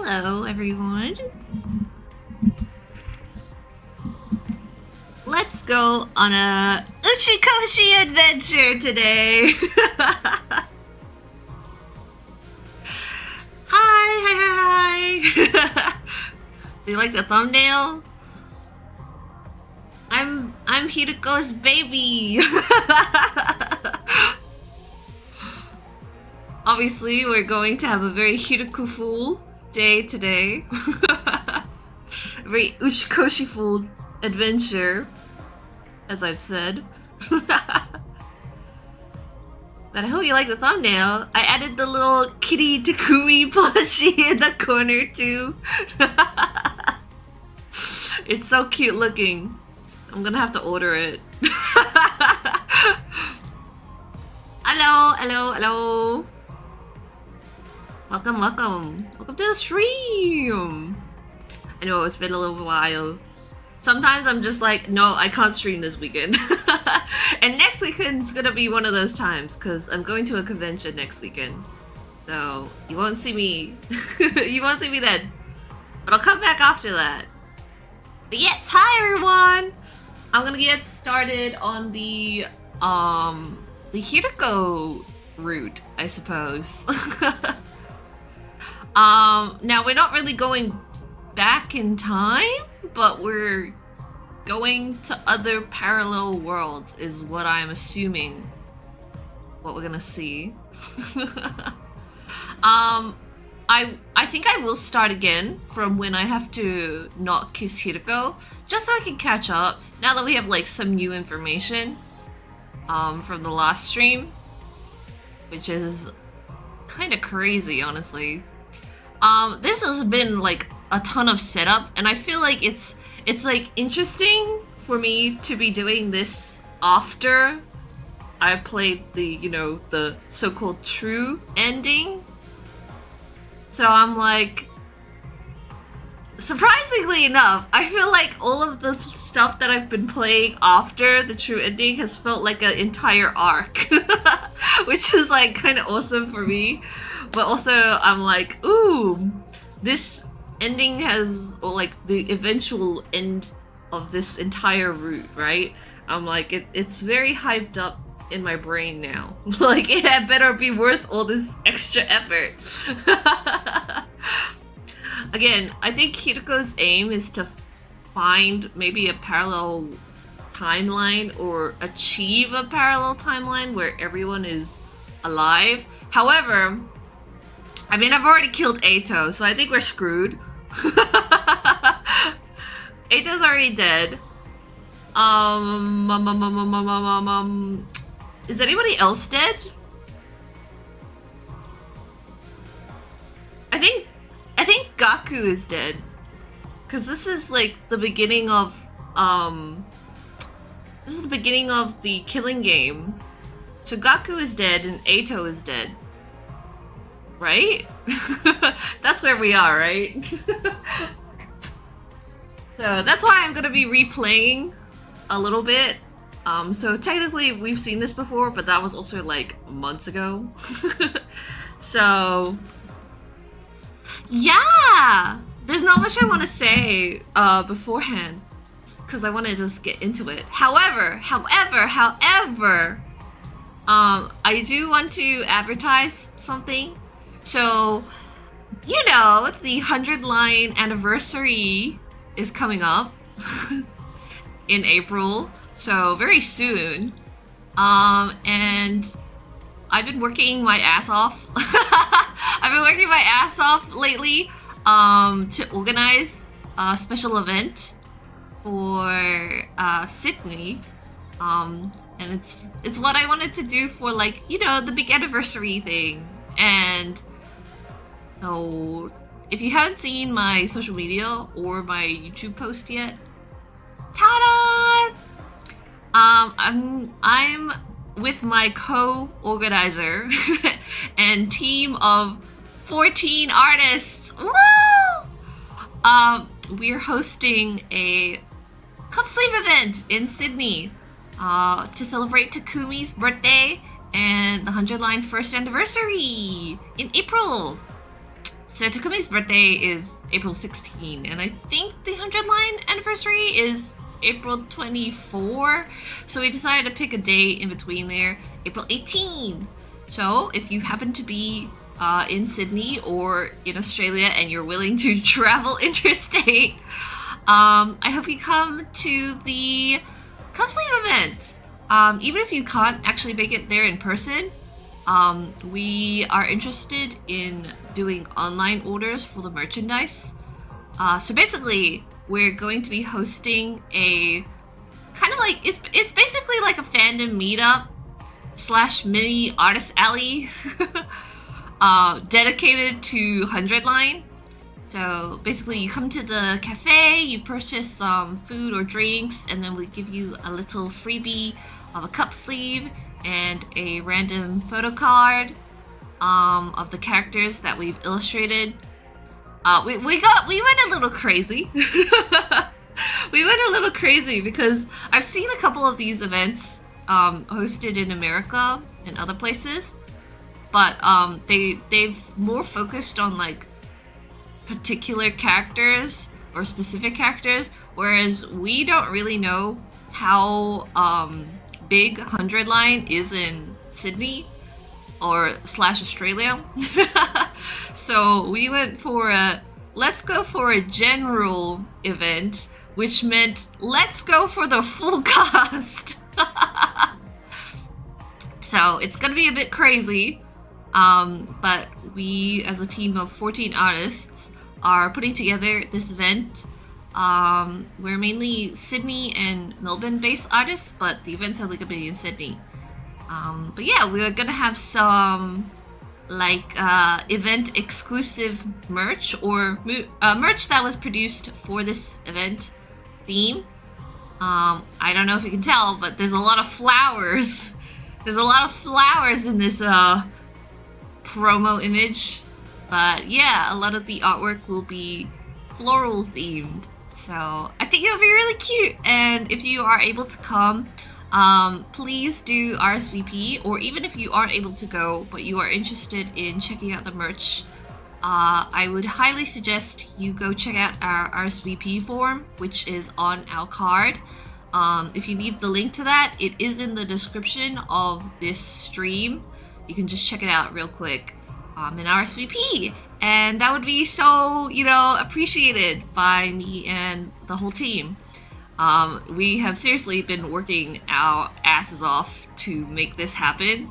Hello, everyone. Let's go on a Uchikoshi adventure today. Hi. Do you like the thumbnail? I'm Hiruko's baby. Obviously, we're going to have a very Hiruko-ful day today. A very Uchikoshi-ful adventure, as I've said. But I hope you like the thumbnail. I added the little kitty Takumi plushie in the corner too. It's so cute looking. I'm gonna have to order it. Hello. Welcome to the stream. I know it's been a little while. Sometimes I'm just like, no, I can't stream this weekend. And next weekend's gonna be one of those times because I'm going to a convention next weekend. So you won't see me. You won't see me then. But I'll come back after that. But yes, hi everyone. I'm gonna get started on the Hiruko route, I suppose. Now we're not really going back in time, but we're going to other parallel worlds is what I'm assuming what we're gonna see. I think I will start again from when I have to not kiss Hiruko, just so I can catch up now that we have like some new information from the last stream, which is kind of crazy, honestly. This has been like a ton of setup, and I feel like it's like interesting for me to be doing this after I played the, the so-called true ending. So I'm like, surprisingly enough, I feel like all of the stuff that I've been playing after the true ending has felt like an entire arc, which is like kind of awesome for me. But also I'm like, ooh, this ending has, or like the eventual end of this entire route, right? I'm like, it's very hyped up in my brain now. Like, it had better be worth all this extra effort. Again, I think Hiruko's aim is to find maybe a parallel timeline or achieve a parallel timeline where everyone is alive. However, I mean, I've already killed Eito, so I think we're screwed. Eito's already dead. Is anybody else dead? I think Gaku is dead. Cause this is like the beginning of the killing game. So Gaku is dead and Eito is dead. Right? That's where we are, right? So that's why I'm gonna be replaying a little bit. So technically we've seen this before, but that was also like months ago. So yeah, there's not much I want to say beforehand because I want to just get into it. However, I do want to advertise something. So, the 100-line anniversary is coming up in April, so very soon. And I've been working my ass off. I've been working my ass off lately to organize a special event for Sydney. And it's what I wanted to do for, like, the big anniversary thing. And so if you haven't seen my social media or my YouTube post yet, ta-da! I'm with my co-organizer and team of 14 artists. Woo! We're hosting a cup sleeve event in Sydney to celebrate Takumi's birthday and the 100-line first anniversary in April. So Takumi's birthday is April 16, and I think the 100-line anniversary is April 24. So we decided to pick a day in between there, April 18. So if you happen to be in Sydney or in Australia and you're willing to travel interstate, I hope you come to the Cup Sleeve event. Even if you can't actually make it there in person, we are interested in doing online orders for the merchandise. So basically, we're going to be hosting a kind of like, it's basically like a fandom meetup / mini artist alley dedicated to 100-line. So basically you come to the cafe, you purchase some food or drinks, and then we give you a little freebie of a cup sleeve and a random photo card of the characters that we've illustrated. We went a little crazy. We went a little crazy because I've seen a couple of these events hosted in America and other places, but they've more focused on like particular characters or specific characters, whereas we don't really know how big 100-line is in Sydney or / Australia. So we went for let's go for a general event, which meant let's go for the full cast. So it's gonna be a bit crazy, but we as a team of 14 artists are putting together this event. We're mainly Sydney and Melbourne based artists, but the event's only gonna be in Sydney. But yeah, we're gonna have some like event exclusive merch or merch that was produced for this event theme. I don't know if you can tell, but there's a lot of flowers. There's a lot of flowers in this promo image. But yeah, a lot of the artwork will be floral themed. So I think it'll be really cute. And if you are able to come, please do RSVP, or even if you aren't able to go but you are interested in checking out the merch, I would highly suggest you go check out our RSVP form, which is on our card. If you need the link to that, it is in the description of this stream. You can just check it out real quick in RSVP, and that would be so, appreciated by me and the whole team. We have seriously been working our asses off to make this happen.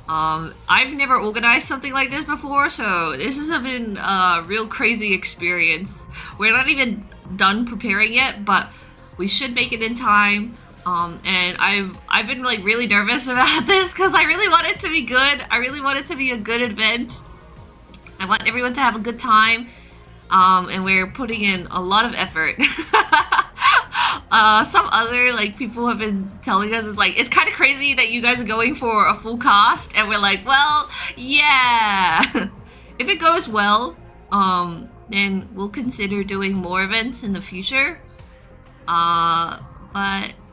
I've never organized something like this before, so this has been a real crazy experience. We're not even done preparing yet, but we should make it in time. And I've been like really nervous about this because I really want it to be good. I really want it to be a good event. I want everyone to have a good time. And we're putting in a lot of effort. Some other like people have been telling us it's kind of crazy that you guys are going for a full cast, and we're like, well, yeah. If it goes well, then we'll consider doing more events in the future. But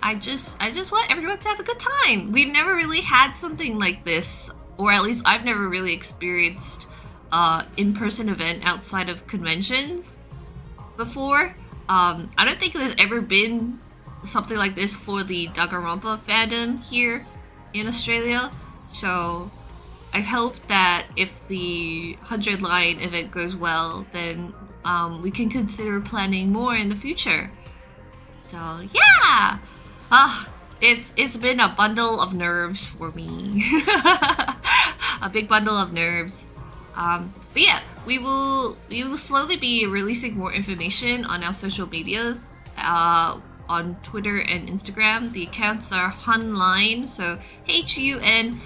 I just want everyone to have a good time. We've never really had something like this, or at least I've never really experienced in-person event outside of conventions before. I don't think there's ever been something like this for the Danganronpa fandom here in Australia. So I hope that if the 100-line event goes well, then we can consider planning more in the future. So yeah, it's been a bundle of nerves for me. A big bundle of nerves. But yeah, we will slowly be releasing more information on our social medias, on Twitter and Instagram. The accounts are Hunline, so HUNLINE_CSE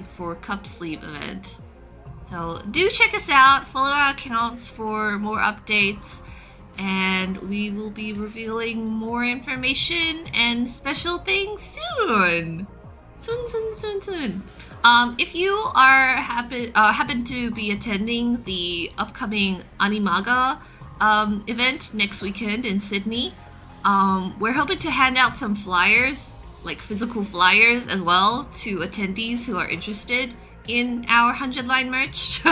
for Cup Sleeve event. So do check us out, follow our accounts for more updates, and we will be revealing more information and special things soon. Soon. If you are happen to be attending the upcoming Animaga event next weekend in Sydney, we're hoping to hand out some flyers, like physical flyers as well, to attendees who are interested in our 100-line merch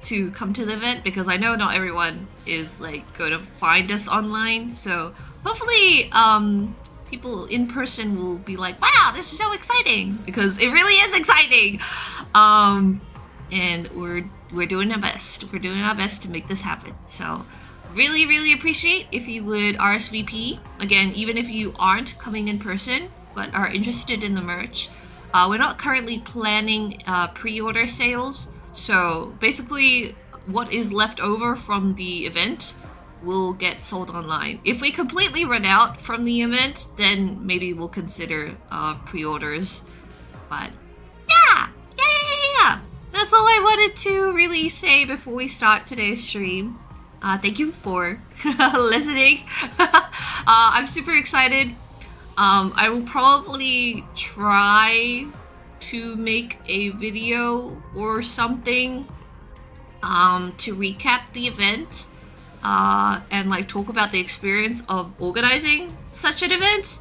to come to the event, because I know not everyone is like going to find us online. So hopefully people in person will be like, wow, this is so exciting, because it really is exciting. And we're doing our best. We're doing our best to make this happen. So really appreciate if you would RSVP. Again, even if you aren't coming in person but are interested in the merch. We're not currently planning pre-order sales, so basically what is left over from the event will get sold online. If we completely run out from the event, then maybe we'll consider pre-orders. But yeah. That's all I wanted to really say before we start today's stream. Thank you for listening. I'm super excited. I will probably try to make a video or something to recap the event and like talk about the experience of organizing such an event.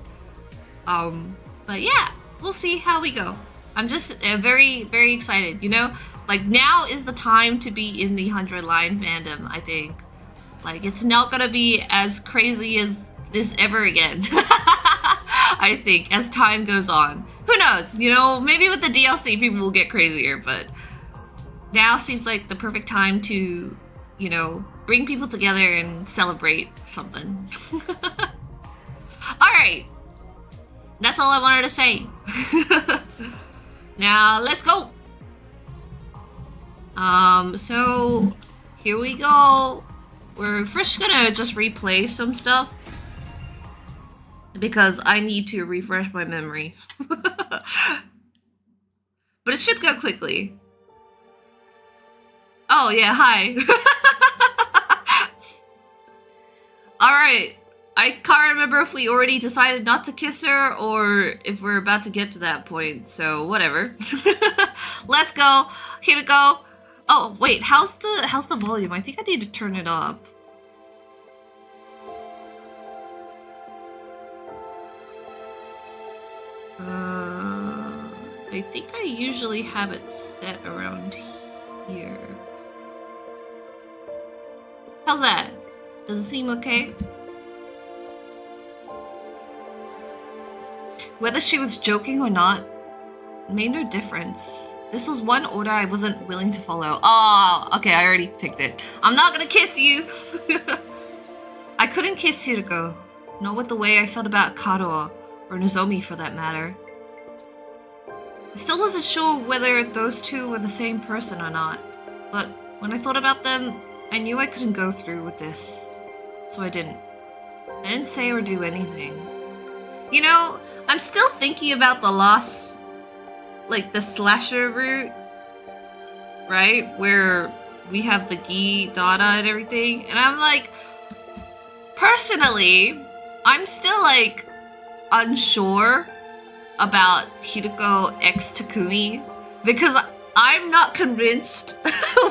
But yeah, we'll see how we go. I'm just very excited, you know? Like, now is the time to be in the 100-line fandom, I think. Like, it's not gonna be as crazy as this ever again. I think, as time goes on. Who knows? You know, maybe with the DLC people will get crazier, but now seems like the perfect time to, you know, bring people together and celebrate something. Alright. That's all I wanted to say. Now, let's go! So, here we go. We're first gonna just replay some stuff, because I need to refresh my memory. But it should go quickly. Oh yeah, hi. Alright, I can't remember if we already decided not to kiss her or if we're about to get to that point, so whatever. Let's go. Here we go. Oh wait, how's the volume? I think I need to turn it up. I think I usually have it set around here. How's that? Does it seem okay? Whether she was joking or not made no difference. This was one order I wasn't willing to follow. Oh, okay, I already picked it. I'm not gonna kiss you! I couldn't kiss Hiroko. Not with the way I felt about Karuo, or Nozomi for that matter. I still wasn't sure whether those two were the same person or not, but when I thought about them, I knew I couldn't go through with this. So I didn't. I didn't say or do anything. You know, I'm still thinking about the last, like the slasher route, right? Where we have the Khee, Dada, and everything. And I'm like, personally, I'm still like unsure about Hiroko x Takumi, because I'm not convinced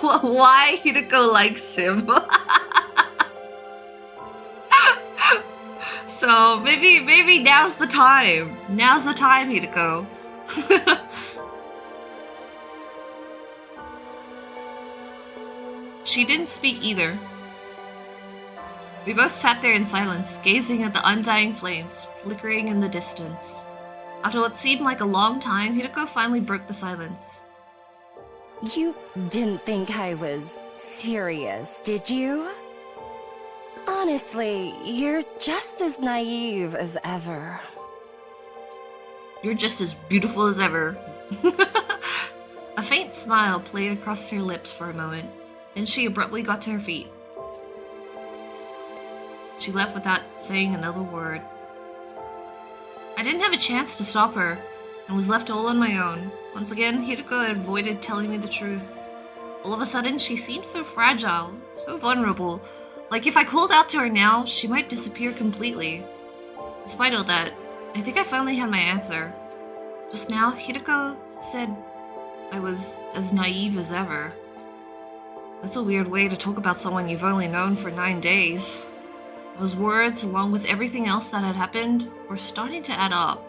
why Hiroko likes him. So maybe now's the time. Now's the time, Hiroko. She didn't speak either. We both sat there in silence, gazing at the undying flames flickering in the distance. After what seemed like a long time, Hiroko finally broke the silence. You didn't think I was serious, did you? Honestly, you're just as naive as ever. You're just as beautiful as ever. A faint smile played across her lips for a moment, then she abruptly got to her feet. She left without saying another word. I didn't have a chance to stop her, and was left all on my own. Once again, Hiroko avoided telling me the truth. All of a sudden, she seemed so fragile, so vulnerable. Like if I called out to her now, she might disappear completely. Despite all that, I think I finally had my answer. Just now, Hiroko said I was as naive as ever. That's a weird way to talk about someone you've only known for 9 days. Those words, along with everything else that had happened, were starting to add up.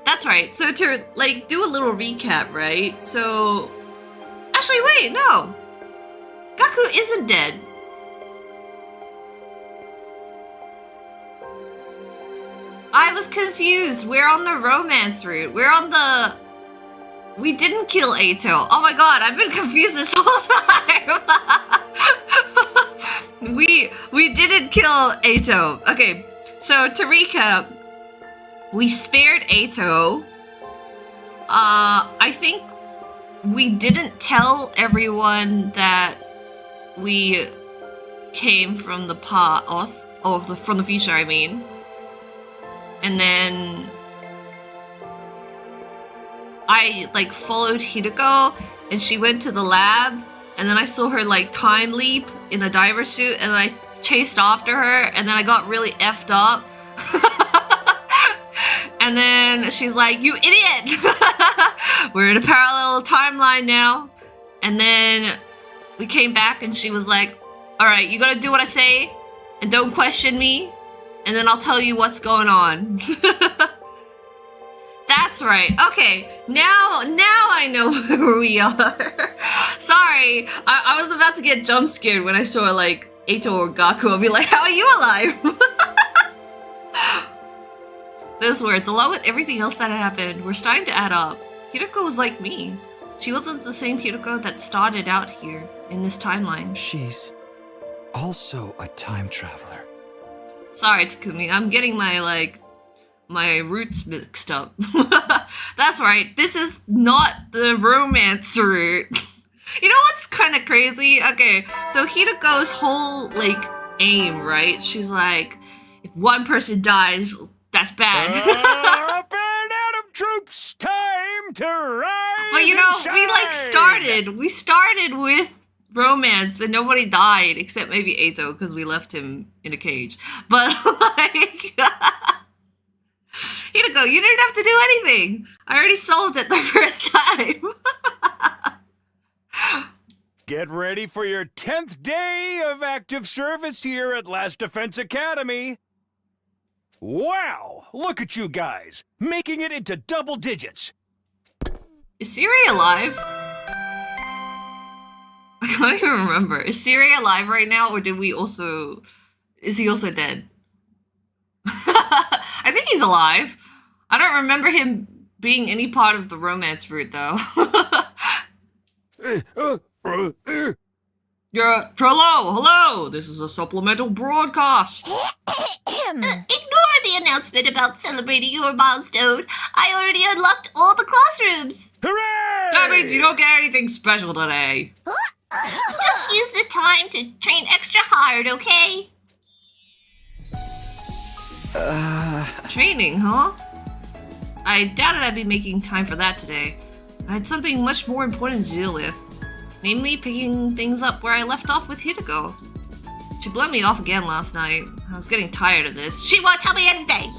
That's right. So to like do a little recap, right? So actually, wait, no. Gaku isn't dead. I was confused. We're on the romance route. We didn't kill Ato. Oh my god, I've been confused this whole time. we didn't kill Ato. Okay, so to recap, we spared Ato. I think we didn't tell everyone that we came from the past, from the future, I mean. And then I like followed Hideko and she went to the lab, and then I saw her like time leap in a diver suit, and then I chased after her, and then I got really effed up. And then she's like, "You idiot! We're in a parallel timeline now." And then we came back and she was like, "Alright, you gotta do what I say and don't question me, and then I'll tell you what's going on." That's right. Okay, now I know where we are. Sorry, I was about to get jump scared when I saw like Ato or Gaku. I'll be like, "How are you alive?" Those words, along with everything else that happened, were starting to add up. Hideko was like me. She wasn't the same Hideko that started out here in this timeline. She's also a time traveler. Sorry, Takumi. I'm getting my roots mixed up. That's right. This is not the romance route. You know what's kind of crazy? Okay, so Hideko's whole aim, right? She's like, if one person dies, that's bad. Up and out of troops, time to rise. But you know, and shine. we started with romance and nobody died except maybe Ato because we left him in a cage. But Hideko, you didn't have to do anything. I already solved it the first time. Get ready for your 10th day of active service here at Last Defense Academy. Wow, look at you guys, making it into double digits. Is Siri alive? I can't even remember. Is Siri alive right now, or is he also dead? I think he's alive. I don't remember him being any part of the romance route, though. Yeah, hello! This is a supplemental broadcast. Ignore the announcement about celebrating your milestone. I already unlocked all the classrooms. Hooray! That means you don't get anything special today. Just use the time to train extra hard, okay? Training, huh? I doubted I'd be making time for that today. I had something much more important to deal with. Namely, picking things up where I left off with Hideko. She blew me off again last night. I was getting tired of this. She won't tell me anything.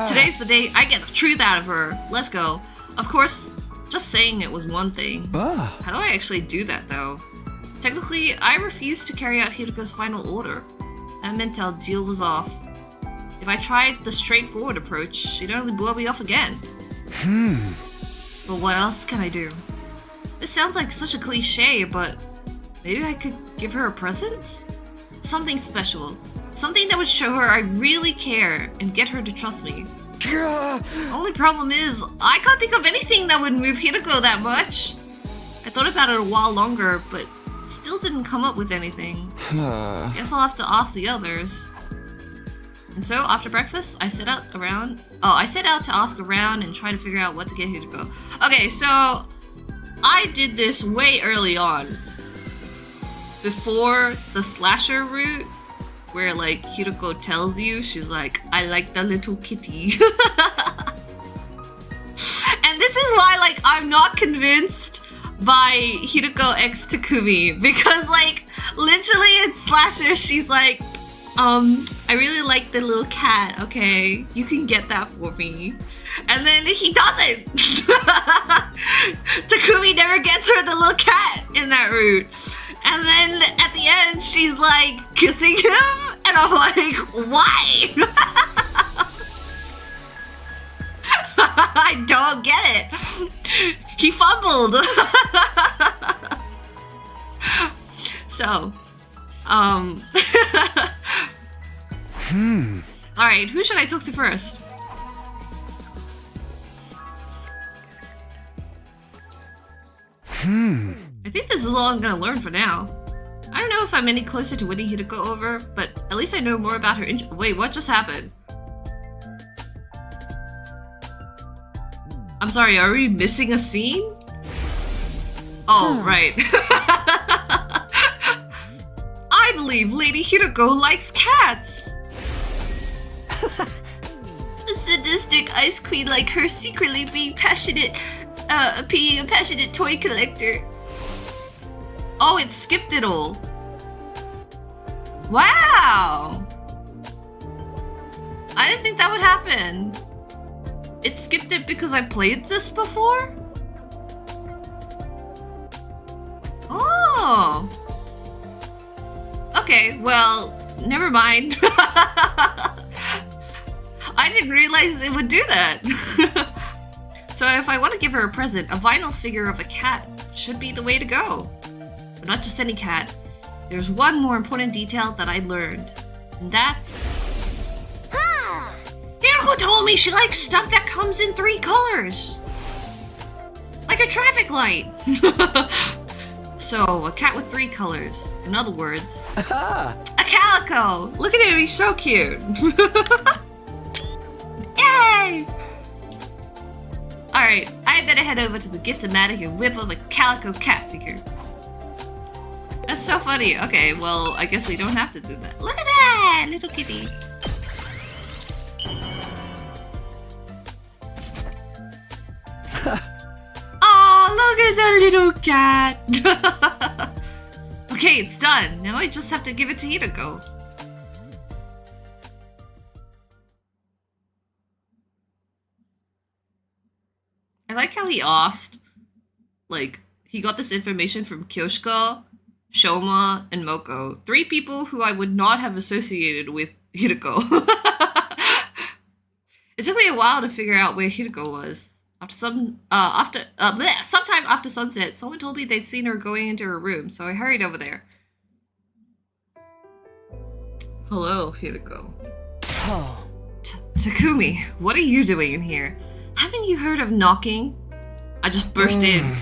Today's the day I get the truth out of her. Let's go. Of course, just saying it was one thing. How do I actually do that, though? Technically, I refused to carry out Hideko's final order. That meant our deal was off. If I tried the straightforward approach, she'd only blow me off again. But what else can I do? This sounds like such a cliche, but maybe I could give her a present? Something special. Something that would show her I really care and get her to trust me. Only problem is, I can't think of anything that would move Hideko that much. I thought about it a while longer, but still didn't come up with anything. Guess I'll have to ask the others. And so, after breakfast, I set out to ask around and try to figure out what to get Hideko. Okay, so I did this way early on. Before the slasher route, where Hideko tells you, she's like, "I like the little kitty." And this is why I'm not convinced by Hideko X Takumi, because literally in slasher she's like, I really like the little cat, okay? You can get that for me. And then he doesn't! Takumi never gets her the little cat in that route. And then at the end, she's kissing him, and I'm like, why? I don't get it. He fumbled. So, Alright, who should I talk to first? I think this is all I'm gonna learn for now. I don't know if I'm any closer to winning Hideko over, but at least I know more about her Wait, what just happened? I'm sorry, are we missing a scene? Oh, right. I believe Lady Hideko likes cats! A sadistic ice queen like her secretly being a passionate toy collector. Oh, it skipped it all. Wow! I didn't think that would happen. It skipped it because I played this before? Oh! Okay, well, never mind. I didn't realize it would do that. So if I want to give her a present, a vinyl figure of a cat should be the way to go. But not just any cat. There's one more important detail that I learned. And that's... Hideko told me she likes stuff that comes in 3 colors. Like a traffic light. So, a cat with 3 colors. In other words, a calico. Look at him, he's so cute. Yay! Alright, I better head over to the gift-o-matic and whip up a calico cat figure. That's so funny. Okay, well, I guess we don't have to do that. Look at that, little kitty. Oh, look at the little cat. Okay, it's done. Now I just have to give it to Hideko. I like how he asked, like, he got this information from Kyoshika, Shoma, and Moko. 3 people who I would not have associated with Hideko. It took me a while to figure out where Hideko was. Sometime after sunset, someone told me they'd seen her going into her room, so I hurried over there. Hello, Hideko. Oh. Takumi, what are you doing in here? Haven't you heard of knocking? I just burst in.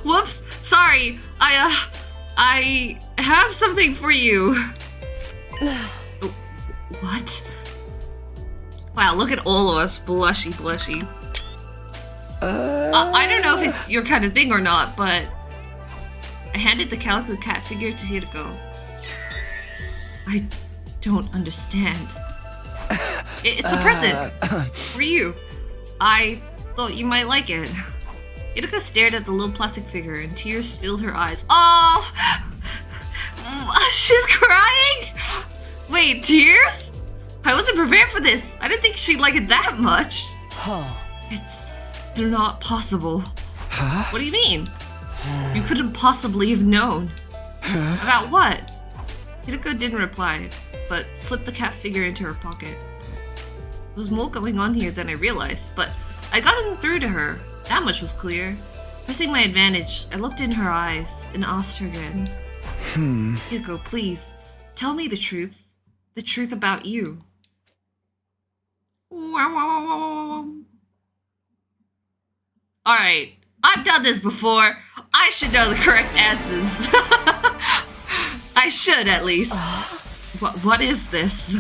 Whoops, sorry. I have something for you. What? Wow, look at all of us, blushy. I don't know if it's your kind of thing or not, but I handed the calico cat figure to Hideko. I don't understand. It's a present for you. I thought you might like it. Hideko stared at the little plastic figure and tears filled her eyes. Oh! She's crying? Wait, tears? I wasn't prepared for this. I didn't think she'd like it that much. It's not possible. Huh? What do you mean? You couldn't possibly have known. About what? Hideko didn't reply, but slipped the cat figure into her pocket. There was more going on here than I realized, but I got it through to her. That much was clear. Pressing my advantage, I looked in her eyes and asked her again. Hideko, please, tell me the truth. The truth about you. Alright, I've done this before. I should know the correct answers. I should, at least. What is this?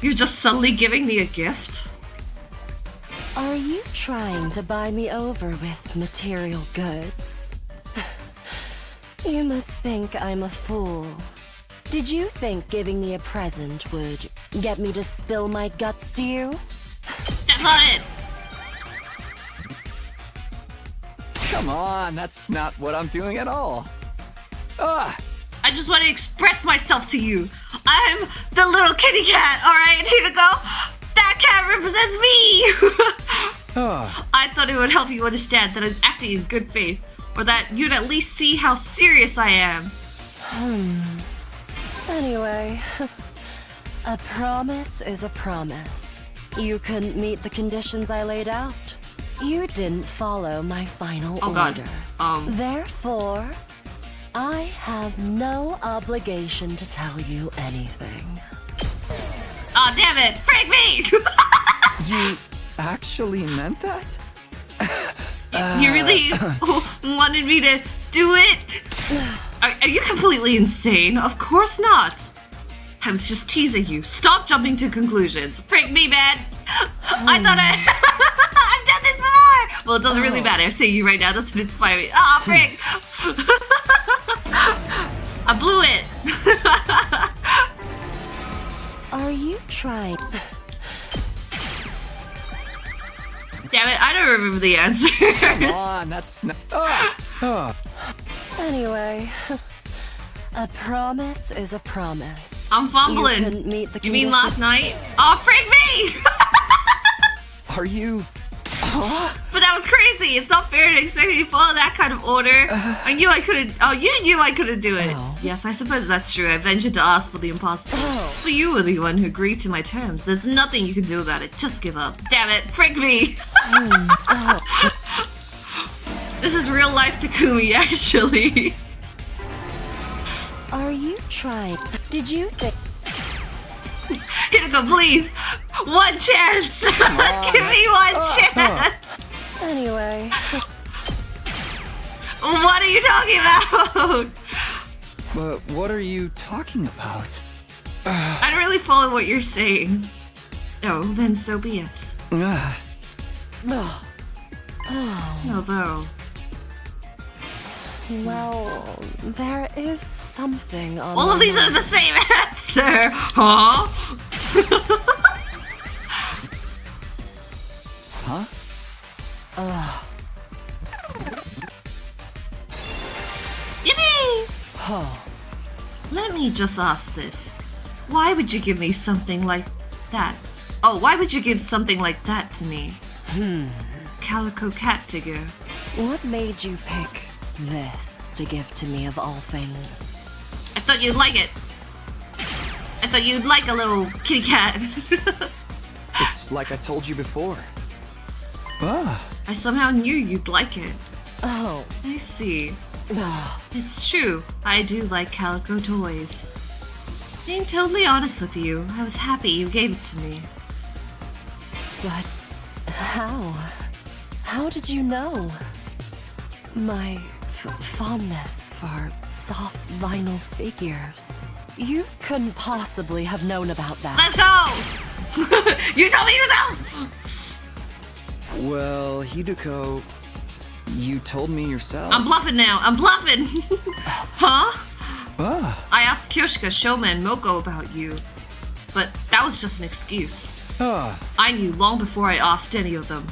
You're just suddenly giving me a gift? Are you trying to buy me over with material goods? You must think I'm a fool. Did you think giving me a present would get me to spill my guts to you? That's not it! Come on, that's not what I'm doing at all. I just want to express myself to you. I'm the little kitty cat, alright, Hideko? That cat represents me! I thought it would help you understand that I'm acting in good faith, or that you'd at least see how serious I am. Anyway, a promise is a promise. You couldn't meet the conditions I laid out. You didn't follow my final Oh order. god. Therefore, I have no obligation to tell you anything. Aw, damn it! Freak me! You actually meant that? You really wanted me to do it? Are you completely insane? Of course not. I was just teasing you. Stop jumping to conclusions. Freak me, man. I thought I've done this before. Well, it doesn't really matter. I'm saying you right now doesn't inspire me. Ah, freak. I blew it. Are you trying? Damn it, I don't remember the answers. Come on, that's not. Anyway, a promise is a promise. I'm fumbling. You couldn't meet the You mean conditions- last night? Oh, freak me! Are you? But that was crazy. It's not fair to expect me to follow that kind of order. I knew I couldn't. Oh, you knew I couldn't do it. Oh. Yes, I suppose that's true. I ventured to ask for the impossible. Oh. But you were the one who agreed to my terms. There's nothing you can do about it. Just give up. Damn it. Frick me. This is real life Takumi, actually. Are you trying? Did you think? Hideko, please. One chance. Give me one chance. Anyway, What are you talking about? But what are you talking about? I don't really follow what you're saying. Oh, then so be it. ugh. Although, Well, there is something on. all my of these are mind. the same answer. Huh? Huh? Yippee! Oh, Let me just ask this. Why would you give me something like that? Oh, why would you give something like that to me? Calico cat figure. what made you pick this to give to me of all things? I thought you'd like it. I thought you'd like a little kitty cat. It's like I told you before. Ah, I somehow knew you'd like it. Oh, I see. ugh. It's true. I do like calico toys. Being totally honest with you, I was happy you gave it to me. But how? How did you know? My fondness for soft vinyl figures. You couldn't possibly have known about that. Let's go! You tell me yourself! well, Hideko, you told me yourself. I'm bluffing now. I'm bluffing! Huh? Ah, I asked Kyoshika, Shoma, and Moko about you. But that was just an excuse. I knew long before I asked any of them.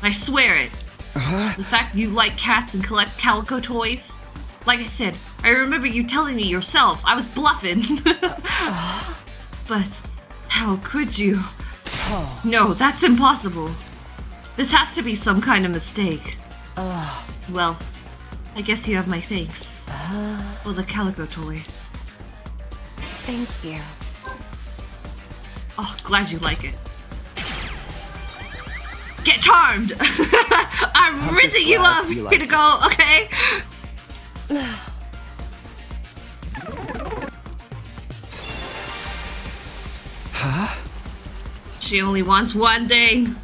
I swear it. The fact you like cats and collect calico toys. Like I said, I remember you telling me yourself. I was bluffing. But how could you? No, that's impossible. This has to be some kind of mistake. Well, I guess you have my thanks. For the calico toy. Thank you. Oh, glad you like it. Get charmed! I'm I'm rizzing just you glad up! you like Here to go, okay? huh? She only wants one thing.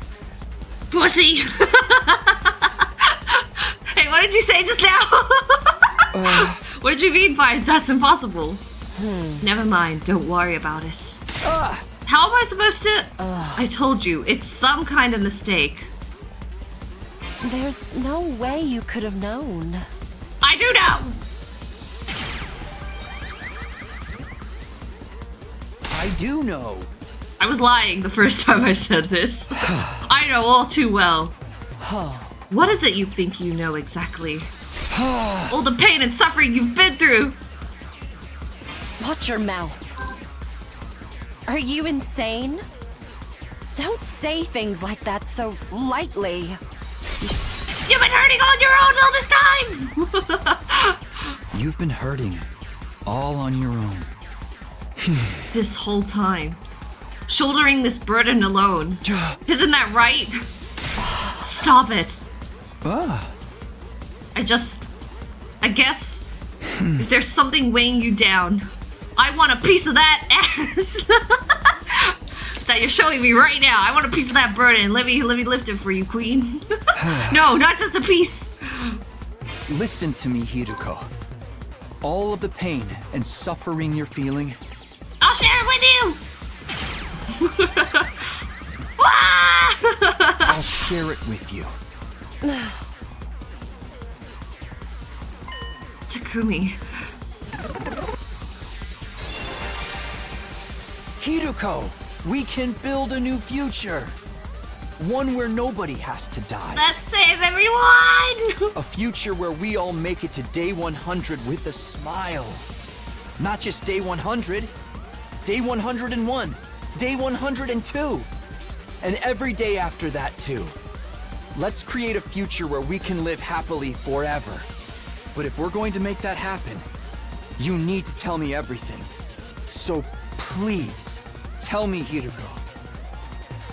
Pussy! Hey, what did you say just now? What did you mean by that's impossible? Never mind, don't worry about it. How am I supposed to? I told you, it's some kind of mistake. There's no way you could have known. I do know! I do know. I was lying the first time I said this. I know all too well. What is it you think you know exactly? All the pain and suffering you've been through! Watch your mouth. Are you insane? Don't say things like that so lightly. You've been hurting on your own all this time! You've been hurting all on your own. This whole time. shouldering this burden alone. Isn't that right? Stop it. I guess if there's something weighing you down, I want a piece of that ass that you're showing me right now. I want a piece of that burden. Let me lift it for you, queen. No, not just a piece. Listen to me, Hiruko. All of the pain and suffering you're feeling, I'll share it with you. I'll share it with you. Takumi. Hiruko, we can build a new future. One where nobody has to die. Let's save everyone. A future where we all make it to day 100 with a smile. Not just day 100, day 101, day 102, and every day after that too. Let's create a future where we can live happily forever. But if we're going to make that happen, you need to tell me everything. So please, tell me, Hiruko.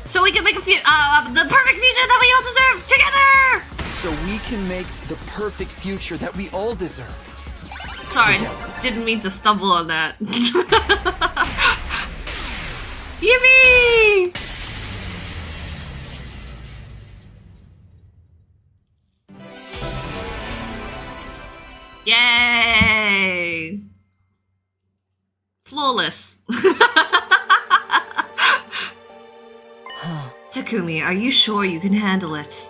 So we can make the perfect future that we all deserve together. So we can make the perfect future that we all deserve. Sorry, Together. didn't mean to stumble on that. Yippee! Yay! Flawless. Takumi, are you sure you can handle it?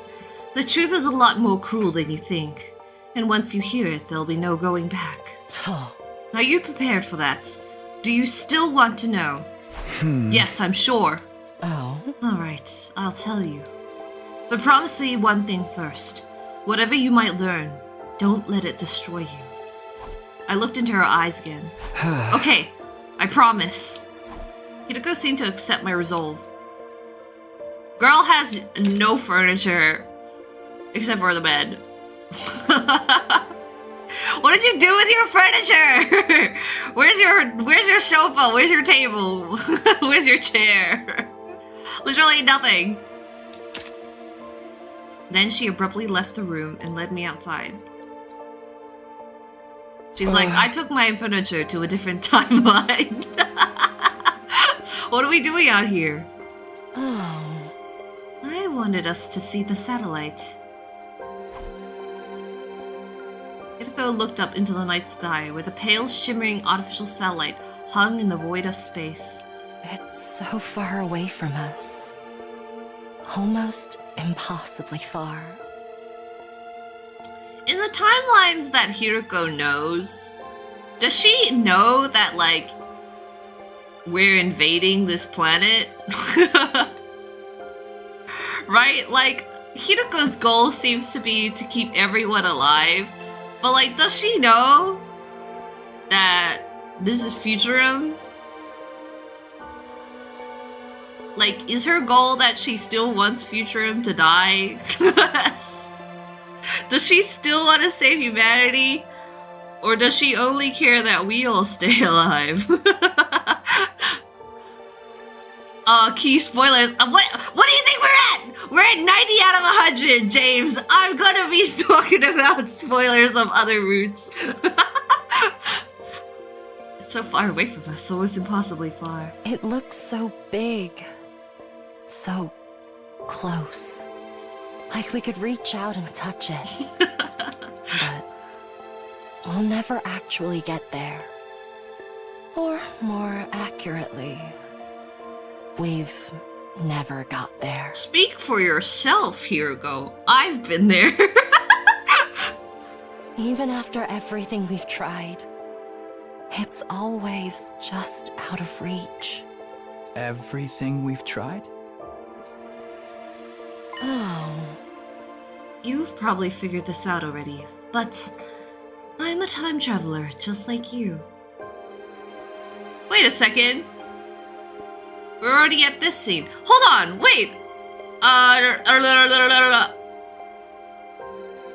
The truth is a lot more cruel than you think. And once you hear it, there'll be no going back. Are you prepared for that? Do you still want to know? Yes, I'm sure. Oh. Alright, I'll tell you. But promise me one thing first. Whatever you might learn, don't let it destroy you. I looked into her eyes again. Okay, I promise. Hideko seemed to accept my resolve. Girl has no furniture except for the bed. What did you do with your furniture? Where's your sofa? Where's your table? Where's your chair? Literally nothing. Then she abruptly left the room and led me outside. She's like, I took my furniture to a different timeline. What are we doing out here? Oh. I wanted us to see the satellite. Hideko looked up into the night sky where the pale, shimmering artificial satellite hung in the void of space. It's so far away from us. Almost impossibly far. In the timelines that Hideko knows, does she know that, like, we're invading this planet? Right? Like, Hideko's goal seems to be to keep everyone alive. But, like, does she know that this is Futurum? Like, is her goal that she still wants Futurum to die? Does she still want to save humanity? Or does she only care that we all stay alive? Khee spoilers. What do you think we're at? We're at 90 out of 100, James. I'm gonna be talking about spoilers of other routes. It's so far away from us, almost impossibly far. It looks so big. So close. Like we could reach out and touch it. But we'll never actually get there. Or more accurately, we've never got there. Speak for yourself, Hideko. I've been there. Even after everything we've tried, it's always just out of reach. Everything we've tried? Oh. You've probably figured this out already, but I'm a time traveler just like you. Wait a second. We're already at this scene. Hold on, wait.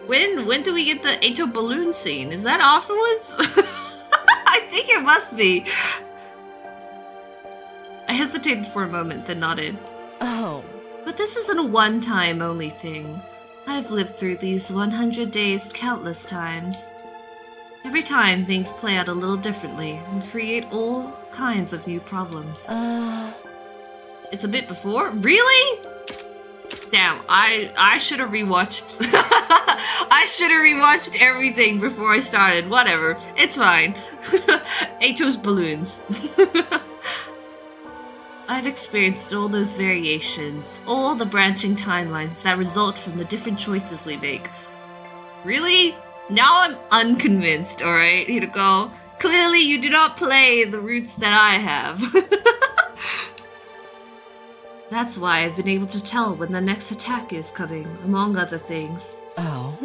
When do we get the Ato balloon scene? Is that afterwards? I think it must be. I hesitated for a moment, then nodded. Oh, But this isn't a one-time only thing. I've lived through these 100 days countless times. Every time, things play out a little differently and create all kinds of new problems. It's a bit before? Really? Damn, I should have rewatched. I should have rewatched everything before I started. Whatever. It's fine. Ato's balloons. I've experienced all those variations, all the branching timelines that result from the different choices we make. Really? Now I'm unconvinced, alright, Hiroko? Clearly you do not play the routes that I have. That's why I've been able to tell when the next attack is coming, among other things. oh,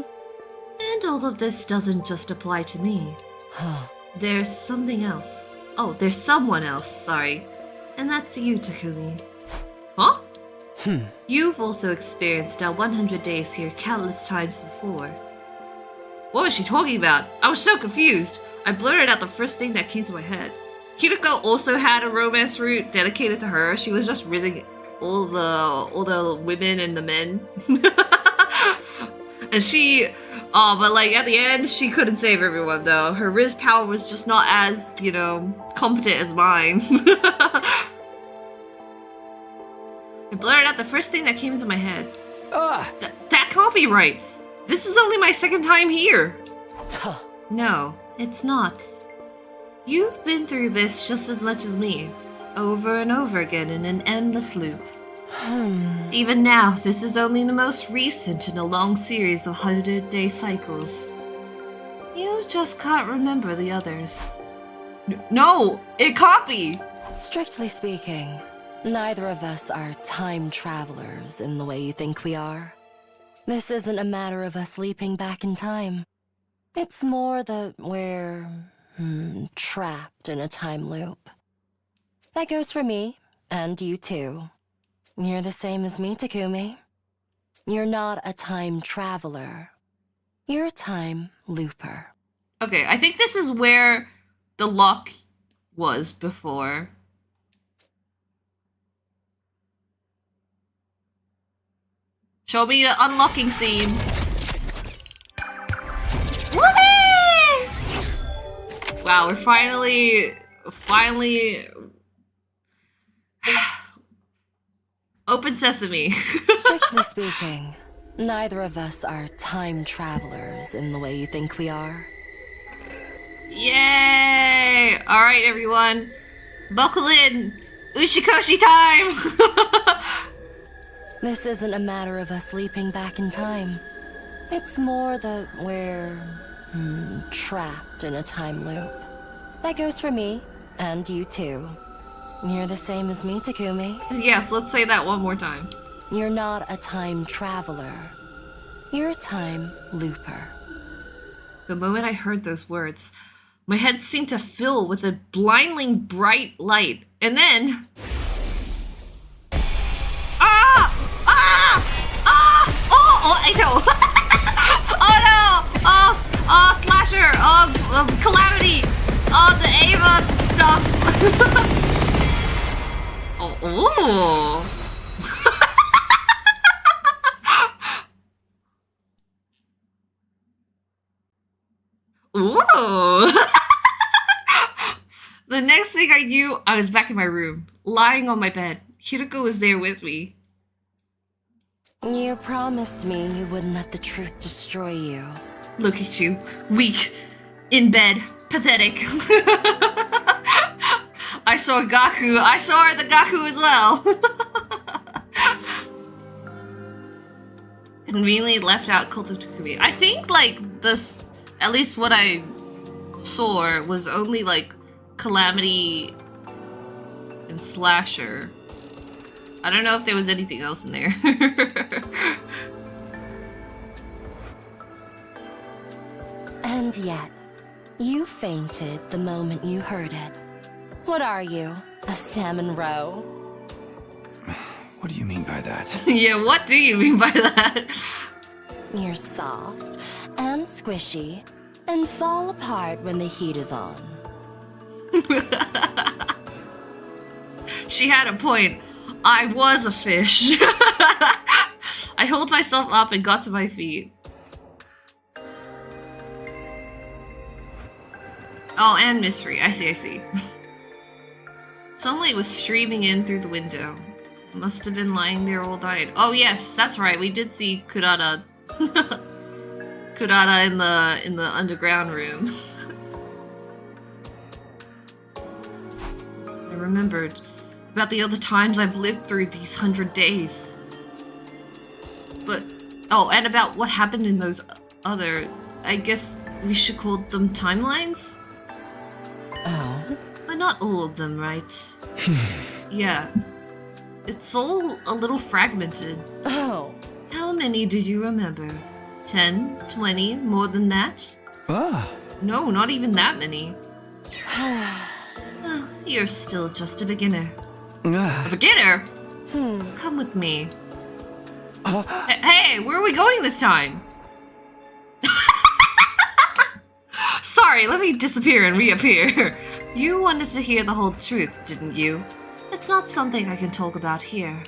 And all of this doesn't just apply to me. huh. There's something else. Oh, there's someone else, sorry. And that's you, Takumi. Huh? You've also experienced our 100 days here countless times before. What was she talking about? I was so confused. I blurted out the first thing that came to my head. Hiroko also had a romance route dedicated to her. She was just rizzing all the women and the men. And she, but like at the end, she couldn't save everyone though. Her Riz power was just not as, competent as mine. I blurted out the first thing that came into my head. That can't be right. This is only my second time here. Tuh. No, it's not. You've been through this just as much as me, over and over again in an endless loop. Even now, this is only the most recent in a long series of 100-day cycles. You just can't remember the others. No, it can't be! Strictly speaking, neither of us are time travelers in the way you think we are. This isn't a matter of us leaping back in time. It's more that we're trapped in a time loop. That goes for me, and you too. You're the same as me, Takumi. You're not a time traveler. You're a time looper. Okay, I think this is where the lock was before. Show me an unlocking scene. Whoopee! Wow, we're finally... Open sesame. Strictly speaking, neither of us are time travelers in the way you think we are. Yay! Alright, everyone. Buckle in. Uchikoshi time! This isn't a matter of us leaping back in time. It's more that we're trapped in a time loop. That goes for me, and you too. You're the same as me, Takumi. Yes, let's say that one more time. You're not a time traveler. You're a time looper. The moment I heard those words, my head seemed to fill with a blinding bright light. And then... I know. Oh no! Oh, slasher! Calamity! Oh, the Ava stuff! Oh. Ooh. The next thing I knew, I was back in my room, lying on my bed. Hiroko was there with me. You promised me you wouldn't let the truth destroy you. Look at you, weak, in bed, pathetic. I saw Gaku. I saw her the Gaku as well. Conveniently left out Cult of Takumi. I think like this, at least what I saw was only like Calamity and Slasher. I don't know if there was anything else in there. And yet, you fainted the moment you heard it. What are you, a salmon roe? What do you mean by that? Yeah, what do you mean by that? You're soft and squishy and fall apart when the heat is on. She had a point. I was a fish. I held myself up and got to my feet. Oh, and mystery. I see. Sunlight was streaming in through the window. Must have been lying there all night. Oh yes, that's right. We did see Kurata. Kurata in the underground room. I remembered about the other times I've lived through these 100 days. But oh, and about what happened in those other, I guess we should call them timelines? Oh? But not all of them, right? Yeah. It's all a little fragmented. Oh. How many did you remember? 10? 20? More than that? No, not even that many. Oh, you're still just a beginner. A beginner? Come with me. Hey, where are we going this time? Sorry, let me disappear and reappear. You wanted to hear the whole truth, didn't you? It's not something I can talk about here.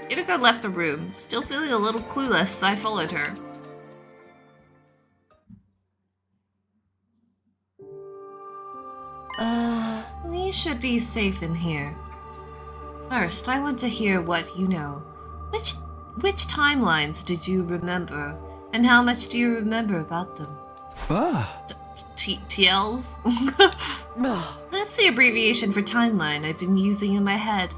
Iruka left the room. Still feeling a little clueless, I followed her. We should be safe in here. First, I want to hear what you know. Which timelines did you remember? And how much do you remember about them? TLs? That's the abbreviation for timeline I've been using in my head.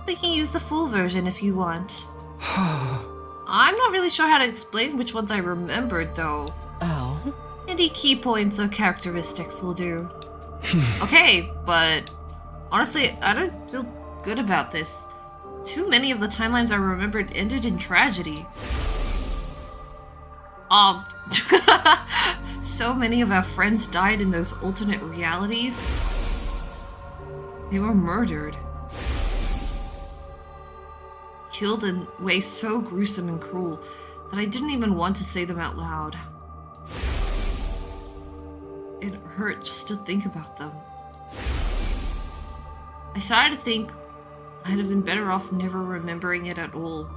We can use the full version if you want. I'm not really sure how to explain which ones I remembered, though. Oh? Any key points or characteristics will do. Okay, but honestly, I don't feel good about this. Too many of the timelines I remembered ended in tragedy. So many of our friends died in those alternate realities. They were murdered. Killed in ways so gruesome and cruel that I didn't even want to say them out loud. It hurt just to think about them. I started to think I'd have been better off never remembering it at all.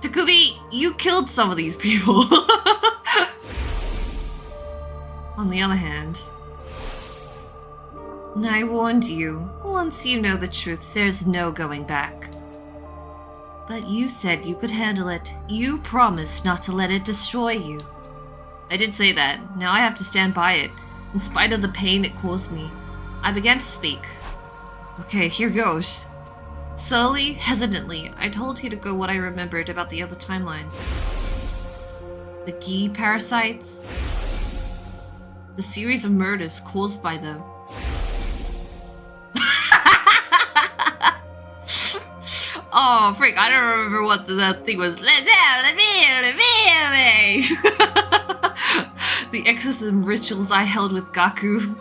Takumi, you killed some of these people. On the other hand, I warned you, once you know the truth, there's no going back. But you said you could handle it. You promised not to let it destroy you. I did say that. Now I have to stand by it, in spite of the pain it caused me. I began to speak. Okay, here goes. Slowly, hesitantly, I told Hideko what I remembered about the other timelines. The khee parasites. The series of murders caused by them. Oh, frick, I don't remember what the thing was. The exorcism rituals I held with Gaku.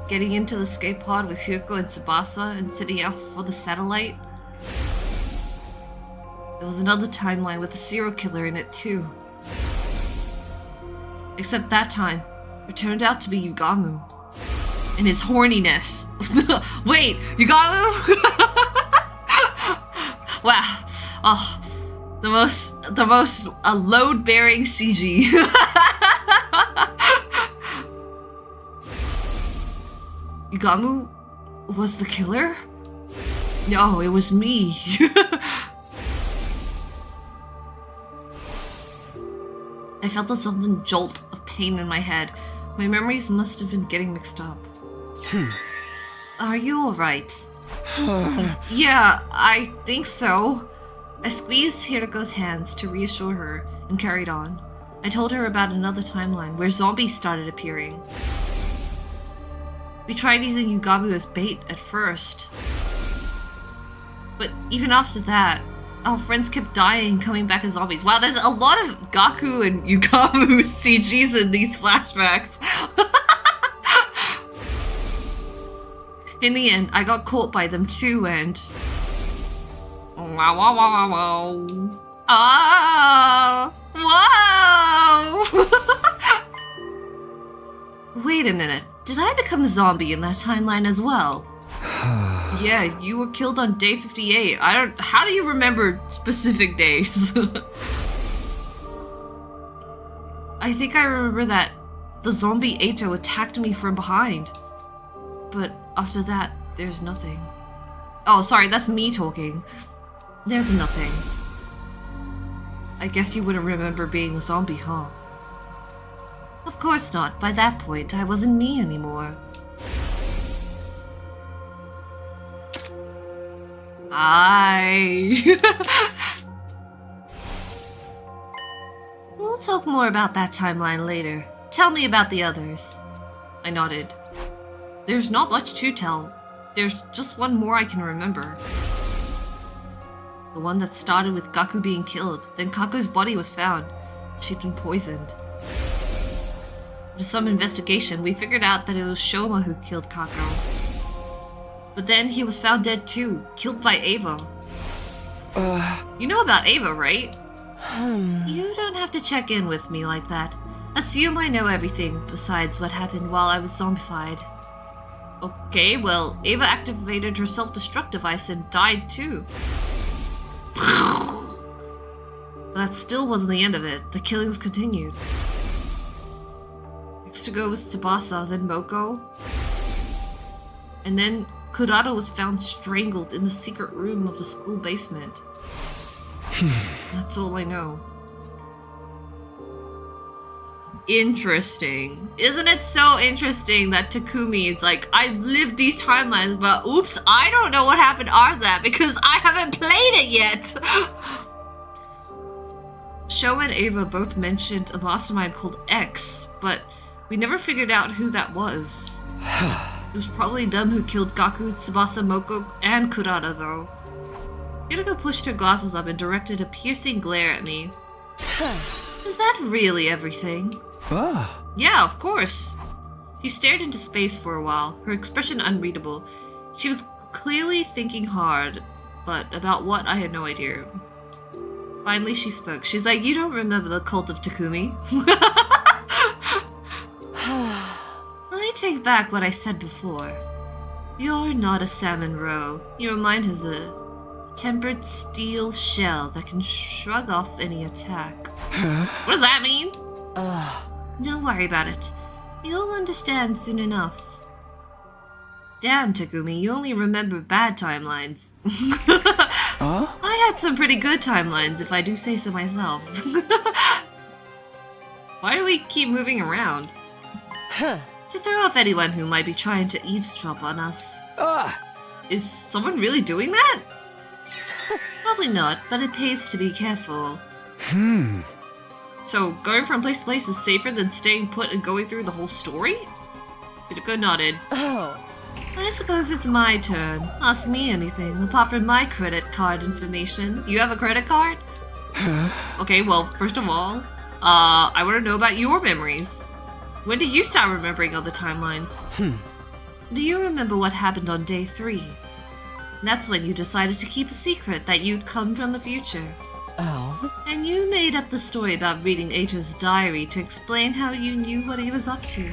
Getting into the escape pod with Hiroko and Tsubasa and setting out for the satellite. There was another timeline with a serial killer in it too. Except that time, it turned out to be Yugamu. And his horniness. Wait, Yugamu? Wow. Oh, the most load-bearing CG. Yugamu was the killer? No, it was me. I felt a sudden jolt of pain in my head. My memories must have been getting mixed up. Are you alright? Yeah, I think so. I squeezed Hiroko's hands to reassure her and carried on. I told her about another timeline where zombies started appearing. We tried using Yugamu as bait at first. But even after that, our friends kept dying and coming back as zombies. Wow, there's a lot of Gaku and Yugamu CGs in these flashbacks. In the end, I got caught by them too and... Wow, wow, wow, wow, wow. Ah! Wow! Wait a minute. did I become a zombie in that timeline as well? Yeah, you were killed on day 58. How do you remember specific days? I think I remember that the zombie Ato attacked me from behind. But after that, there's nothing. Oh, sorry, that's me talking. There's nothing. I guess you wouldn't remember being a zombie, huh? Of course not. By that point, I wasn't me anymore. We'll talk more about that timeline later. Tell me about the others. I nodded. There's not much to tell. There's just one more I can remember. The one that started with Gaku being killed. Then Kaku's body was found. She'd been poisoned. With some investigation, we figured out that it was Shoma who killed Kaku. But then he was found dead too, killed by Ava. You know about Ava, right? You don't have to check in with me like that. Assume I know everything besides what happened while I was zombified. Okay, well, Ava activated her self-destruct device and died too. That still wasn't the end of it. The killings continued. Next to go was Tsubasa, then Moko. And then Kurata was found strangled in the secret room of the school basement. That's all I know. Interesting. Isn't it so interesting that Takumi is like, I lived these timelines, but oops, I don't know what happened after that because I haven't played it yet. Sho and Ava both mentioned a mastermind called X, but we never figured out who that was. It was probably them who killed Gaku, Tsubasa, Moko, and Kurata, though. Hirako pushed her glasses up and directed a piercing glare at me. Is that really everything? Yeah, of course. She stared into space for a while, her expression unreadable. She was clearly thinking hard, but about what I had no idea. Finally, she spoke. She's like, you don't remember the cult of Takumi? I take back what I said before. You're not a salmon roe. Your mind has a tempered steel shell that can shrug off any attack. What does that mean? Don't worry about it. You'll understand soon enough. Damn, Takumi, you only remember bad timelines. I had some pretty good timelines, if I do say so myself. Why do we keep moving around? To throw off anyone who might be trying to eavesdrop on us. Is someone really doing that? Probably not, but it pays to be careful. So, going from place to place is safer than staying put and going through the whole story? Hirako nodded. I suppose it's my turn. Ask me anything, apart from my credit card information. You have a credit card? Okay, well, first of all, I want to know about your memories. When did you start remembering other timelines? Do you remember what happened on day 3? That's when you decided to keep a secret that you'd come from the future. And you made up the story about reading Ato's diary to explain how you knew what he was up to.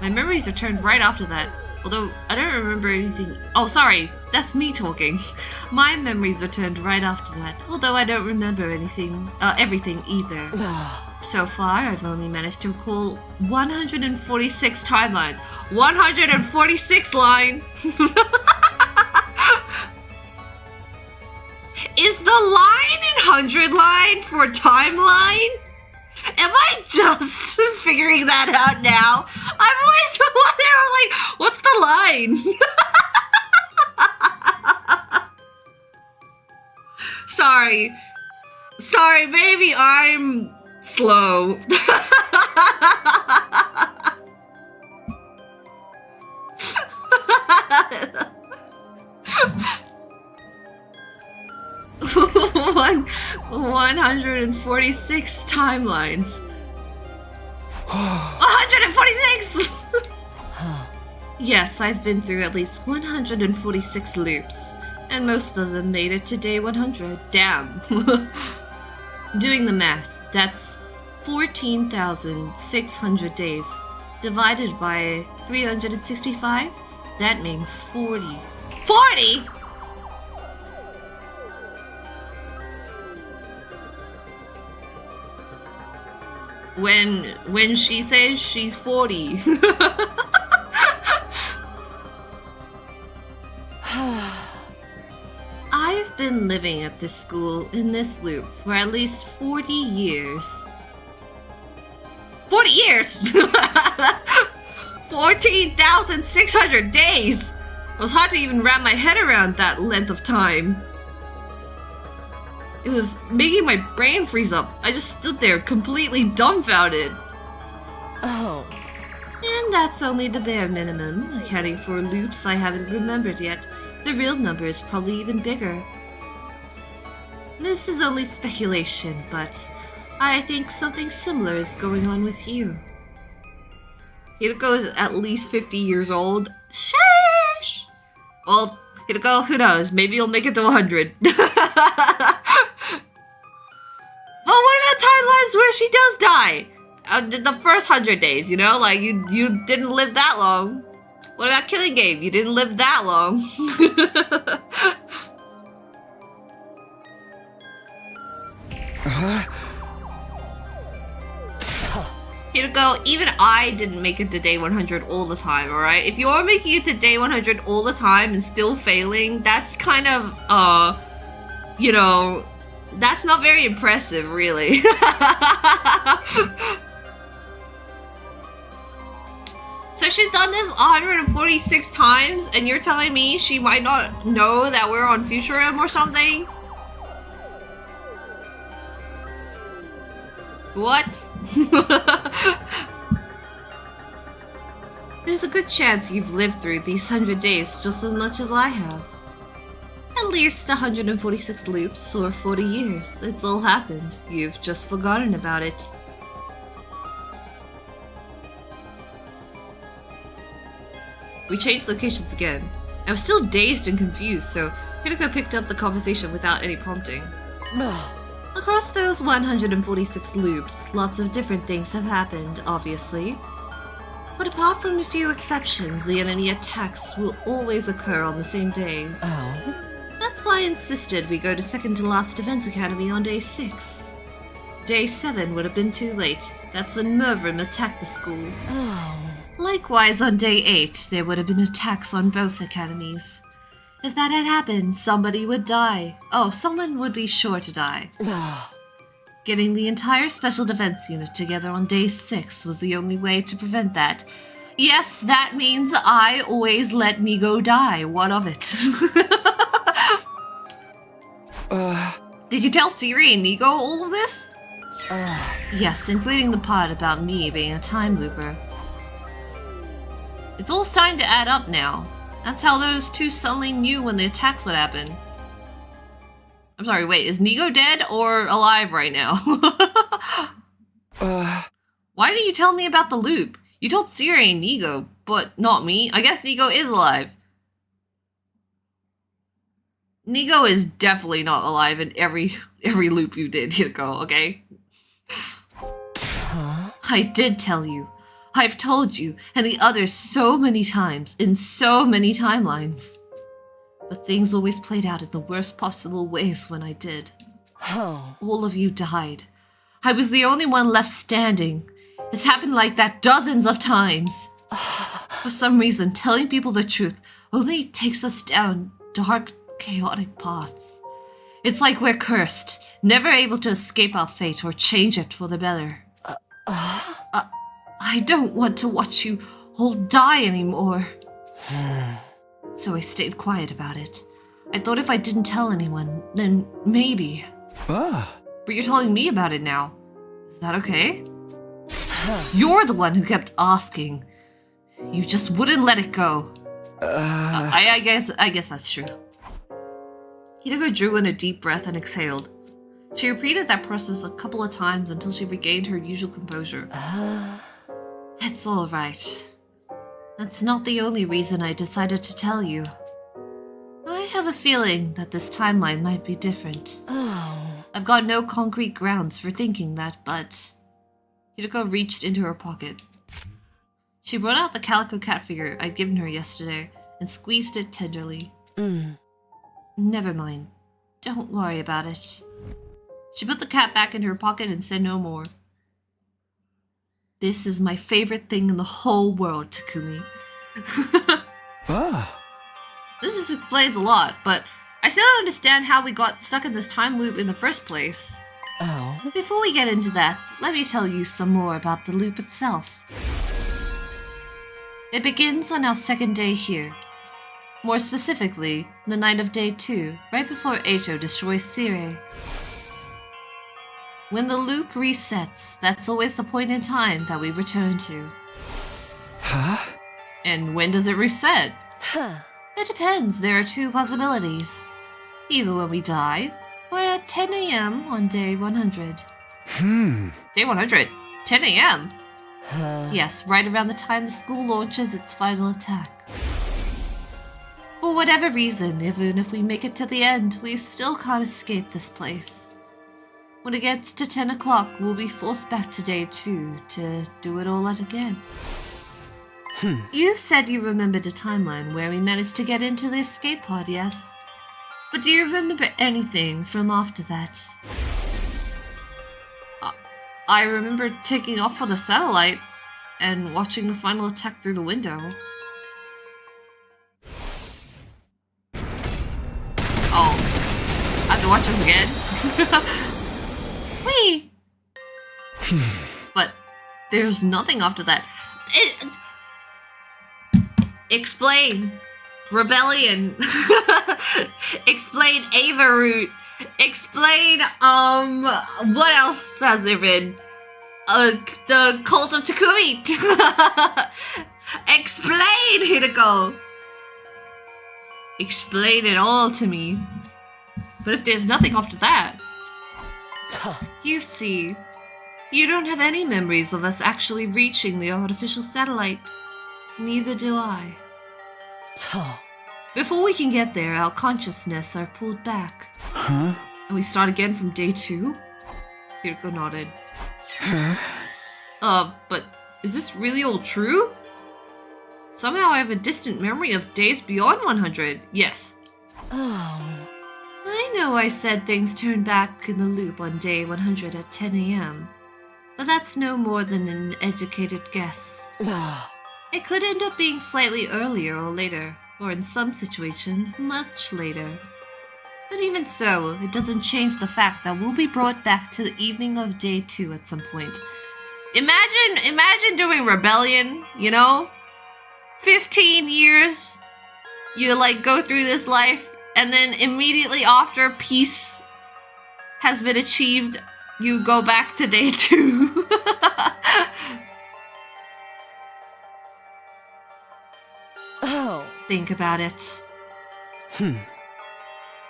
My memories returned right after that, although I don't remember anything. Oh, sorry, that's me talking. My memories returned right after that, although I don't remember everything either. So far, I've only managed to recall 146 timelines. 146 line! Is the line in 100 line for timeline? Am I just figuring that out now? I'm always wondering, I was like, what's the line? Sorry, maybe I'm slow. One 146 timelines. 146! Yes, I've been through at least 146 loops, and most of them made it to day 100. Damn. Doing the math, that's 14,600 days. divided by 365, that means 40. 40?! When she says she's 40. I've been living at this school in this loop for at least 40 years. 40 years?! 14,600 days! It was hard to even wrap my head around that length of time. It was making my brain freeze up. I just stood there completely dumbfounded. Oh. And that's only the bare minimum, accounting for loops I haven't remembered yet. The real number is probably even bigger. This is only speculation, but I think something similar is going on with you. Hideko is at least 50 years old. Sheesh! Well, Hideko, who knows? Maybe you'll make it to 100. But what about timelines where she does die? The first 100 days, you know? Like, you didn't live that long. What about Killing Game? You didn't live that long. Hideko, even I didn't make it to day 100 all the time, alright? If you're making it to day 100 all the time and still failing, that's kind of, you know, that's not very impressive, really. So she's done this 146 times, and you're telling me she might not know that we're on Futurum or something? What? There's a good chance you've lived through these 100 days just as much as I have. At least 146 loops or 40 years. It's all happened. You've just forgotten about it. We changed locations again. I was still dazed and confused, so Hideko picked up the conversation without any prompting. Across those 146 loops, lots of different things have happened, obviously. But apart from a few exceptions, the enemy attacks will always occur on the same days. Oh. That's why I insisted we go to second to last Defense Academy on day 6. Day 7 would have been too late. That's when Mervrim attacked the school. Oh. Likewise, on day 8, there would have been attacks on both academies. If that had happened, somebody would die. Oh, someone would be sure to die. Getting the entire Special Defense Unit together on day 6 was the only way to prevent that. Yes, that means I always let Nigo die. What of it? Did you tell Siri and Nigo all of this? Yes, including the part about me being a time looper. It's all starting to add up now. That's how those two suddenly knew when the attacks would happen. I'm sorry, wait, is Nigo dead or alive right now? Why didn't you tell me about the loop? You told Siri and Nigo, but not me. I guess Nigo is alive. Nigo is definitely not alive in every loop you did, Hideko, okay? Huh? I did tell you. I've told you and the others so many times in so many timelines. But things always played out in the worst possible ways when I did. Oh. All of you died. I was the only one left standing. It's happened like that dozens of times. For some reason, telling people the truth only takes us down dark, chaotic paths. It's like we're cursed, never able to escape our fate or change it for the better. I don't want to watch you all die anymore. So I stayed quiet about it. I thought if I didn't tell anyone, then maybe. But you're telling me about it now. Is that okay? You're the one who kept asking. You just wouldn't let it go. I guess that's true. Hideko drew in a deep breath and exhaled. She repeated that process a couple of times until she regained her usual composure. It's all right. That's not the only reason I decided to tell you. I have a feeling that this timeline might be different. I've got no concrete grounds for thinking that, but... Hideko reached into her pocket. She brought out the calico cat figure I'd given her yesterday and squeezed it tenderly. Never mind. Don't worry about it. She put the cat back in her pocket and said no more. This is my favorite thing in the whole world, Takumi. This explains a lot, but I still don't understand how we got stuck in this time loop in the first place. Oh? Before we get into that, let me tell you some more about the loop itself. It begins on our second day here. More specifically, the night of day 2, right before Eito destroys Sire. When the loop resets, that's always the point in time that we return to. Huh? And when does it reset? Huh. It depends. There are 2 possibilities. Either when we die, or at 10 a.m. on day 100. Day 100? 10 a.m.? Yes, right around the time the school launches its final attack. For whatever reason, even if we make it to the end, we still can't escape this place. When it gets to 10 o'clock, we'll be forced back to day 2 to do it all again. You said you remembered a timeline where we managed to get into the escape pod, yes? But do you remember anything from after that? I remember taking off for the satellite and watching the final attack through the window. Oh, I have to watch this again? Wait! But there's nothing after that. Explain. Rebellion. Explain Ava route. Explain, what else has there been? The cult of Takumi. Explain, Hideko. Explain it all to me. But if there's nothing after that... You see, you don't have any memories of us actually reaching the artificial satellite. Neither do I. Before we can get there, our consciousness are pulled back. Huh? And we start again from day 2? Hiriko nodded. But is this really all true? Somehow I have a distant memory of days beyond 100. Yes. Oh. I know I said things turn back in the loop on day 100 at 10 a.m. But that's no more than an educated guess. It could end up being slightly earlier or later, or in some situations, much later. But even so, it doesn't change the fact that we'll be brought back to the evening of day 2 at some point. Imagine doing Rebellion, you know? 15 years, you like go through this life, and then immediately after peace has been achieved, you go back to day 2. Oh. Think about it.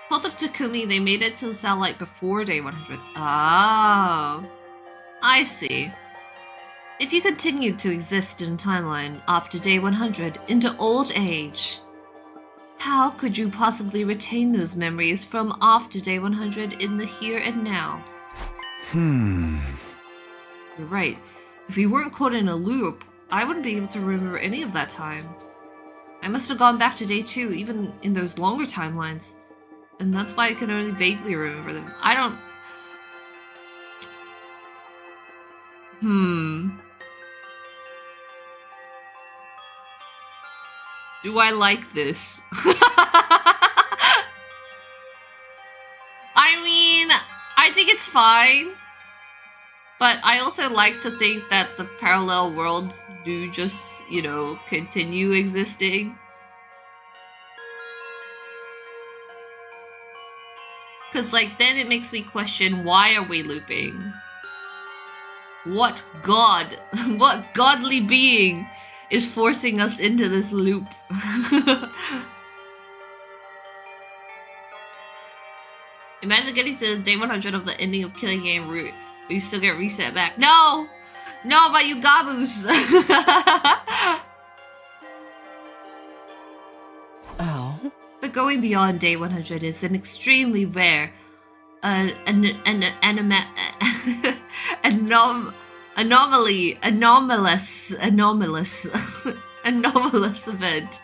Cult of Takumi, they made it to the satellite before day 100. Oh. I see. If you continued to exist in a timeline after day 100 into old age, how could you possibly retain those memories from after day 100 in the here and now? You're right. If we weren't caught in a loop, I wouldn't be able to remember any of that time. I must have gone back to day 2, even in those longer timelines. And that's why I can only vaguely remember them. I don't... Do I like this? I mean, I think it's fine. But I also like to think that the parallel worlds do just, you know, continue existing. Because, like, then it makes me question, why are we looping? What god, what godly being is forcing us into this loop? Imagine getting to day 100 of the ending of Killing Game route, but you still get reset back. No! No, but you gabus! Oh? But going beyond day 100 is an extremely rare, anomalous event.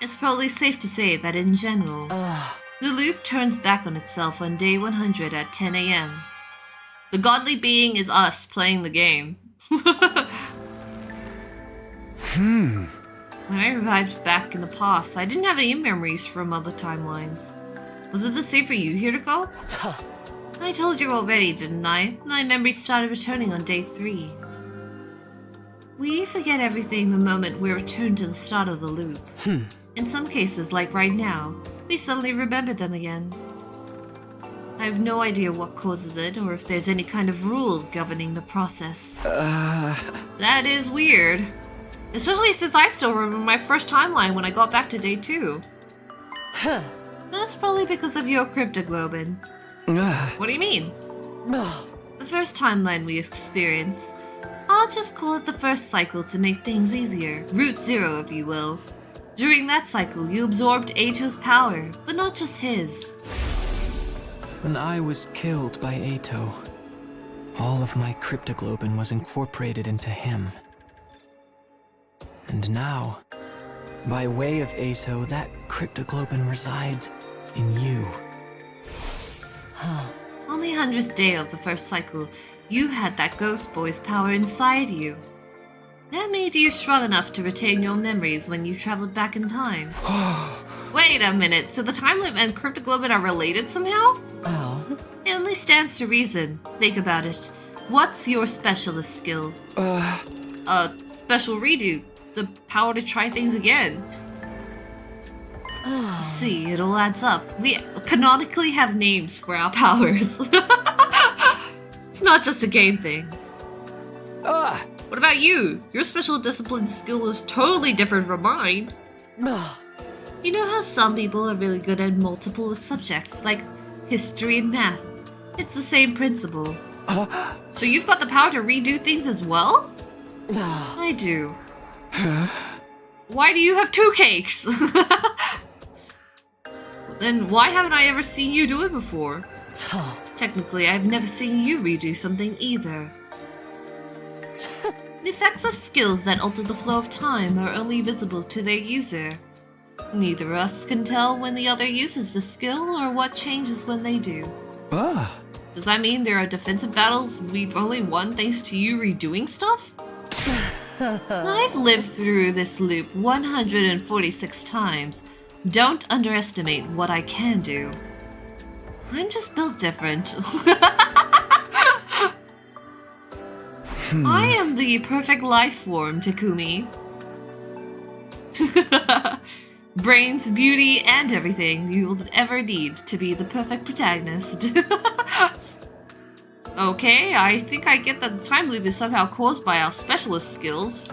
It's probably safe to say that in general, the loop turns back on itself on day 100 at 10 a.m. The godly being is us playing the game. When I arrived back in the past, I didn't have any memories from other timelines. Was it the same for you, Hiroko? I told you already, didn't I? My memories started returning on day 3. We forget everything the moment we return to the start of the loop. In some cases, like right now, we suddenly remember them again. I have no idea what causes it, or if there's any kind of rule governing the process. That is weird. Especially since I still remember my first timeline when I got back to day 2. That's probably because of your cryptoglobin. What do you mean? The first timeline we experience. I'll just call it the first cycle to make things easier. Root 0, if you will. During that cycle, you absorbed Eito's power, but not just his. When I was killed by Eito, all of my cryptoglobin was incorporated into him. And now, by way of Eito, that cryptoglobin resides in you. On the 100th day of the first cycle, you had that ghost boy's power inside you. That made you strong enough to retain your memories when you traveled back in time. Wait a minute, so the time loop and cryptoglobin are related somehow? It only stands to reason. Think about it. What's your specialist skill? Special redo. The power to try things again. See, it all adds up. We canonically have names for our powers. It's not just a game thing. What about you? Your special discipline skill is totally different from mine. You know how some people are really good at multiple subjects, like history and math? It's the same principle. So you've got the power to redo things as well? I do. Why do you have 2 cakes? Then why haven't I ever seen you do it before? Technically, I've never seen you redo something either. The effects of skills that alter the flow of time are only visible to their user. Neither of us can tell when the other uses the skill or what changes when they do. Does that mean there are defensive battles we've only won thanks to you redoing stuff? I've lived through this loop 146 times. Don't underestimate what I can do. I'm just built different. I am the perfect life form, Takumi. Brains, beauty, and everything you will ever need to be the perfect protagonist. Okay, I think I get that the time loop is somehow caused by our specialist skills.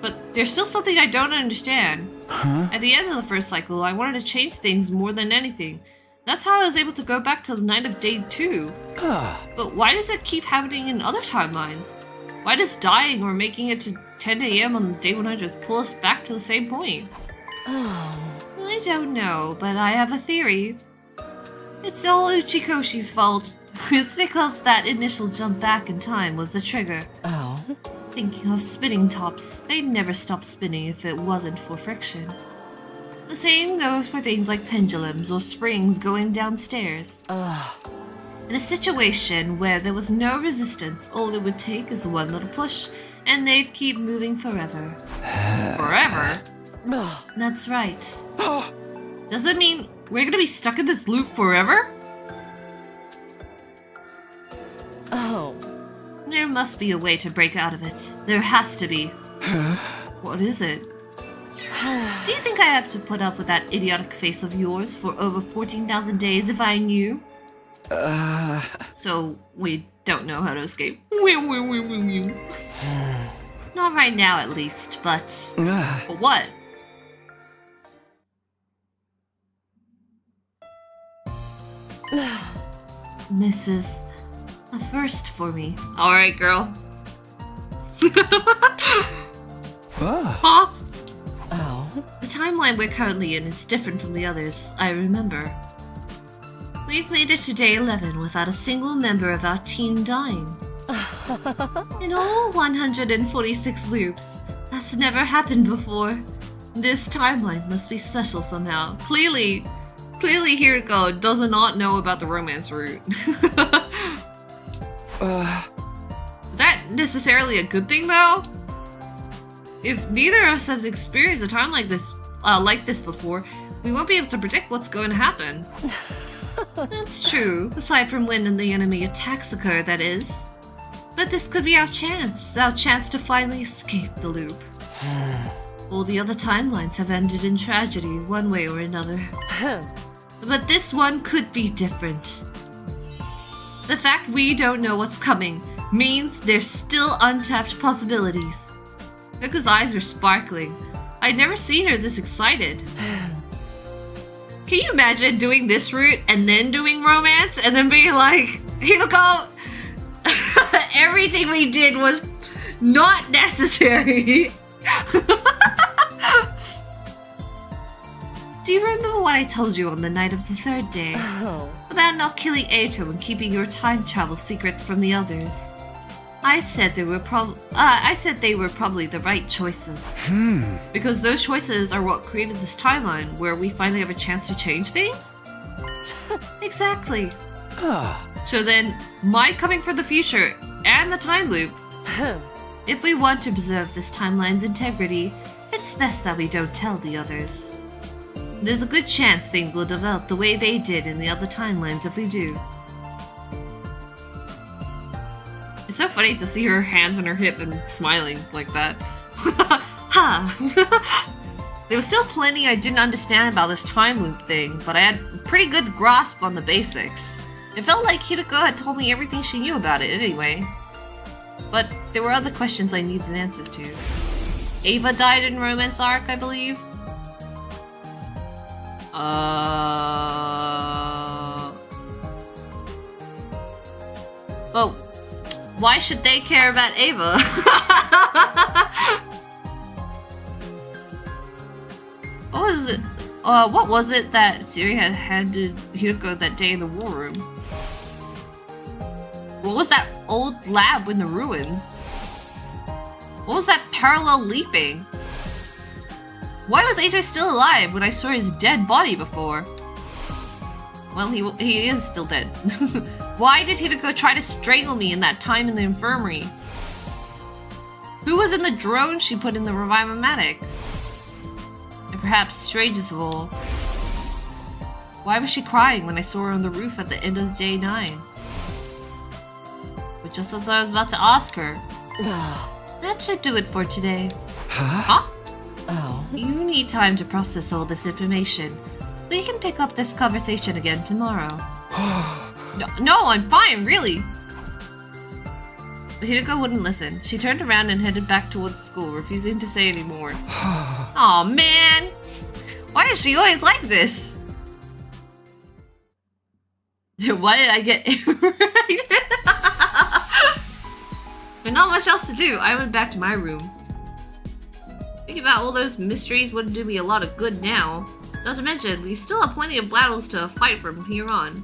But there's still something I don't understand. At the end of the first cycle, I wanted to change things more than anything. That's how I was able to go back to the night of day 2. But why does it keep happening in other timelines? Why does dying or making it to 10 a.m. on day 100 pull us back to the same point? I don't know, but I have a theory. It's all Uchikoshi's fault. It's because that initial jump back in time was the trigger. Thinking of spinning tops, they'd never stop spinning if it wasn't for friction. The same goes for things like pendulums or springs going downstairs. In a situation where there was no resistance, all it would take is one little push, and they'd keep moving forever. Forever? That's right. Does that mean we're gonna be stuck in this loop forever? There must be a way to break out of it. There has to be. What is it? Do you think I have to put up with that idiotic face of yours for over 14,000 days if I knew? So we don't know how to escape. Not right now, at least, but what? This is a first for me. Alright, girl. Huh? The timeline we're currently in is different from the others, I remember. We've made it to day 11 without a single member of our team dying. In all 146 loops, that's never happened before. This timeline must be special somehow. Clearly Hiriko does not know about the romance route. Is that necessarily a good thing though? If neither of us has experienced a time like this before, we won't be able to predict what's going to happen. That's true, aside from when the enemy attacks occur, that is. But this could be our chance to finally escape the loop. All the other timelines have ended in tragedy one way or another. But this one could be different. The fact we don't know what's coming means there's still untapped possibilities. Riku's eyes were sparkling. I'd never seen her this excited. Can you imagine doing this route and then doing romance and then being like, Hiroko, everything we did was not necessary. Do you remember what I told you on the night of the third day? About not killing Eito and keeping your time travel secret from the others? I said they were probably the right choices. Because those choices are what created this timeline where we finally have a chance to change things? Exactly. So then, my coming from the future and the time loop. If we want to preserve this timeline's integrity, it's best that we don't tell the others. There's a good chance things will develop the way they did in the other timelines if we do. It's so funny to see her hands on her hip and smiling like that. Ha! There was still plenty I didn't understand about this time loop thing, but I had a pretty good grasp on the basics. It felt like Hiroko had told me everything she knew about it anyway. But there were other questions I needed answers to. Ava died in Romance Arc, I believe. Oh. Why should they care about Ava? What was it that Siri had handed Hiroko that day in the war room? What was that old lab in the ruins? What was that parallel leaping? Why was Eito still alive when I saw his dead body before? Well, he is still dead. Why did Hiroko try to strangle me in that time in the infirmary? Who was in the drone she put in the Revive-O-Matic? And perhaps strangest of all, why was she crying when I saw her on the roof at the end of day 9? But just as I was about to ask her, that should do it for today. Huh? Oh. You need time to process all this information. We can pick up this conversation again tomorrow. No, I'm fine, really. But Hiroko wouldn't listen. She turned around and headed back towards school, refusing to say any more. Aw, man! Why is she always like this? Why did I get But not much else to do. I went back to my room. Thinking about all those mysteries wouldn't do me a lot of good now. Not to mention, we still have plenty of battles to fight from here on.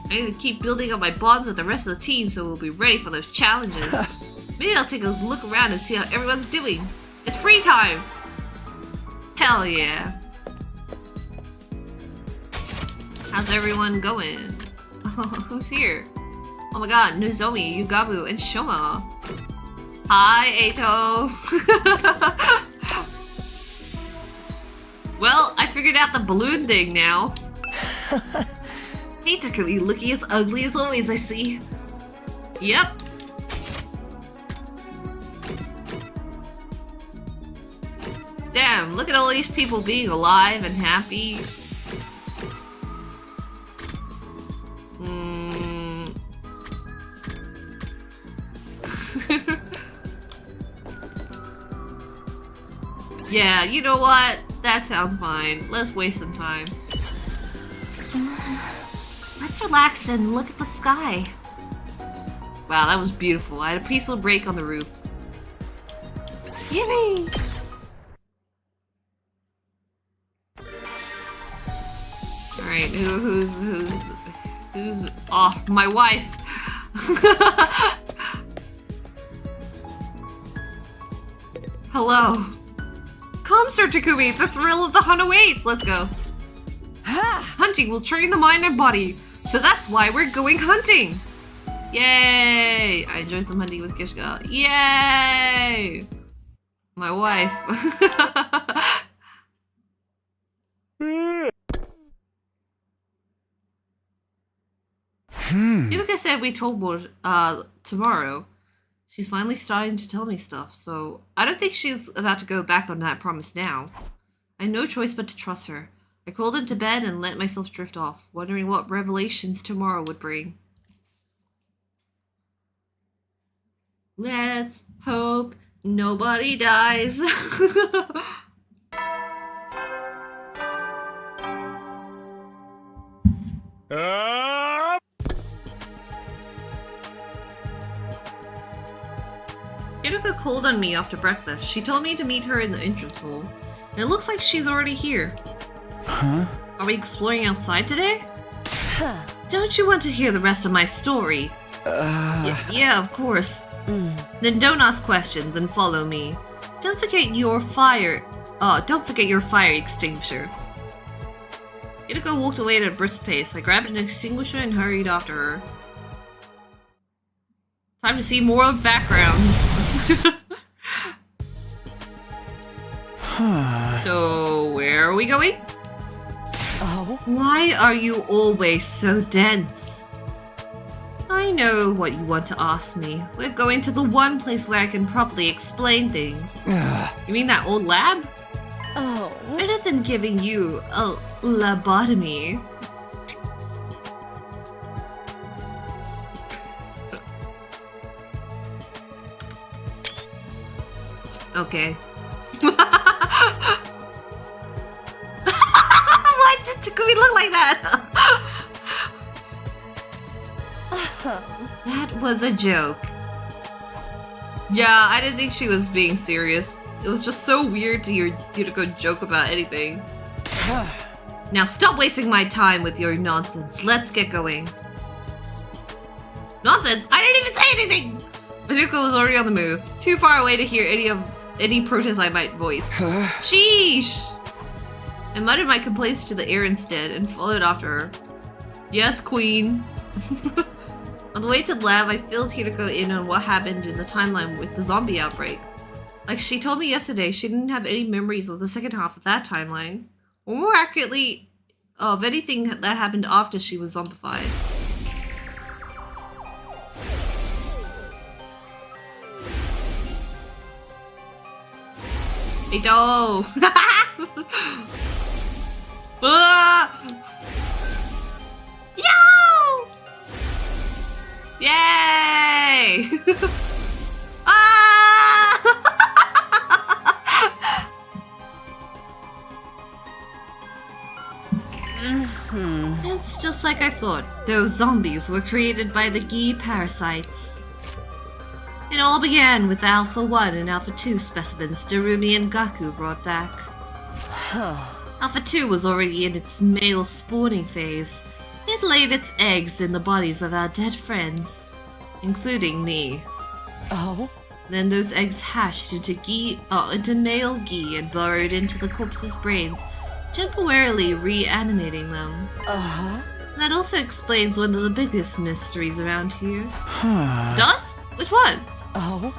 I need to keep building up my bonds with the rest of the team so we'll be ready for those challenges. Maybe I'll take a look around and see how everyone's doing. It's free time! Hell yeah. How's everyone going? Who's here? Oh my god, Nozomi, Yugabu, and Shoma. Hi, Eito. Well, I figured out the balloon thing now. Eito could be looking as ugly as always, I see. Yep. Damn, look at all these people being alive and happy. Yeah, you know what? That sounds fine. Let's waste some time. Let's relax and look at the sky. Wow, that was beautiful. I had a peaceful break on the roof. Yippee! Alright, who's... Who's... Oh, my wife. Hello. Come, Sir Takumi. The thrill of the hunt awaits. Let's go. Hunting will train the mind and body. So that's why we're going hunting. Yay! I enjoyed some hunting with Kishka. Yay! My wife. Like I said, we told more tomorrow. She's finally starting to tell me stuff, so I don't think she's about to go back on that promise now. I had no choice but to trust her. I crawled into bed and let myself drift off, wondering what revelations tomorrow would bring. Let's hope nobody dies. Iruka called on me after breakfast. She told me to meet her in the entrance hall. And it looks like she's already here. Huh? Are we exploring outside today? Don't you want to hear the rest of my story? Yeah, of course. Then don't ask questions and follow me. Don't forget your fire extinguisher. Iruka walked away at a brisk pace. I grabbed an extinguisher and hurried after her. Time to see more of backgrounds. So, where are we going? Oh? Why are you always so dense? I know what you want to ask me. We're going to the one place where I can properly explain things. You mean that old lab? Oh. Better than giving you a lobotomy. Okay. Why did Takumi look like that? That was a joke. Yeah, I didn't think she was being serious. It was just so weird to hear you to go joke about anything. Now stop wasting my time with your nonsense. Let's get going. Nonsense? I didn't even say anything! Iruka was already on the move, too far away to hear any protest I might voice. Sheesh! I muttered my complaints to the air instead and followed after her. Yes, queen. On the way to the lab, I filled Hiroko in on what happened in the timeline with the zombie outbreak. Like she told me yesterday, she didn't have any memories of the second half of that timeline. Or more accurately, of anything that happened after she was zombified. Hey, do! Yo! Yay! Ah! It's just like I thought. Those zombies were created by the khee parasites. It all began with the Alpha 1 and Alpha 2 specimens Darumi and Gaku brought back. Alpha 2 was already in its male spawning phase. It laid its eggs in the bodies of our dead friends, including me. Oh? Then those eggs hatched into male khee and burrowed into the corpse's brains, temporarily reanimating them. That also explains one of the biggest mysteries around here. Does? Which one? Oh?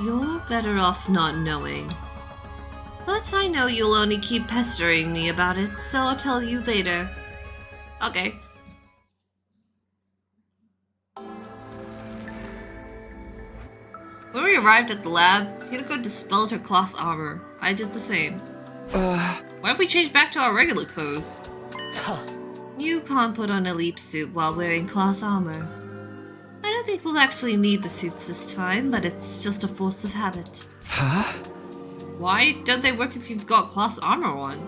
You're better off not knowing. But I know you'll only keep pestering me about it, so I'll tell you later. Okay. When we arrived at the lab, Hiroko dispelled her cloth armor. I did the same. Why if we change back to our regular clothes? You can't put on a leap suit while wearing cloth armor. I don't think we'll actually need the suits this time, but it's just a force of habit. Why don't they work if you've got cloth armor on?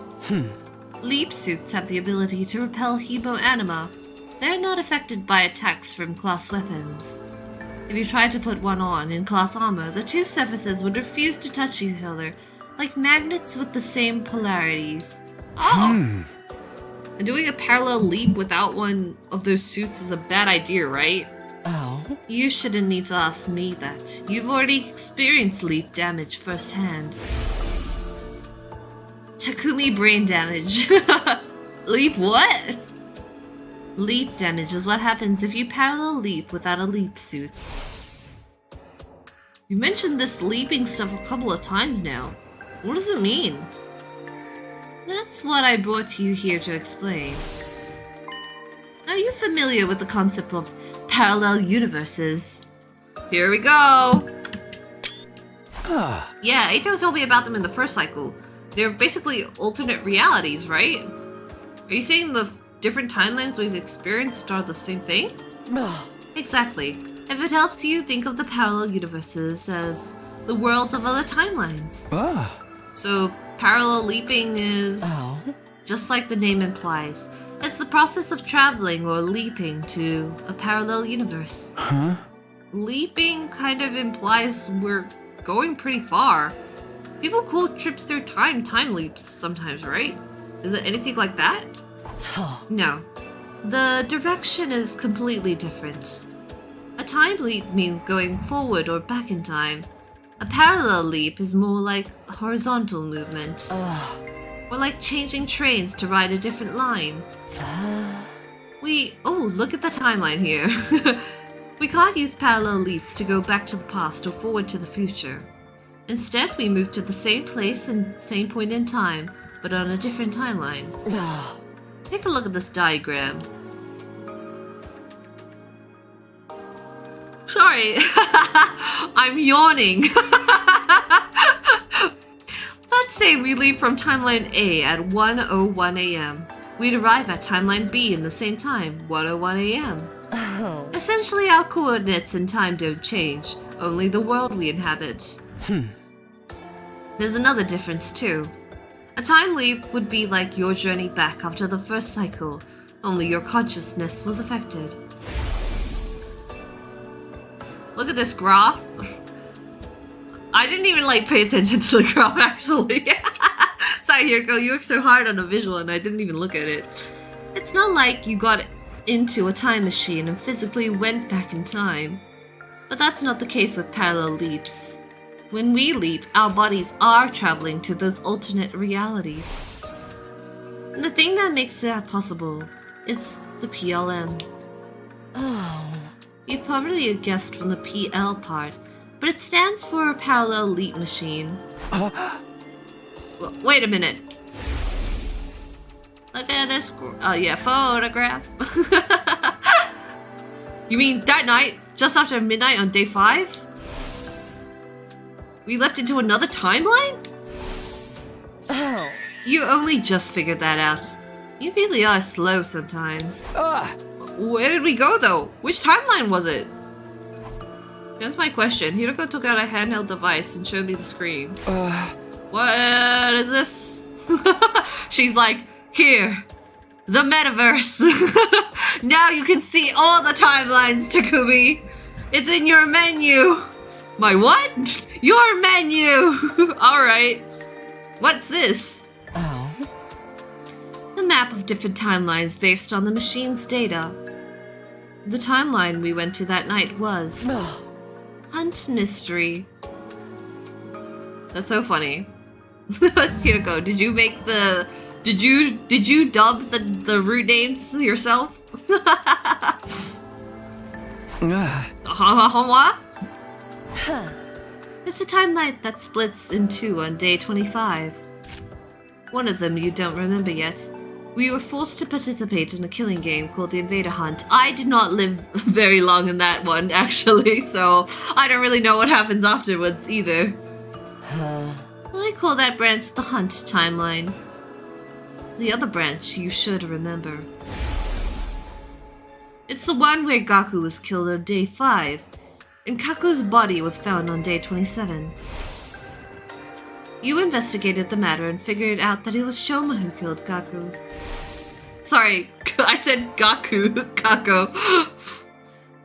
Leap suits have the ability to repel hemo-anima. They're not affected by attacks from class weapons. If you tried to put one on in cloth armor, the two surfaces would refuse to touch each other, like magnets with the same polarities. Oh! And doing a parallel leap without one of those suits is a bad idea, right? Oh? You shouldn't need to ask me that. You've already experienced leap damage firsthand. Takumi brain damage. Leap what? Leap damage is what happens if you parallel leap without a leap suit. You mentioned this leaping stuff a couple of times now. What does it mean? That's what I brought you here to explain. Are you familiar with the concept of parallel universes? Here we go! Yeah, Eito told me about them in the first cycle. They're basically alternate realities, right? Are you saying the different timelines we've experienced are the same thing? Exactly. If it helps you, think of the parallel universes as the worlds of other timelines. So, parallel leaping is just like the name implies. It's the process of traveling or leaping to a parallel universe. Huh? Leaping kind of implies we're going pretty far. People call trips through time leaps sometimes, right? Is it anything like that? No. The direction is completely different. A time leap means going forward or back in time. A parallel leap is more like a horizontal movement. Or like changing trains to ride a different line. Oh, look at the timeline here. We can't use parallel leaps to go back to the past or forward to the future. Instead, we move to the same place and same point in time, but on a different timeline. Take a look at this diagram. Sorry, I'm yawning. Let's say we leave from timeline A at 1:01 a.m. We'd arrive at timeline B in the same time, 1:01 a.m. Essentially, our coordinates and time don't change, only the world we inhabit. There's another difference too. A time leap would be like your journey back after the first cycle, only your consciousness was affected. Look at this graph. I didn't even pay attention to the graph actually. Sorry, Hiroko, you worked so hard on a visual and I didn't even look at it. It's not like you got into a time machine and physically went back in time. But that's not the case with parallel leaps. When we leap, our bodies are traveling to those alternate realities. And the thing that makes that possible is the PLM. You've probably guessed from the PL part, but it stands for a parallel leap machine. Wait a minute. Look at this. Oh yeah, photograph. You mean that night, just after midnight on day 5? We leapt into another timeline? You only just figured that out. You really are slow sometimes. Where did we go though? Which timeline was it? That's my question. Hiroko took out a handheld device and showed me the screen. What is this? She's like, here, the metaverse. Now you can see all the timelines, Takumi. It's in your menu. My what? Your menu. Alright. What's this? The map of different timelines based on the machine's data. The timeline we went to that night was Hunt Mystery. That's so funny. Hiroko, did you make the... Did you dub the route names yourself? What? It's a timeline that splits in 2 on day 25. One of them you don't remember yet. We were forced to participate in a killing game called the Invader Hunt. I did not live very long in that one, actually, so I don't really know what happens afterwards either. I call that branch the Hunt timeline. The other branch you should remember. It's the one where Gaku was killed on day 5, and Kaku's body was found on day 27. You investigated the matter and figured out that it was Shoma who killed Gaku. Sorry, I said Gaku, Kako.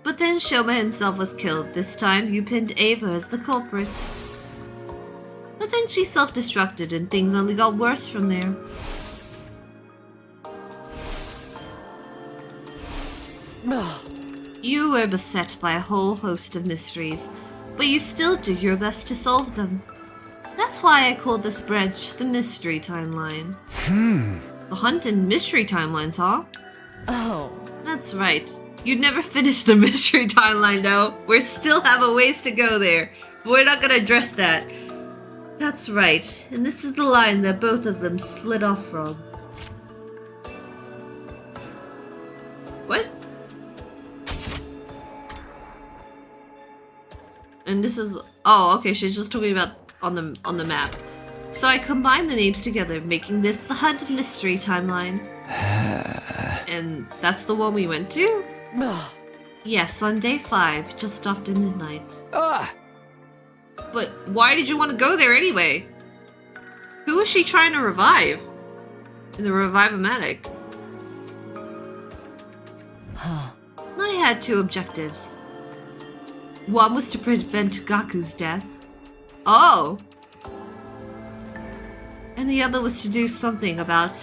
But then Shoma himself was killed. This time you pinned Ava as the culprit. But then she self-destructed and things only got worse from there. Ugh. You were beset by a whole host of mysteries, but you still did your best to solve them. That's why I called this branch the Mystery Timeline. The Hunt and Mystery Timelines, huh? Oh. That's right. You'd never finish the Mystery Timeline, though. We still have a ways to go there. But we're not gonna address that. That's right. And this is the line that both of them slid off from. What? And this is... Oh, okay, she's just talking about on the map. So I combined the names together, making this the Hunt Mystery Timeline. And that's the one we went to? Ugh. Yes, on day 5, just after midnight. Ah! But why did you want to go there anyway? Who was she trying to revive? In the Revive-O-Matic? Huh. I had 2 objectives. One was to prevent Gaku's death. Oh! And the other was to do something about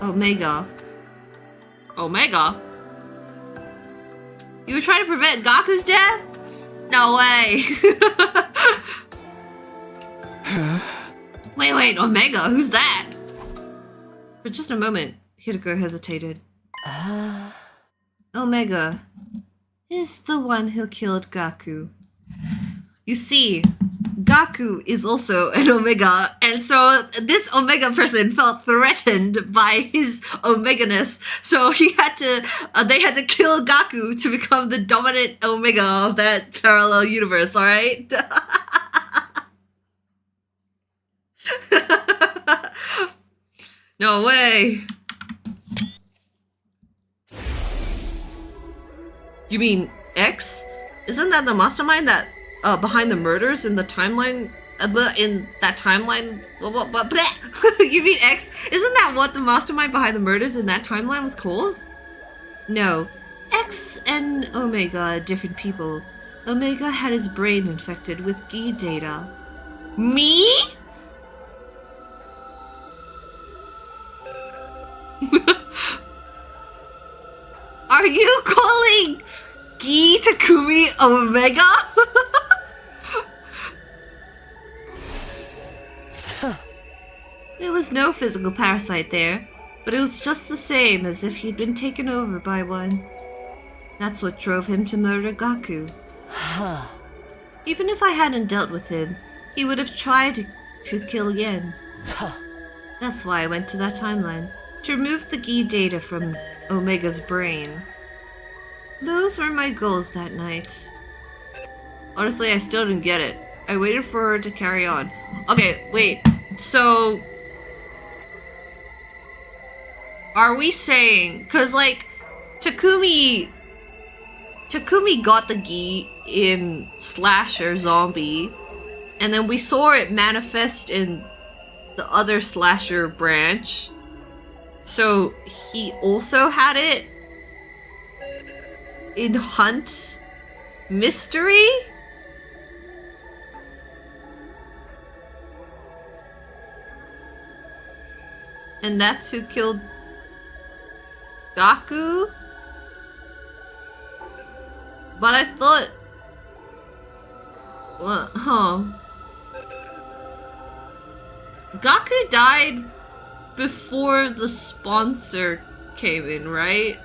Omega. Omega? You were trying to prevent Gaku's death? No way! Wait, Omega? Who's that? For just a moment, Hiroko hesitated. Omega is the one who killed Gaku. You see, Gaku is also an Omega, and so this Omega person felt threatened by his Omega-ness, so he had to, they had to kill Gaku to become the dominant Omega of that parallel universe, alright? No way! You mean X? Isn't that the mastermind that behind the murders in the timeline? In that timeline? You mean X? Isn't that what the mastermind behind the murders in that timeline was called? No. X and Omega are different people. Omega had his brain infected with khee data. Me? Are you calling Khee Takumi Omega? There was no physical parasite there, but it was just the same as if he'd been taken over by one. That's what drove him to murder Gaku. Huh. Even if I hadn't dealt with him, he would have tried to kill Yen. Tuh. That's why I went to that timeline, to remove the khee data from Omega's brain. Those were my goals that night. Honestly, I still didn't get it. I waited for her to carry on. Okay, wait. So... Are we saying... Because, like, Takumi got the khee in Slasher Zombie, and then we saw it manifest in the other Slasher branch. So he also had it in Hunt Mystery? And that's who killed Gaku? But I thought... What? Huh. Gaku died before the sponsor came in, right?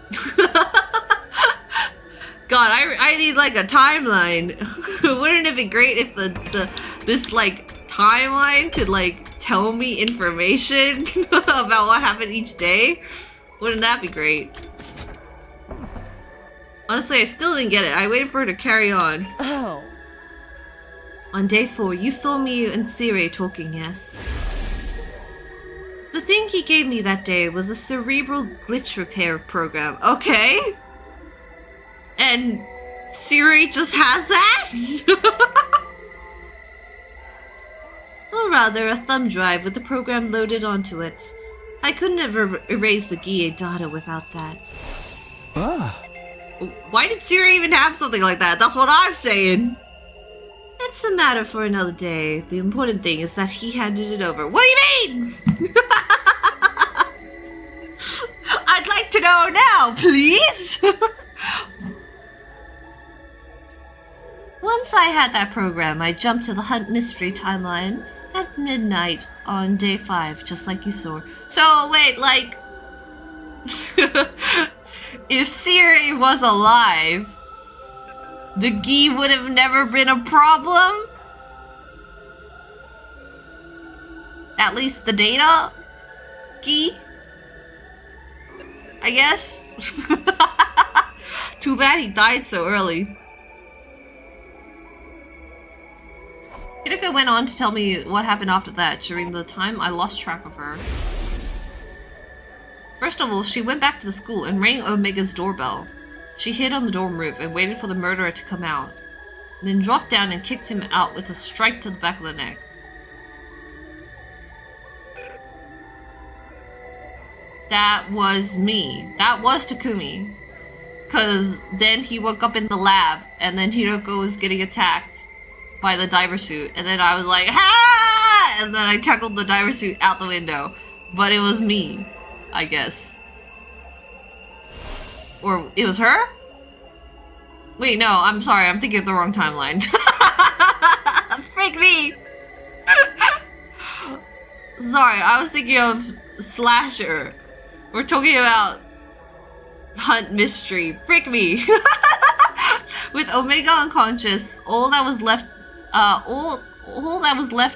God, I need like a timeline. Wouldn't it be great if this like timeline could like tell me information about what happened each day? Wouldn't that be great? Honestly, I still didn't get it. I waited for her to carry on. Oh. On day 4, you saw me and Sire talking, yes? The thing he gave me that day was a cerebral glitch repair program. Okay. And Siri just has that? Or rather, a thumb drive with the program loaded onto it. I couldn't have erased the khee data without that. Ah. Why did Siri even have something like that? That's what I'm saying. It's a matter for another day. The important thing is that he handed it over. What do you mean? I'd like to know now, please. Once I had that program, I jumped to the Hunt Mystery timeline at midnight on day 5, just like you saw. So, wait, like... if Siri was alive, the Khee would have never been a problem? At least the data? Khee? I guess? Too bad he died so early. Hideko went on to tell me what happened after that. During the time, I lost track of her. First of all, she went back to the school and rang Omega's doorbell. She hid on the dorm roof and waited for the murderer to come out, then dropped down and kicked him out with a strike to the back of the neck. That was me. That was Takumi. Cause then he woke up in the lab and then Hideko was getting attacked by the diver suit, and then I was like, ha! And then I tackled the diver suit out the window. But it was me, I guess. Or it was her? Wait, no, I'm sorry, I'm thinking of the wrong timeline. Freak me! Sorry, I was thinking of Slasher. We're talking about Hunt Mystery. Frick me! With Omega unconscious, all that was left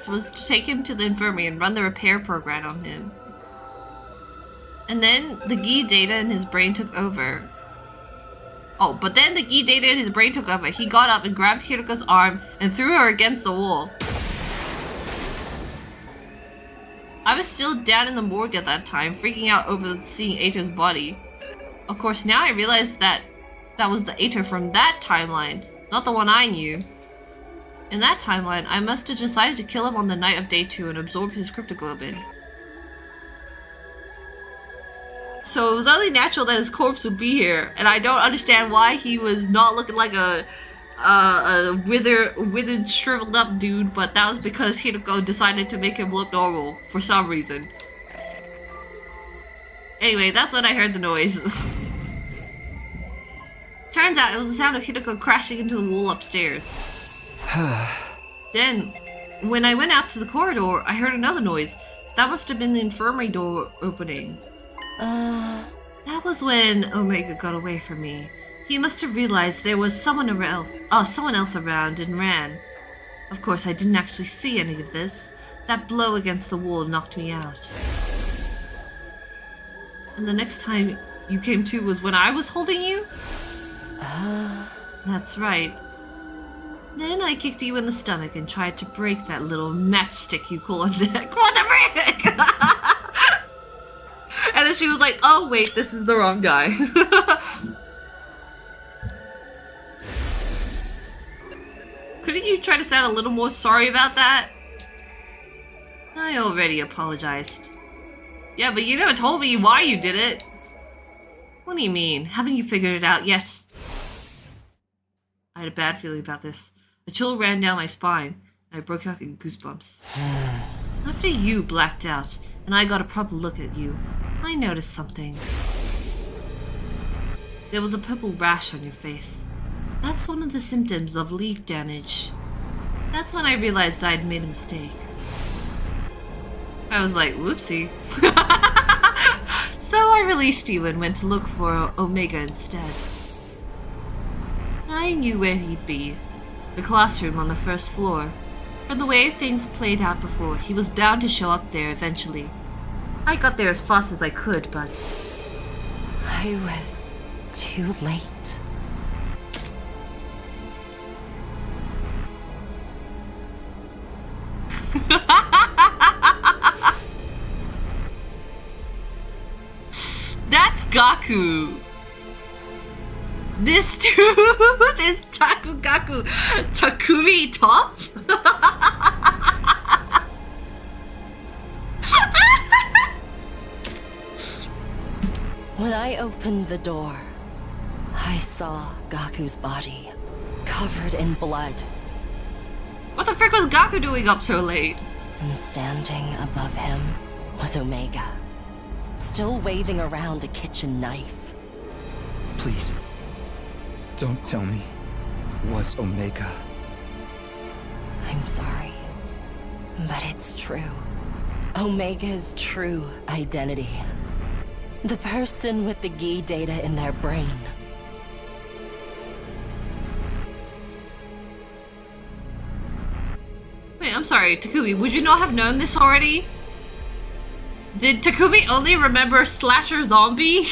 was to take him to the infirmary and run the repair program on him. And then the Khee data in his brain took over. Oh, but then the Khee data in his brain took over. He got up and grabbed Hideko's arm and threw her against the wall. I was still down in the morgue at that time, freaking out over seeing Ato's body. Of course, now I realize that was the Ato from that timeline, not the one I knew. In that timeline, I must have decided to kill him on the night of day 2 and absorb his cryptoglobin. So it was only natural that his corpse would be here, and I don't understand why he was not looking like a withered, shriveled up dude, but that was because Hideko decided to make him look normal for some reason. Anyway, that's when I heard the noise. Turns out it was the sound of Hideko crashing into the wall upstairs. Then, when I went out to the corridor, I heard another noise. That must have been the infirmary door opening. That was when Omega got away from me. He must have realized there was someone else around and ran. Of course, I didn't actually see any of this. That blow against the wall knocked me out. And the next time you came to was when I was holding you? That's right. Then I kicked you in the stomach and tried to break that little matchstick you call a neck. What the frick? And then she was like, oh wait, this is the wrong guy. Couldn't you try to sound a little more sorry about that? I already apologized. Yeah, but you never told me why you did it. What do you mean? Haven't you figured it out yet? I had a bad feeling about this. A chill ran down my spine, and I broke out in goosebumps. After you blacked out, and I got a proper look at you, I noticed something. There was a purple rash on your face. That's one of the symptoms of leak damage. That's when I realized I'd made a mistake. I was like, whoopsie. So I released you and went to look for Omega instead. I knew where he'd be. The classroom on the first floor. From the way things played out before, he was bound to show up there eventually. I got there as fast as I could, but... I was too late. That's Gaku. This dude is Gaku. Takumi top? When I opened the door, I saw Gaku's body, covered in blood. What the frick was Gaku doing up so late? And standing above him was Omega, still waving around a kitchen knife. Please, don't tell me. Was Omega I'm sorry. But it's true. Omega's true identity. The person with the khee data in their brain. Wait, I'm sorry, Takumi, would you not have known this already? Did Takumi only remember Slasher Zombie?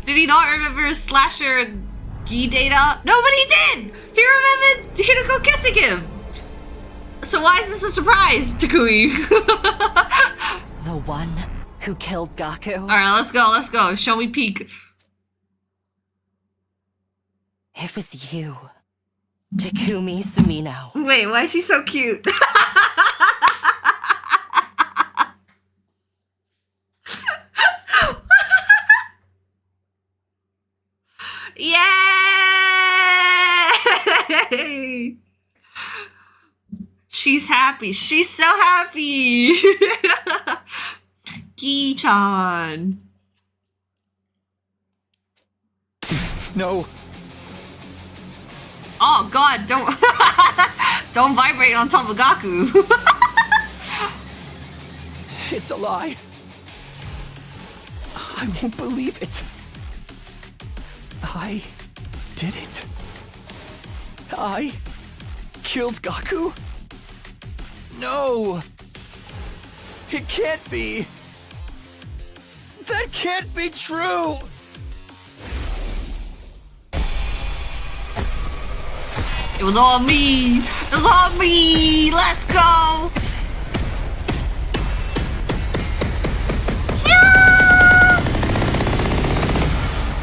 Did he not remember Slasher khee data? No, but he did! He remembered Hideko kissing him! So why is this a surprise, Takumi? The one who killed Gaku? Alright, let's go. Show me peek. It was you. Takumi Sumino. Wait, why is she so cute? Yay! She's happy. She's so happy. Khee-chan. No. Oh god, don't don't vibrate on top of Gaku. It's a lie. I won't believe it. I did it. I killed Gaku? No. It can't be. That can't be true. It was all me. It was all me. Let's go.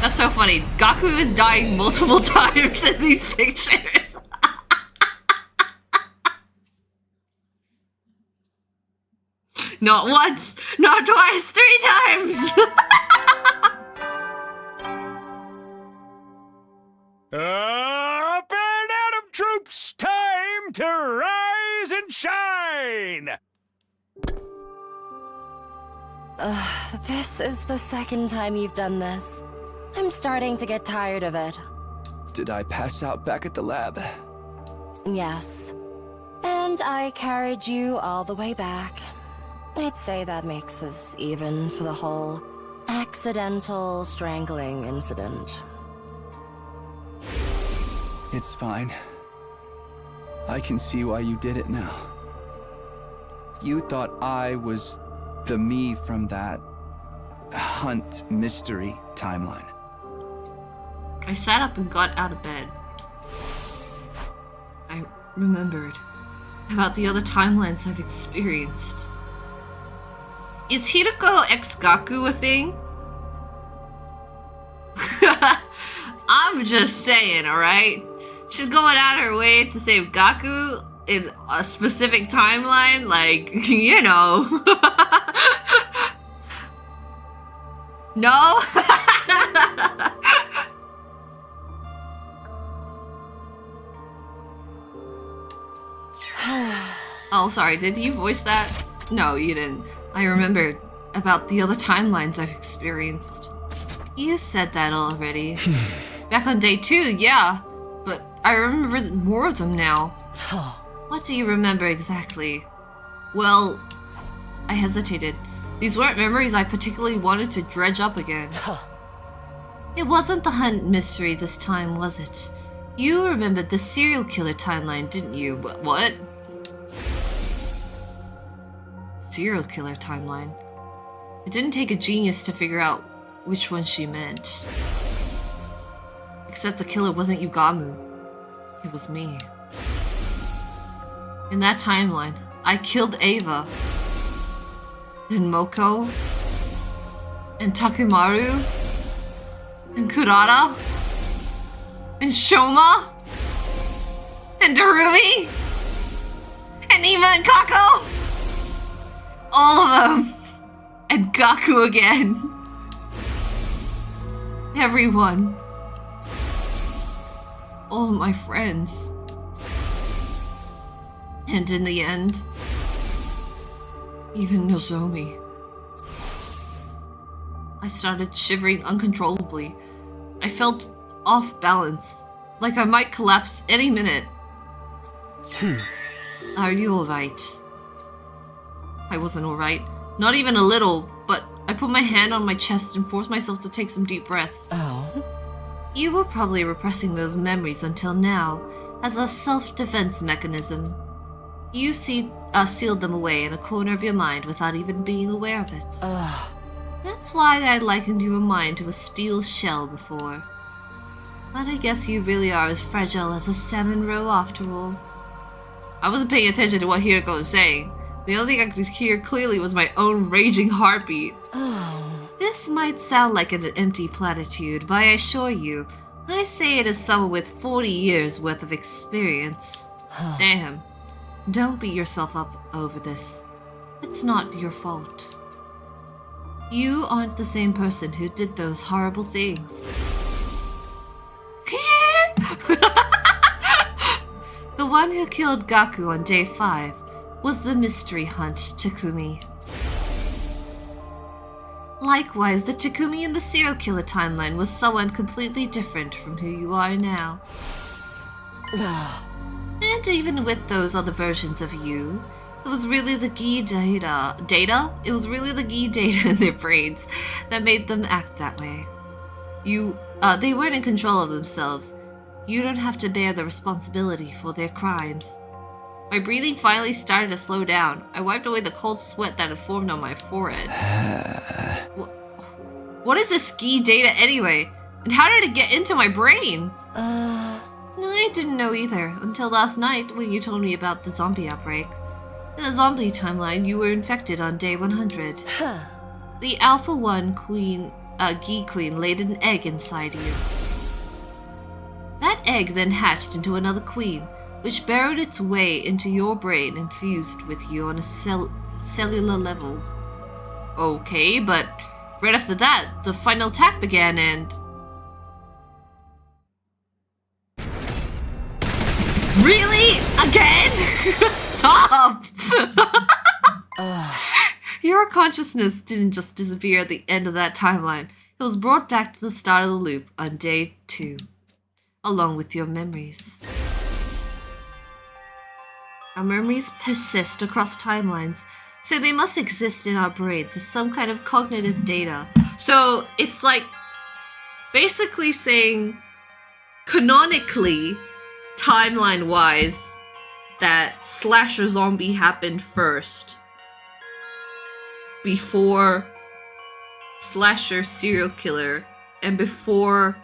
That's so funny. Gaku is dying multiple times in these pictures. Not once, not twice, 3 times. Up and Atom troops, time to rise and shine! This is the second time you've done this. I'm starting to get tired of it. Did I pass out back at the lab? Yes. And I carried you all the way back. I'd say that makes us even for the whole accidental strangling incident. It's fine. I can see why you did it now. You thought I was the me from that Hunt mystery timeline. I sat up and got out of bed. I remembered about the other timelines I've experienced. Is Hideko x Gaku a thing? I'm just saying, alright? She's going out her way to save Gaku in a specific timeline, like, you know. No? Oh, sorry, did you voice that? No, you didn't. I remembered about the other timelines I've experienced. You said that already. Back on day 2, yeah. But I remember more of them now. What do you remember exactly? Well, I hesitated. These weren't memories I particularly wanted to dredge up again. It wasn't the Hunt mystery this time, was it? You remembered the serial killer timeline, didn't you? What? Serial killer timeline? It didn't take a genius to figure out which one she meant. Except the killer wasn't Yugamu. It was me. In that timeline, I killed Ava. Then Moko. And Takumaru. And Kurata. And Shoma. And Darumi. And Eva and Kako. All of them. And Gaku again. Everyone. All my friends. And in the end, even Nozomi. I started shivering uncontrollably. I felt off balance, like I might collapse any minute. Are you alright? I wasn't alright. Not even a little, but I put my hand on my chest and forced myself to take some deep breaths. Oh? You were probably repressing those memories until now, as a self-defense mechanism. You sealed them away in a corner of your mind without even being aware of it. Ugh. That's why I likened your mind to a steel shell before. But I guess you really are as fragile as a salmon roe after all. I wasn't paying attention to what Hiroko was saying. The only thing I could hear clearly was my own raging heartbeat. Oh. This might sound like an empty platitude, but I assure you, I say it as someone with 40 years worth of experience. Damn. Don't beat yourself up over this. It's not your fault. You aren't the same person who did those horrible things. The one who killed Gaku on day 5 was the mystery hunt Takumi. Likewise, the Takumi in the serial killer timeline was someone completely different from who you are now. And even with those other versions of you, it was really the Khee data? It was really the Khee data in their brains that made them act that way. They weren't in control of themselves. You don't have to bear the responsibility for their crimes. My breathing finally started to slow down. I wiped away the cold sweat that had formed on my forehead. What is this Khee data anyway? And how did it get into my brain? I didn't know either, until last night when you told me about the zombie outbreak. In the zombie timeline, you were infected on day 100. The Alpha 1 queen, Khee queen laid an egg inside you. That egg then hatched into another queen, which burrowed its way into your brain and fused with you on a cellular level. Okay, but right after that, the final attack began and... Really? Again? Stop! Your consciousness didn't just disappear at the end of that timeline. It was brought back to the start of the loop on day 2, along with your memories. Our memories persist across timelines, so they must exist in our brains as some kind of cognitive data. So it's like basically saying, canonically, timeline-wise, that slasher zombie happened first before slasher serial killer and before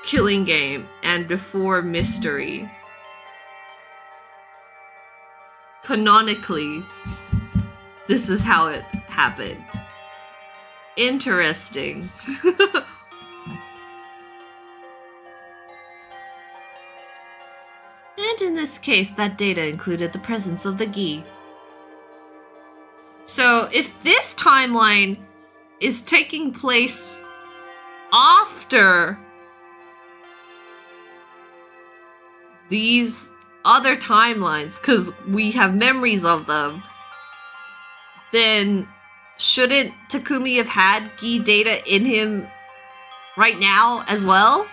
killing game and before mystery. Canonically, this is how it happened. Interesting. And in this case, that data included the presence of the Khee. So if this timeline is taking place after these other timelines, because we have memories of them, then shouldn't Takumi have had Khee data in him right now as well?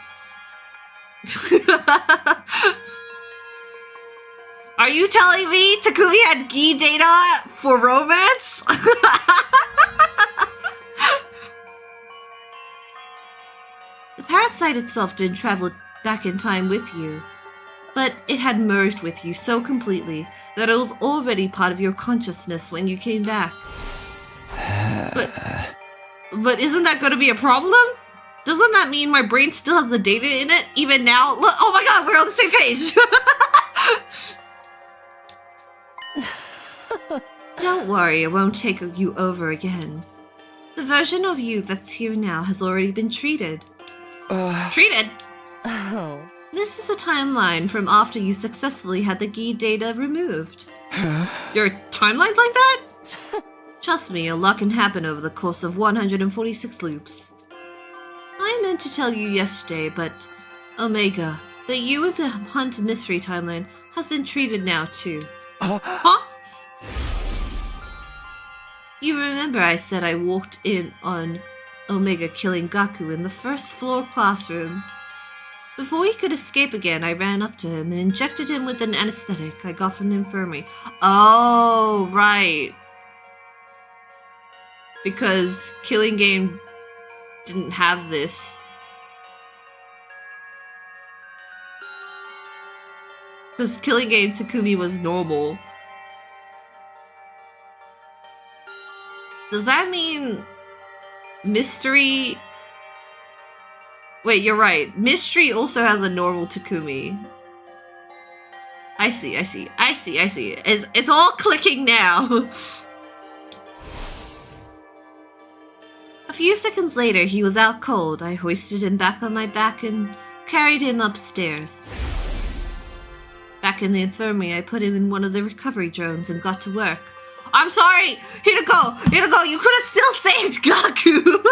Are you telling me Takumi had Khee data for romance? The parasite itself didn't travel back in time with you, but it had merged with you so completely that it was already part of your consciousness when you came back. But isn't that going to be a problem? Doesn't that mean my brain still has the data in it even now? Look, oh my god, we're on the same page! Don't worry, it won't take you over again. The version of you that's here now has already been treated. Treated? Oh. This is a timeline from after you successfully had the Khee data removed. There are timelines like that? Trust me, a lot can happen over the course of 146 loops. I meant to tell you yesterday, but Omega, the you with the Hunt Mystery timeline, has been treated now too. Huh? You remember I said I walked in on Omega killing Gaku in the first floor classroom? Before he could escape again, I ran up to him and injected him with an anesthetic I got from the infirmary. Oh, right. Because Killing Game didn't have this. Because Killing Game Takumi was normal. Does that mean Mystery... Wait, you're right. Mystery also has a normal Takumi. I see. It's all clicking now. A few seconds later, he was out cold. I hoisted him back on my back and carried him upstairs. Back in the infirmary, I put him in one of the recovery drones and got to work. I'm sorry! Hideko, you could have still saved Gaku!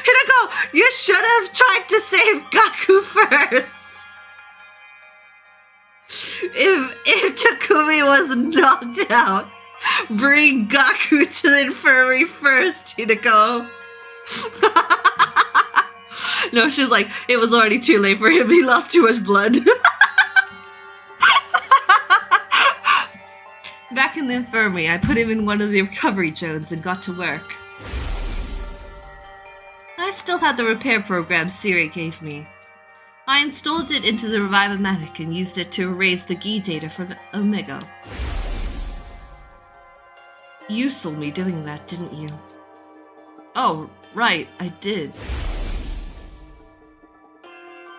Hideko, you should have tried to save Gaku first! If Takumi was knocked out, bring Gaku to the infirmary first, Hideko. No, she's like, it was already too late for him, he lost too much blood. Back in the infirmary, I put him in one of the recovery zones and got to work. I still had the repair program Siri gave me. I installed it into the Revive-O-Matic and used it to erase the khee data from Omega. You saw me doing that, didn't you? Oh, right, I did.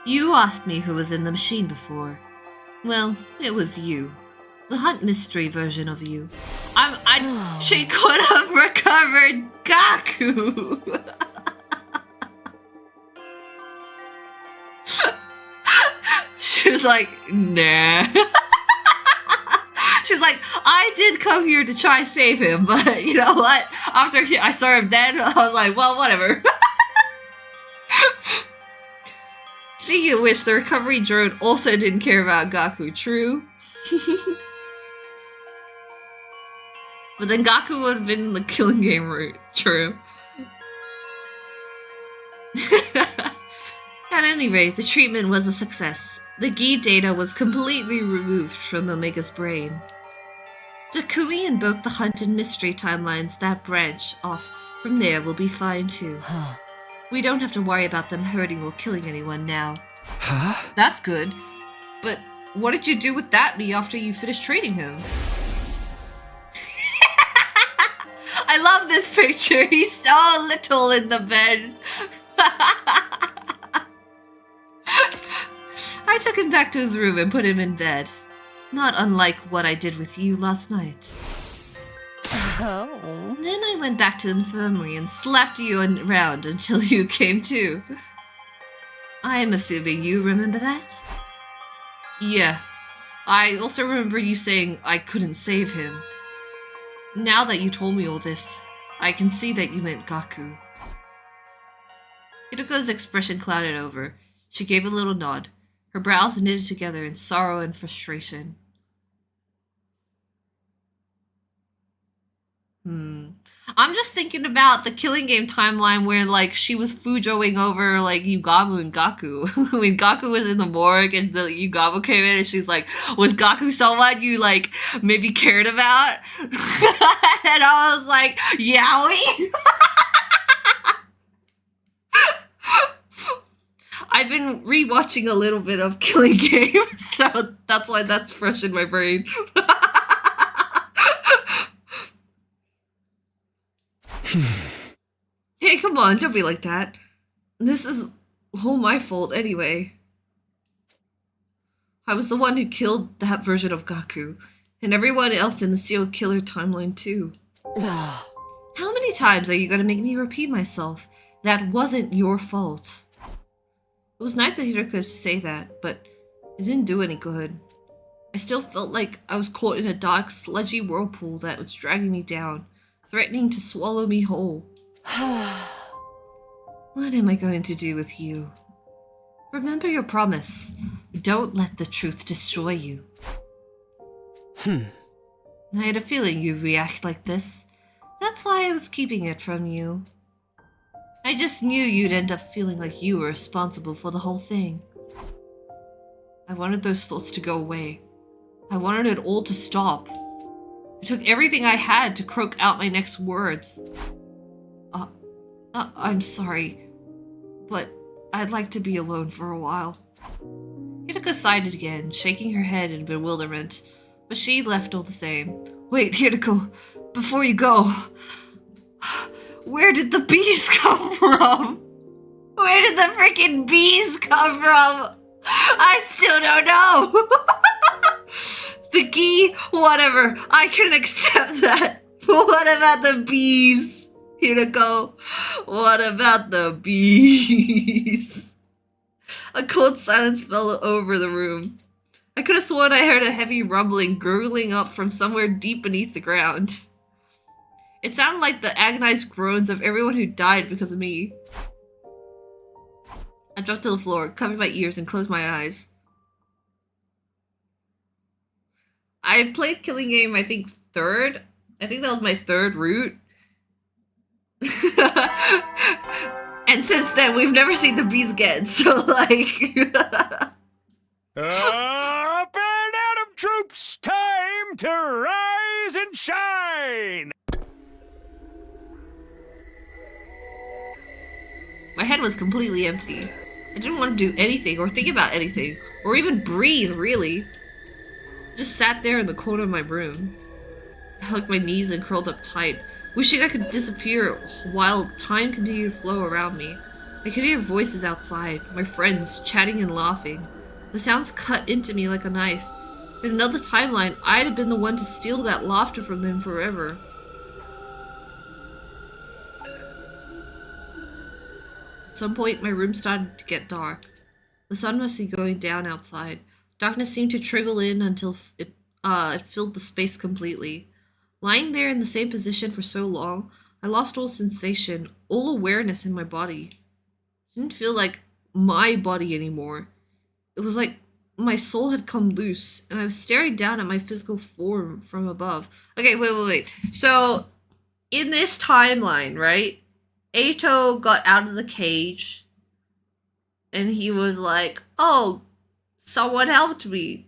You asked me who was in the machine before. Well, it was you. The Hunt Mystery version of you. She could have recovered Gaku! She's like, nah. She's like, I did come here to try save him, but you know what? After I saw him dead, I was like, well, whatever. Speaking of which, the recovery drone also didn't care about Gaku, true? But then Gaku would have been in the Killing Game route, true. At any rate, the treatment was a success. The khee data was completely removed from Omega's brain. Takumi and both the Hunt and Mystery timelines that branch off from there will be fine too. We don't have to worry about them hurting or killing anyone now. Huh? That's good. But what did you do with that me after you finished training him? I love this picture. He's so little in the bed. I took him back to his room and put him in bed. Not unlike what I did with you last night. Oh. Then I went back to the infirmary and slapped you around until you came to. I am assuming you remember that? Yeah. I also remember you saying I couldn't save him. Now that you told me all this, I can see that you meant Gaku. Hideko's expression clouded over. She gave a little nod. Her brows knitted together in sorrow and frustration. I'm just thinking about the Killing Game timeline where, like, she was fujoing over, like, Yugamu and Gaku. When Gaku was in the morgue and the Yugamu came in and she's like, was Gaku someone you, like, maybe cared about? And I was like, yowie? I've been rewatching a little bit of Killing Game, so that's why that's fresh in my brain. Hey, come on, don't be like that. This is all my fault anyway. I was the one who killed that version of Gaku, and everyone else in the serial killer timeline too. How many times are you gonna make me repeat myself? That wasn't your fault. It was nice of Hideko to say that, but it didn't do any good. I still felt like I was caught in a dark, sludgy whirlpool that was dragging me down, threatening to swallow me whole. What am I going to do with you? Remember your promise. Don't let the truth destroy you. I had a feeling you'd react like this. That's why I was keeping it from you. I just knew you'd end up feeling like you were responsible for the whole thing. I wanted those thoughts to go away. I wanted it all to stop. I took everything I had to croak out my next words. I'm sorry, but I'd like to be alone for a while. Hideko sighed again, shaking her head in bewilderment, but she left all the same. Wait, Hideko, before you go, where did the bees come from? Where did the freaking bees come from? I still don't know. The khee, whatever, I can accept that. But what about the bees? Hideko, what about the bees? A cold silence fell over the room. I could have sworn I heard a heavy rumbling gurgling up from somewhere deep beneath the ground. It sounded like the agonized groans of everyone who died because of me. I dropped to the floor, covered my ears, and closed my eyes. I played Killing Game, I think, third. I think that was my third route. And since then, we've never seen the bees again, so like... Up and Atom troops, time to rise and shine! My head was completely empty. I didn't want to do anything or think about anything, or even breathe, really. I just sat there in the corner of my room. I hugged my knees and curled up tight, wishing I could disappear while time continued to flow around me. I could hear voices outside, my friends chatting and laughing. The sounds cut into me like a knife. In another timeline, I'd have been the one to steal that laughter from them forever. At some point, my room started to get dark. The sun must be going down outside. Darkness seemed to trickle in until it filled the space completely. Lying there in the same position for so long, I lost all sensation, all awareness in my body. It didn't feel like my body anymore. It was like my soul had come loose, and I was staring down at my physical form from above. Okay, wait. So, in this timeline, right? Eito got out of the cage, and he was like, oh, someone helped me.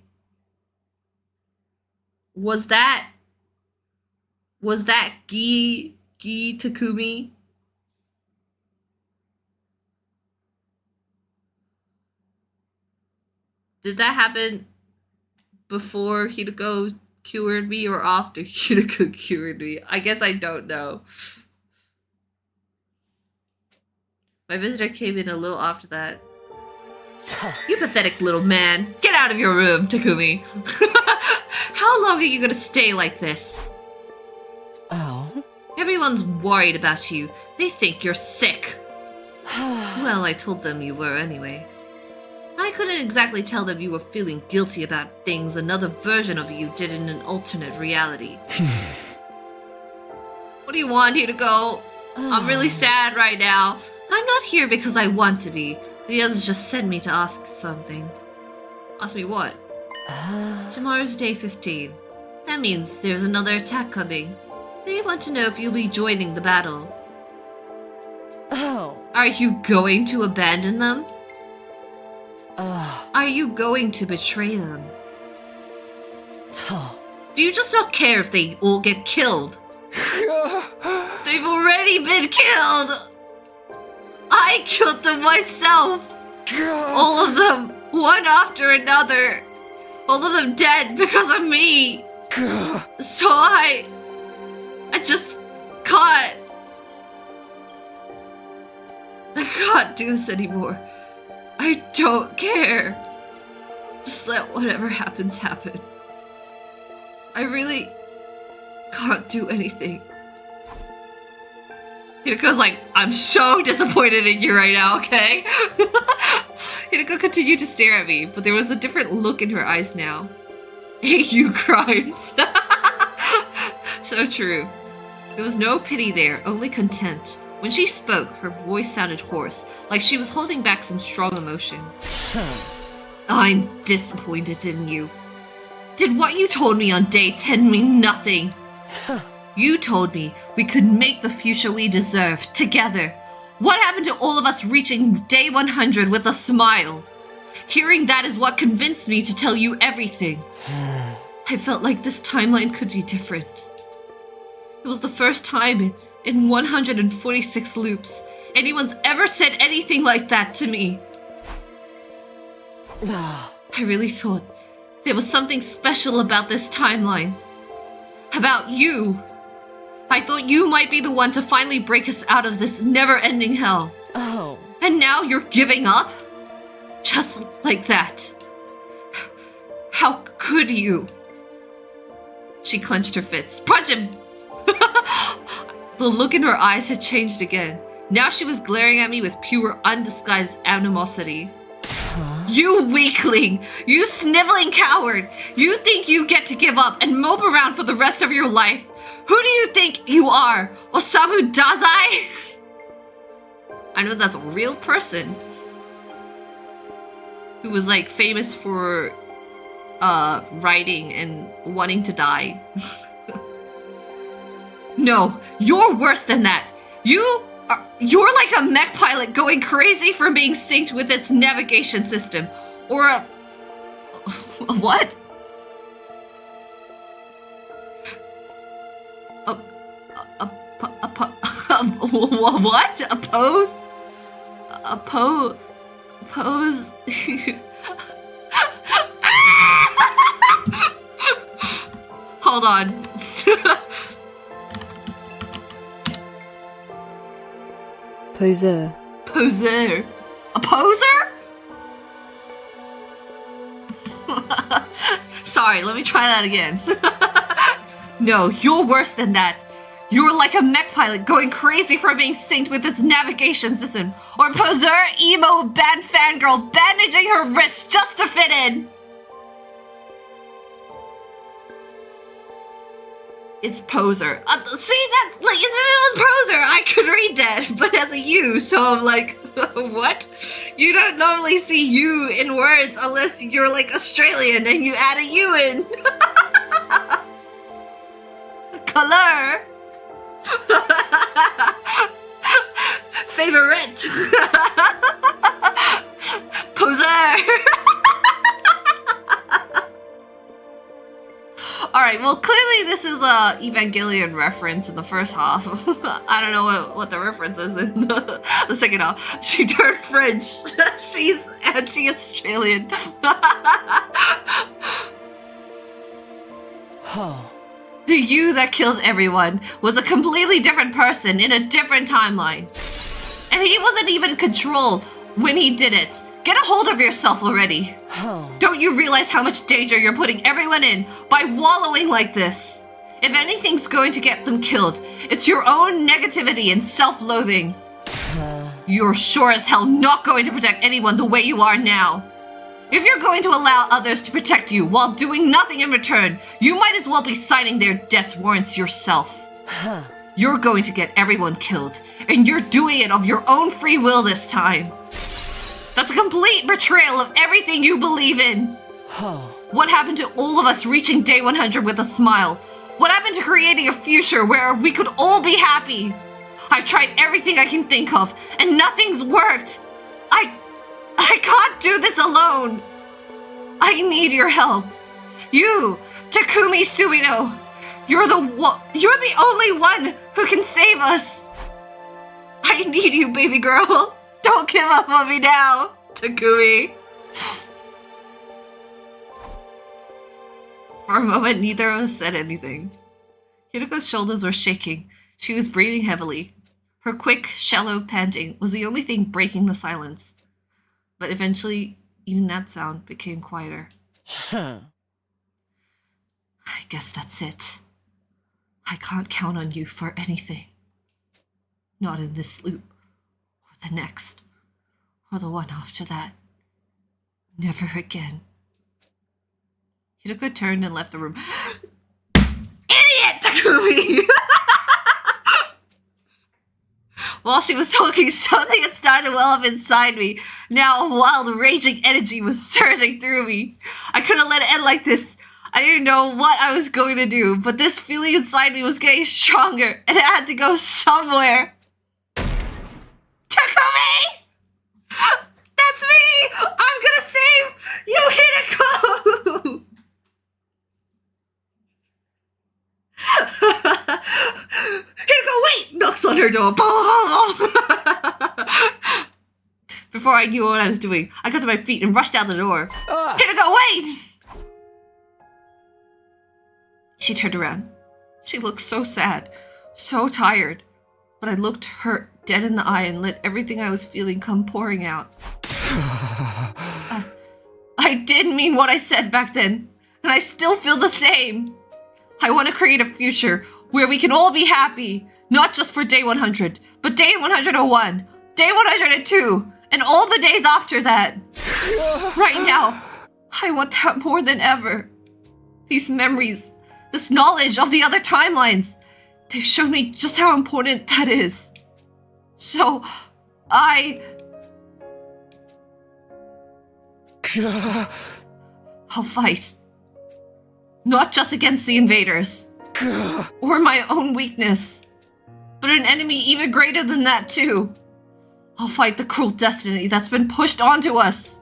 Was that Khee Takumi? Did that happen before Hideko cured me or after Hideko cured me? I guess I don't know. My visitor came in a little after that. You pathetic little man. Get out of your room, Takumi. How long are you gonna stay like this? Oh? Everyone's worried about you. They think you're sick. Well, I told them you were anyway. I couldn't exactly tell them you were feeling guilty about things another version of you did in an alternate reality. What do you want here to go? I'm really sad right now. I'm not here because I want to be. The others just sent me to ask something. Ask me what? Tomorrow's day 15. That means there's another attack coming. They want to know if you'll be joining the battle. Oh. Are you going to abandon them? Are you going to betray them? Do you just not care if they all get killed? They've already been killed! I killed them myself! All of them, one after another. All of them dead because of me. So I just can't. I can't do this anymore. I don't care. Just let whatever happens happen. I really can't do anything. Hideko's like, I'm so disappointed in you right now, okay? Hideko continued to stare at me, but there was a different look in her eyes now. You crimes. So true. There was no pity there, only contempt. When she spoke, her voice sounded hoarse, like she was holding back some strong emotion. I'm disappointed in you. Did what you told me on day 10 mean nothing? You told me we could make the future we deserve, together. What happened to all of us reaching day 100 with a smile? Hearing that is what convinced me to tell you everything. I felt like this timeline could be different. It was the first time in 146 loops anyone's ever said anything like that to me. I really thought there was something special about this timeline. About you. I thought you might be the one to finally break us out of this never-ending hell. Oh. And now you're giving up? Just like that. How could you? She clenched her fists. Punch him! The look in her eyes had changed again. Now she was glaring at me with pure, undisguised animosity. Huh? You weakling! You sniveling coward! You think you get to give up and mope around for the rest of your life? Who do you think you are? Osamu Dazai? I know that's a real person. Who was like famous for writing and wanting to die. No, you're worse than that. You're like a mech pilot going crazy from being synced with its navigation system. Or a what? What? A pose? A pose? Hold on. Poser. Poser? A poser? Sorry, let me try that again. No, you're worse than that. You're like a mech pilot going crazy from being synced with its navigation system. Or poser, emo, bad fangirl bandaging her wrists just to fit in. It's poser. See, that's like, if it was poser, I could read that, but as a U, so I'm like, what? You don't normally see U in words unless you're like Australian and you add a U in. Color. Favorite. Poser. Alright, well clearly this is a Evangelion reference in the first half. I don't know what the reference is in the second half. She turned French. She's anti-Australian. Oh. The you that killed everyone was a completely different person in a different timeline. And he wasn't even in control when he did it. Get a hold of yourself already. Oh. Don't you realize how much danger you're putting everyone in by wallowing like this? If anything's going to get them killed, it's your own negativity and self-loathing. You're sure as hell not going to protect anyone the way you are now. If you're going to allow others to protect you while doing nothing in return, you might as well be signing their death warrants yourself. You're going to get everyone killed, and you're doing it of your own free will this time. That's a complete betrayal of everything you believe in. Oh. What happened to all of us reaching day 100 with a smile? What happened to creating a future where we could all be happy? I've tried everything I can think of, and nothing's worked. I can't do this alone. I need your help. You, Takumi Suino. You're the only one who can save us. I need you, baby girl. Don't give up on me now, Takumi. For a moment, neither of us said anything. Hiruko's shoulders were shaking. She was breathing heavily. Her quick, shallow panting was the only thing breaking the silence. But eventually, even that sound became quieter. I guess that's it. I can't count on you for anything. Not in this loop, or the next, or the one after that. Never again. Hiruko turned and left the room. Idiot, Takumi! While she was talking, something had started to well up inside me. Now a wild, raging energy was surging through me. I couldn't let it end like this. I didn't know what I was going to do, but this feeling inside me was getting stronger, and it had to go somewhere. Takumi! That's me! I'm gonna save you, Hideko! Hideko, wait! Knocks on her door. Before I knew what I was doing, I got to my feet and rushed out the door. Hideko, wait! She turned around. She looked so sad, so tired. But I looked her dead in the eye and let everything I was feeling come pouring out. I did mean what I said back then, and I still feel the same. I want to create a future where we can all be happy, not just for day 100, but day 101, day 102, and all the days after that. Right now, I want that more than ever. These memories, this knowledge of the other timelines, they've shown me just how important that is. So, I'll fight. Not just against the invaders, or my own weakness, but an enemy even greater than that too. I'll fight the cruel destiny that's been pushed onto us.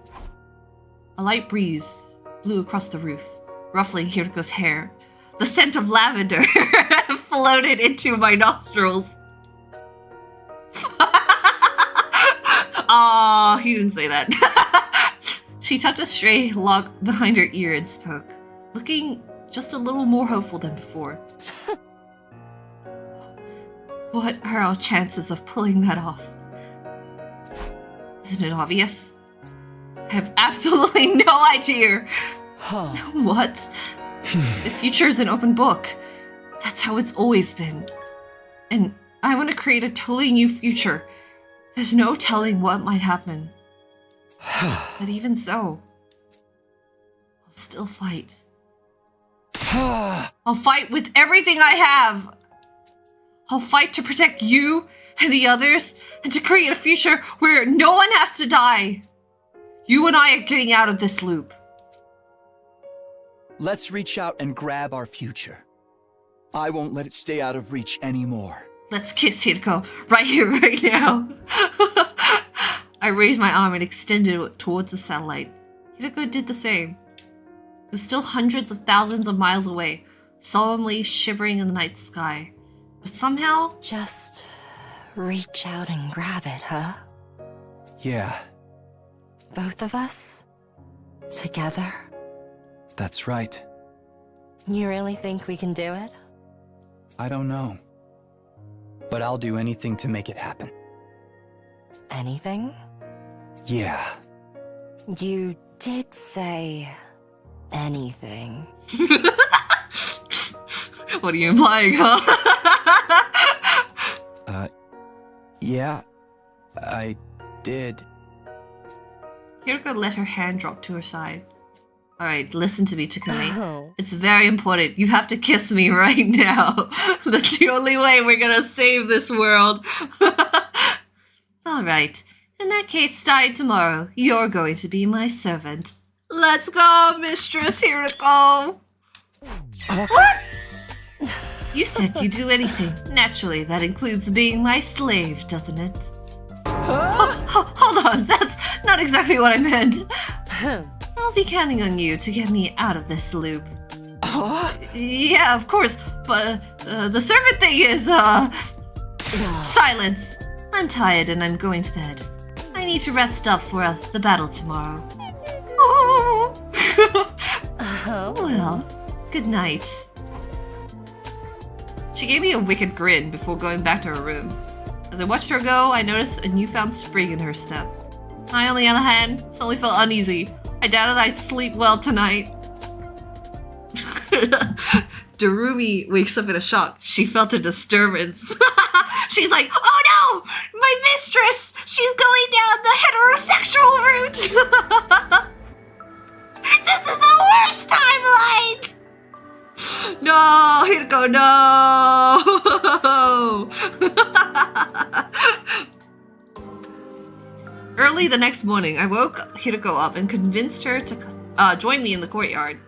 A light breeze blew across the roof, ruffling Hiroko's hair. The scent of lavender floated into my nostrils. Aw, he didn't say that. She tucked a stray lock behind her ear and spoke, looking just a little more hopeful than before. What are our chances of pulling that off? Isn't it obvious? I have absolutely no idea. What? The future is an open book. That's how it's always been. And I want to create a totally new future. There's no telling what might happen. But even so, I'll still fight. I'll fight with everything I have. I'll fight to protect you and the others, and to create a future where no one has to die. You and I are getting out of this loop. Let's reach out and grab our future. I won't let it stay out of reach anymore. Let's kiss, Hiroko, right here, right now. I raised my arm and extended it towards the satellite. Hiroko did the same. It was still hundreds of thousands of miles away, solemnly shivering in the night sky. But somehow... Just reach out and grab it, huh? Yeah, Both of us? Together? that's right. You really think we can do it? I don't know. But I'll do anything to make it happen. Anything? Yeah. You did say anything. What are you implying, huh? Yeah, I did. Hiroko let her hand drop to her side. Alright, listen to me, Takumi. Oh. It's very important. You have to kiss me right now. That's the only way we're gonna save this world. Alright, in that case, starting tomorrow, you're going to be my servant. Let's go, Mistress Hiroko! What? You said you'd do anything. Naturally, that includes being my slave, doesn't it? Hold on, that's not exactly what I meant. I'll be counting on you to get me out of this loop. Yeah, of course, but the servant thing is, silence. I'm tired and I'm going to bed. I need to rest up for the battle tomorrow. Well, good night. She gave me a wicked grin before going back to her room. As I watched her go, I noticed a newfound spring in her step. I, on the other hand, suddenly felt uneasy. I doubted I'd sleep well tonight. Darumi wakes up in a shock. She felt a disturbance. She's like, oh no! My mistress! She's going down the heterosexual route! This is the worst timeline! No, Hiroko, no! Early the next morning, I woke Hiroko up and convinced her to join me in the courtyard.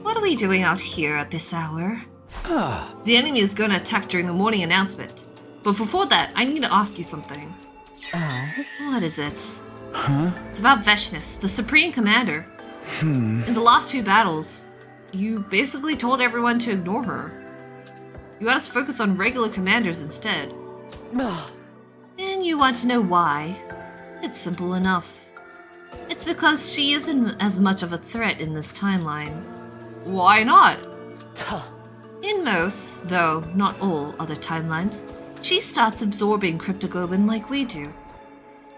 What are we doing out here at this hour? The enemy is going to attack during the morning announcement. But before that, I need to ask you something. What is it? Huh? It's about Veshnus, the Supreme Commander. In the last 2 battles, you basically told everyone to ignore her. You had us focus on regular commanders instead. And you want to know why? It's simple enough. It's because she isn't as much of a threat in this timeline. Why not? In most, though not all, other timelines, she starts absorbing cryptoglobin like we do.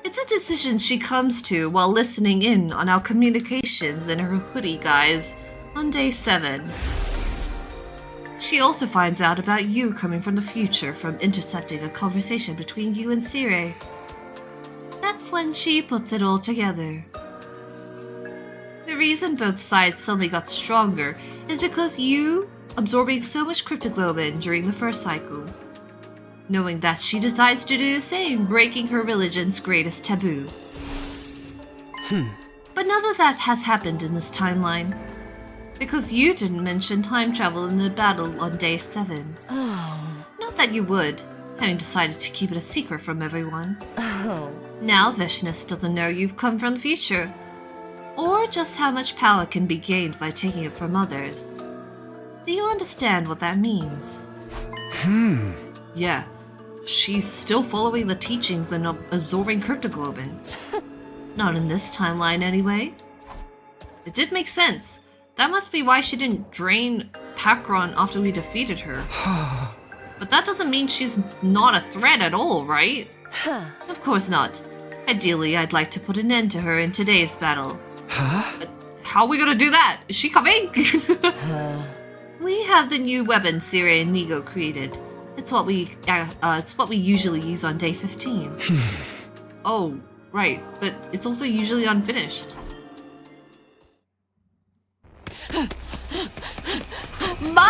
It's a decision she comes to while listening in on our communications in her hoodie guise on day 7. She also finds out about you coming from the future from intercepting a conversation between you and Sire. That's when she puts it all together. The reason both sides suddenly got stronger is because you absorbing so much cryptoglobin during the first cycle. Knowing that she decides to do the same, breaking her religion's greatest taboo. But none of that has happened in this timeline. Because you didn't mention time travel in the battle on day 7. Not that you would, having decided to keep it a secret from everyone. Now Veshnus doesn't know you've come from the future, or just how much power can be gained by taking it from others. Do you understand what that means? Yeah, she's still following the teachings and absorbing cryptoglobin. Not in this timeline anyway. It did make sense. That must be why she didn't drain Pakron after we defeated her. But that doesn't mean she's not a threat at all, right? Of course not. Ideally, I'd like to put an end to her in today's battle. But how are we gonna do that? Is she coming? We have the new weapon Sire and Nigo created. It's what we usually use on day 15. Oh, right, but it's also usually unfinished. My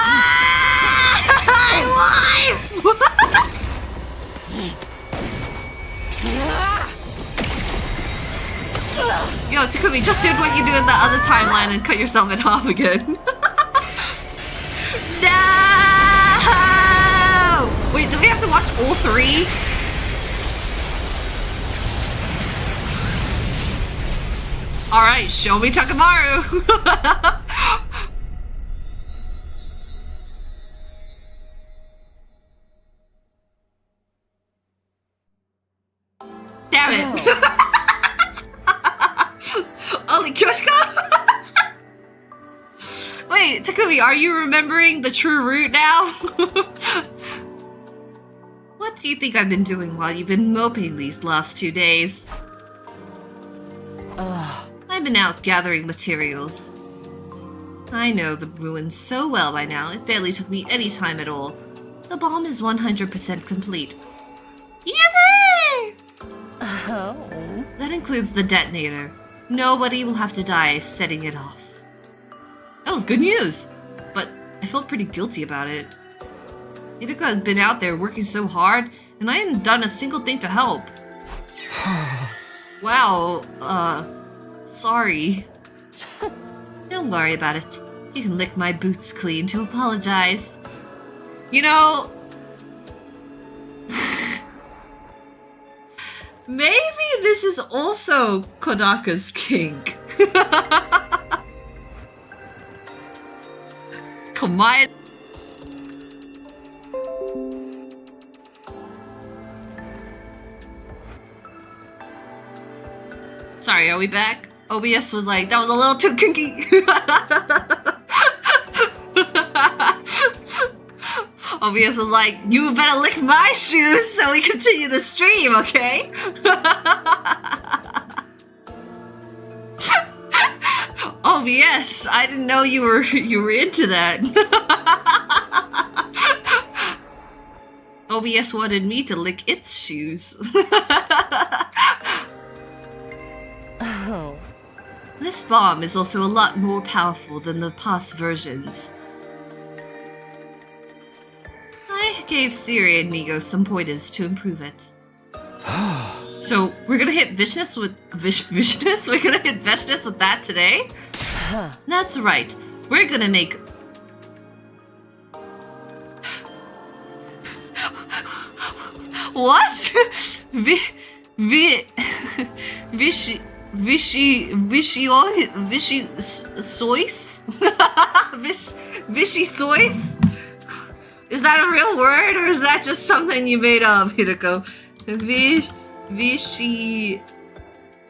wife! Yo, Takumi, just did what you do in the other timeline and cut yourself in half again. No! Wait, do we have to watch all 3? Alright, show me Takamaru! Damn it! Only Kyoshika? Wait, Takumi, are you remembering the true route now? What do you think I've been doing while you've been moping these last 2 days? I've been out gathering materials. I know the ruins so well by now, it barely took me any time at all. The bomb is 100% complete. Yippee! That includes the detonator. Nobody will have to die setting it off. That was good news, but I felt pretty guilty about it. Hidaka had been out there working so hard, and I hadn't done a single thing to help. Wow, sorry. Don't worry about it. You can lick my boots clean to apologize. You know... maybe this is also Kodaka's kink. Come on. Sorry, are we back? OBS was like, that was a little too kinky. OBS was like, you better lick my shoes so we continue the stream, okay? OBS, I didn't know you were into that. OBS wanted me to lick its shoes. This bomb is also a lot more powerful than the past versions. I gave Siri and Nigo some pointers to improve it. So we're gonna hit Veshnus with Veshnus? We're gonna hit Veshnus with that today? That's right. We're gonna make... What? Vichy sois? Vichy sois? Is that a real word or is that just something you made up, Hideko? Vichy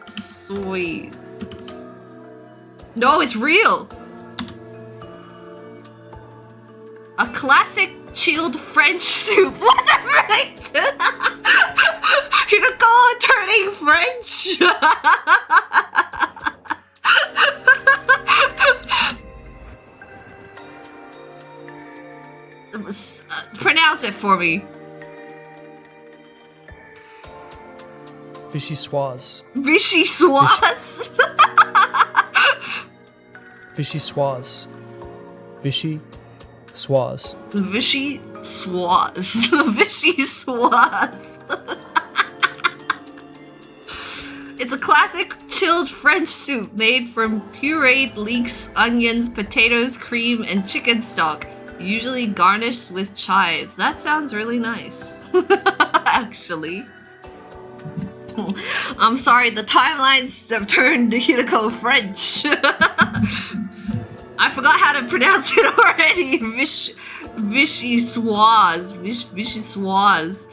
sois. No, it's real. A classic chilled French soup. Whatever I did. Hideko turning French. Pronounce it for me. Vichyssoise. Vichyssoise? Vichyssoise. Vichyssoise. Vichyssoise. Vichyssoise. It's a classic chilled French soup made from pureed leeks, onions, potatoes, cream, and chicken stock, usually garnished with chives. That sounds really nice. Actually. I'm sorry, the timelines have turned to Hideko French. I forgot how to pronounce it already. Vichyssoise. Vichyssoise.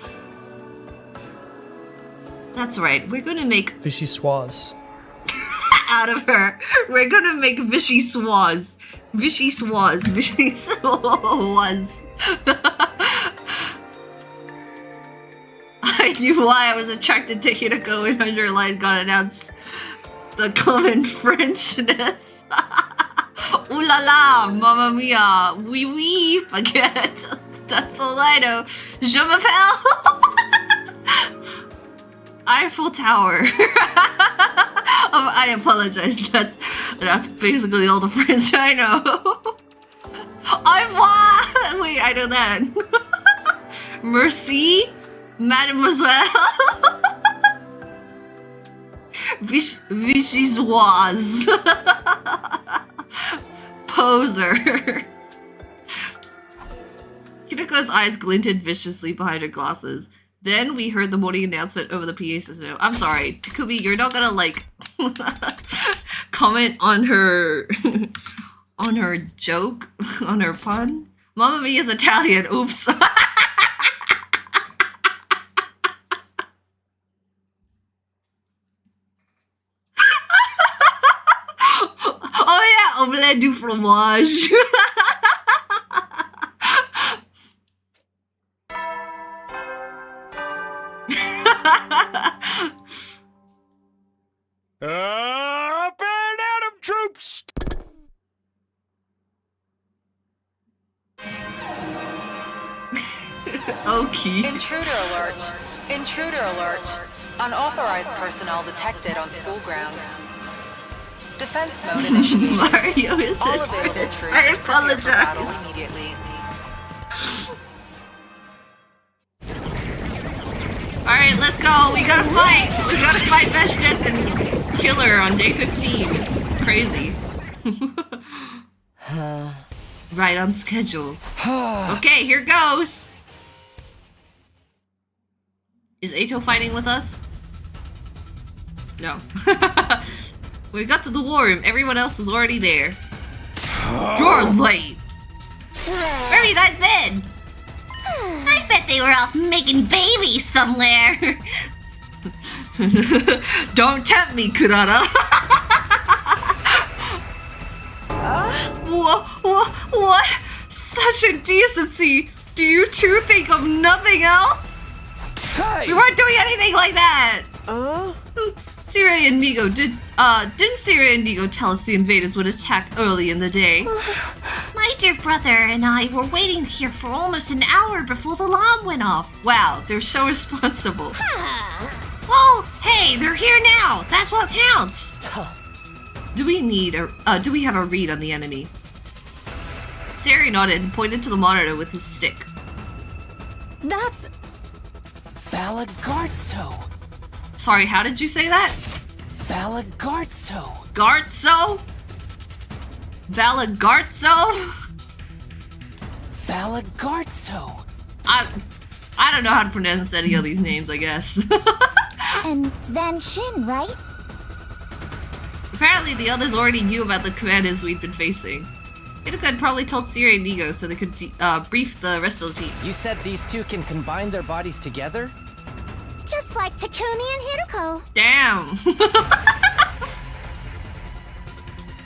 That's right, we're gonna make Vichyssoise. out of her. We're gonna make Vichyssoise. Vichyssoise. Vichyssoise. I knew why I was attracted to Hideko when Underline got announced the common Frenchness. Ooh la la, mamma mia, oui oui, baguette. That's all I know. Je m'appelle Eiffel Tower. I apologize. That's basically all the French I know. Au revoir. Wait, I know that. Merci, mademoiselle. Vichyssoise. Poser. Hideko's eyes glinted viciously behind her glasses. Then we heard the morning announcement over the PA system. I'm sorry, Takumi, you're not gonna like comment on her on her joke, on her pun. Mamma Mia's Italian. Oops. Oh yeah, omelette du fromage. Up and out of troops! Okay. Intruder alert! Intruder alert! Unauthorized personnel detected on school grounds. Defense mode initiated. Mario is All in available French. troops I prepare for battle apologize. immediately. Alright, let's go. We gotta fight. We gotta fight Veshnes and Killer on day 15. Crazy. Right on schedule. Okay, here goes. Is Ato fighting with us? No. We got to the war room. Everyone else was already there. You're late. Where have you guys been? I bet they were off making babies somewhere. Don't tempt me, Kurata. What? Such indecency. Do you two think of nothing else? Hey! We weren't doing anything like that. Syria and Nigo didn't Syria and Nigo tell us the invaders would attack early in the day? My dear brother and I were waiting here for almost an hour before the alarm went off. Wow, they're so responsible. Well, hey, they're here now. That's what counts. Do we have a read on the enemy? Sari nodded and pointed to the monitor with his stick. That's... Valagarzo. Sorry, how did you say that? Valagarzo. Gartzo? Valagartzo? Valagarzo. I don't know how to pronounce any of these names, I guess. And Zanshin, right? Apparently the others already knew about the commanders we'd been facing. Hideko had probably told Siri and Nigo so they could brief the rest of the team. You said these two can combine their bodies together? Just like Takumi and Hideko. Damn!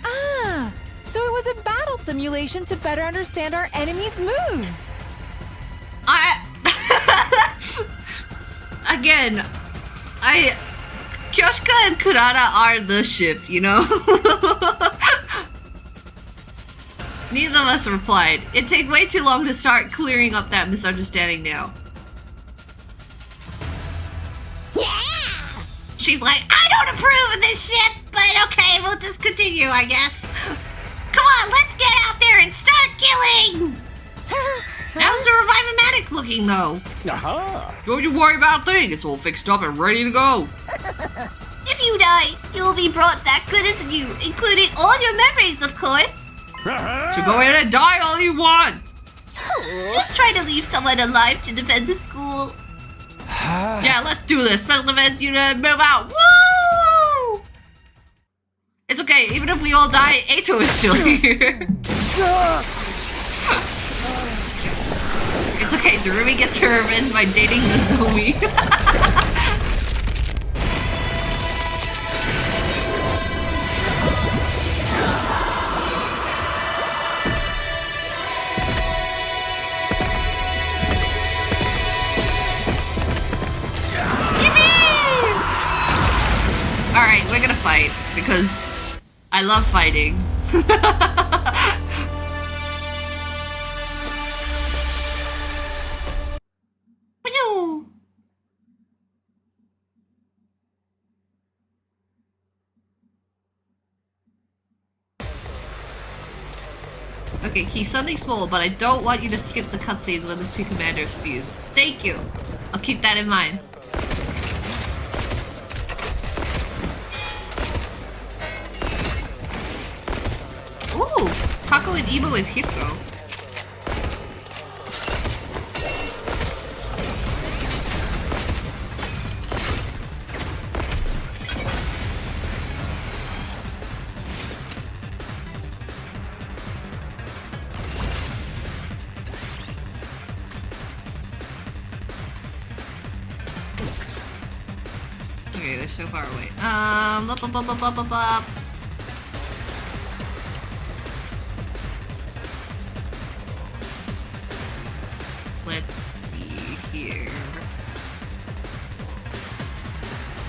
Ah, so it was a battle simulation to better understand our enemies' moves. Kyoshika and Kurata are the ship, you know? Neither of us replied. It'd take way too long to start clearing up that misunderstanding now. Yeah! She's like, I don't approve of this shit, but okay, we'll just continue, I guess. Come on, let's get out there and start killing! How's the Revive-O-Matic looking, though? Aha! Don't you worry about a thing, it's all fixed up and ready to go. If you die, you will be brought back good as new, including all your memories, of course. So go ahead and die all you want! Just try to leave someone alive to defend the school. Yeah, let's do this. Special defense unit, move out. Woo! It's okay, even if we all die, Eito is still here. It's okay, Darumi gets her revenge by dating Nozomi. Alright, we're gonna fight, because I love fighting. Okay, Khee, something small, but I don't want you to skip the cutscenes when the two commanders fuse. Thank you! I'll keep that in mind. Ooh! Kako and Ebo is Hippo. Okay, they're so far away. Up, up, up, up, up, up, up. Let's see here.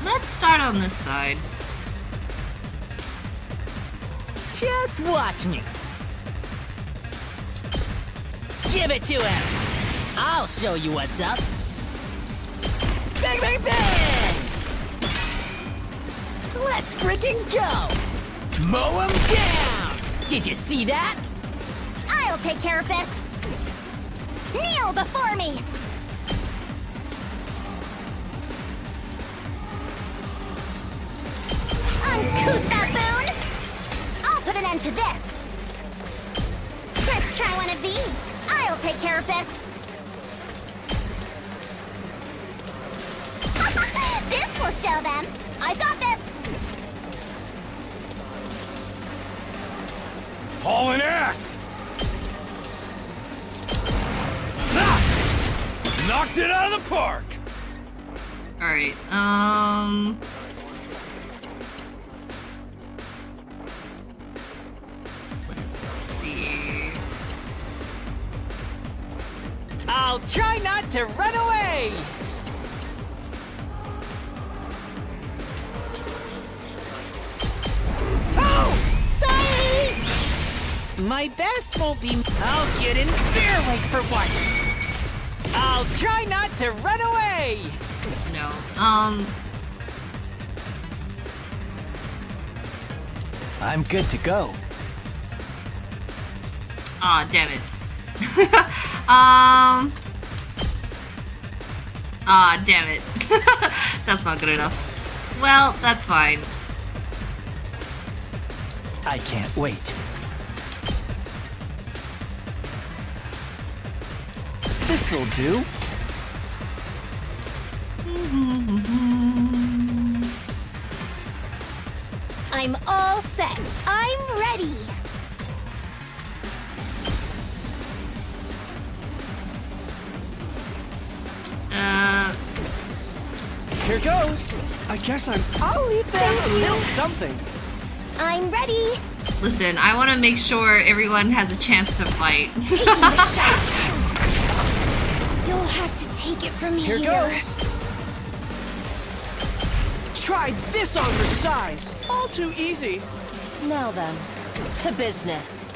Let's start on this side. Just watch me. Give it to him. I'll show you what's up. Bang, bang, bang! Let's freaking go! Mow him down! Did you see that? I'll take care of this. Kneel before me! Uncouth baboon! I'll put an end to this! Let's try one of these. I'll take care of this. This will show them. I've got this! Hauling ass! Ah! Knocked it out of the park! Alright, let's see. I'll try not to run away! Oh! Sorry! My best won't be... I'll get in their way for once! I'll try not to run away! No. I'm good to go. Aw, damn it. Aw, damn it. That's not good enough. Well, that's fine. I can't wait. This'll do. I'm all set. I'm ready. Here goes. I guess I'll leave them a little something. I'm ready. Listen, I want to make sure everyone has a chance to fight. Taking the shot. You'll have to take it from here. Here goes. Try this on your size. All too easy. Now then, to business.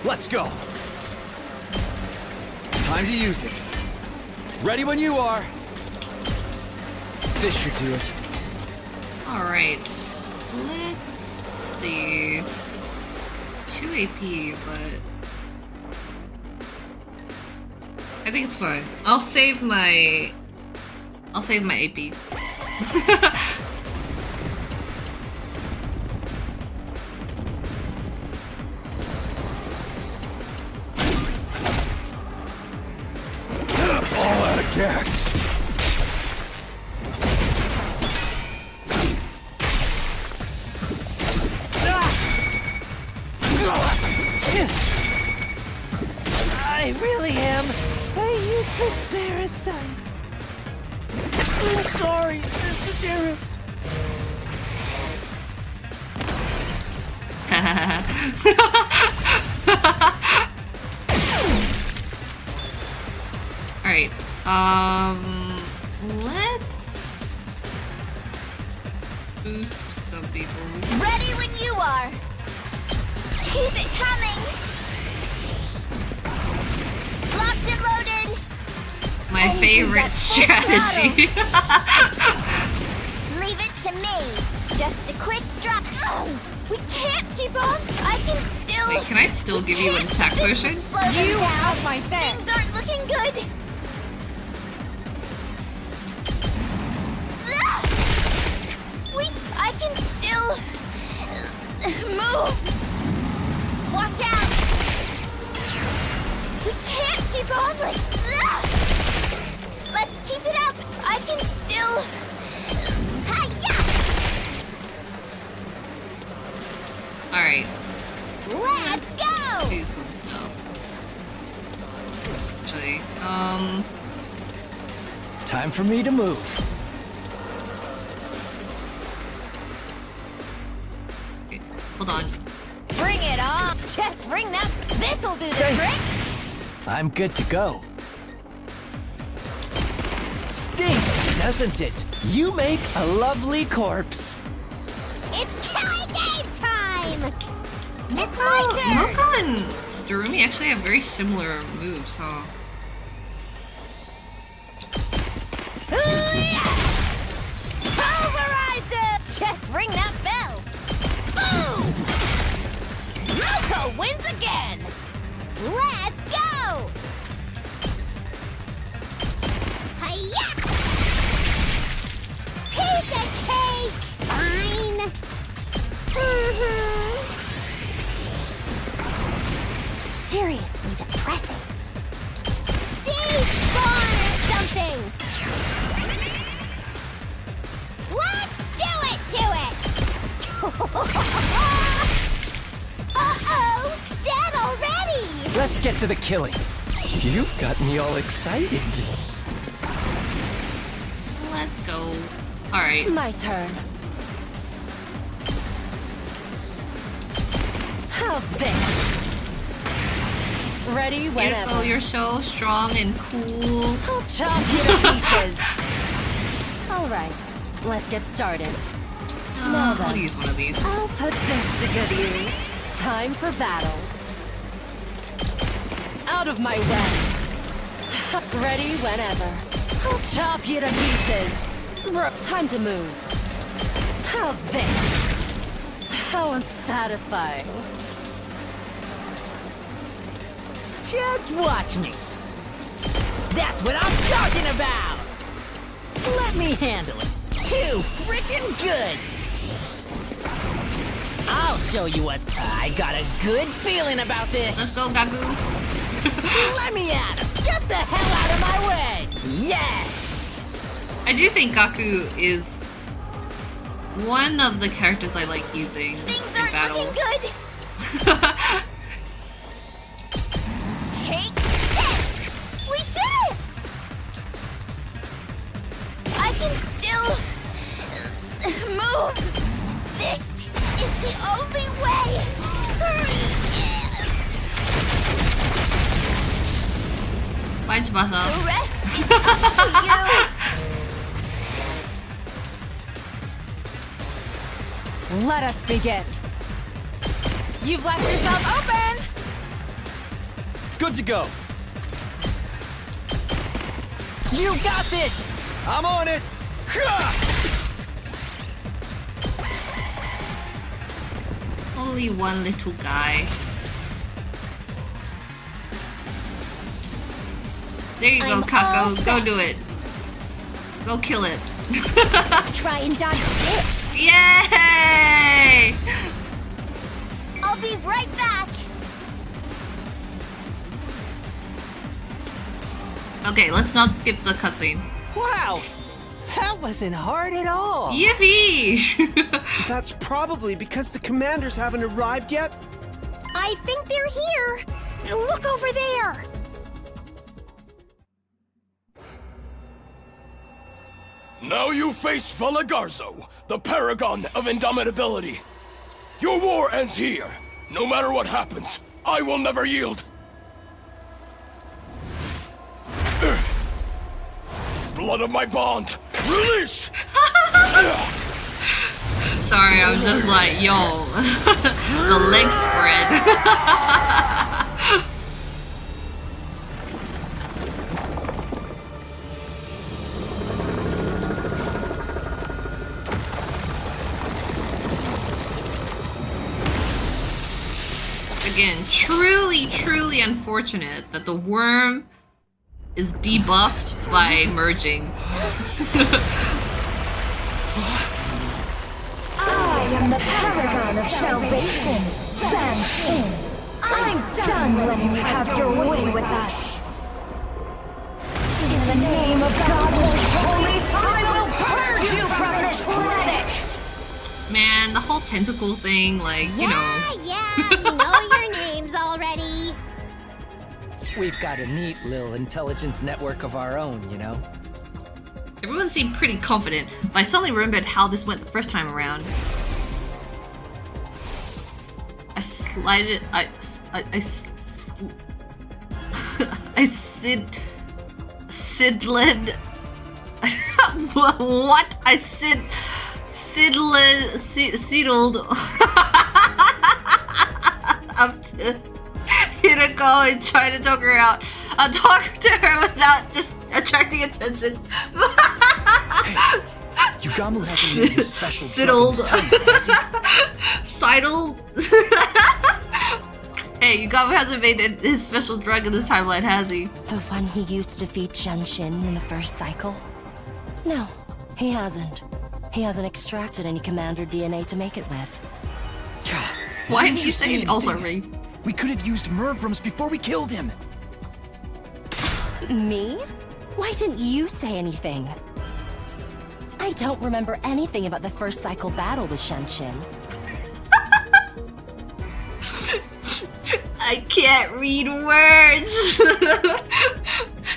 Let's go. Time to use it. Ready when you are. This should do it. Alright. Let's see. 2 AP, but I think it's fine. I'll save my AP. All out of gas. I really am a useless parasite. I'm sorry, sister dearest. Alright, let's boost some people. Ready when you are. Keep it coming. Locked and loaded. My favorite strategy. Leave it to me. Just a quick drop. Oh, we can't keep on. I can still. Wait, can I still give you an attack This should potion? slow them You down. have my thanks. Things aren't looking good. I can still move. Watch out. We can't keep on like. Let's keep it up. I can still. Hi-ya! Alright, Let's go. do some stuff. Actually, Time for me to move. okay, hold on. Bring it on. Just bring that. This'll do the Thanks. trick. I'm good to go. Stinks, doesn't it? You make a lovely corpse. It's killing game time. It's my turn. Mocha and Darumi actually have very similar moves, huh? Pulverize it! Just ring that bell! Boom! Moko wins again! Let's go! Hiya! Piece of cake! Fine! Seriously depressing. Despawn or something! Let's do it to it! Uh-oh! Dead already! Let's get to the killing. You've got me all excited. Let's go. Alright. My turn. How's this? Ready whenever. Beautiful, you're so strong and cool. I'll chop you to pieces. All right, let's get started. Now I'll then, use one of these. I'll put this to good use. Time for battle. Out of my way. Ready whenever. I'll chop you to pieces. Time to move. How's this? How unsatisfying. Just watch me. That's what I'm talking about. Let me handle it. Too freaking good. I'll show you what's. I got a good feeling about this. Let's go, Gaku. Let me at him. Get the hell out of my way. Yes. I do think Gaku is one of the characters I like using Things in aren't battle. looking good. Take this! We did it! I can still move. This is the only way. Bye, Tsubasa. The rest is up to you. Let us begin. You've left yourself open. Good to go. You got this! I'm on it. Only one little guy. There you go, I'm all Kako. Go set. do it. Go kill it. Try and dodge this. Yay! I'll be right back. Okay, let's not skip the cutscene. Wow! That wasn't hard at all! Yippee! That's probably because the commanders haven't arrived yet. I think they're here. Look over there. Now you face Valagarzo, the paragon of indomitability. Your war ends here. No matter what happens, I will never yield. Blood of my bond, release! Sorry, I was just like, yo, the leg spread. Again, truly unfortunate that the worm is debuffed by merging. I am the paragon of salvation, Zanshin. I'm done letting you have your way with us. In the name of God most holy, I will purge you from this planet! Man, the whole tentacle thing, like, you know. Yeah, we know your names already. We've got a neat little intelligence network of our own, you know? Everyone seemed pretty confident, but I suddenly remembered how this went the first time around. I slided. I sidled. What? I seedled up to Hinako and trying to talk her out. I'll talk to her without just attracting attention. Yugamu hasn't made his special Siddled. drug in his time, has he? Sidled. Hey, Yugamu hasn't made his special drug in this timeline, has he? The one he used to defeat Genshin in the first cycle? No, he hasn't. He hasn't extracted any commander DNA to make it with. Why didn't you say it? Oh, sorry. We could have used Mervrams before we killed him. Me? Why didn't you say anything? I don't remember anything about the first cycle battle with Genshin. I can't read words.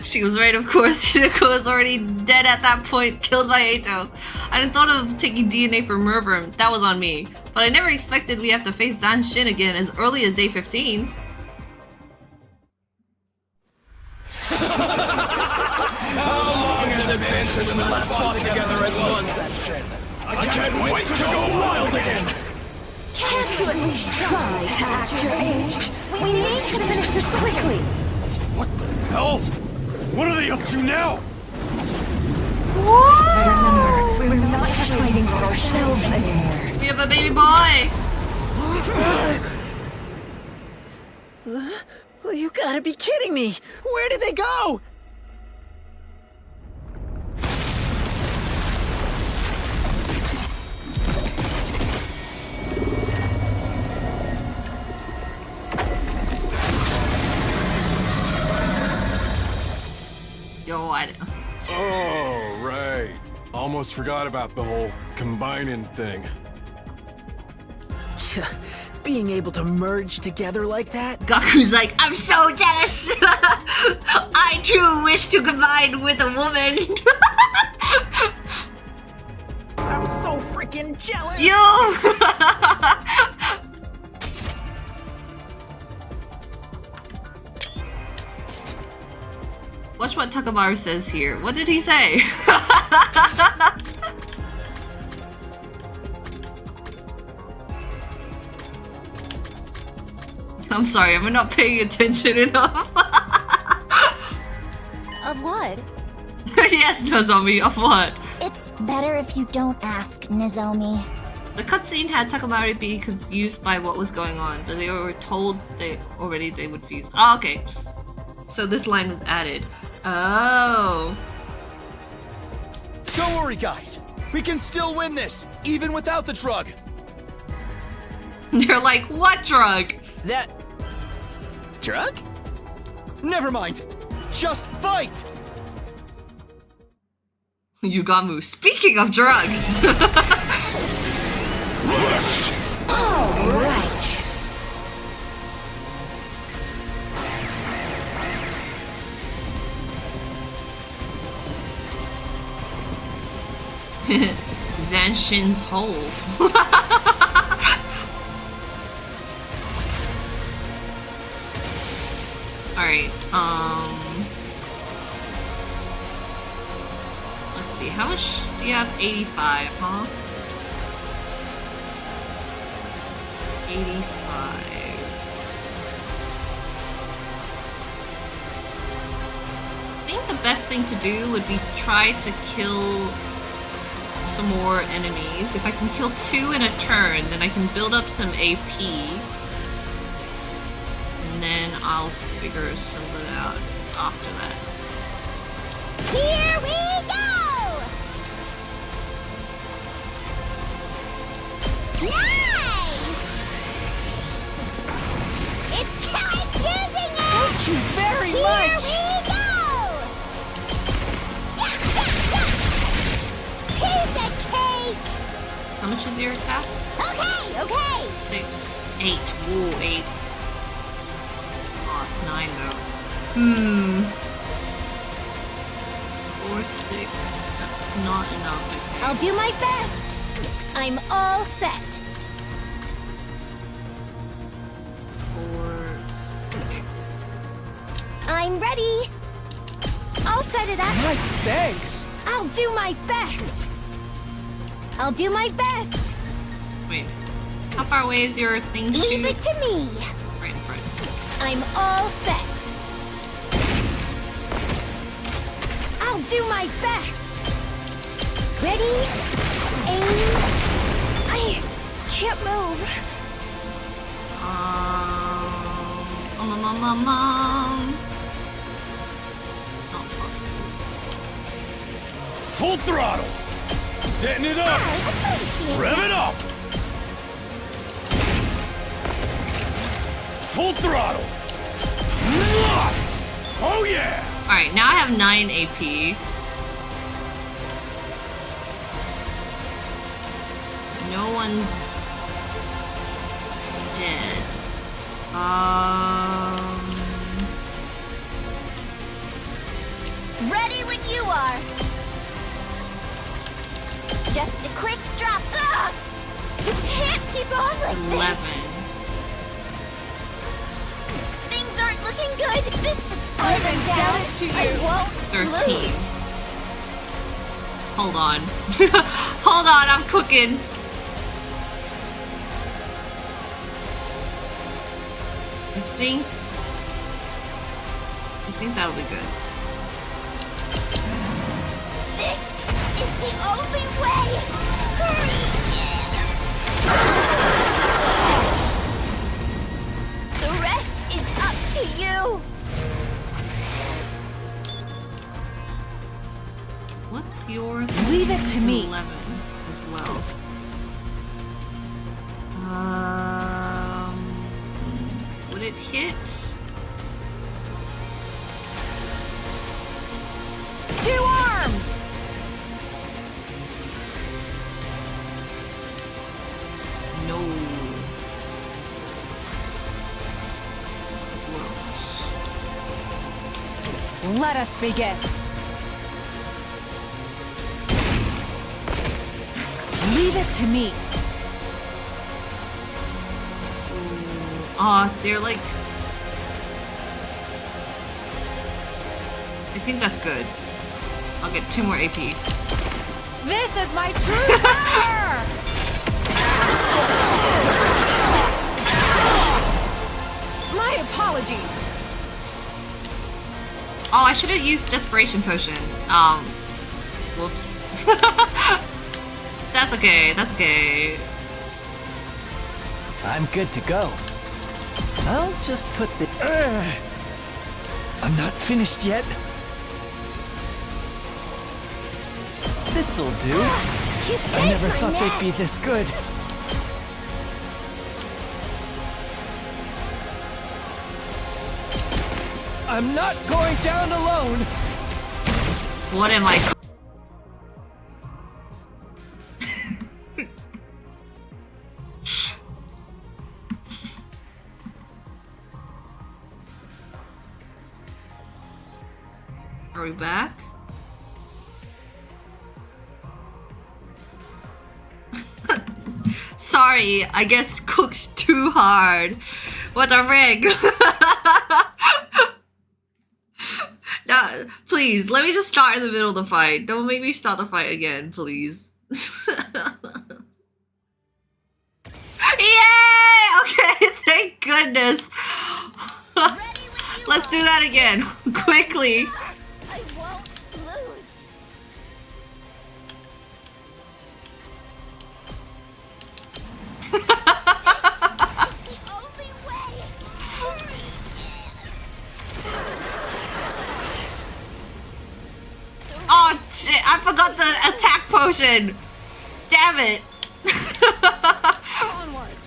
She was right, of course. Hinako was already dead at that point, killed by Eito. I hadn't thought of taking DNA for Mervrim. That was on me. But I never expected we have to face Zanshin again as early as day 15. How long has it been since we last fought together as one section? I can't wait to go wild again! Can't you at least try to act your age? We need to finish this quickly. What the hell? What are they up to now? Remember, we're not just fighting for ourselves anymore. We have a baby boy! You gotta be kidding me! Where did they go? Yo, I... Oh, right. Almost forgot about the whole combining thing. Being able to merge together like that? Gaku's like, I'm so jealous! I too wish to combine with a woman! I'm so freaking jealous! Yo! Watch what Takamaru says here. What did he say? I'm sorry, I'm not paying attention enough. Of what? Yes, Nozomi, of what? It's better if you don't ask, Nozomi. The cutscene had Takamaru be confused by what was going on, but they were told they would fuse. Oh, okay. So this line was added. Oh. Don't worry, guys. We can still win this, even without the drug. They're like, what drug? That... drug? Never mind. Just fight! Yugamu, speaking of drugs. Alright. Zanshin's hole. Alright, let's see, how much do you have? 85, huh? 85. I think the best thing to do would be try to kill some more enemies. If I can kill 2 in a turn, then I can build up some AP. And then I'll figure something out after that. Here we go! Nice! It's cake using it! Thank you very much! Here we go! Yeah, yeah, yeah! Piece of cake! How much is your attack? Okay, okay! 6, 8. Ooh, 8. Oh, it's 9 though. 4, 6. That's not enough, I think. I'll do my best! I'm all set. 4. I'm ready. I'll set it up. My thanks! I'll do my best. I'll do my best. Wait. How far away is your thing? Leave it to me. Right in front. I'm all set. I'll do my best. Ready? Aim. I can't move. Not possible. Full throttle! Setting it up! I appreciate Rev it up! Full throttle! Oh yeah! Alright, now I have 9 AP. No one's dead. Ready when you are. Just a quick drop. Ugh! You can't keep on like 11. this. Things aren't looking good. This should slow them down. I won't 13. lose. Hold on. Hold on, I'm cooking. I think that'll be good. This is the only way. Hurry! The rest is up to you. What's your Leave it to me. 11 as well. Would it hit? 2 arms! Let us begin. Leave it to me. Aw, they're like... I think that's good. I'll get 2 more AP. This is my true power! My apologies. Oh, I should have used Desperation Potion. Whoops. That's okay, that's okay. I'm good to go. I'll just put the... I'm not finished yet. This'll do. I never thought they'd be this good. I'm not going down alone. What am I? Are we back? Sorry, I guess cooked too hard. What a rig! Now, please, let me just start in the middle of the fight. Don't make me start the fight again, please. Yay! Okay, thank goodness. Let's do that again, quickly. I won't lose. This is the only way. Oh shit, I forgot the attack potion. Damn it. Onward.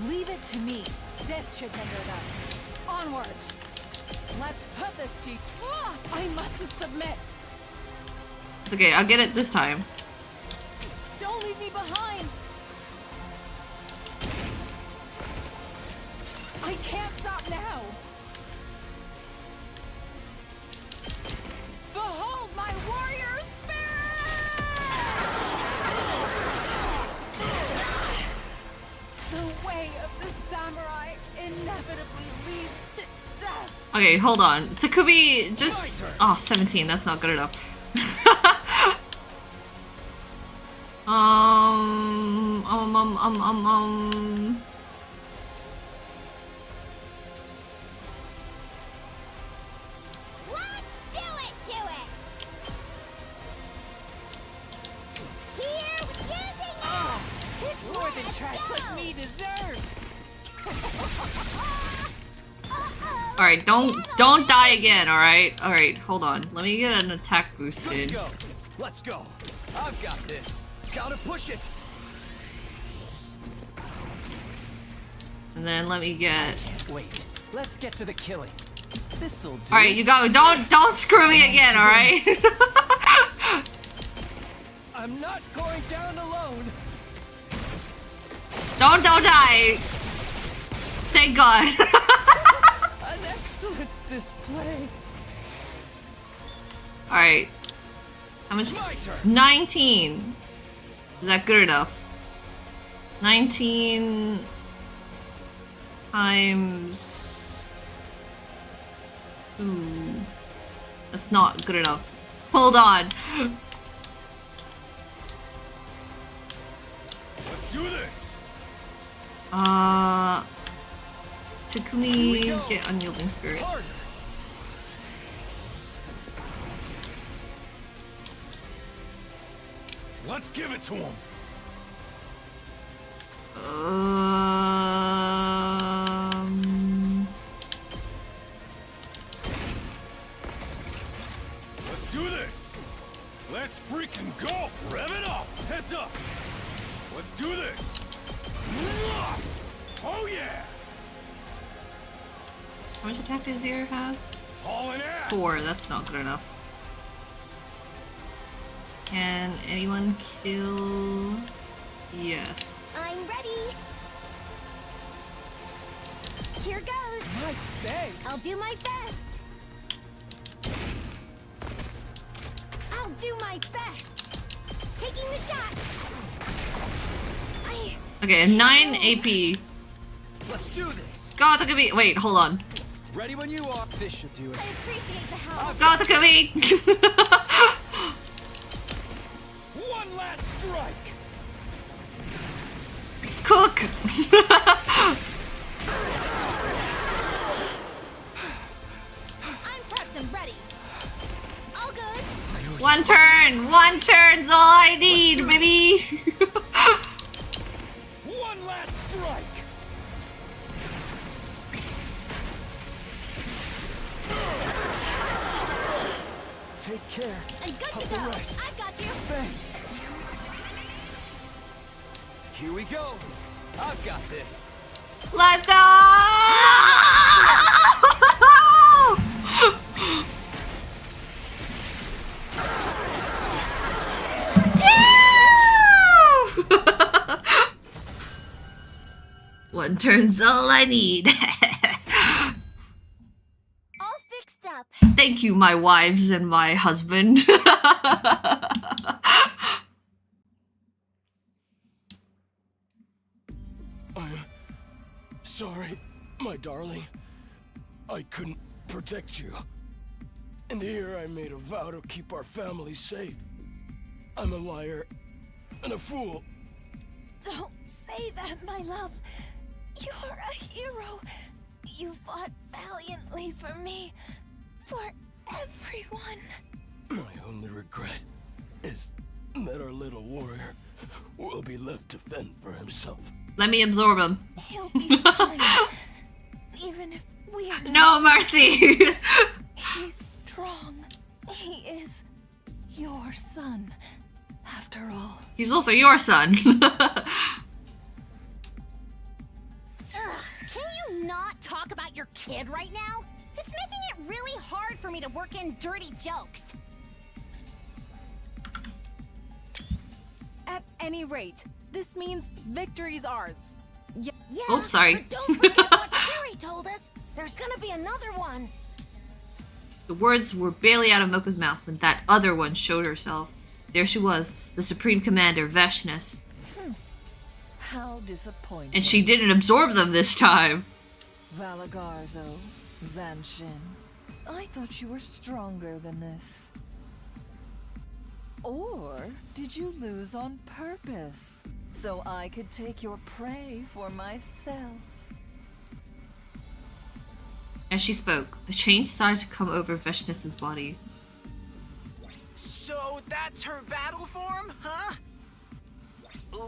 Leave it to me. This should hinder them. Onward. Let's put this to... Ah, I mustn't submit. It's okay, I'll get it this time. Don't leave me behind. I can't stop now. Behold my warrior spirit! The way of the samurai inevitably leads to death. Okay, hold on. Takumi, just... Oh, 17, that's not good enough. Let's do it to it. Here, using it. It's more than trash like me deserves. Alright, don't die again, alright? Alright, hold on. Let me get an attack boost in. Let's go. I've got this. Gotta push it. And then let me get... Can't wait. Let's get to the killing. This'll do. Alright, you go. Don't screw me again, alright? I'm not going down alone. Don't die. Thank God. An excellent display. Alright. How much? 19. Is that good enough? 19 times 2. That's not good enough. Hold on. Let's do this. Takumi, get Unyielding Spirit. Let's give it to him. Let's do this. Let's freaking go. Rev it up. Heads up. Let's do this. Oh yeah. How much attack does Zero have? Hauling ass. 4, that's not good enough. Can anyone kill? Yes. I'm ready. Here goes. My thanks. I'll do my best. I'll do my best. Taking the shot. Okay, 9 AP. Let's do this. Go to Kavi. Wait, hold on. Ready when you are. This should do it. I appreciate the help. Go to Kavi. One last strike. Cook. I'm prepped and ready. All good. One turn's all I need, baby. One last strike. Take care. And good to of the go. rest. I've got you. Thanks. Here we go. I've got this. Let's go. One turn's all I need. All fixed up. Thank you, my wives and my husband. I'm sorry, my darling. I couldn't protect you. And here I made a vow to keep our family safe. I'm a liar and a fool. Don't say that, my love. You're a hero. You fought valiantly for me. For everyone. My only regret is that our little warrior will be left to fend for himself. Let me absorb him. He'll be fine. Even if we are No mercy. He's strong. He is your son, after all. He's also your son. Can you not talk about your kid right now? It's making it really hard for me to work in dirty jokes. At any rate, this means victory's ours. Yeah, Oh, sorry. but don't forget what Siri told us. There's gonna be another one. The words were barely out of Mocha's mouth when that other one showed herself. There she was, the Supreme Commander, Veshness. How disappointing. And she didn't absorb them this time. Valagarzo, Zanshin. I thought you were stronger than this. Or did you lose on purpose, so I could take your prey for myself? As she spoke, a change started to come over Veshness's body. So that's her battle form, huh?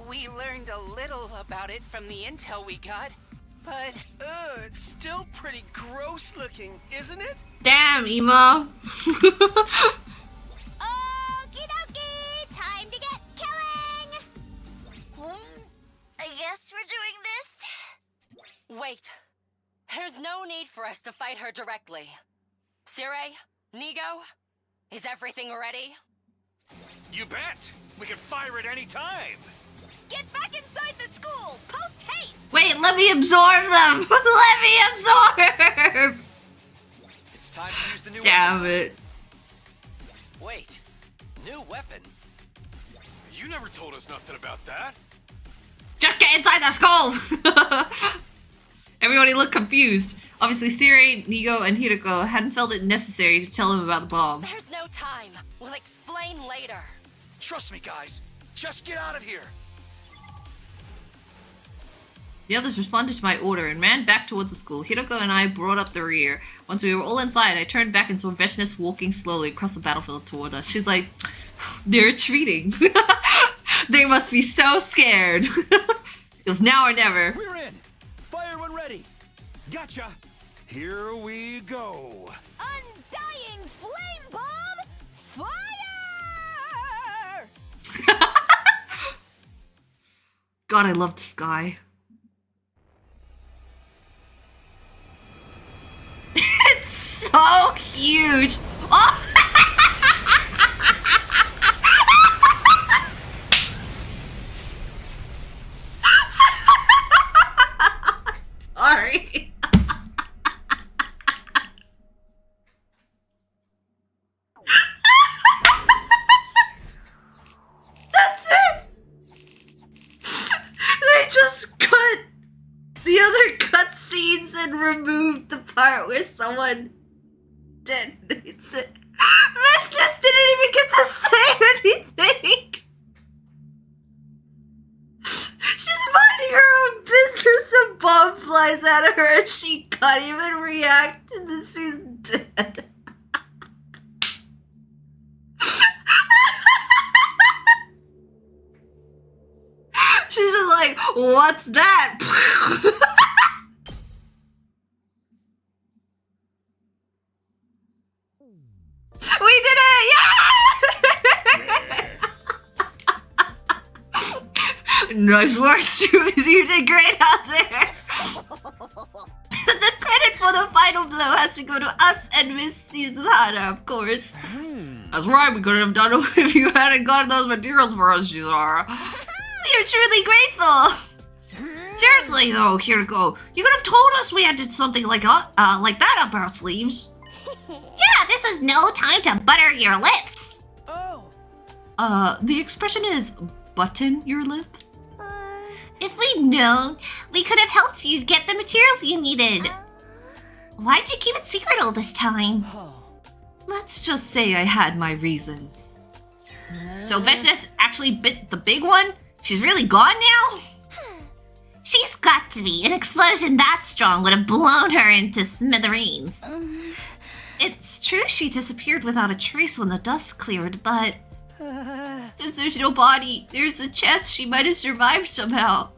We learned a little about it from the intel we got, but It's still pretty gross looking, isn't it? Damn, Emo! Okie dokie! Time to get killing! I guess we're doing this. Wait. There's no need for us to fight her directly. Sire, Nigo, is everything ready? You bet! We can fire at any time! Get back inside the school! Post haste! Wait, let me absorb them! Let me absorb! It's time to use the new Damn weapon. it. Wait, new weapon? You never told us nothing about that. Just get inside the skull! Everybody looked confused. Obviously, Siri, Nigo, and Hiroko hadn't felt it necessary to tell him about the bomb. There's no time. We'll explain later. Trust me, guys. Just get out of here. The others responded to my order and ran back towards the school. Hiroko and I brought up the rear. Once we were all inside, I turned back and saw Veshness walking slowly across the battlefield toward us. She's like, they're retreating. They must be so scared. It was now or never. We're in! Fire when ready! Gotcha! Here we go! Undying flame bomb! Fire! God, I love this guy. It's so huge! Oh! Sorry. part where someone detonates it. Vicious didn't even get to say anything. She's minding her own business, a bomb flies at her and she can't even react, and then she's dead. She's just like, what's that? We did it! Yeah! Nice work, students. You did great out there. The credit for the final blow has to go to us and Miss Suzuhara, of course. That's right, we couldn't have done it if you hadn't gotten those materials for us, Suzuhara. You're truly grateful. Seriously, though, Hiriko, you could have told us we had something like that up our sleeves. Yeah, this is no time to butter your lips. The expression is button your lip? If we'd known, we could have helped you get the materials you needed. Why'd you keep it secret all this time? Let's just say I had my reasons. So Vicious actually bit the big one? She's really gone now? She's got to be. An explosion that strong would have blown her into smithereens. It's true she disappeared without a trace when the dust cleared, but since there's no body, there's a chance she might have survived somehow.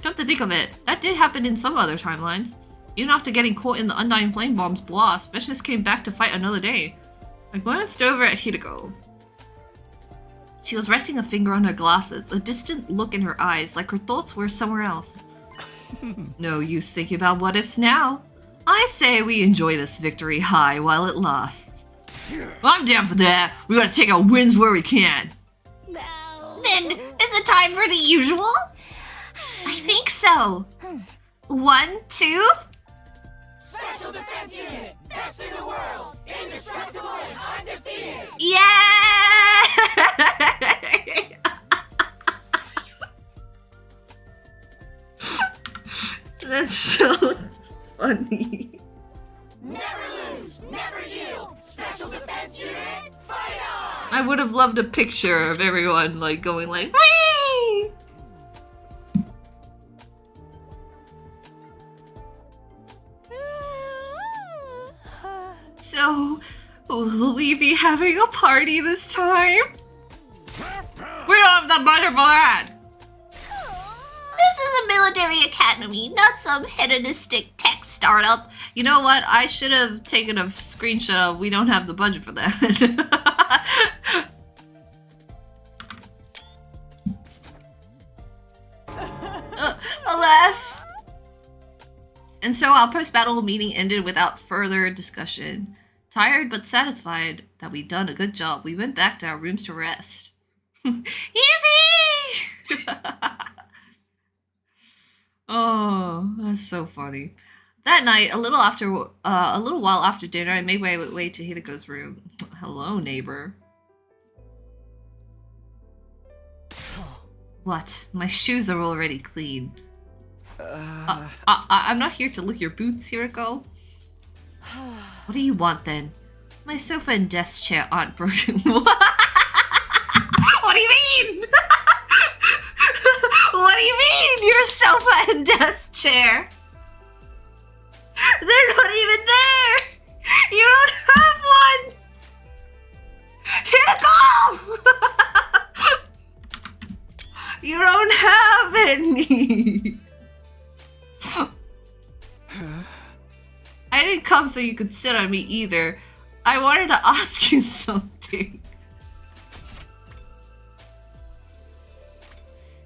Come to think of it, that did happen in some other timelines. Even after getting caught in the Undying Flame Bomb's blast, Vicious came back to fight another day. I glanced over at Hiriko. She was resting a finger on her glasses, a distant look in her eyes, like her thoughts were somewhere else. No use thinking about what ifs now. I say we enjoy this victory high while it lasts. I'm down for that. We gotta take our wins where we can. Then, is it time for the usual? I think so. 1, 2... Special Defense Unit! Best in the world! Indestructible and undefeated! Yeah! That's so funny. Never lose! Never yield! Special Defense Unit, fight on! I would have loved a picture of everyone like going like, whee! So, will we be having a party this time? We don't have the budget for that! This is a military academy, not some hedonistic tech startup. You know what? I should have taken a screenshot of we don't have the budget for that. Alas. And so our post-battle meeting ended without further discussion. Tired but satisfied that we'd done a good job, we went back to our rooms to rest. Yippee! Oh, that's so funny. That night, a little while after dinner, I made my way to Hiriko's room. Hello, neighbor. What? My shoes are already clean. I'm not here to lick your boots, Hiriko. What do you want then? My sofa and desk chair aren't broken. What do you mean? What do you mean, your sofa and desk chair? They're not even there! You don't have one! Hiriko! You don't have any! I didn't come so you could sit on me either. I wanted to ask you something.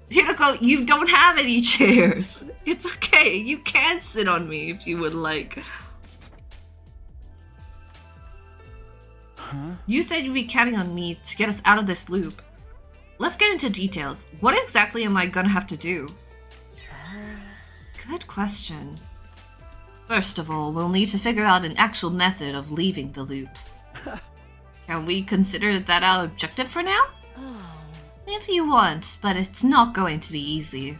Hiriko, you don't have any chairs. It's okay. You can sit on me if you would like. Huh? You said you'd be counting on me to get us out of this loop. Let's get into details. What exactly am I gonna have to do? Good question. First of all, we'll need to figure out an actual method of leaving the loop. Can we consider that our objective for now? If you want, but it's not going to be easy.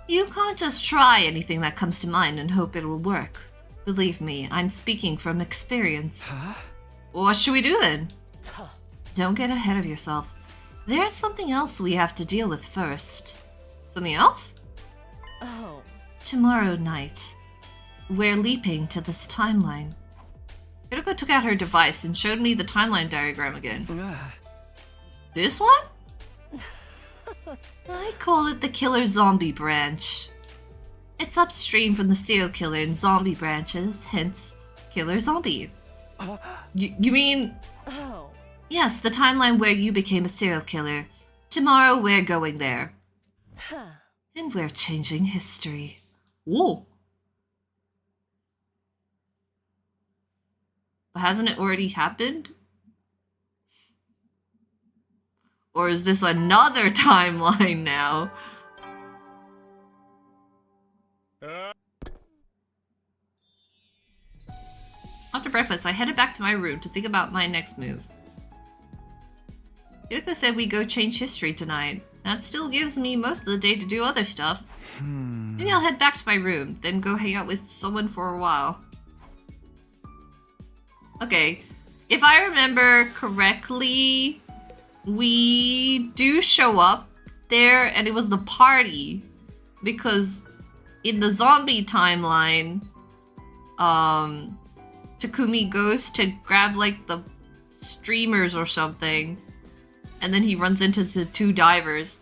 You can't just try anything that comes to mind and hope it will work. Believe me, I'm speaking from experience. Huh? What should we do then? Don't get ahead of yourself. There's something else we have to deal with first. Something else? Oh. Tomorrow night, we're leaping to this timeline. Hiroko took out her device and showed me the timeline diagram again. This one? I call it the Killer Zombie branch. It's upstream from the serial killer and zombie branches, hence Killer Zombie. You mean... Oh. Yes, the timeline where you became a serial killer. Tomorrow we're going there. Huh. And we're changing history. Whoa. But hasn't it already happened? Or is this another timeline now? After breakfast, I headed back to my room to think about my next move. Hiroko said we go change history tonight. That still gives me most of the day to do other stuff. Maybe I'll head back to my room, then go hang out with someone for a while. Okay, if I remember correctly, we do show up there and it was the party. Because in the zombie timeline, Takumi goes to grab like the streamers or something. And then he runs into the two divers.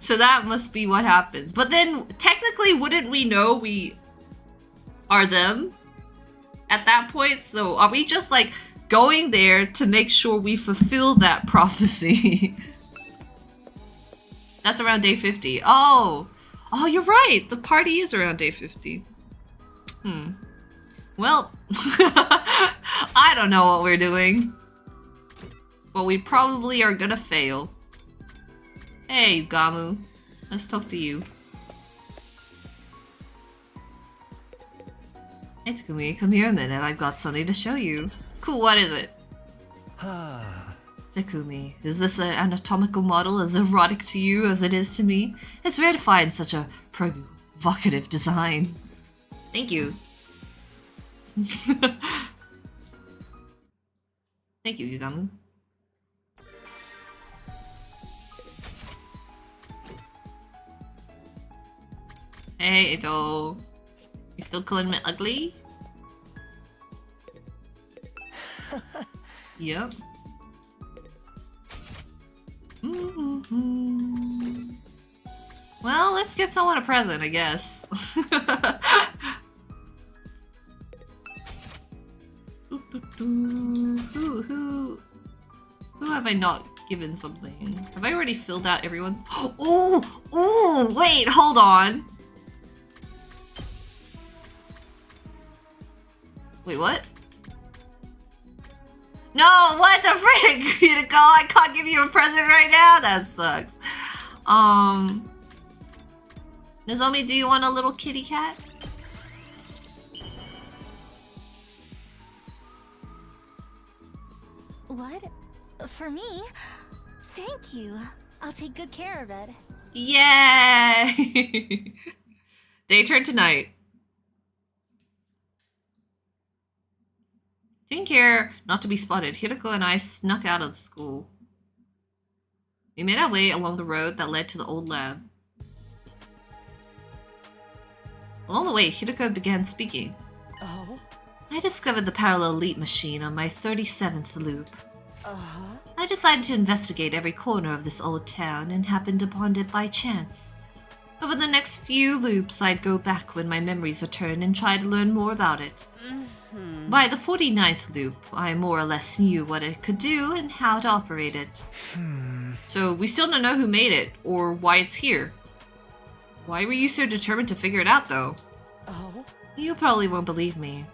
So that must be what happens. But then, technically, wouldn't we know we are them at that point? So are we just, like, going there to make sure we fulfill that prophecy? That's around day 50. Oh, you're right. The party is around day 50. Well, I don't know what we're doing. But we probably are gonna fail. Hey, Gamu. Let's talk to you. Hey, Takumi, come here a minute. I've got something to show you. Cool, what is it? Takumi, is this an anatomical model as erotic to you as it is to me? It's rare to find such a provocative design. Thank you. Thank you, Gamu. Hey, Ito. You still calling me ugly? Yep. Well, let's get someone a present, I guess. Who have I not given something? Have I already filled out everyone? Oh, wait, hold on. Wait, what? No, what the frick? Hiroko, I can't give you a present right now? That sucks. Nozomi, do you want a little kitty cat? What? For me? Thank you. I'll take good care of it. Yay! Day turn tonight. Taking care not to be spotted, Hiroko and I snuck out of the school. We made our way along the road that led to the old lab. Along the way, Hiroko began speaking. Oh? I discovered the parallel leap machine on my 37th loop. I decided to investigate every corner of this old town and happened upon it by chance. Over the next few loops, I'd go back when my memories returned and try to learn more about it. By the 49th loop, I more or less knew what it could do and how to operate it. So we still don't know who made it, or why it's here. Why were you so determined to figure it out, though? Oh? You probably won't believe me.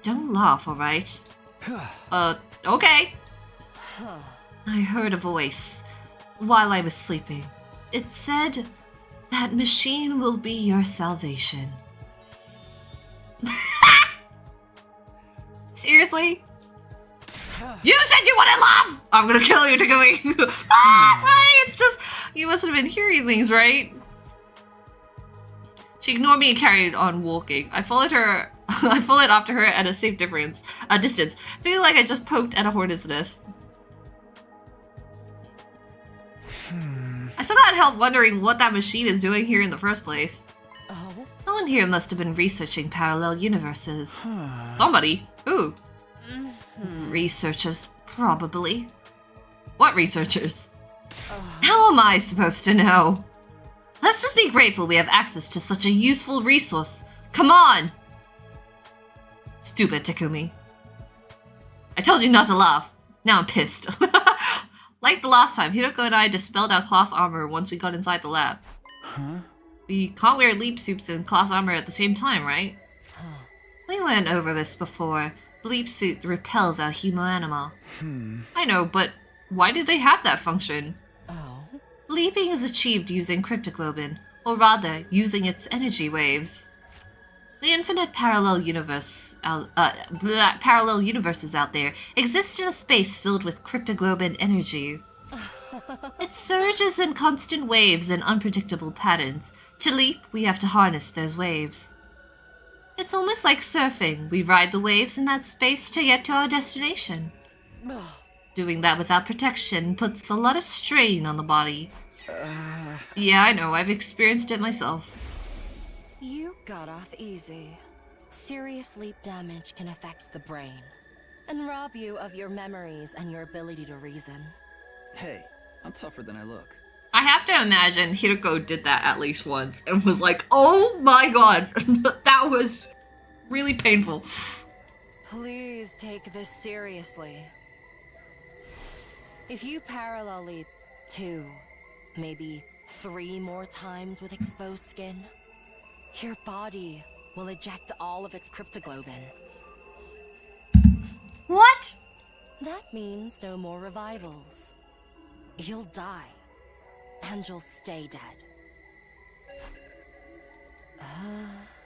Don't laugh, alright? Okay. I heard a voice while I was sleeping. It said, "That machine will be your salvation." Seriously? You said you wanted love! I'm gonna kill you, Takumi! Sorry, it's just, you must have been hearing things, right? She ignored me and carried on walking. I followed her. I followed after her at a safe distance, feeling like I just poked at a hornet's nest. I still can't help wondering what that machine is doing here in the first place. Oh? Someone here must have been researching parallel universes. Somebody? Who? Researchers, probably. What researchers? How am I supposed to know? Let's just be grateful we have access to such a useful resource. Come on! Stupid Takumi. I told you not to laugh. Now I'm pissed. Like the last time, Hiroko and I dispelled our class armor once we got inside the lab. Huh? We can't wear leap suits and class armor at the same time, right? We went over this before. The leap suit repels our humoanima. I know, but why do they have that function? Leaping is achieved using cryptoglobin, or rather, using its energy waves. The infinite parallel universes out there exist in a space filled with cryptoglobin energy. It surges in constant waves and unpredictable patterns. To leap, we have to harness those waves. It's almost like surfing. We ride the waves in that space to get to our destination. Doing that without protection puts a lot of strain on the body. Yeah, I know. I've experienced it myself. You got off easy. Serious leap damage can affect the brain and rob you of your memories and your ability to reason. Hey, I'm tougher than I look. I have to imagine Hiroko did that at least once and was like, oh my god, that was really painful. Please take this seriously. If you parallel leap 2, maybe 3 more times with exposed skin, your body will eject all of its cryptoglobin. What? That means no more revivals. You'll die, and you'll stay dead.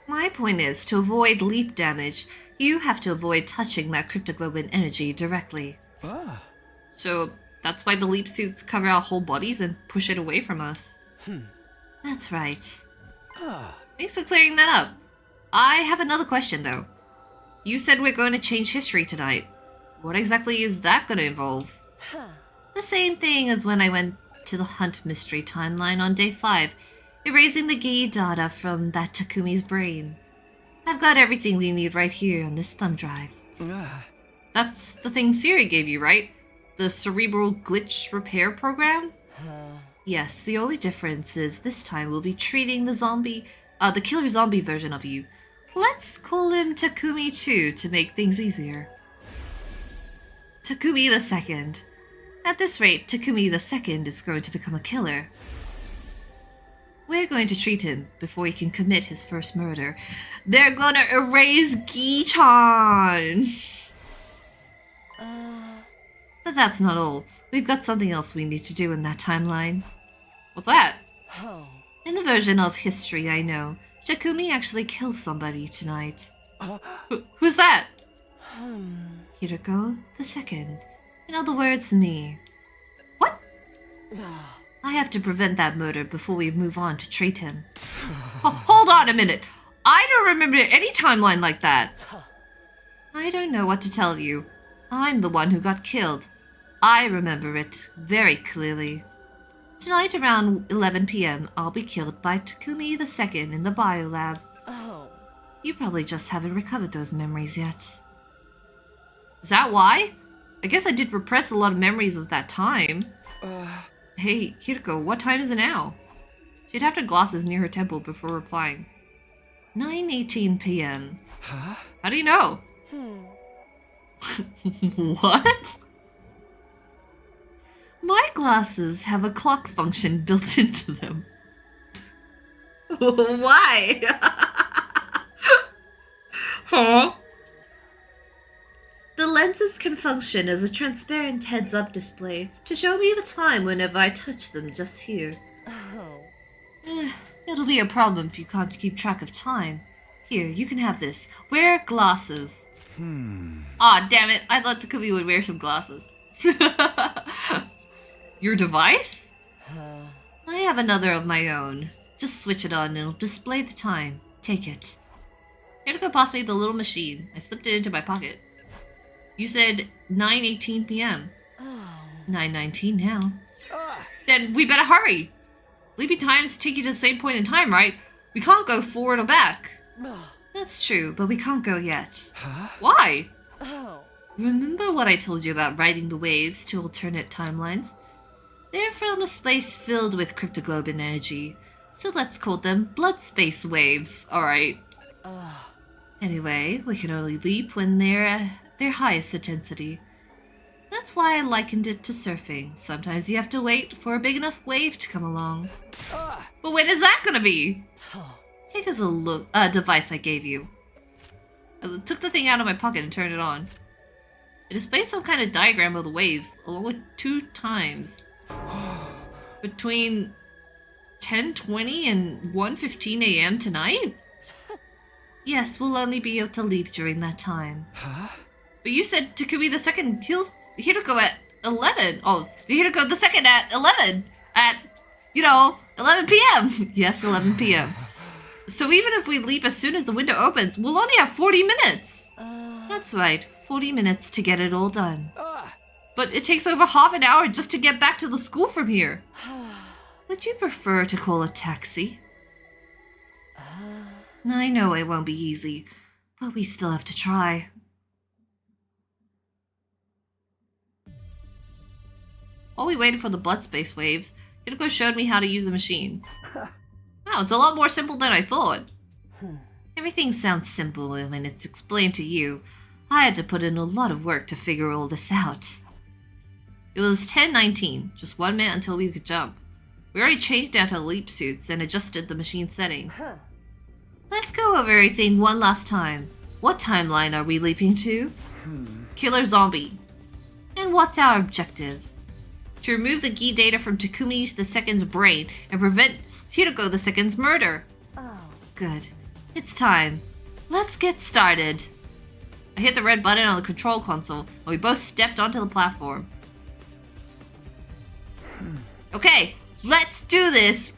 My point is, to avoid leap damage, you have to avoid touching that cryptoglobin energy directly. So that's why the leap suits cover our whole bodies and push it away from us. That's right. Thanks for clearing that up. I have another question, though. You said we're going to change history tonight. What exactly is that going to involve? The same thing as when I went to the Hunt Mystery timeline on day 5, erasing the gay data from that Takumi's brain. I've got everything we need right here on this thumb drive. That's the thing Siri gave you, right? The cerebral glitch repair program? Yes, the only difference is this time we'll be treating the killer zombie version of you. Let's call him Takumi 2 to make things easier. Takumi the Second. At this rate, Takumi the Second is going to become a killer. We're going to treat him before he can commit his first murder. They're gonna erase Gi-chan! But that's not all. We've got something else we need to do in that timeline. What's that? In the version of history I know, Takumi actually kills somebody tonight. Who's that? Hiroko the Second. In other words, me. What? I have to prevent that murder before we move on to treat him. Hold on a minute. I don't remember any timeline like that. I don't know what to tell you. I'm the one who got killed. I remember it very clearly. Tonight around 11 p.m., I'll be killed by Takumi the Second in the biolab. You probably just haven't recovered those memories yet. Is that why? I guess I did repress a lot of memories of that time. Hey, Hiroko, what time is it now? She'd have her glasses near her temple before replying. 9:18 p.m. Huh? How do you know? What? My glasses have a clock function built into them. Why? Huh? The lenses can function as a transparent heads-up display to show me the time whenever I touch them just here. It'll be a problem if you can't keep track of time. Here, you can have this. Wear glasses. Aw, damn it. I thought Takumi would wear some glasses. Your device? I have another of my own. Just switch it on and it'll display the time. Take it. Hiroko passed me the little machine. I slipped it into my pocket. You said 9:18 p.m. 9:19 now. Then we better hurry. Leaping times take you to the same point in time, right? We can't go forward or back. That's true, but we can't go yet. Why? Remember what I told you about riding the waves to alternate timelines? They're from a space filled with cryptoglobin energy, so let's call them blood space waves, alright? Anyway, we can only leap when they're at their highest intensity. That's why I likened it to surfing. Sometimes you have to wait for a big enough wave to come along. But when is that gonna be? Take as a look, device I gave you. I took the thing out of my pocket and turned it on. It displays some kind of diagram of the waves, along with 2 times. Between 10:20 and 1:15 a.m. tonight? Yes, we'll only be able to leap during that time. But you said Takumi the second kills Hiroko at 11. Oh, Hiroko the second at 11. At, 11 p.m. Yes, 11 p.m. So even if we leap as soon as the window opens, we'll only have 40 minutes. That's right, 40 minutes to get it all done. But it takes over half an hour just to get back to the school from here. Would you prefer to call a taxi? I know it won't be easy, but we still have to try. While we waited for the blood space waves, Hiroko showed me how to use the machine. Wow, it's a lot more simple than I thought. Everything sounds simple when it's explained to you. I had to put in a lot of work to figure all this out. It was 10:19, just 1 minute until we could jump. We already changed out our leap suits and adjusted the machine settings. Let's go over everything one last time. What timeline are we leaping to? Killer Zombie. And what's our objective? To remove the Khee data from Takumi II's brain and prevent Hiroko II's murder. Good. It's time. Let's get started. I hit the red button on the control console and we both stepped onto the platform. Okay, let's do this.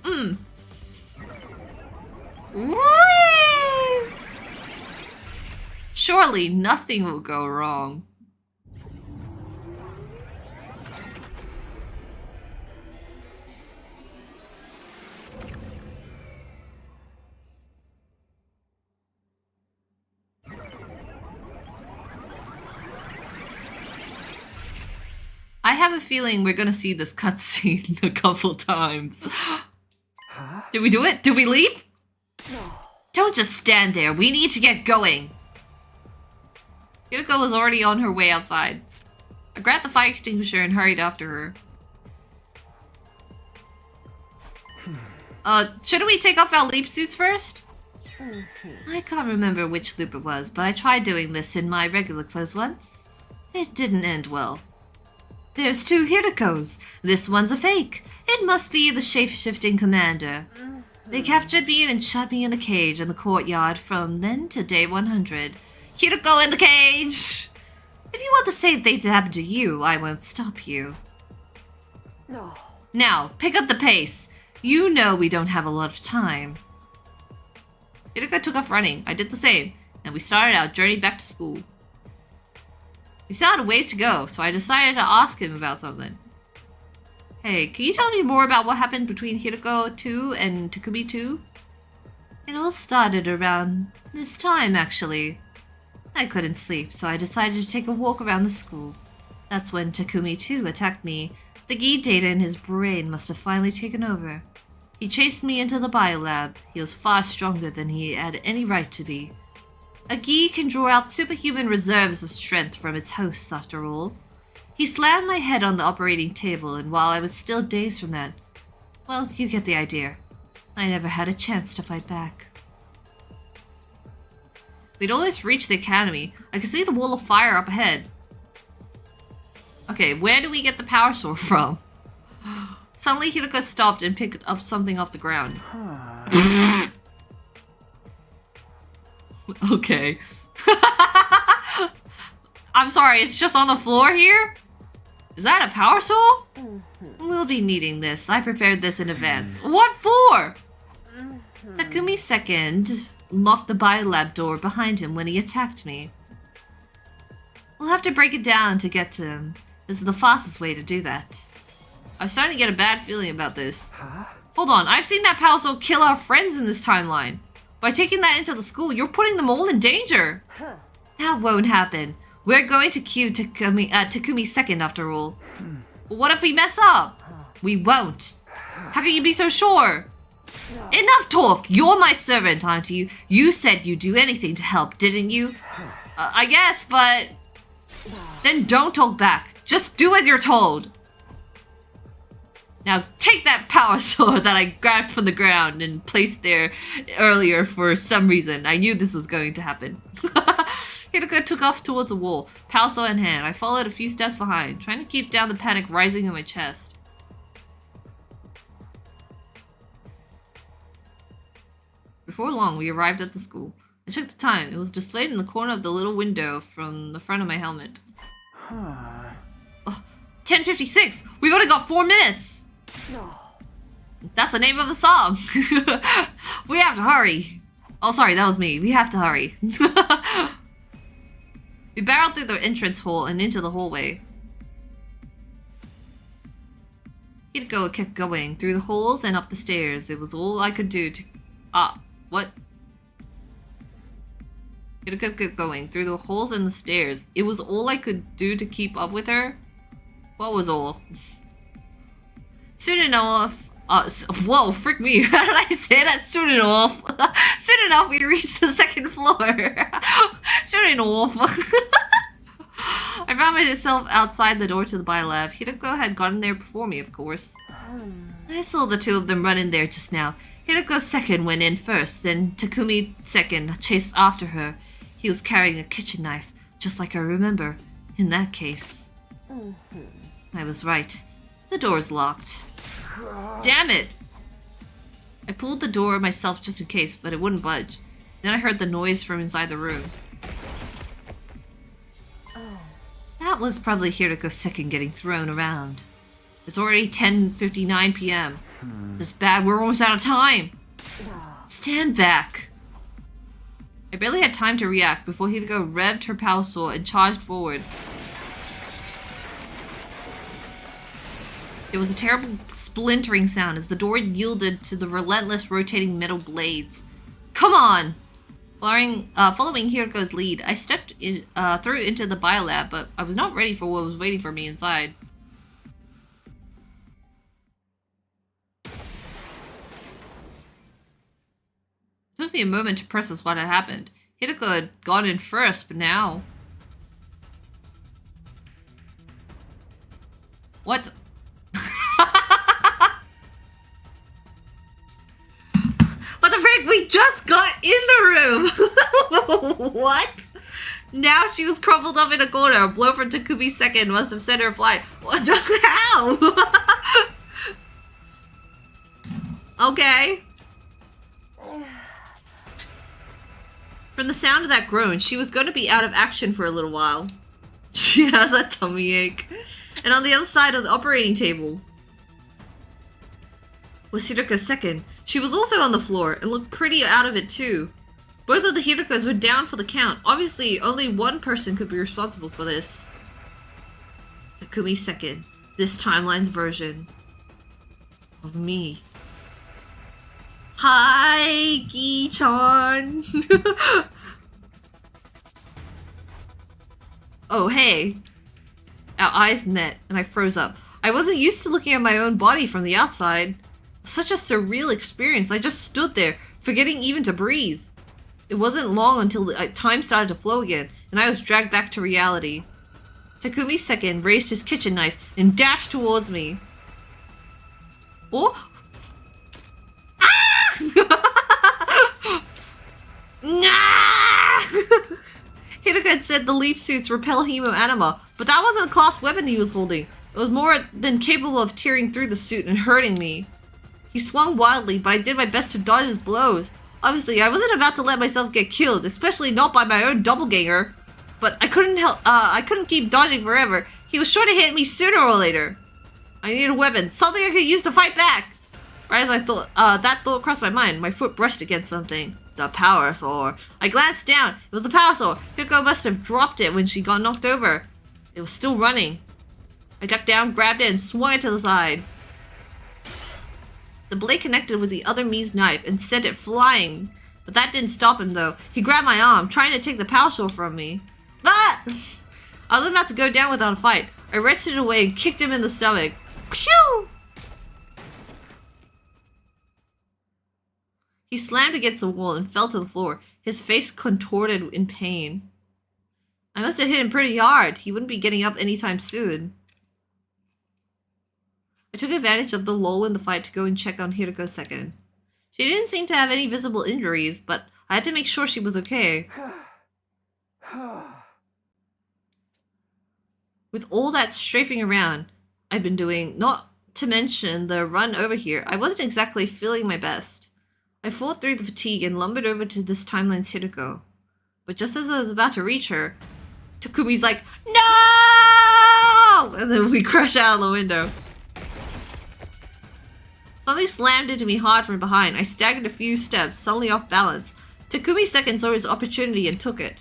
Whee! Surely nothing will go wrong. I have a feeling we're gonna see this cutscene a couple times. Did we do it? Did we leap? Don't just stand there. We need to get going. Hiroko was already on her way outside. I grabbed the fire extinguisher and hurried after her. Shouldn't we take off our leap suits first? I can't remember which loop it was, but I tried doing this in my regular clothes once. It didn't end well. There's 2 Hirokos. This one's a fake. It must be the shape-shifting commander. They captured me and shut me in a cage in the courtyard from then to day 100. Hiroko in the cage! If you want the same thing to happen to you, I won't stop you. No. Now, pick up the pace. You know we don't have a lot of time. Hiroko took off running. I did the same, and we started our journey back to school. We still had a ways to go, so I decided to ask him about something. Hey, can you tell me more about what happened between Hiroko 2 and Takumi 2? It all started around this time, actually. I couldn't sleep, so I decided to take a walk around the school. That's when Takumi 2 attacked me. The Khee data in his brain must have finally taken over. He chased me into the biolab. He was far stronger than he had any right to be. A Khee can draw out superhuman reserves of strength from its hosts, after all. He slammed my head on the operating table, and while I was still dazed from that, well, you get the idea. I never had a chance to fight back. We'd almost reached the academy. I could see the wall of fire up ahead. Okay, where do we get the power source from? Suddenly Hiroko stopped and picked up something off the ground. Okay. I'm sorry, it's just on the floor here? Is that a power soul? We'll be needing this. I prepared this in advance. What for? Takumi second locked the biolab door behind him when he attacked me. We'll have to break it down to get to him. This is the fastest way to do that. I'm starting to get a bad feeling about this. Hold on, I've seen that Palso kill our friends in this timeline. By taking that into the school, you're putting them all in danger. That won't happen. We're going to cue Takumi second after all. But what if we mess up? We won't. How can you be so sure? Enough talk! You're my servant, aren't you? You said you'd do anything to help, didn't you? I guess, but... Then don't talk back. Just do as you're told. Now take that power sword that I grabbed from the ground and placed there earlier for some reason. I knew this was going to happen. Hidaka took off towards the wall, power sword in hand. I followed a few steps behind, trying to keep down the panic rising in my chest. Before long, we arrived at the school. I checked the time. It was displayed in the corner of the little window from the front of my helmet. 10:56! We've only got 4 minutes! That's the name of the song! We have to hurry! Oh, sorry, that was me. We have to hurry. We barreled through the entrance hole and into the hallway. Hideko kept going through the holes and up the stairs. It was all I could do to... what? Hideko kept going through the holes in the stairs. It was all I could do to keep up with her? What was all? Soon enough... whoa, frick me. How did I say that? Soon enough. Soon enough, we reached the second floor. Soon enough. I found myself outside the door to the biolab. Hideko had gotten there before me, of course. I saw the two of them run in there just now. Hideko second went in first, then Takumi second chased after her. He was carrying a kitchen knife, just like I remember. In that case. I was right. The door's locked. Damn it! I pulled the door myself just in case, but it wouldn't budge. Then I heard the noise from inside the room. That was probably Hiroko second getting thrown around. It's already 10:59 p.m. This is bad, we're almost out of time! Stand back! I barely had time to react before Hiroko revved her power sword and charged forward. There was a terrible splintering sound as the door yielded to the relentless rotating metal blades. Come on! Following Hiroko's lead, I stepped through into the biolab, but I was not ready for what was waiting for me inside. It took me a moment to process what had happened. Hideko had gone in first, but now... What? What the frick? We just got in the room! What? Now she was crumpled up in a corner. A blow from Takumi second must have sent her flying. What the hell? Okay. From the sound of that groan, she was going to be out of action for a little while. She has a tummy ache. And on the other side of the operating table was Hiroko second. She was also on the floor and looked pretty out of it too. Both of the Hirokos were down for the count. Obviously, only one person could be responsible for this. Takumi second. This timeline's version of me. Hi, Gi-chan. Oh, hey. Our eyes met, and I froze up. I wasn't used to looking at my own body from the outside. Such a surreal experience. I just stood there, forgetting even to breathe. It wasn't long until time started to flow again, and I was dragged back to reality. Takumi second raised his kitchen knife and dashed towards me. Oh! Hideko had said the leap suits repel hemo-anima, but that wasn't a class weapon he was holding. It was more than capable of tearing through the suit and hurting me. He swung wildly, but I did my best to dodge his blows. Obviously, I wasn't about to let myself get killed, especially not by my own doppelganger. But I couldn't keep dodging forever. He was sure to hit me sooner or later. I needed a weapon, something I could use to fight back. Right as I thought, that thought crossed my mind, my foot brushed against something. The power sword. I glanced down. It was the power sword. Hiko must have dropped it when she got knocked over. It was still running. I ducked down, grabbed it, and swung it to the side. The blade connected with the other Mii's knife and sent it flying. But that didn't stop him, though. He grabbed my arm, trying to take the power sword from me. Ah! I was about to go down without a fight. I wrenched it away and kicked him in the stomach. Phew! He slammed against the wall and fell to the floor, his face contorted in pain. I must have hit him pretty hard. He wouldn't be getting up anytime soon. I took advantage of the lull in the fight to go and check on Hiroko second. She didn't seem to have any visible injuries, but I had to make sure she was okay. With all that strafing around I've been doing, not to mention the run over here, I wasn't exactly feeling my best. I fought through the fatigue and lumbered over to this timeline's Hiroko. But just as I was about to reach her, Takumi's like, "No!" And then we crash out of the window. Something slammed into me hard from behind. I staggered a few steps, suddenly off balance. Takumi second saw his opportunity and took it.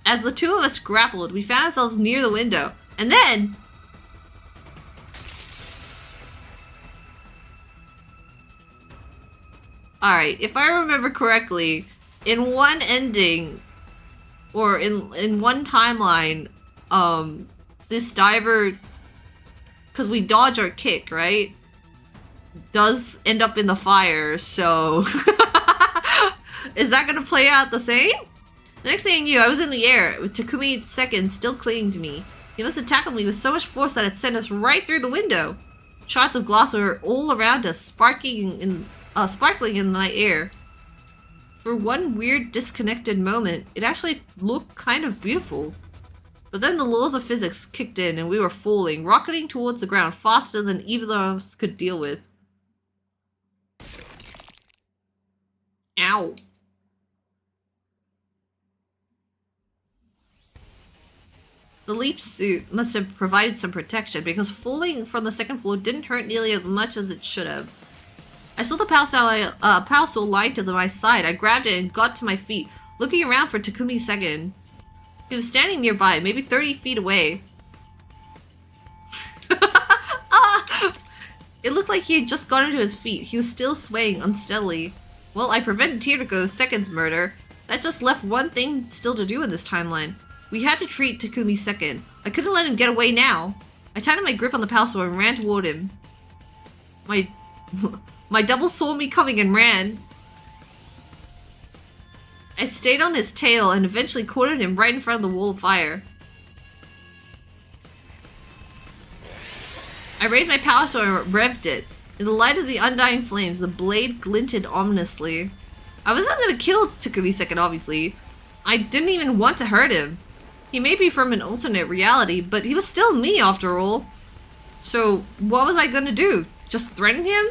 As the two of us grappled, we found ourselves near the window. And then... Alright, if I remember correctly, in one ending, or in one timeline, this diver, because we dodge our kick, right? Does end up in the fire, so... Is that gonna play out the same? The next thing I knew, I was in the air, with Takumi second still clinging to me. He must have tackled me with so much force that it sent us right through the window. Shards of glass were all around us, sparkling in the night air. For one weird disconnected moment, it actually looked kind of beautiful. But then the laws of physics kicked in and we were falling, rocketing towards the ground faster than either of us could deal with. Ow. The leap suit must have provided some protection because falling from the second floor didn't hurt nearly as much as it should have. I saw the power sword lying to my side. I grabbed it and got to my feet, looking around for Takumi second. He was standing nearby, maybe 30 feet away. Ah! It looked like he had just gotten to his feet. He was still swaying unsteadily. Well, I prevented Hiroko's second's murder. That just left one thing still to do in this timeline. We had to treat Takumi second. I couldn't let him get away now. I tightened my grip on the power sword and ran toward him. My double saw me coming and ran. I stayed on his tail and eventually cornered him right in front of the wall of fire. I raised my power sword and revved it. In the light of the undying flames, the blade glinted ominously. I wasn't gonna kill Takumi second, obviously. I didn't even want to hurt him. He may be from an alternate reality, but he was still me after all. So, what was I gonna do? Just threaten him?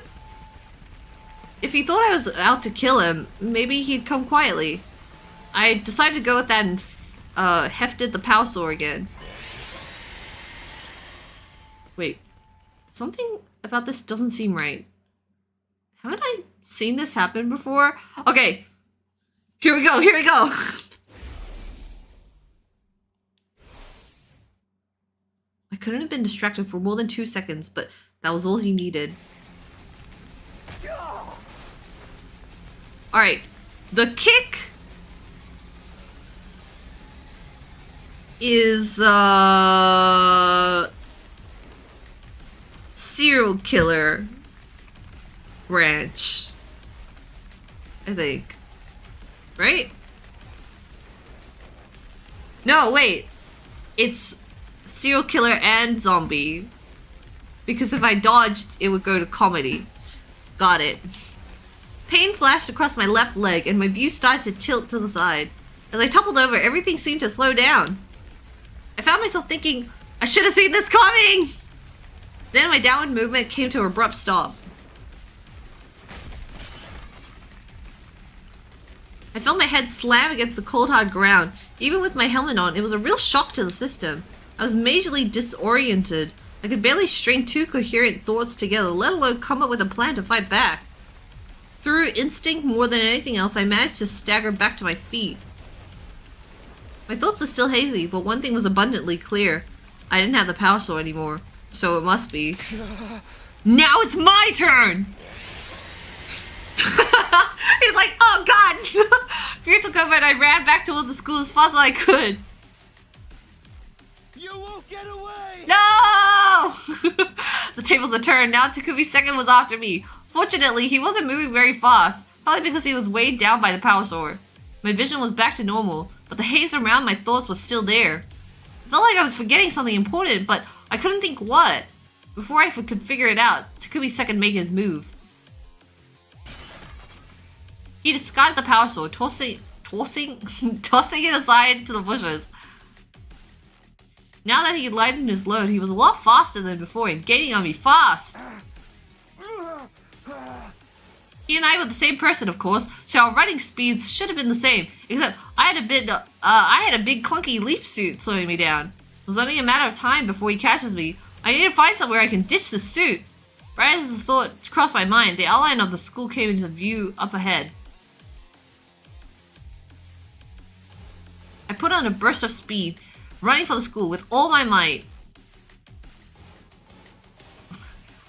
If he thought I was out to kill him, maybe he'd come quietly. I decided to go with that and hefted the power sword again. Wait, something about this doesn't seem right. Haven't I seen this happen before? Okay, here we go, here we go! I couldn't have been distracted for more than 2 seconds, but that was all he needed. Alright, the kick is serial killer branch, I think. Right? No, wait. It's serial killer and zombie. Because if I dodged, it would go to comedy. Got it. Pain flashed across my left leg and my view started to tilt to the side. As I toppled over, everything seemed to slow down. I found myself thinking, I should have seen this coming! Then my downward movement came to an abrupt stop. I felt my head slam against the cold hard ground. Even with my helmet on, it was a real shock to the system. I was majorly disoriented. I could barely string 2 coherent thoughts together, let alone come up with a plan to fight back. Through instinct more than anything else, I managed to stagger back to my feet. My thoughts were still hazy, but one thing was abundantly clear. I didn't have the power sword anymore, so it must be. Now it's my turn! He's like, oh god! Fear took over and I ran back towards the school as fast as I could. You won't get away! No! The tables had turned. Now Takumi's second was after me. Fortunately, he wasn't moving very fast, probably because he was weighed down by the power sword. My vision was back to normal, but the haze around my thoughts was still there. I felt like I was forgetting something important, but I couldn't think what. Before I could figure it out, Takumi's second made his move. He discarded the power sword, tossing it aside to the bushes. Now that he had lightened his load, he was a lot faster than before and gaining on me fast. He and I were the same person, of course, so our running speeds should have been the same, except I had a big clunky leap suit slowing me down. It was only a matter of time before he catches me. I need to find somewhere I can ditch this suit. Right as the thought crossed my mind, the outline of the school came into view up ahead. I put on a burst of speed, running for the school with all my might.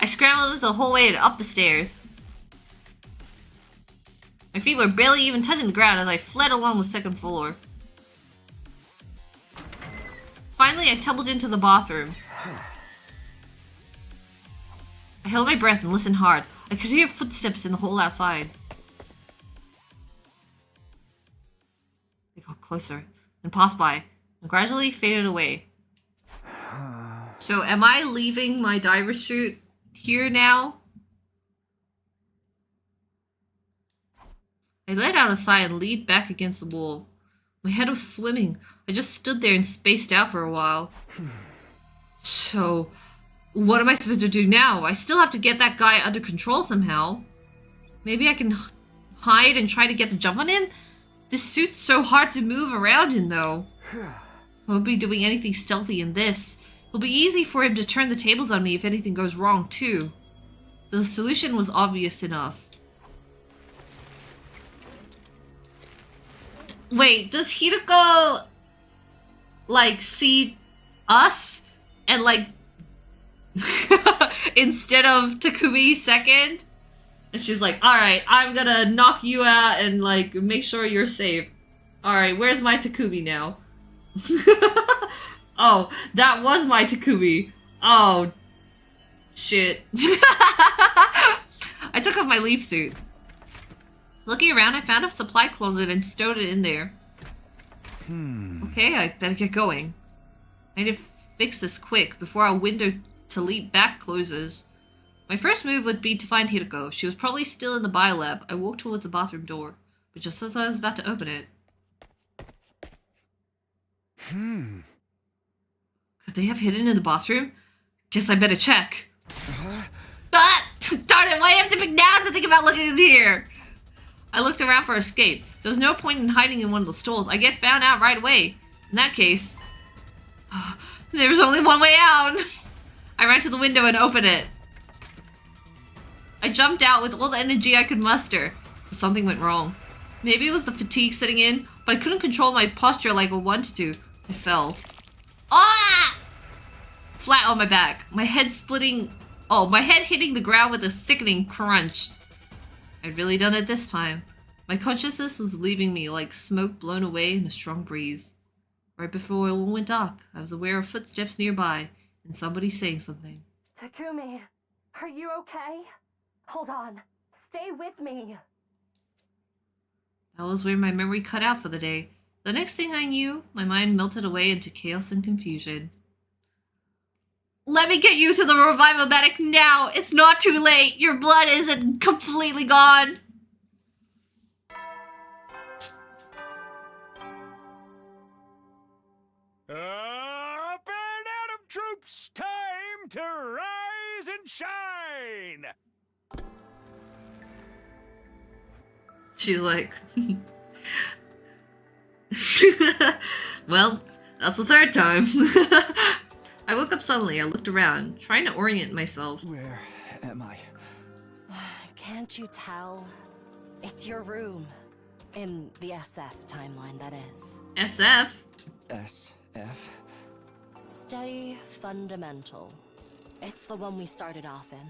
I scrambled the whole way up the stairs. My feet were barely even touching the ground as I fled along the second floor. Finally, I tumbled into the bathroom. I held my breath and listened hard. I could hear footsteps in the hall outside. They got closer, and passed by, and gradually faded away. So am I leaving my diver suit here now? I let out a sigh and leaned back against the wall. My head was swimming. I just stood there and spaced out for a while. So, what am I supposed to do now? I still have to get that guy under control somehow. Maybe I can hide and try to get the jump on him? This suit's so hard to move around in, though. I won't be doing anything stealthy in this. It'll be easy for him to turn the tables on me if anything goes wrong, too. The solution was obvious enough. Wait, does Hideko, like, see us? And, like, instead of Takumi second? And she's like, alright, I'm gonna knock you out and, like, make sure you're safe. Alright, where's my Takumi now? Oh, that was my Takumi. Oh, shit. I took off my leaf suit. Looking around, I found a supply closet and stowed it in there. Okay, I better get going. I need to fix this quick before our window to leap back closes. My first move would be to find Hideko. She was probably still in the biolab. I walked towards the bathroom door, but just as I was about to open it... Could they have hidden in the bathroom? Guess I better check. Ah! Darn it, why do I have to pick now to think about looking in here? I looked around for escape. There was no point in hiding in one of the stalls. I get found out right away. In that case, there's only one way out. I ran to the window and opened it. I jumped out with all the energy I could muster, but something went wrong. Maybe it was the fatigue setting in, but I couldn't control my posture like I wanted to. I fell. Ah! Flat on my back. My head hitting the ground with a sickening crunch. I'd really done it this time. My consciousness was leaving me like smoke blown away in a strong breeze. Right before it all went dark, I was aware of footsteps nearby and somebody saying something. Takumi, are you okay? Hold on. Stay with me. That was where my memory cut out for the day. The next thing I knew, my mind melted away into chaos and confusion. Let me get you to the revival medic now! It's not too late! Your blood isn't completely gone! Up and at 'em, troops! Time to rise and shine! She's like... Well, that's the third time. I woke up suddenly. I looked around, trying to orient myself. Where am I? Can't you tell? It's your room. In the SF timeline, that is. SF? SF? Study Fundamental. It's the one we started off in.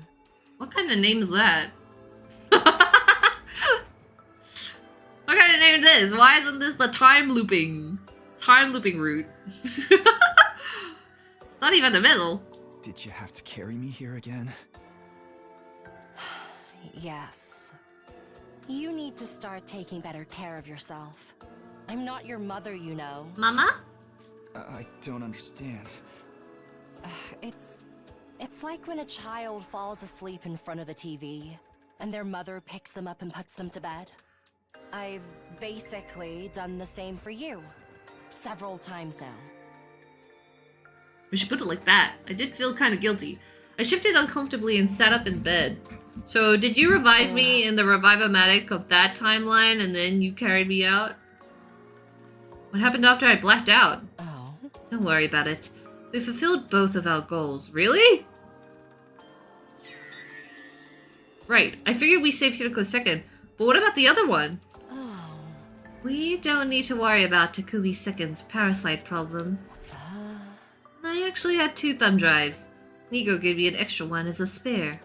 What kind of name is that? What kind of name is this? Why isn't this the time looping route? It's not even the middle. Did you have to carry me here again? Yes. You need to start taking better care of yourself. I'm not your mother, you know. Mama? I don't understand. It's like when a child falls asleep in front of the TV, and their mother picks them up and puts them to bed. I've basically done the same for you. Several times now. We should put it like that. I did feel kind of guilty. I shifted uncomfortably and sat up in bed. So, did you revive me in the Revive-O-Matic of that timeline and then you carried me out? What happened after I blacked out? Oh. Don't worry about it. We fulfilled both of our goals. Really? Right. I figured we saved Hiroko second. But what about the other one? Oh. We don't need to worry about Takumi second's parasite problem. I actually had 2 thumb drives. Nigo gave me an extra one as a spare.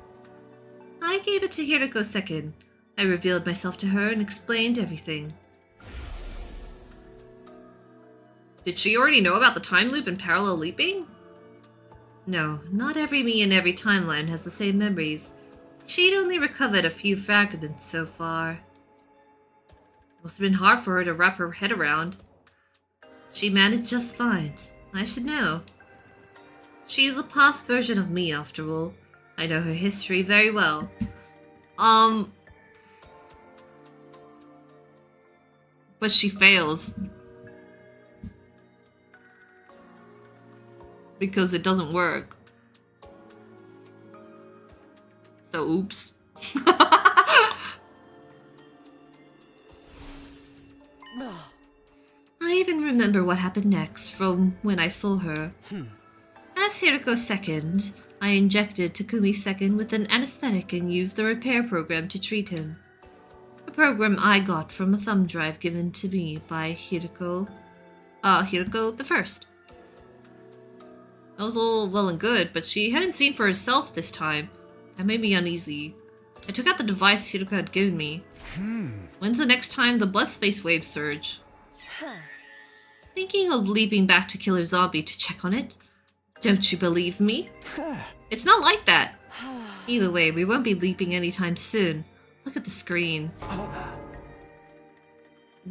I gave it to Hiroko second. I revealed myself to her and explained everything. Did she already know about the time loop and parallel leaping? No, not every me in every timeline has the same memories. She'd only recovered a few fragments so far. Must have been hard for her to wrap her head around. She managed just fine. I should know. She is a past version of me, after all. I know her history very well. But she fails. Because it doesn't work. So, oops. I even remember what happened next from when I saw her. As Hiroko second, I injected Takumi second with an anesthetic and used the repair program to treat him. A program I got from a thumb drive given to me by Hiroko the first. That was all well and good, but she hadn't seen for herself this time. That made me uneasy. I took out the device Hiroko had given me. When's the next time the blood space waves surge? Thinking of leaping back to Killer Zombie to check on it? Don't you believe me? It's not like that. Either way, we won't be leaping anytime soon. Look at the screen.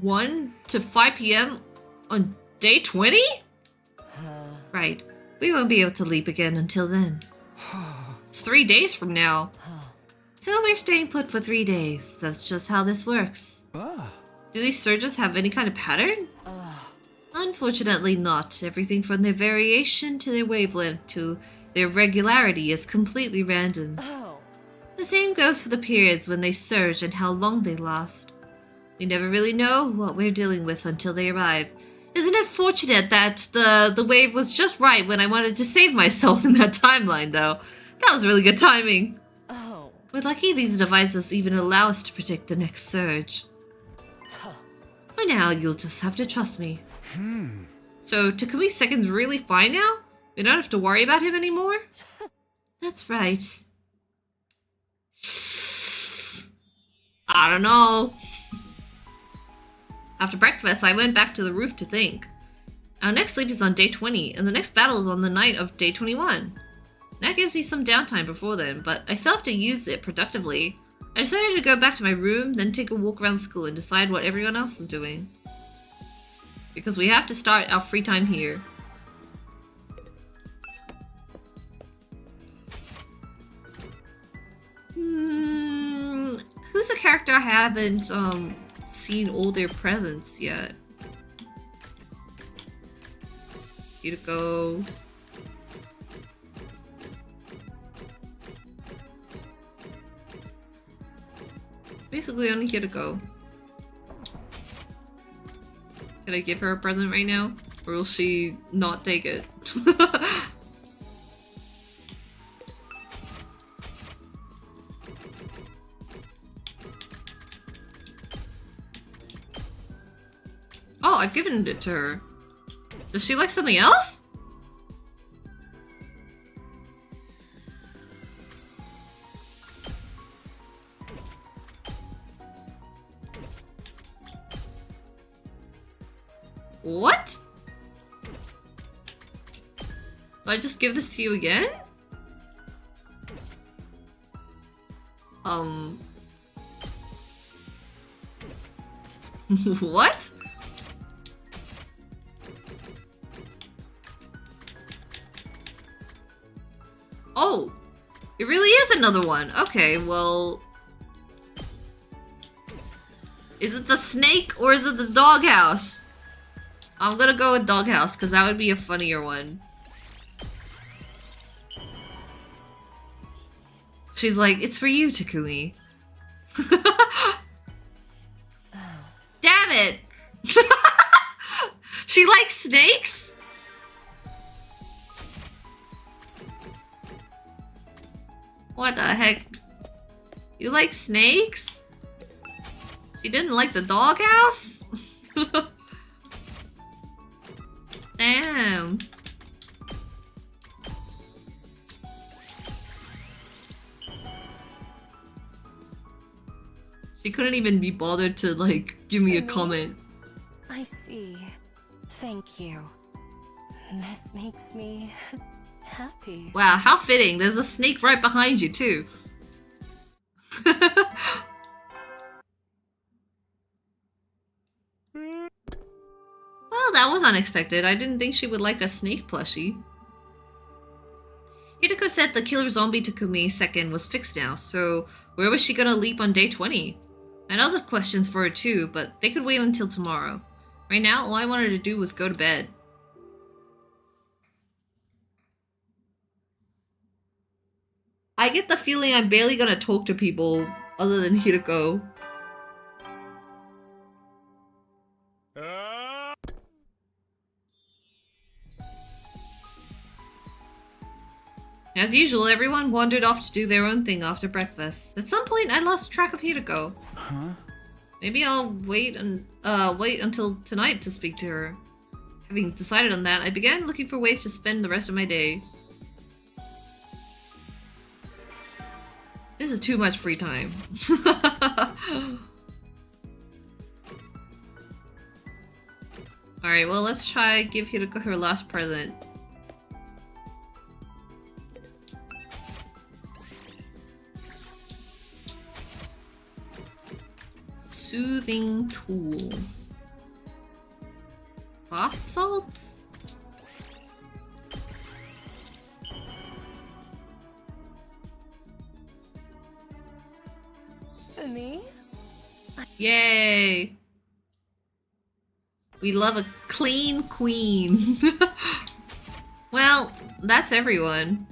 1 to 5 p.m. on day 20? Right. We won't be able to leap again until then. It's 3 days from now. So we're staying put for 3 days. That's just how this works. Do these surges have any kind of pattern? Unfortunately not. Everything from their variation to their wavelength to their regularity is completely random. The same goes for the periods when they surge and how long they last. We never really know what we're dealing with until they arrive. Isn't it fortunate that the wave was just right when I wanted to save myself in that timeline, though? That was really good timing. We're lucky these devices even allow us to predict the next surge. For now, you'll just have to trust me. So, Takumi second's really fine now? We don't have to worry about him anymore? That's right. I don't know. After breakfast, I went back to the roof to think. Our next sleep is on day 20, and the next battle is on the night of day 21. That gives me some downtime before then, but I still have to use it productively. I decided to go back to my room, then take a walk around school and decide what everyone else is doing. Because we have to start our free time here. Who's a character I haven't seen all their presents yet? Here to go. Basically only here to go. Can I give her a present right now? Or will she not take it? I've given it to her. Does she like something else? What? Do I just give this to you again? What? Oh, it really is another one. Okay, well, is it the snake or is it the doghouse? I'm gonna go with doghouse because that would be a funnier one. She's like, it's for you, Takumi. Damn it! She likes snakes? What the heck? You like snakes? She didn't like the doghouse? Damn. She couldn't even be bothered to, like, give me a comment. I see. Thank you. This makes me happy. Wow, how fitting. There's a snake right behind you, too. Well, that was unexpected. I didn't think she would like a snake plushie. Hideko said the killer zombie Takumi second was fixed now, so where was she gonna leap on day 20? I had other questions for her too, but they could wait until tomorrow. Right now, all I wanted to do was go to bed. I get the feeling I'm barely gonna talk to people other than Hideko. As usual, everyone wandered off to do their own thing after breakfast. At some point, I lost track of Hideko. Huh? Maybe I'll wait until tonight to speak to her. Having decided on that, I began looking for ways to spend the rest of my day. This is too much free time. Alright, well, let's try give Hideko her last present. Soothing tools. Bath salts? For me? Yay! We love a clean queen. Well, that's everyone.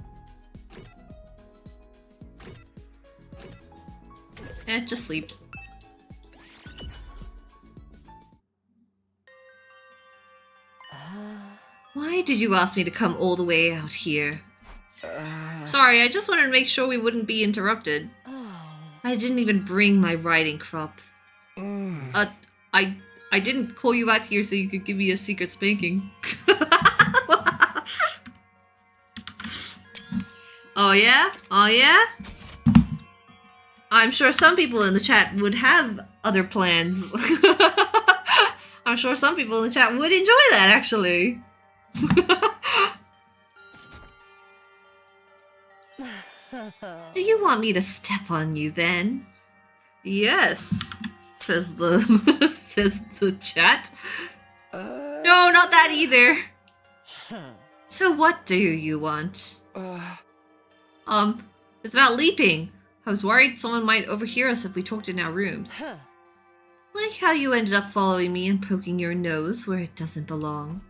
Just sleep. Why did you ask me to come all the way out here? Sorry, I just wanted to make sure we wouldn't be interrupted. I didn't even bring my riding crop. I didn't call you out here so you could give me a secret spanking. Oh yeah? Oh yeah? I'm sure some people in the chat would have other plans. I'm sure some people in the chat would enjoy that, actually. Do you want me to step on you then? Yes, says the says the chat. No, not that either. So what do you want? It's about leaping. I was worried someone might overhear us if we talked in our rooms. Like how you ended up following me and poking your nose where it doesn't belong.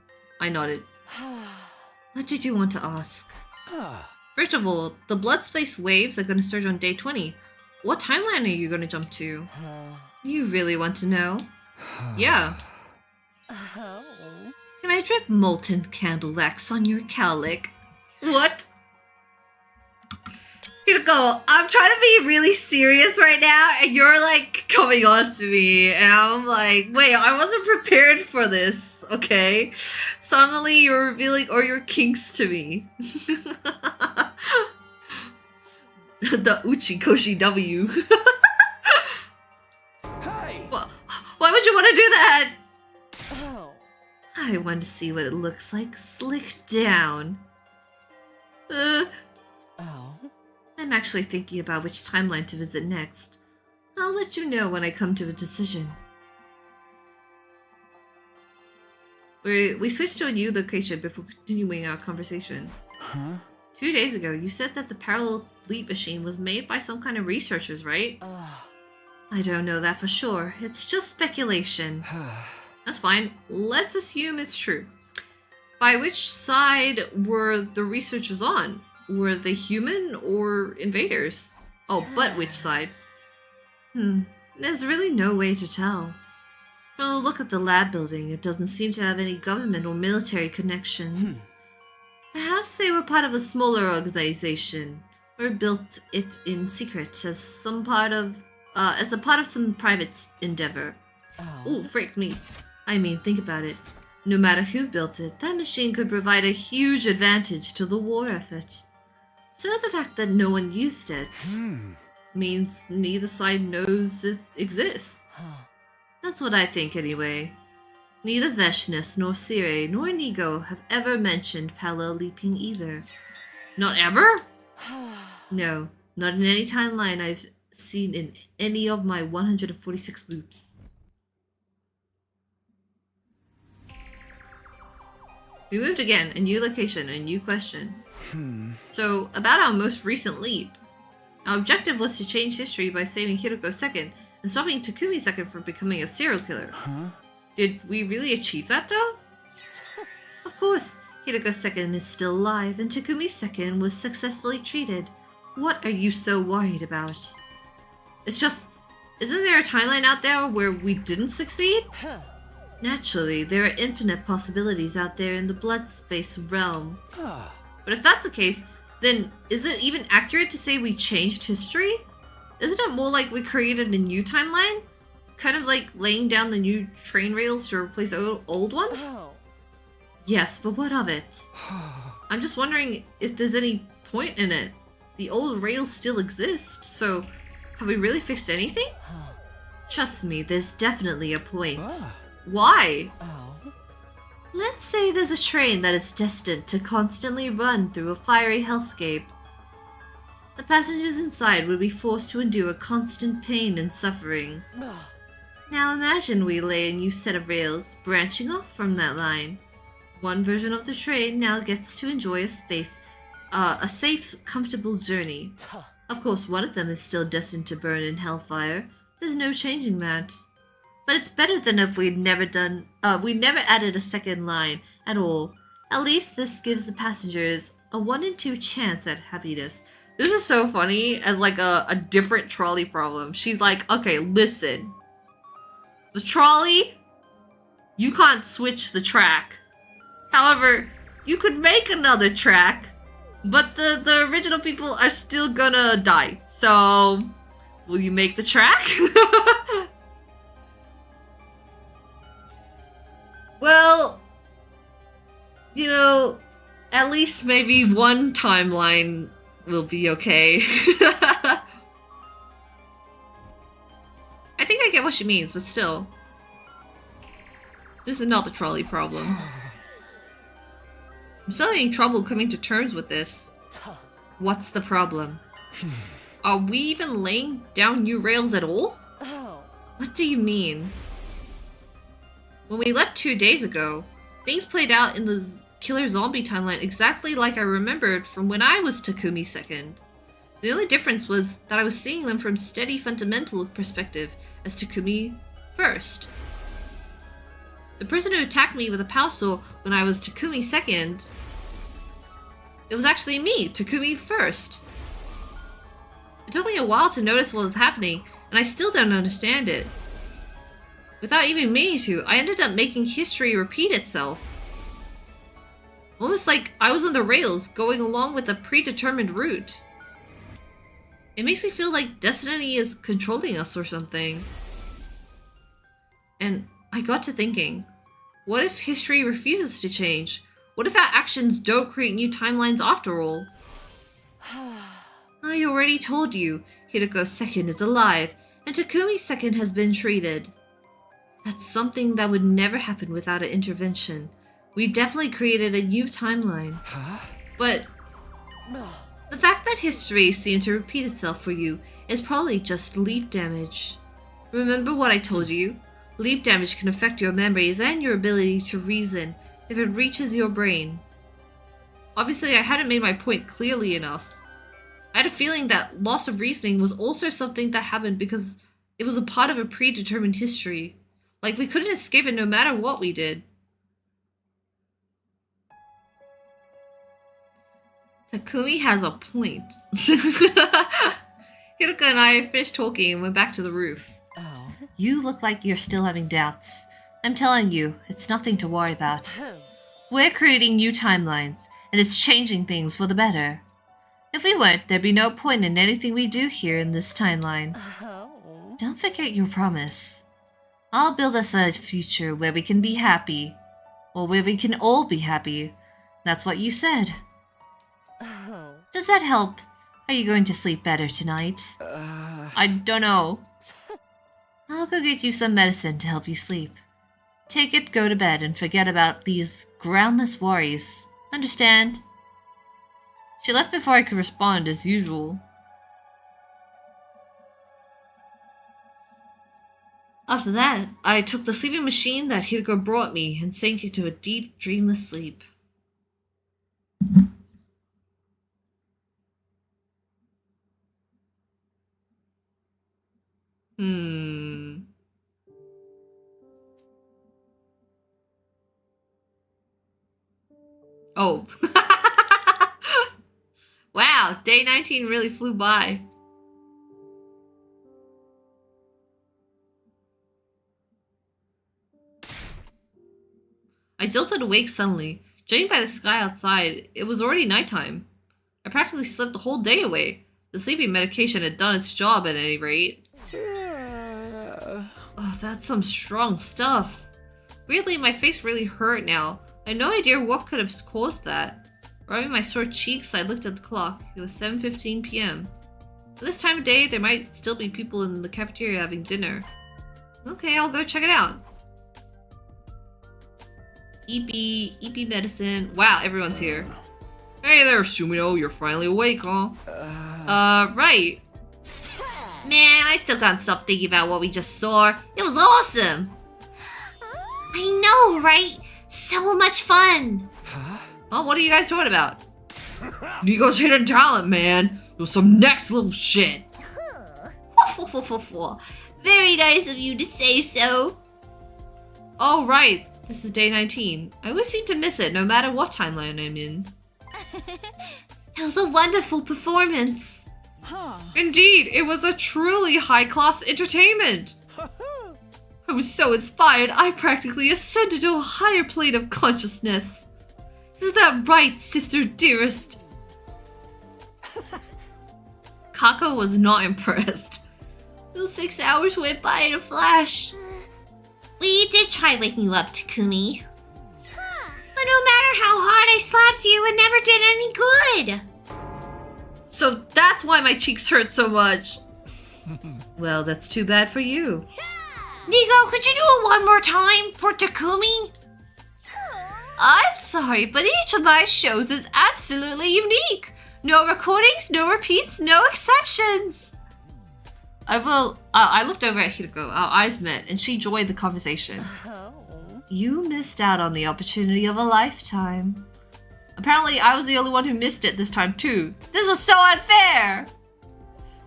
I nodded. What did you want to ask? First of all, the blood-spaced waves are going to surge on day 20. What timeline are you going to jump to? You really want to know? Yeah. Can I drip molten candle wax on your cowlick? What? Hiroko, I'm trying to be really serious right now, and you're like coming on to me, and I'm like, wait, I wasn't prepared for this, okay? Suddenly you're revealing all your kinks to me. The Uchi Koshi W. Hey! Why would you want to do that? Oh. I want to see what it looks like slicked down. Oh. I'm actually thinking about which timeline to visit next. I'll let you know when I come to a decision. We switched to a new location before continuing our conversation. Huh? 2 days ago, you said that the parallel leap machine was made by some kind of researchers, right? I don't know that for sure. It's just speculation. That's fine. Let's assume it's true. By which side were the researchers on? Were they human or invaders? Oh, but which side? There's really no way to tell. From the look at the lab building, it doesn't seem to have any government or military connections. Perhaps they were part of a smaller organization, or built it in secret as a part of some private endeavor. Oh, frick me. I mean, think about it. No matter who built it, that machine could provide a huge advantage to the war effort. So the fact that no one used it means neither side knows it exists. That's what I think anyway. Neither Veshness nor Sire nor Inigo have ever mentioned parallel leaping either. Not ever? No, not in any timeline I've seen in any of my 146 loops. We moved again, a new location, a new question. So, about our most recent leap. Our objective was to change history by saving Hiroko second and stopping Takumi second from becoming a serial killer. Did we really achieve that though? Of course, Hiroko second is still alive and Takumi second was successfully treated. What are you so worried about? It's just, isn't there a timeline out there where we didn't succeed? Naturally, there are infinite possibilities out there in the blood space realm. But if that's the case, then is it even accurate to say we changed history? Isn't it more like we created a new timeline? Kind of like laying down the new train rails to replace old ones? Yes, but what of it? I'm just wondering if there's any point in it. The old rails still exist, so have we really fixed anything? Trust me, there's definitely a point. Why? Let's say there's a train that is destined to constantly run through a fiery hellscape. The passengers inside would be forced to endure constant pain and suffering. Now imagine we lay a new set of rails branching off from that line. One version of the train now gets to enjoy a safe, comfortable journey. Of course, one of them is still destined to burn in hellfire. There's no changing that. But it's better than if we never added a second line at all. At least this gives the passengers a 1 in 2 chance at happiness. This is so funny as like a different trolley problem. She's like, okay, listen. The trolley, you can't switch the track. However, you could make another track, but the original people are still gonna die. So, will you make the track? Well, you know, at least maybe one timeline will be okay. I think I get what she means, but still. This is not the trolley problem. I'm still having trouble coming to terms with this. What's the problem? Are we even laying down new rails at all? What do you mean? When we left 2 days ago, things played out in the killer zombie timeline exactly like I remembered from when I was Takumi second. The only difference was that I was seeing them from steady fundamental perspective as Takumi first. The person who attacked me with a power saw when I was Takumi second, it was actually me, Takumi first. It took me a while to notice what was happening, and I still don't understand it. Without even meaning to, I ended up making history repeat itself. Almost like I was on the rails, going along with a predetermined route. It makes me feel like destiny is controlling us or something. And I got to thinking, what if history refuses to change? What if our actions don't create new timelines after all? I already told you, Hiruko's second is alive, and Takumi's second has been treated. That's something that would never happen without an intervention. We definitely created a new timeline. But the fact that history seemed to repeat itself for you is probably just leap damage. Remember what I told you? Leap damage can affect your memories and your ability to reason if it reaches your brain. Obviously, I hadn't made my point clearly enough. I had a feeling that loss of reasoning was also something that happened because it was a part of a predetermined history. Like, we couldn't escape it no matter what we did. Takumi has a point. Hiruka and I finished talking and went back to the roof. Oh. You look like you're still having doubts. I'm telling you, it's nothing to worry about. We're creating new timelines, and it's changing things for the better. If we weren't, there'd be no point in anything we do here in this timeline. Don't forget your promise. I'll build us a future where we can be happy. Or where we can all be happy. That's what you said. Does that help? Are you going to sleep better tonight? I don't know. I'll go get you some medicine to help you sleep. Take it, go to bed, and forget about these groundless worries. Understand? She left before I could respond as usual. After that, I took the sleeping machine that Hiruko brought me and sank into a deep, dreamless sleep. Oh. Wow, day 19 really flew by. I jolted awake suddenly. Judging by the sky outside, it was already nighttime. I practically slept the whole day away. The sleeping medication had done its job at any rate. Oh, that's some strong stuff. Weirdly, my face really hurt now. I had no idea what could have caused that. Rubbing my sore cheeks, I looked at the clock. It was 7:15 p.m. At this time of day, there might still be people in the cafeteria having dinner. Okay, I'll go check it out. EP medicine. Wow, everyone's here. Hey there, Sumino, you're finally awake, huh? Right. Man, I still can't stop thinking about what we just saw. It was awesome. I know, right? So much fun. Oh, what are you guys talking about? Nigo's hidden talent, man. It was some next level shit. Very nice of you to say so. Oh, right. This is day 19. I always seem to miss it, no matter what timeline I'm in. It was a wonderful performance. Indeed, it was a truly high-class entertainment. I was so inspired, I practically ascended to a higher plane of consciousness. Is that right, sister dearest? Kako was not impressed. Those 6 hours went by in a flash. We did try waking you up, Takumi. But no matter how hard I slapped you, it never did any good. So that's why my cheeks hurt so much. Well, that's too bad for you. Nigo, could you do it one more time for Takumi? I'm sorry, but each of my shows is absolutely unique. No recordings, no repeats, no exceptions. I looked over at Hiruko, our eyes met, and she joined the conversation. You missed out on the opportunity of a lifetime. Apparently, I was the only one who missed it this time too. This was so unfair!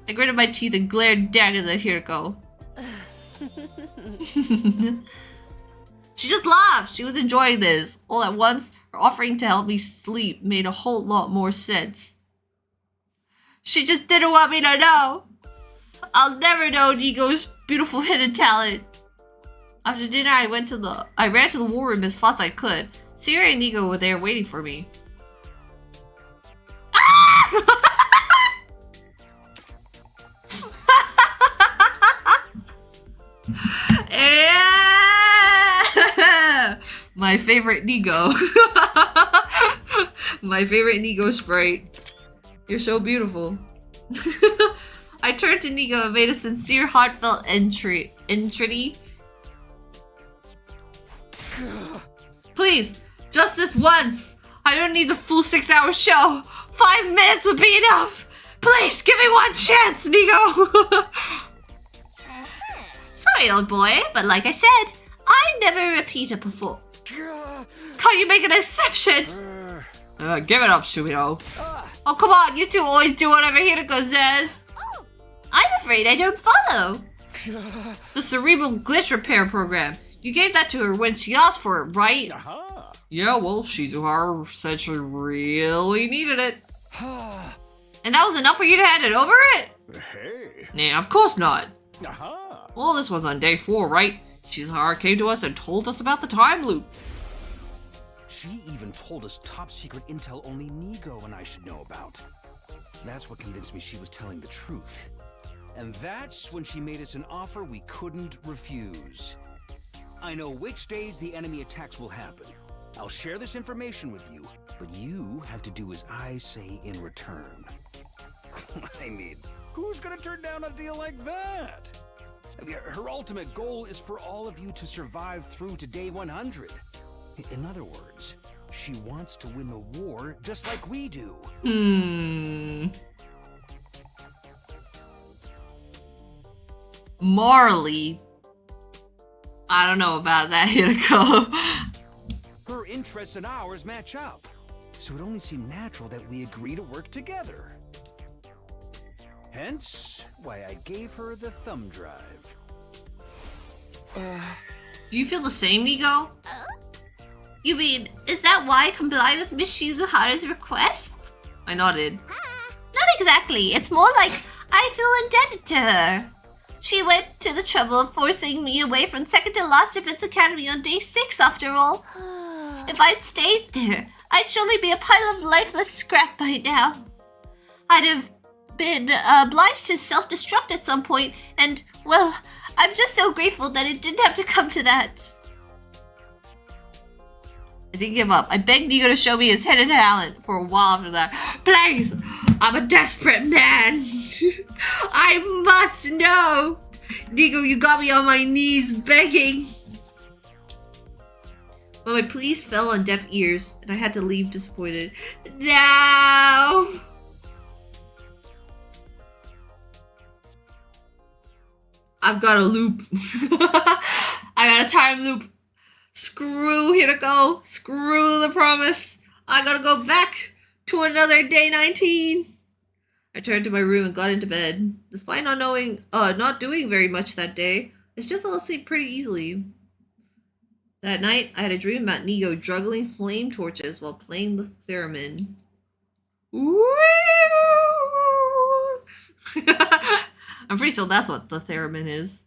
I gritted my teeth and glared daggers at Hiruko. She just laughed. She was enjoying this. All at once, her offering to help me sleep made a whole lot more sense. She just didn't want me to know. I'll never know Nigo's beautiful hidden talent. After dinner, I ran to the war room as fast as I could. Sierra and Nigo were there waiting for me. Yeah! My favorite Nigo. My favorite Nigo sprite. You're so beautiful. I turned to Nigo and made a sincere, heartfelt entreaty. Please, just this once. I don't need the full 6-hour show. 5 minutes would be enough. Please, give me one chance, Nigo. Sorry, old boy, but like I said, I never repeat a perform. Can't you make an exception? Give it up, Subito. Oh, come on, you two always do whatever Hiroko says. I'm afraid I don't follow. The cerebral glitch repair program. You gave that to her when she asked for it, right? Yeah, well, Shizuhara said she really needed it. And that was enough for you to hand it over it? Hey. Nah, of course not. Well, this was on day 4, right? Shizuhara came to us and told us about the time loop. She even told us top secret intel only Nigo and I should know about. That's what convinced me she was telling the truth. And that's when she made us an offer we couldn't refuse. I know which days the enemy attacks will happen. I'll share this information with you, but you have to do as I say in return. I mean, who's gonna turn down a deal like that? I mean, her ultimate goal is for all of you to survive through to day 100. In other words, she wants to win the war just like we do. Morally, I don't know about that, Hiroko. Her interests and ours match up, so it only seemed natural that we agree to work together. Hence, why I gave her the thumb drive. Do you feel the same, Nigo? You mean, is that why I comply with Miss Shizuhara's requests? I nodded. Not exactly. It's more like I feel indebted to her. She went to the trouble of forcing me away from second to last Defense Academy on day 6, after all. If I'd stayed there, I'd surely be a pile of lifeless scrap by now. I'd have been obliged to self-destruct at some point, and, well, I'm just so grateful that it didn't have to come to that. I didn't give up. I begged Nigo to show me his hidden talent for a while after that. Please! I'm a desperate man! I must know! Nigo, you got me on my knees begging! But my pleas fell on deaf ears, and I had to leave disappointed. No! I've got a loop. I got a time loop. Screw Hiroko. Screw the promise. I gotta go back to another day 19. I turned to my room and got into bed. Despite not doing very much that day, I still fell asleep pretty easily. That night, I had a dream about Nigo juggling flame torches while playing the theremin. Woo! I'm pretty sure that's what the theremin is.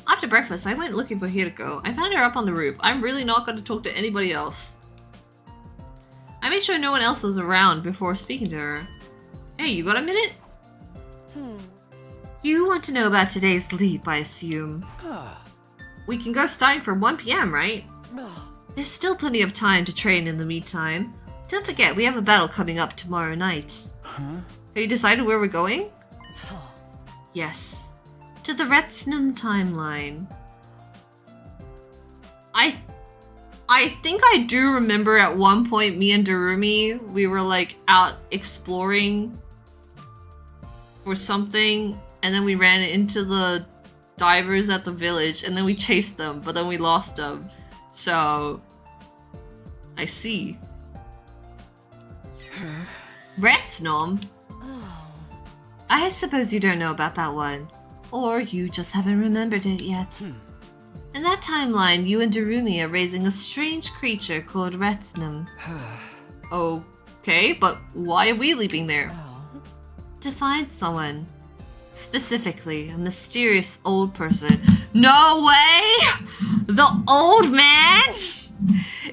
After breakfast, I went looking for Hiroko. I found her up on the roof. I'm really not going to talk to anybody else. I made sure no one else was around before speaking to her. Hey, you got a minute? You want to know about today's leap, I assume. We can go starting for 1 p.m., right? There's still plenty of time to train in the meantime. Don't forget, we have a battle coming up tomorrow night. Have you decided where we're going? Yes. To the Retsnum timeline. I think I do remember at one point me and Darumi, we were like out exploring for something, and then we ran into the divers at the village, and then we chased them, but then we lost them. So, I see. Retsnum? I suppose you don't know about that one. Or you just haven't remembered it yet. In that timeline, you and Darumi are raising a strange creature called Retsnum. Okay, but why are we leaving there? To find someone. Specifically, a mysterious old person. No way! The old man?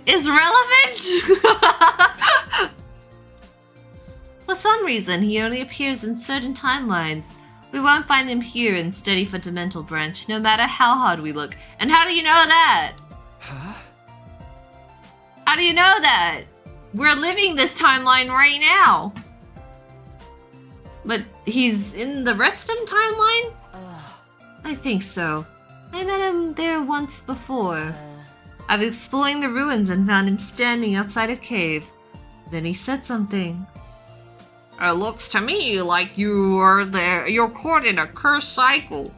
is relevant? For some reason, he only appears in certain timelines. We won't find him here in Steady Fundamental Branch, no matter how hard we look. And how do you know that? Huh? How do you know that? We're living this timeline right now. But he's in the Redstone timeline? I think so. I met him there once before. I was exploring the ruins and found him standing outside a cave. Then he said something. It looks to me like you're caught in a cursed cycle.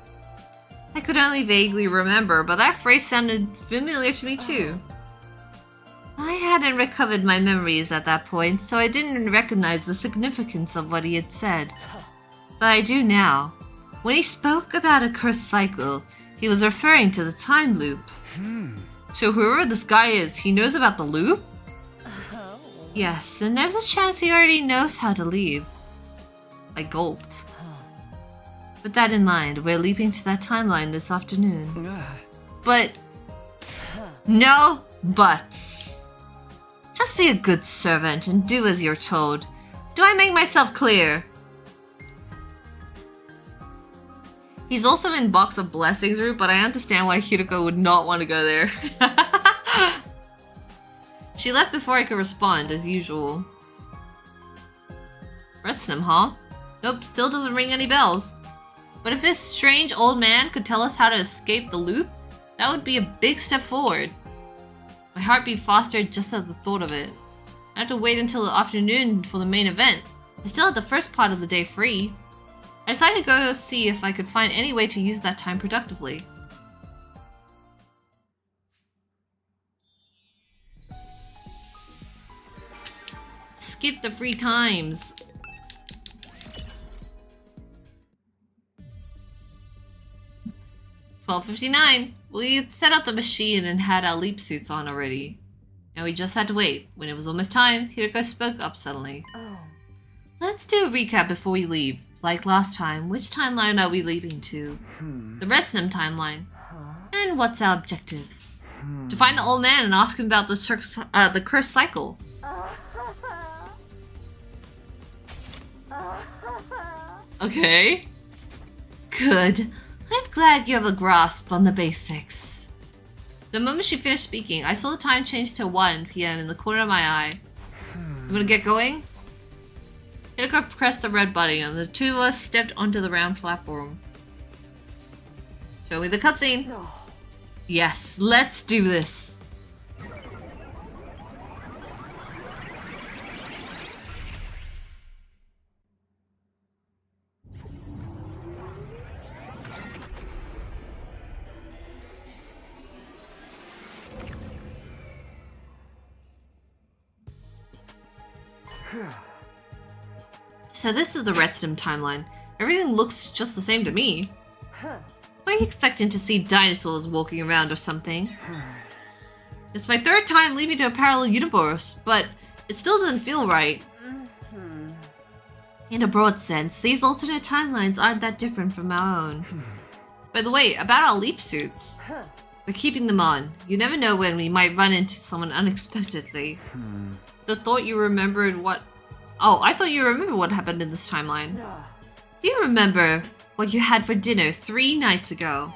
I could only vaguely remember, but that phrase sounded familiar to me too. I hadn't recovered my memories at that point, so I didn't recognize the significance of what he had said. But I do now. When he spoke about a cursed cycle, he was referring to the time loop. So whoever this guy is, he knows about the loop? Yes, and there's a chance he already knows how to leave. I gulped. With that in mind, we're leaping to that timeline this afternoon. But... no buts. Just be a good servant and do as you're told. Do I make myself clear? He's also in Box of Blessings route, but I understand why Hiroko would not want to go there. She left before I could respond, as usual. Redstone, huh? Nope, still doesn't ring any bells. But if this strange old man could tell us how to escape the loop, that would be a big step forward. My heart beat faster just at the thought of it. I have to wait until the afternoon for the main event. I still had the first part of the day free. I decided to go see if I could find any way to use that time productively. Skip the free times. $12:59. We had set up the machine and had our leap suits on already. And we just had to wait. When it was almost time, Hiroko spoke up suddenly. Let's do a recap before we leave. Like last time, which timeline are we leaping to? The Redstone timeline. And what's our objective? To find the old man and ask him about the cursed cycle. Okay. Good. I'm glad you have a grasp on the basics. The moment she finished speaking, I saw the time change to 1 p.m. in the corner of my eye. You wanna get going? Hiroko pressed the red button and the two of us stepped onto the round platform. Show me the cutscene. Yes, let's do this. So this is the Redstone timeline. Everything looks just the same to me. Were you expecting to see dinosaurs walking around or something? It's my third time leaving to a parallel universe, but it still doesn't feel right. In a broad sense, these alternate timelines aren't that different from our own. By the way, about our leap suits. We're keeping them on. You never know when we might run into someone unexpectedly. The thought you remembered what... Oh, I thought you remembered what happened in this timeline. Do you remember what you had for dinner 3 nights ago?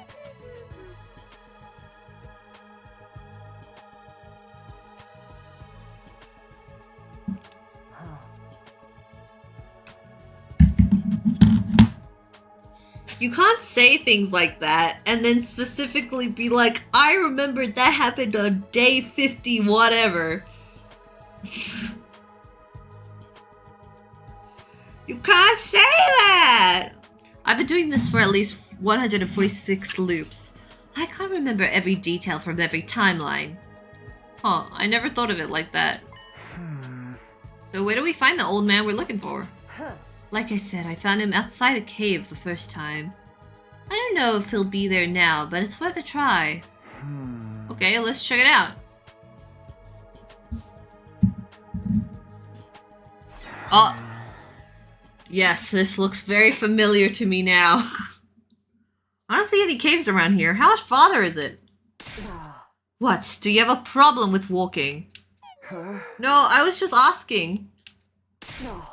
You can't say things like that and then specifically be like, I remembered that happened on day 50 whatever. You can't say that! I've been doing this for at least 146 loops. I can't remember every detail from every timeline. Huh, I never thought of it like that. So where do we find the old man we're looking for? Like I said, I found him outside a cave the first time. I don't know if he'll be there now, but it's worth a try. Okay, let's check it out. Oh! Yes, this looks very familiar to me now. I don't see any caves around here. How much farther is it? What? Do you have a problem with walking? No, I was just asking. No.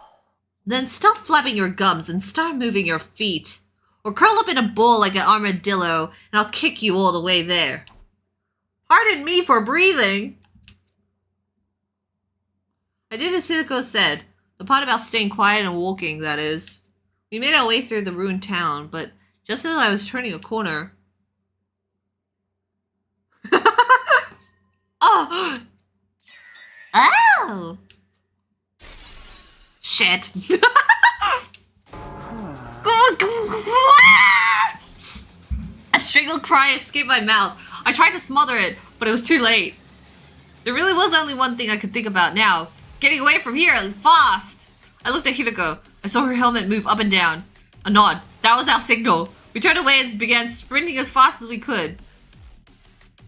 Then stop flapping your gums and start moving your feet. Or curl up in a ball like an armadillo, and I'll kick you all the way there. Pardon me for breathing. I did as Hideko said. The part about staying quiet and walking, that is. We made our way through the ruined town, but just as I was turning a corner... Oh! Oh! Shit. A strangled cry escaped my mouth. I tried to smother it, but it was too late. There really was only one thing I could think about now. Getting away from here, fast! I looked at Hideko. I saw her helmet move up and down. A nod. That was our signal. We turned away and began sprinting as fast as we could.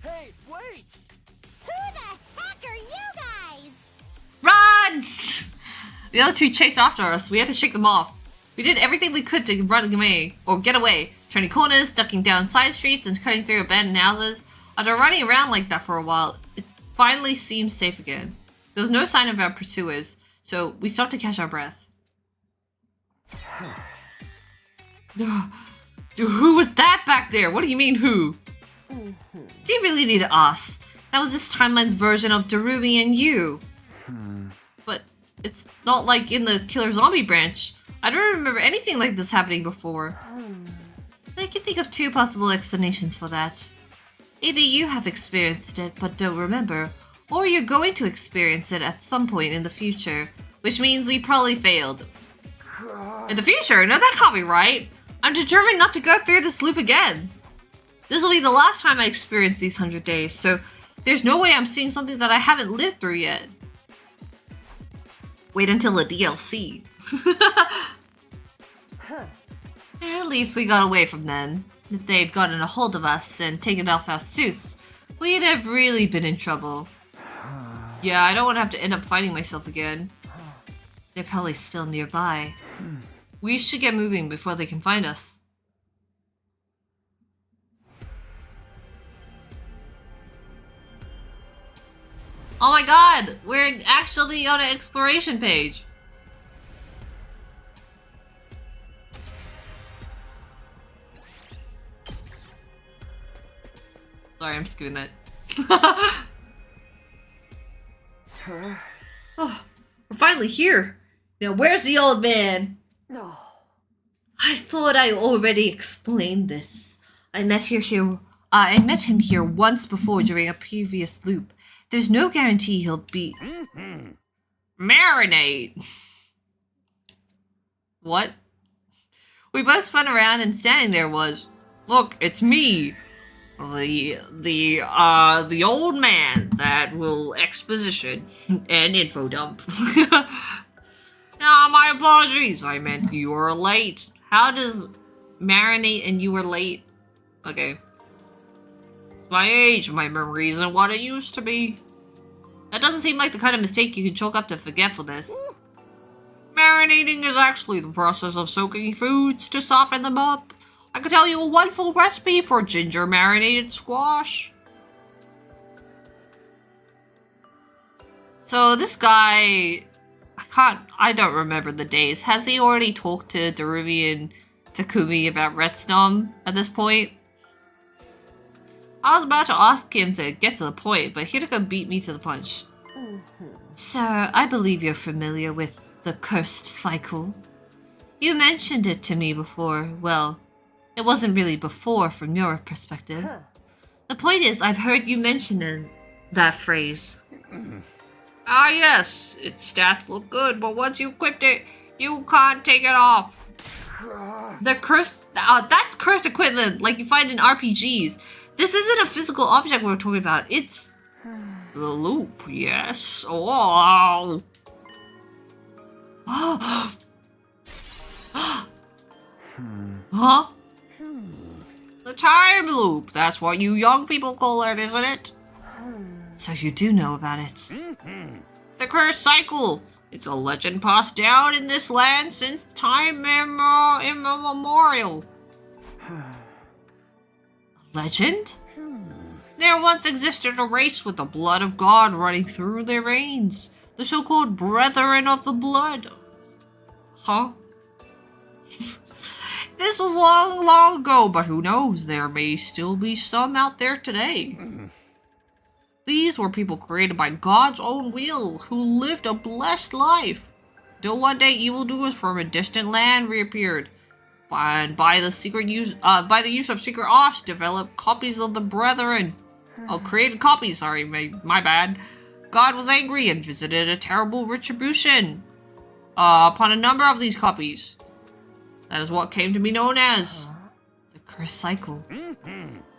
Hey, wait! Who the heck are you guys? Run! The other two chased after us. We had to shake them off. We did everything we could to run away, or get away. Turning corners, ducking down side streets, and cutting through abandoned houses. After running around like that for a while, it finally seemed safe again. There was no sign of our pursuers, so we stopped to catch our breath. Who was that back there? What do you mean, who? Do you really need to ask? That was this timeline's version of Darumi and you. But it's not like in the Killer Zombie branch. I don't remember anything like this happening before. I can think of two possible explanations for that. Either you have experienced it but don't remember, or you're going to experience it at some point in the future, which means we probably failed. In the future? No, that can't be right. I'm determined not to go through this loop again. This will be the last time I experience these 100 days, so there's no way I'm seeing something that I haven't lived through yet. Wait until the DLC. At least we got away from them. If they'd gotten a hold of us and taken off our suits, we'd have really been in trouble. Yeah, I don't want to have to end up fighting myself again. They're probably still nearby. We should get moving before they can find us. Oh my god! We're actually on an exploration page! Sorry, I'm skipping that. Oh, we're finally here! Now where's the old man? No. I thought I already explained this. I met him here once before during a previous loop. There's no guarantee he'll be... Marinate! What? We both spun around and standing there was... Look, it's me! The old man that will exposition and info dump. Ah, my apologies. I meant you were late. How does marinate and you were late? Okay. It's my age, my memory isn't what it used to be. That doesn't seem like the kind of mistake you can chalk up to forgetfulness. Marinating is actually the process of soaking foods to soften them up. I could tell you a wonderful recipe for ginger marinated squash. So this guy... I don't remember the days. Has he already talked to Darumi and Takumi about Redstone at this point? I was about to ask him to get to the point, but Hideko beat me to the punch. Sir, I believe you're familiar with the cursed cycle. You mentioned it to me before. Well, it wasn't really before from your perspective. The point is, I've heard you mention that phrase. Ah yes, its stats look good, but once you equipped it, you can't take it off. The cursed... that's cursed equipment, like you find in RPGs. This isn't a physical object we're talking about, it's... the loop, yes. Oh. Huh? The time loop, that's what you young people call it, isn't it? So you do know about it. The cursed cycle. It's a legend passed down in this land since time immemorial. A legend? There once existed a race with the blood of God running through their veins. The so-called Brethren of the Blood. Huh? This was long, long ago, but who knows? There may still be some out there today. These were people created by God's own will, who lived a blessed life. Till one day evildoers from a distant land reappeared, and by the use of secret ops, developed copies of the Brethren. Oh, created copies. Sorry, my bad. God was angry and visited a terrible retribution upon a number of these copies. That is what came to be known as the cursed cycle.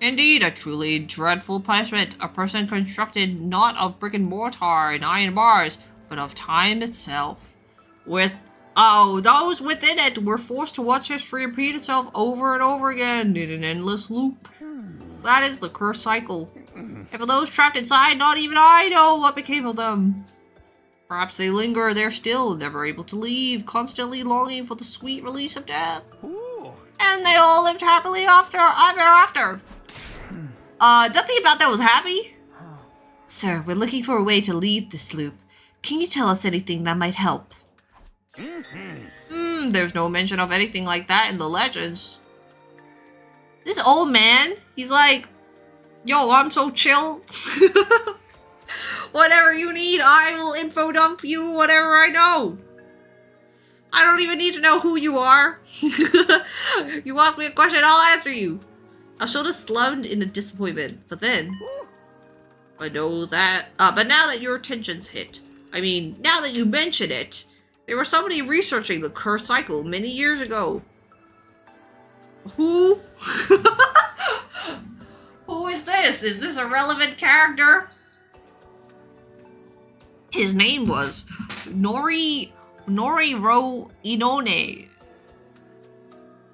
Indeed, a truly dreadful punishment. A person constructed not of brick and mortar and iron bars, but of time itself. Those within it were forced to watch history repeat itself over and over again in an endless loop. That is the cursed cycle. And for those trapped inside, not even I know what became of them. Perhaps they linger there still, never able to leave, constantly longing for the sweet release of death. Ooh. And they all lived happily ever after. Nothing about that was happy. Sir, we're looking for a way to leave this loop. Can you tell us anything that might help? There's no mention of anything like that in the legends. This old man, he's like, yo, I'm so chill. Whatever you need, I will info dump you whatever I know. I don't even need to know who you are. You ask me a question, I'll answer you. Our shoulders slumped in a disappointment, but then... I know that... but now that your attention's hit, now that you mention it, there was somebody researching the cursed cycle many years ago. Who? Who is this? Is this a relevant character? His name was Noriro Inone.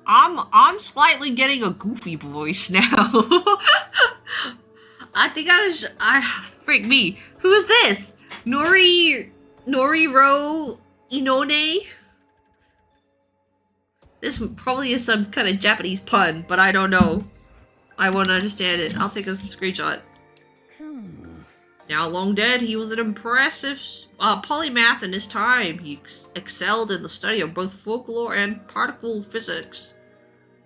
I'm slightly getting a goofy voice now. I think freak me. Who's this? Noriro Inone? This probably is some kind of Japanese pun, but I don't know. I won't understand it. I'll take a screenshot. Now long dead, he was an impressive polymath in his time. He excelled in the study of both folklore and particle physics.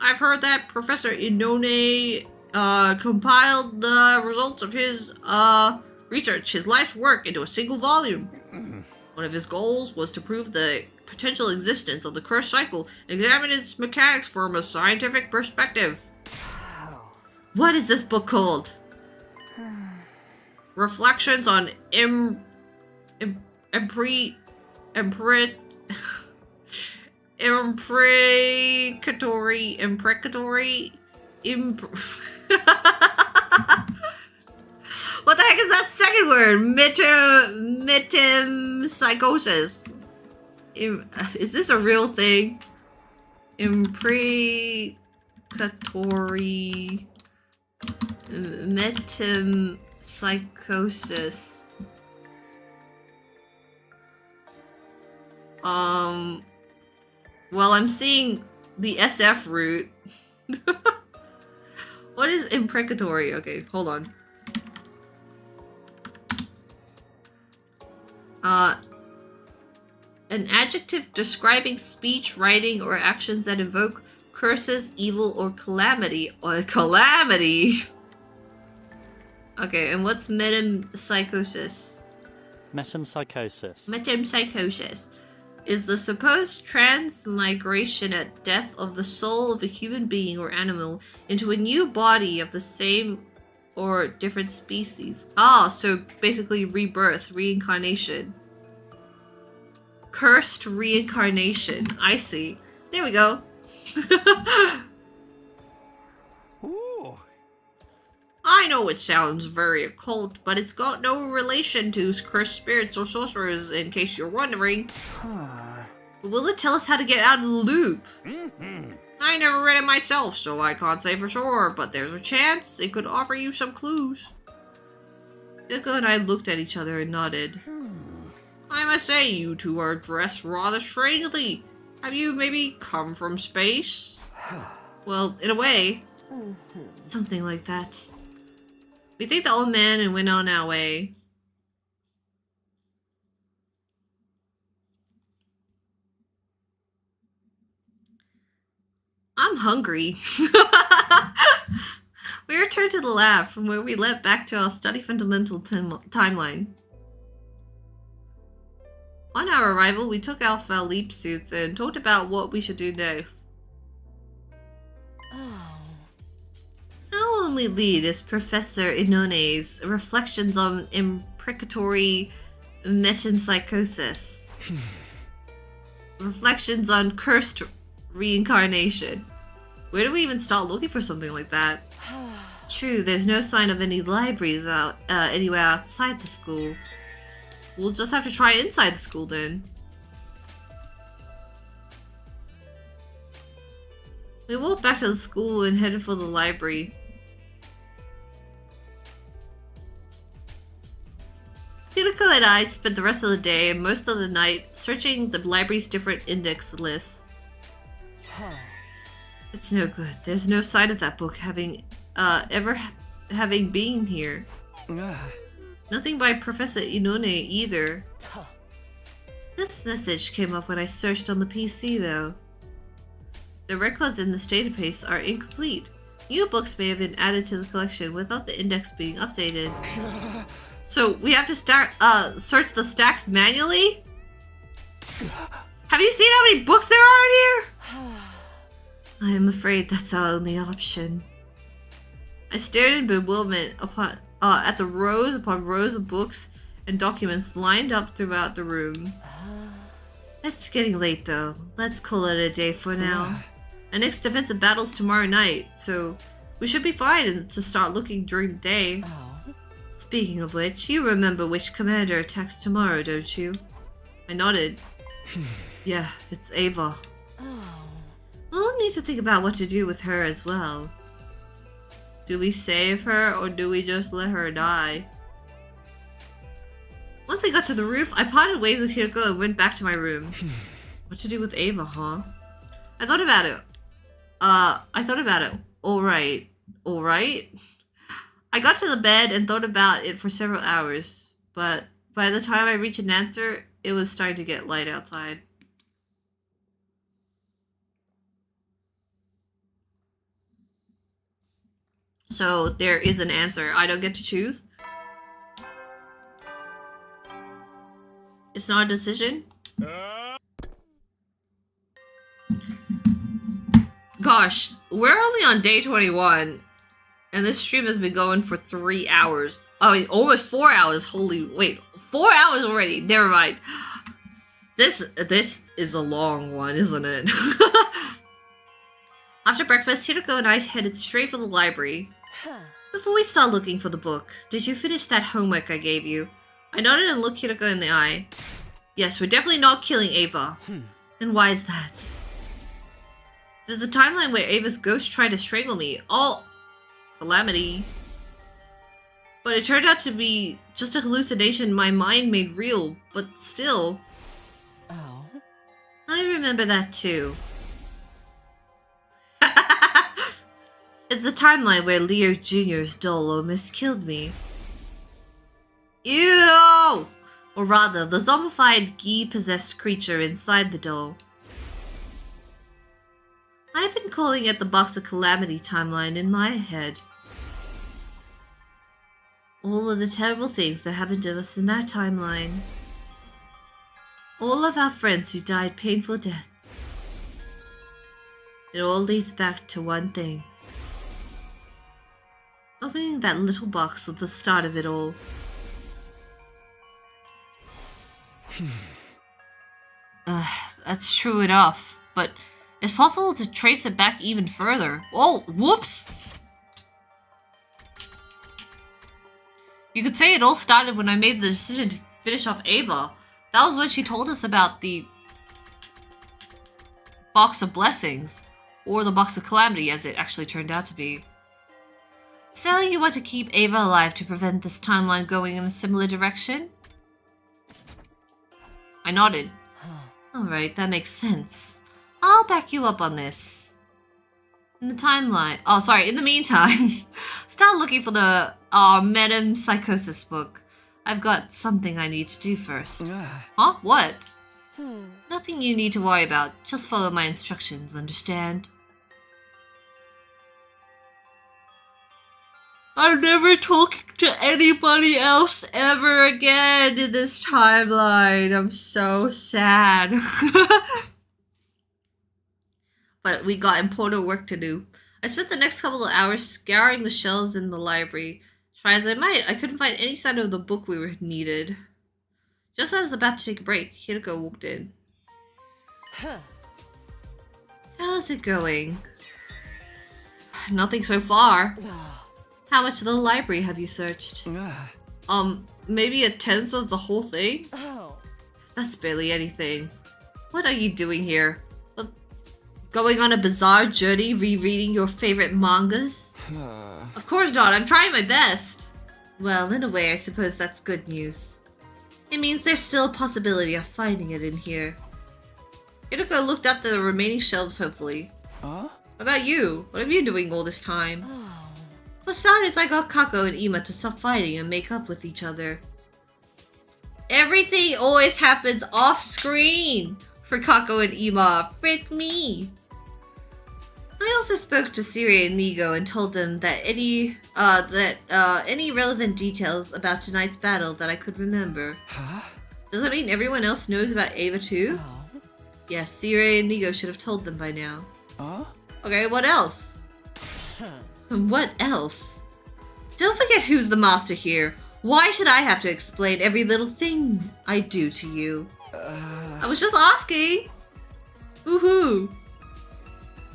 I've heard that Professor Inone compiled the results of his research, his life's work, into a single volume. One of his goals was to prove the potential existence of the cursed cycle, examine its mechanics from a scientific perspective. What is this book called? Reflections on imprecatory What the heck is that second word? Metempsychosis. Is this a real thing? Imprecatory metempsychosis. Well, I'm seeing the SF route. What is imprecatory? Okay, hold on. An adjective describing speech, writing, or actions that evoke curses, evil, or calamity. Calamity? Okay, and what's metempsychosis? Metempsychosis. Metempsychosis is the supposed transmigration at death of the soul of a human being or animal into a new body of the same or different species. Ah, so basically rebirth, reincarnation. Cursed reincarnation. I see. There we go. Ooh. I know it sounds very occult, but it's got no relation to cursed spirits or sorcerers, in case you're wondering. But will it tell us how to get out of the loop? I never read it myself, so I can't say for sure, but there's a chance it could offer you some clues. Gaku and I looked at each other and nodded. I must say, you two are dressed rather strangely. Have you maybe come from space? Well, in a way. Something like that. We thanked the old man and went on our way. I'm hungry. We returned to the lab from where we leapt back to our study fundamental timeline. On our arrival, we took off our leap suits and talked about what we should do next. Oh. Our only lead is Professor Inone's Reflections on Imprecatory Metempsychosis. Reflections on Cursed Reincarnation. Where do we even start looking for something like that? True, there's no sign of any libraries anywhere outside the school. We'll just have to try inside the school then. We walked back to the school and headed for the library. Hiroko and I spent the rest of the day and most of the night searching the library's different index lists. It's no good. There's no sign of that book having having been here. Nothing by Professor Inone either. This message came up when I searched on the PC though. The records in this database are incomplete. New books may have been added to the collection without the index being updated. So we have to start search the stacks manually? Have you seen how many books there are in here? I am afraid that's our only option. I stared in bewilderment at the rows upon rows of books and documents lined up throughout the room. It's getting late though. Let's call it a day for now. Our next defensive battle's tomorrow night, so we should be fine to start looking during the day. Speaking of which, you remember which commander attacks tomorrow, don't you? I nodded. Yeah, it's Ava. We'll need to think about what to do with her as well. Do we save her or do we just let her die? Once we got to the roof, I parted ways with Hiroko and went back to my room. What to do with Ava, huh? I thought about it. Alright. I got to the bed and thought about it for several hours, but by the time I reached an answer, it was starting to get light outside. So there is an answer. I don't get to choose. It's not a decision. Gosh, we're only on day 21, and this stream has been going for 3 hours. Oh, almost 4 hours. Holy, wait, 4 hours already. Never mind. This is a long one, isn't it? After breakfast, Hiroko and I headed straight for the library. Before we start looking for the book, did you finish that homework I gave you? I nodded and looked Hiroko in the eye. Yes, we're definitely not killing Ava. And why is that? There's a timeline where Ava's ghost tried to strangle me. All calamity. But it turned out to be just a hallucination my mind made real, but still. Oh. I remember that too. It's the timeline where Leo Jr.'s doll almost killed me. Ew! Or rather, the zombified Khee-possessed creature inside the doll. I've been calling it the Box of Calamity timeline in my head. All of the terrible things that happened to us in that timeline. All of our friends who died painful deaths. It all leads back to one thing. Opening that little box was the start of it all. That's true enough, but it's possible to trace it back even further. Oh, whoops! You could say it all started when I made the decision to finish off Ava. That was when she told us about the Box of Blessings, or the Box of Calamity as it actually turned out to be. So you want to keep Ava alive to prevent this timeline going in a similar direction? I nodded. Alright, that makes sense. I'll back you up on this. In the timeline. Oh, sorry. In the meantime, start looking for the metempsychosis book. I've got something I need to do first. Huh? What? Nothing you need to worry about. Just follow my instructions, understand? I'm never talking to anybody else ever again in this timeline. I'm so sad. But we got important work to do. I spent the next couple of hours scouring the shelves in the library. Try as I might, I couldn't find any sign of the book we were needed. Just as I was about to take a break, Hiroko walked in. How's it going? Nothing so far. How much of the library have you searched? Maybe 1/10 of the whole thing? That's barely anything. What are you doing here? Going on a bizarre journey rereading your favorite mangas? Of course not, I'm trying my best. Well, in a way, I suppose that's good news. It means there's still a possibility of finding it in here. Hiroko looked up the remaining shelves hopefully. What about you? What are you doing all this time? For starters, I got Kako and Ima to stop fighting and make up with each other. Everything always happens off screen for Kako and Ima. Frick me. I also spoke to Siri and Nigo and told them that any relevant details about tonight's battle that I could remember. Does that mean everyone else knows about Ava too? Yes, Siri and Nigo should have told them by now. Okay, what else? What else? Don't forget who's the master here. Why should I have to explain every little thing I do to you? I was just asking. Woohoo.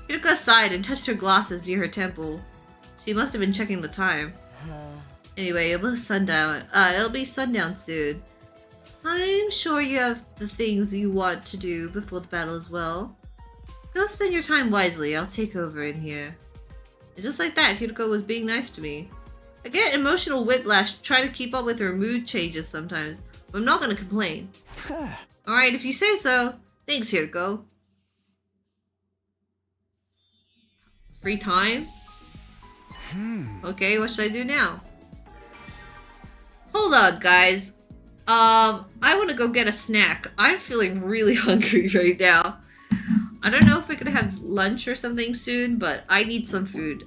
Hiroko sighed and touched her glasses near her temple. She must have been checking the time. Anyway, it'll be sundown soon. I'm sure you have the things you want to do before the battle as well. Go spend your time wisely. I'll take over in here. And just like that, Hiroko was being nice to me. I get emotional whiplash trying to keep up with her mood changes sometimes, but I'm not gonna complain. Alright, if you say so. Thanks, Hiroko. Free time? Okay, what should I do now? Hold on, guys. I want to go get a snack. I'm feeling really hungry right now. I don't know if we're gonna have lunch or something soon, but I need some food.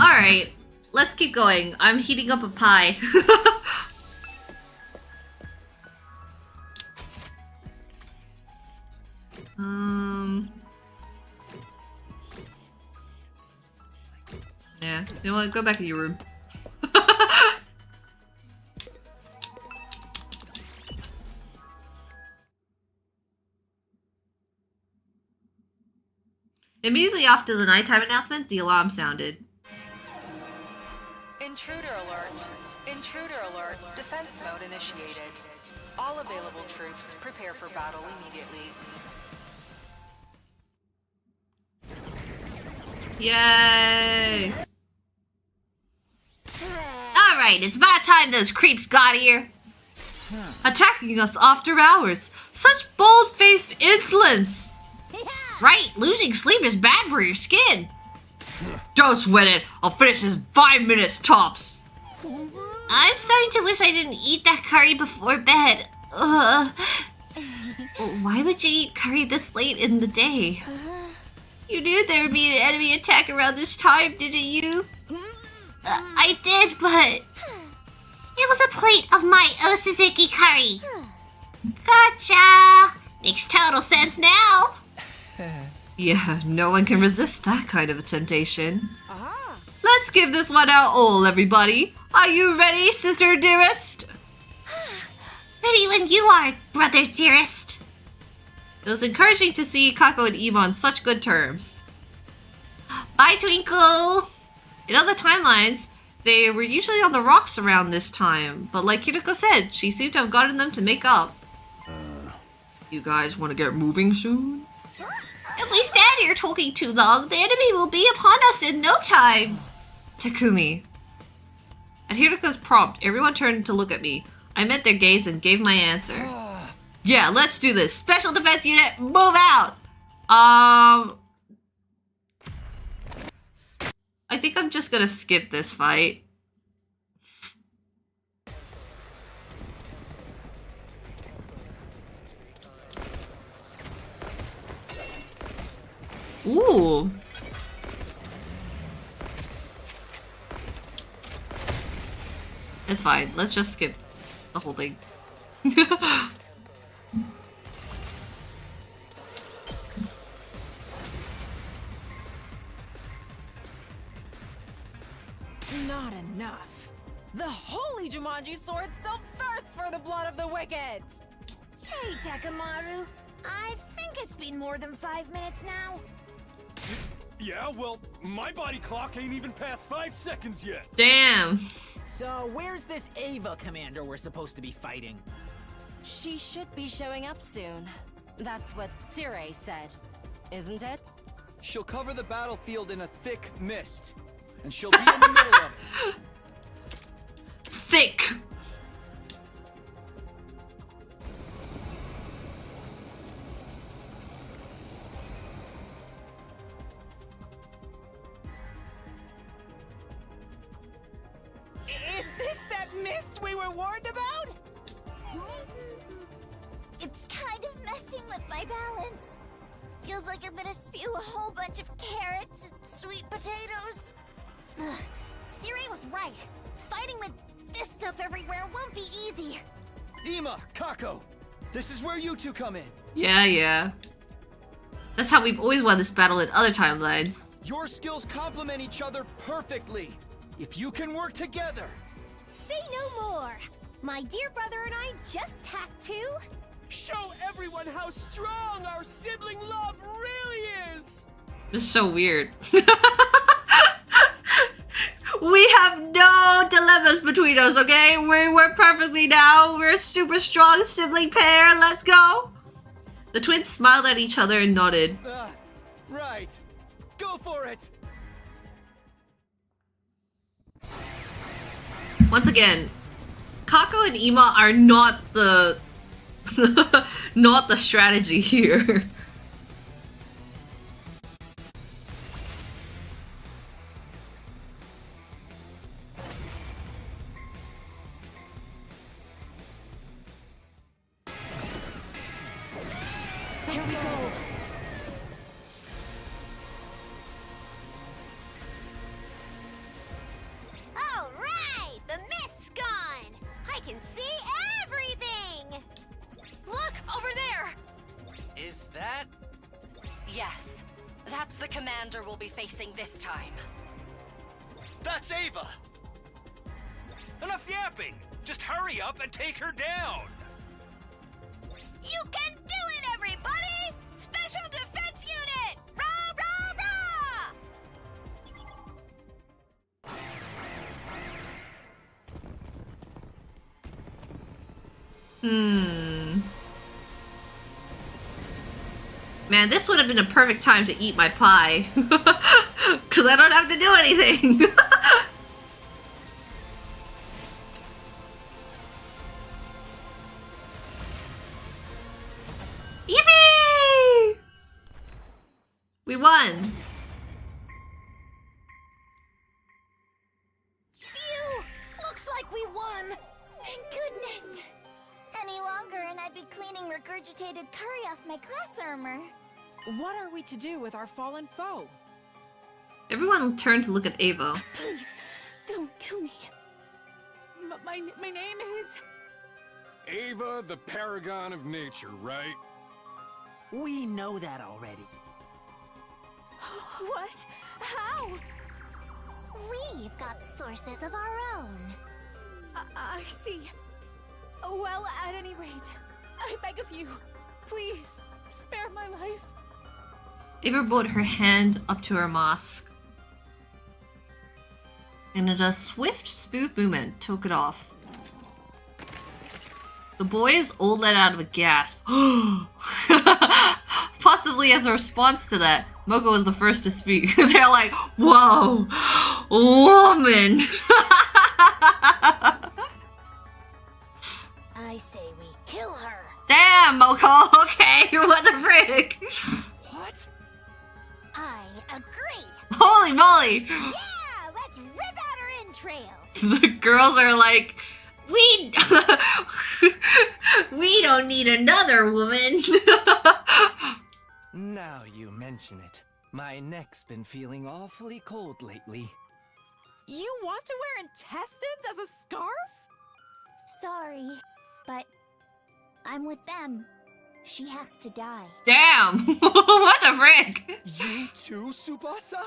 Alright, let's keep going. I'm heating up a pie. Yeah, you know what? Go back to your room. Immediately after the nighttime announcement, the alarm sounded. Intruder alert. Intruder alert. Defense mode initiated. All available troops prepare for battle immediately. Yay! Alright, it's about time those creeps got here. Attacking us after hours. Such bold-faced insolence. Right, losing sleep is bad for your skin. Don't sweat it. I'll finish this in 5 minutes tops. I'm starting to wish I didn't eat that curry before bed. Ugh. Why would you eat curry this late in the day? You knew there would be an enemy attack around this time, didn't you? I did, but... It was a plate of my Suzuki curry. Gotcha! Makes total sense now. Yeah, no one can resist that kind of a temptation. Let's give this one our all, everybody. Are you ready, sister dearest? Ready when you are, brother dearest. It was encouraging to see Kako and Ema on such good terms. Bye, Twinkle. In other timelines, they were usually on the rocks around this time, but like Kiriko said, she seemed to have gotten them to make up. You guys want to get moving soon? If we stand here talking too long, the enemy will be upon us in no time. Takumi. At Hiriko's prompt, everyone turned to look at me. I met their gaze and gave my answer. Yeah, let's do this. Special Defense Unit, move out! I think I'm just gonna skip this fight. Ooh. It's fine. Let's just skip the whole thing. Not enough. The holy Jumanji sword still thirsts for the blood of the wicked. Hey, Takamaru. I think it's been more than 5 minutes now. Yeah, well, my body clock ain't even past 5 seconds yet. Damn. So where's this Ava commander we're supposed to be fighting? She should be showing up soon. That's what Sirei said, isn't it? She'll cover the battlefield in a thick mist, and she'll be in the middle of it. Thick. Is this that mist we were warned about? It's kind of messing with my balance. Feels like I'm gonna spew a whole bunch of carrots and sweet potatoes. Ugh. Siri was right. Fighting with this stuff everywhere won't be easy. Ema, Kako, this is where you two come in. Yeah. That's how we've always won this battle in other timelines. Your skills complement each other perfectly. If you can work together. Say no more. My dear brother and I just have to show everyone how strong our sibling love really is. This is so weird. We have no dilemmas between us, okay? We work perfectly now. We're a super strong sibling pair. Let's go. The twins smiled at each other and nodded. Right. Go for it. Once again, Kako and Ema are not the not the strategy here. Here we go. All right, the mist's gone. I can see everything. Look, over there! Is that? Yes, that's the commander we'll be facing this time. That's Ava! Enough yapping! Just hurry up and take her down! You can do it, everybody! Special Defense Unit! Rah, rah, rah! Man, this would have been a perfect time to eat my pie. Because I don't have to do anything. We won! Phew! Looks like we won! Thank goodness! Any longer and I'd be cleaning regurgitated curry off my class armor. What are we to do with our fallen foe? Everyone turned to look at Ava. Please, don't kill me. My name is... Ava, the paragon of nature, right? We know that already. What? How? We've got sources of our own. I see. Well, at any rate, I beg of you, please, spare my life. Ava brought her hand up to her mask. And in a swift, smooth movement, took it off. The boys all let out a gasp. Possibly as a response to that, Moko was the first to speak. They're like, whoa, woman! I say we kill her. Damn, Moko, okay, what the frick? What? I agree. Holy moly! Yeah, let's rip out her entrails. The girls are like, we don't need another woman. Now you mention it. My neck's been feeling awfully cold lately. You want to wear intestines as a scarf? Sorry, but I'm with them. She has to die. Damn! What the frick? You too, Tsubasa?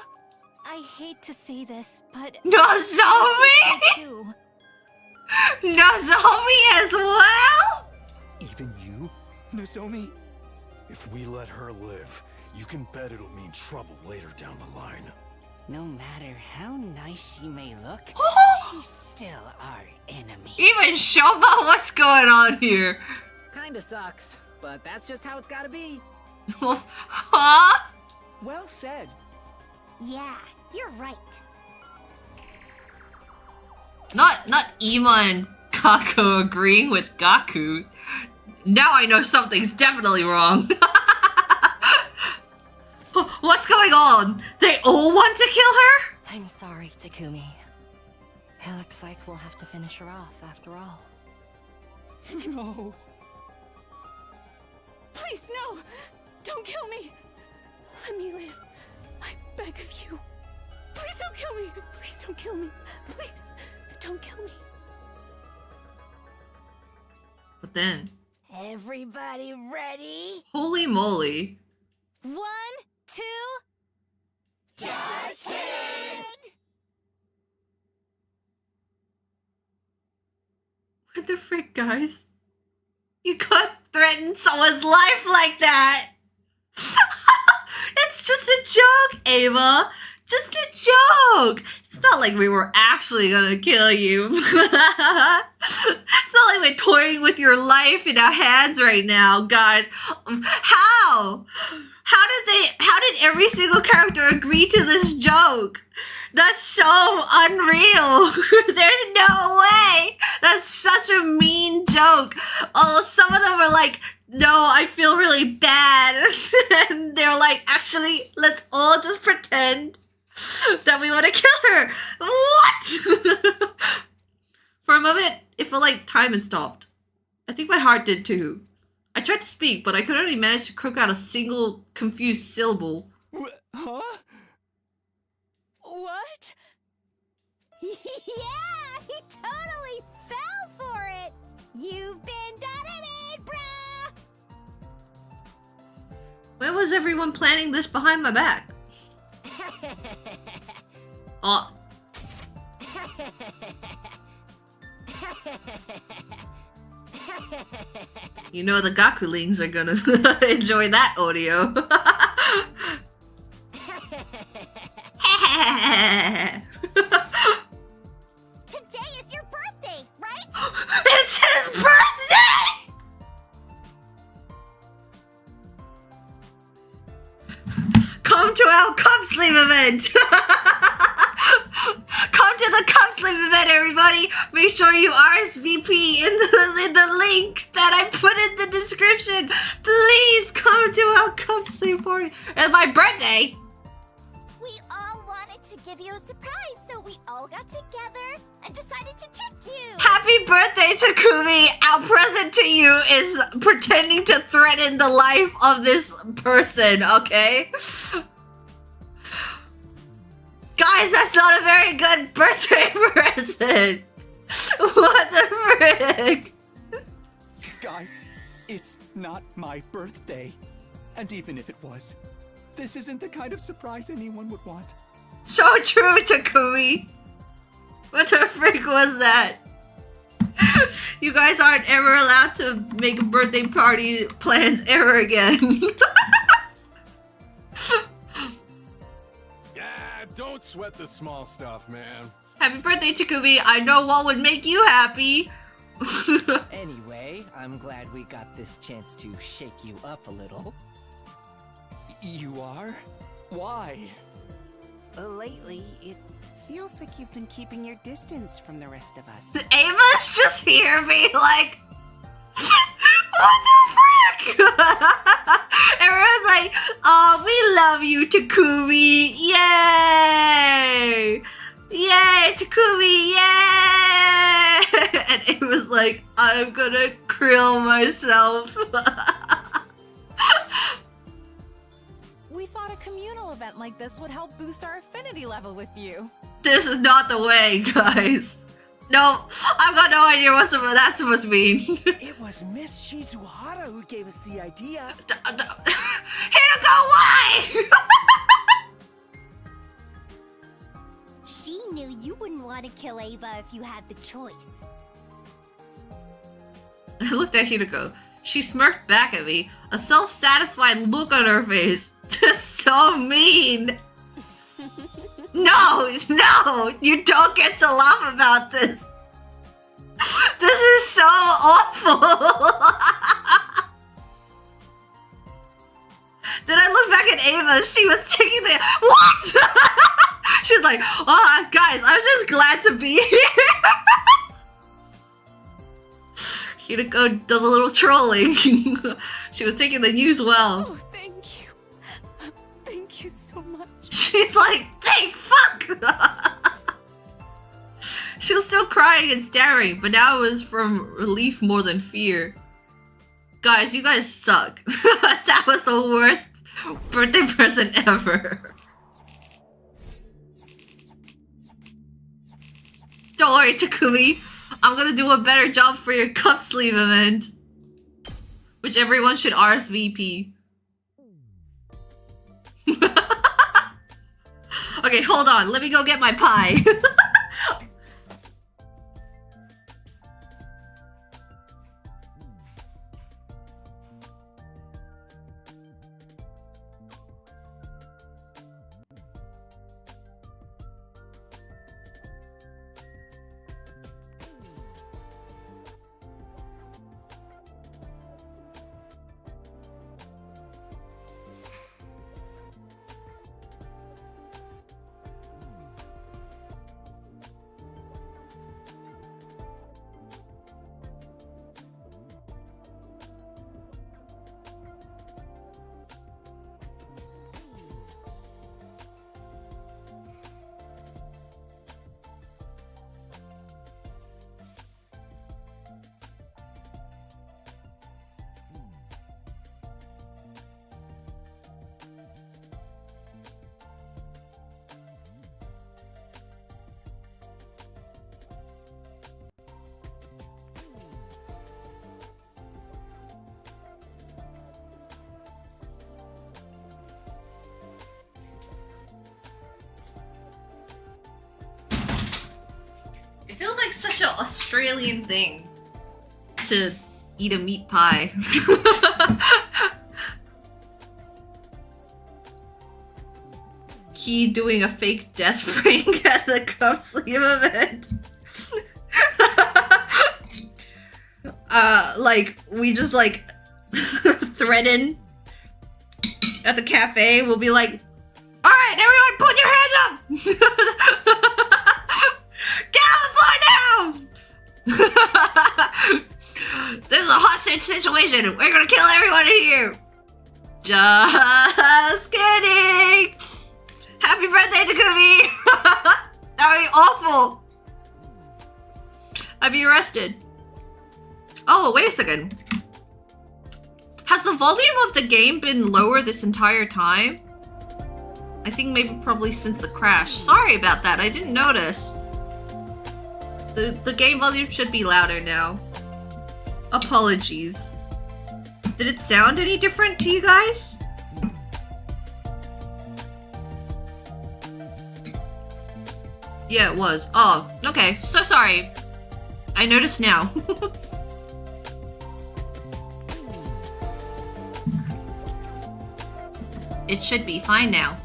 I hate to say this, but... Nozomi! Nozomi as well? Even you, Nozomi? If we let her live, you can bet it'll mean trouble later down the line. No matter how nice she may look, she's still our enemy. Even Shoma, what's going on here? Kinda sucks, but that's just how it's gotta be. Huh? Well said. Yeah, you're right. Not Ima and Gaku agreeing with Gaku. Now I know something's definitely wrong. What's going on? They all want to kill her? I'm sorry, Takumi. It looks like we'll have to finish her off after all. No. Please, no! Don't kill me! Let me live. I beg of you. Please don't kill me! Please don't kill me! Please, don't kill me. But then... Everybody ready? Holy moly. 1, 2... Just kidding! What the frick, guys? You can't threaten someone's life like that! It's just a joke, Ava! Just a joke! It's not like we were actually gonna kill you. It's not like we're toying with your life in our hands right now, guys. How? How did every single character agree to this joke? That's so unreal. There's no way. That's such a mean joke. Oh, some of them were like, no, I feel really bad. And they're like, actually, let's all just pretend that we want to kill her. What? For a moment, it felt like time had stopped. I think my heart did too. I tried to speak, but I could only manage to croak out a single confused syllable. Huh? What? Yeah, he totally fell for it. You've been done, bruh. Where was everyone planning this behind my back? You know the Gakulings are gonna enjoy that audio. Today is your birthday, right? It's his birthday! Come to our cup sleeve event! Come to the cup sleeve event, everybody! Make sure sure you RSVP in the link that I put in the description. Please come to our cup sleep party. It's my birthday. We all wanted to give you a surprise, so we all got together and decided to trick you. Happy birthday, Takumi. Our present to you is pretending to threaten the life of this person, okay? Guys, that's not a very good birthday present. What the frick? Guys, it's not my birthday. And even if it was, this isn't the kind of surprise anyone would want. So true, Takumi. What the frick was that? You guys aren't ever allowed to make birthday party plans ever again. Don't sweat the small stuff, man. Happy birthday, Takumi. I know what would make you happy. Anyway, I'm glad we got this chance to shake you up a little. You are? Why? Lately, it feels like you've been keeping your distance from the rest of us. Ava's just here being like, what the frick? Everyone's like, oh, we love you, Takumi. Yay! Yay, Takumi, yay! And it was like, I'm gonna krill myself. We thought a communal event like this would help boost our affinity level with you. This is not the way, guys. No, I've got no idea what that's supposed to mean. It was Miss Shizuhara who gave us the idea. Hideko, why? She knew you wouldn't want to kill Ava if you had the choice. I looked at Hideko. She smirked back at me, a self-satisfied look on her face. Just so mean. No, you don't get to laugh about this. This is so awful. Then I looked back at Ava. She was taking the what? She's like, oh, guys, I'm just glad to be here. Hideko does a little trolling. She was taking the news well. Oh, thank you. Thank you so much. She's like, thank fuck! She was still crying and staring, but now it was from relief more than fear. Guys, you guys suck. That was the worst birthday present ever. Don't worry, Takumi. I'm gonna do a better job for your cup sleeve event. Which everyone should RSVP. Okay, hold on. Let me go get my pie. It feels like such an Australian thing to eat a meat pie. Khee doing a fake death prank at the cup sleeve event. Like, we just like threaten at the cafe. We'll be like, alright, everyone put your hands up! Get on the floor now! This is a hostage situation. We're gonna kill everyone in here. Just kidding. Happy birthday to Kumi. That would be awful. I'd be arrested. Oh, wait a second. Has the volume of the game been lower this entire time? I think maybe probably since the crash. Sorry about that, I didn't notice. The game volume should be louder now. Apologies. Did it sound any different to you guys? Yeah, it was. Oh, okay. So sorry. I noticed now. It should be fine now.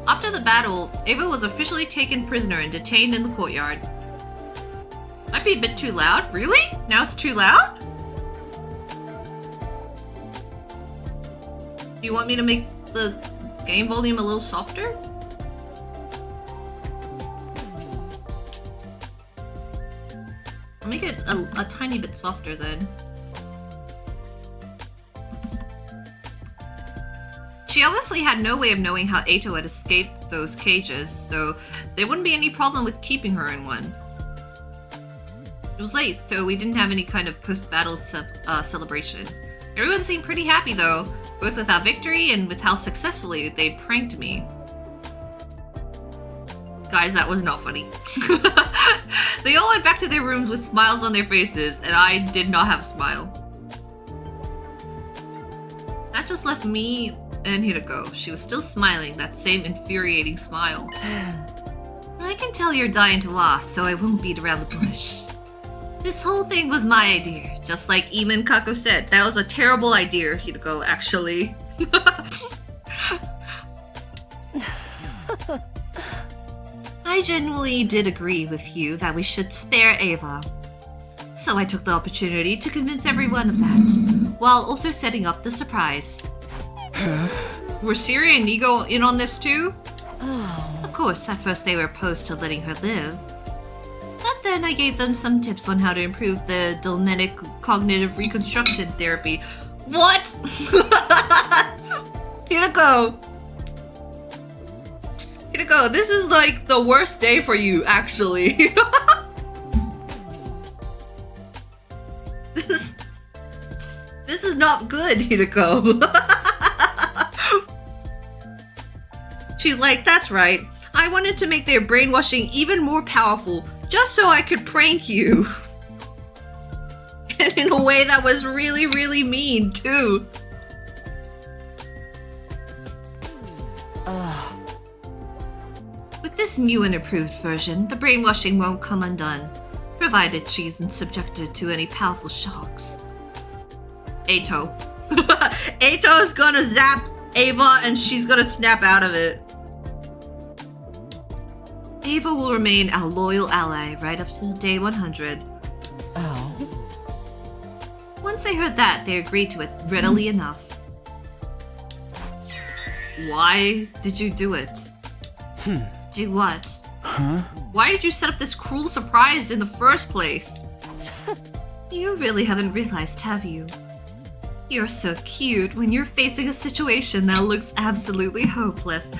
After the battle, Ava was officially taken prisoner and detained in the courtyard. Might be a bit too loud. Really? Now it's too loud? Do you want me to make the game volume a little softer? I'll make it a tiny bit softer then. She obviously had no way of knowing how Ato had escaped those cages, so there wouldn't be any problem with keeping her in one. It was late, so we didn't have any kind of post-battle celebration. Everyone seemed pretty happy though, both with our victory and with how successfully they pranked me. Guys, that was not funny. They all went back to their rooms with smiles on their faces, and I did not have a smile. That just left me and Hirako. She was still smiling, that same infuriating smile. I can tell you're dying to ask, so I won't beat around the bush. This whole thing was my idea, just like Ima and Kako said. That was a terrible idea, Hirako, actually. I genuinely did agree with you that we should spare Ava. So I took the opportunity to convince everyone of that, while also setting up the surprise. Were Siri and Nigo in on this too? Of course, at first they were opposed to letting her live. But then I gave them some tips on how to improve the Dolmetic cognitive reconstruction therapy. What? Hirako! Hirako, this is like the worst day for you, actually. This is not good, Hirako. She's like, that's right. I wanted to make their brainwashing even more powerful, just so I could prank you. And in a way that was really, really mean, too. With this new and improved version, the brainwashing won't come undone, provided she isn't subjected to any powerful shocks. Ato. Ato's gonna zap Ava and she's gonna snap out of it. Ava will remain our loyal ally right up to day 100. Oh. Once they heard that, they agreed to it readily enough. Why did you do it? Do what? Huh? Why did you set up this cruel surprise in the first place? You really haven't realized, have you? You're so cute when you're facing a situation that looks absolutely hopeless.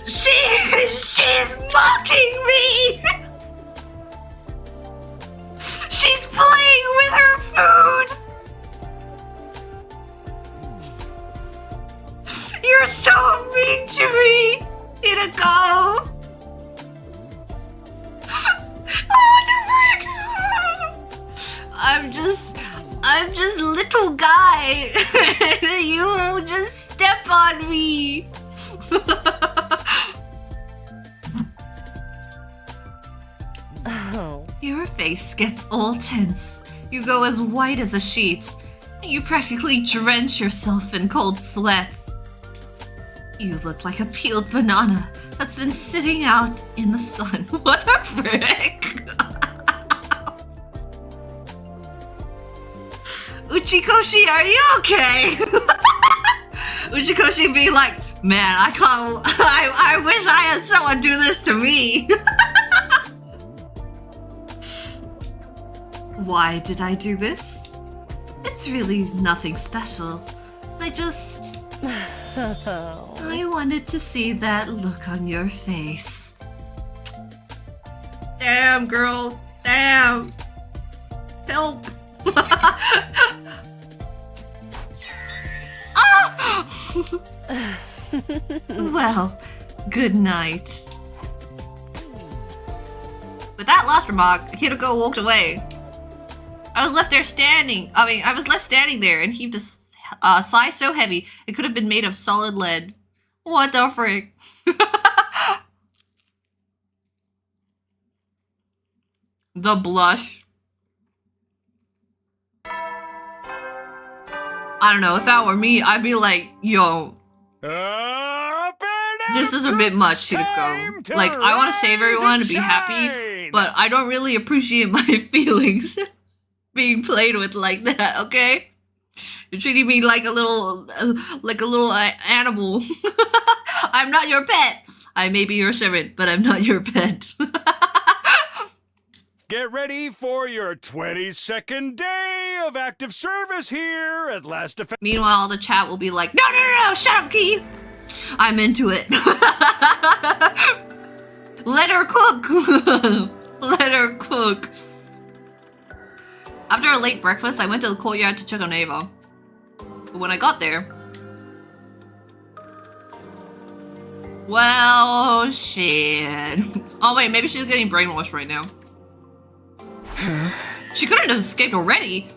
She's mocking me! She's playing with her food! You're so mean to me! Hirako! Oh, the frick! I'm just little guy. You will just step on me. Oh. Your face gets all tense. You go as white as a sheet. You practically drench yourself in cold sweats. You look like a peeled banana that's been sitting out in the sun. What a frick! Uchikoshi, are you okay? Uchikoshi be like, man, I wish I had someone do this to me. Why did I do this? It's really nothing special. I wanted to see that look on your face. Damn, girl. Damn. Help. Ah! Well, good night. With that last remark, Hideko walked away. I was left standing there and heaved a sigh so heavy it could have been made of solid lead. What the frick? The blush. I don't know, if that were me, I'd be like, yo. This is a bit much, Hideko. Like, I want to save everyone and be happy, but I don't really appreciate my feelings being played with like that, okay? You're treating me like a little animal. I'm not your pet. I may be your servant, but I'm not your pet. Get ready for your 22nd day of active service here at Last Defense. Meanwhile, the chat will be like, no, shut up, Khee. I'm into it. Let her cook. Let her cook. After a late breakfast, I went to the courtyard to check on Ava. But when I got there... Well, shit. Oh wait, maybe she's getting brainwashed right now. She couldn't have escaped already.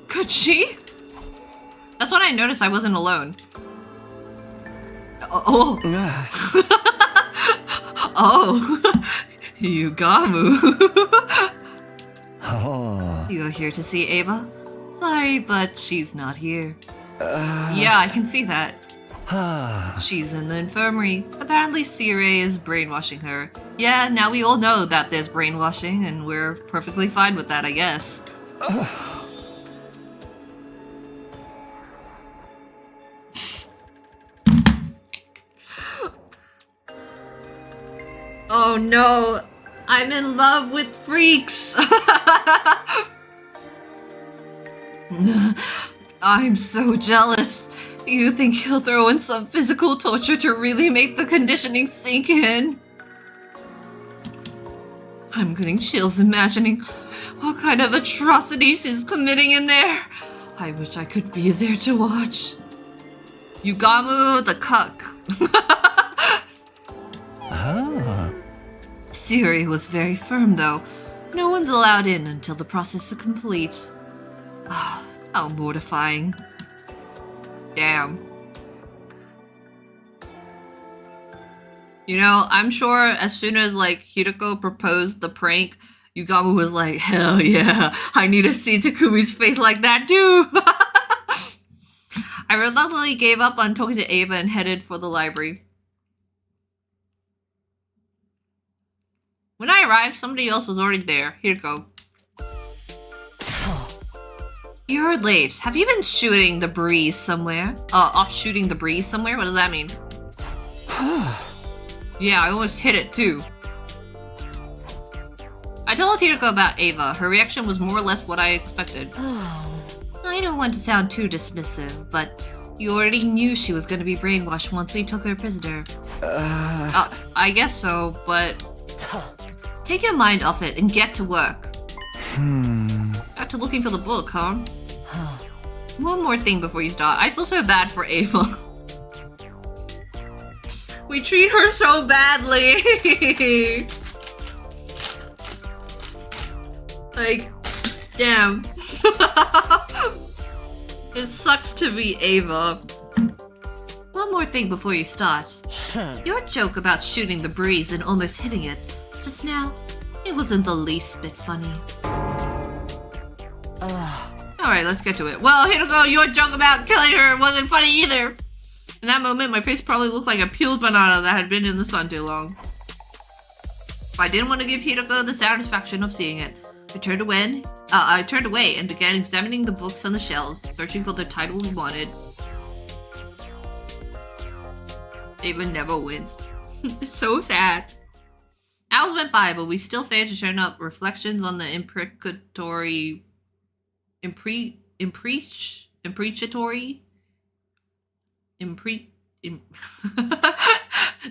Could she? That's when I noticed I wasn't alone. Oh. Oh. Yugamu. Oh. You're here to see Ava? Sorry, but she's not here. Yeah, I can see that. She's in the infirmary. Apparently Sirei is brainwashing her. Yeah, now we all know that there's brainwashing, and we're perfectly fine with that, I guess. Oh no, I'm in love with freaks. I'm so jealous. You think he'll throw in some physical torture to really make the conditioning sink in? I'm getting chills imagining what kind of atrocities she's committing in there. I wish I could be there to watch. Yugamu the cuck. Siri was very firm though. No one's allowed in until the process is complete. Ah, how mortifying. Damn. You know, I'm sure as soon as like Hideko proposed the prank, Yugamu was like, hell yeah, I need to see Takumi's face like that too. I reluctantly gave up on talking to Ava and headed for the library. When I arrived, somebody else was already there. Hideko. You're late. Have you been shooting the breeze somewhere? Off shooting the breeze somewhere? What does that mean? Yeah, I almost hit it too. I told Hideko about Ava. Her reaction was more or less what I expected. I don't want to sound too dismissive, but you already knew she was going to be brainwashed once we took her prisoner. I guess so, but... Take your mind off it and get to work. Back to looking for the book, huh? One more thing before you start. I feel so bad for Ava. We treat her so badly. Like, damn. It sucks to be Ava. One more thing before you start. Your joke about shooting the breeze and almost hitting it just now, it wasn't the least bit funny. Alright, let's get to it. Well, Hideko, your joke about killing her wasn't funny either. In that moment, my face probably looked like a peeled banana that had been in the sun too long. But I didn't want to give Hideko the satisfaction of seeing it. I turned away and began examining the books on the shelves, searching for the title we wanted. Ava never wins. It's so sad. Hours went by, but we still failed to turn up reflections on the imprecatory...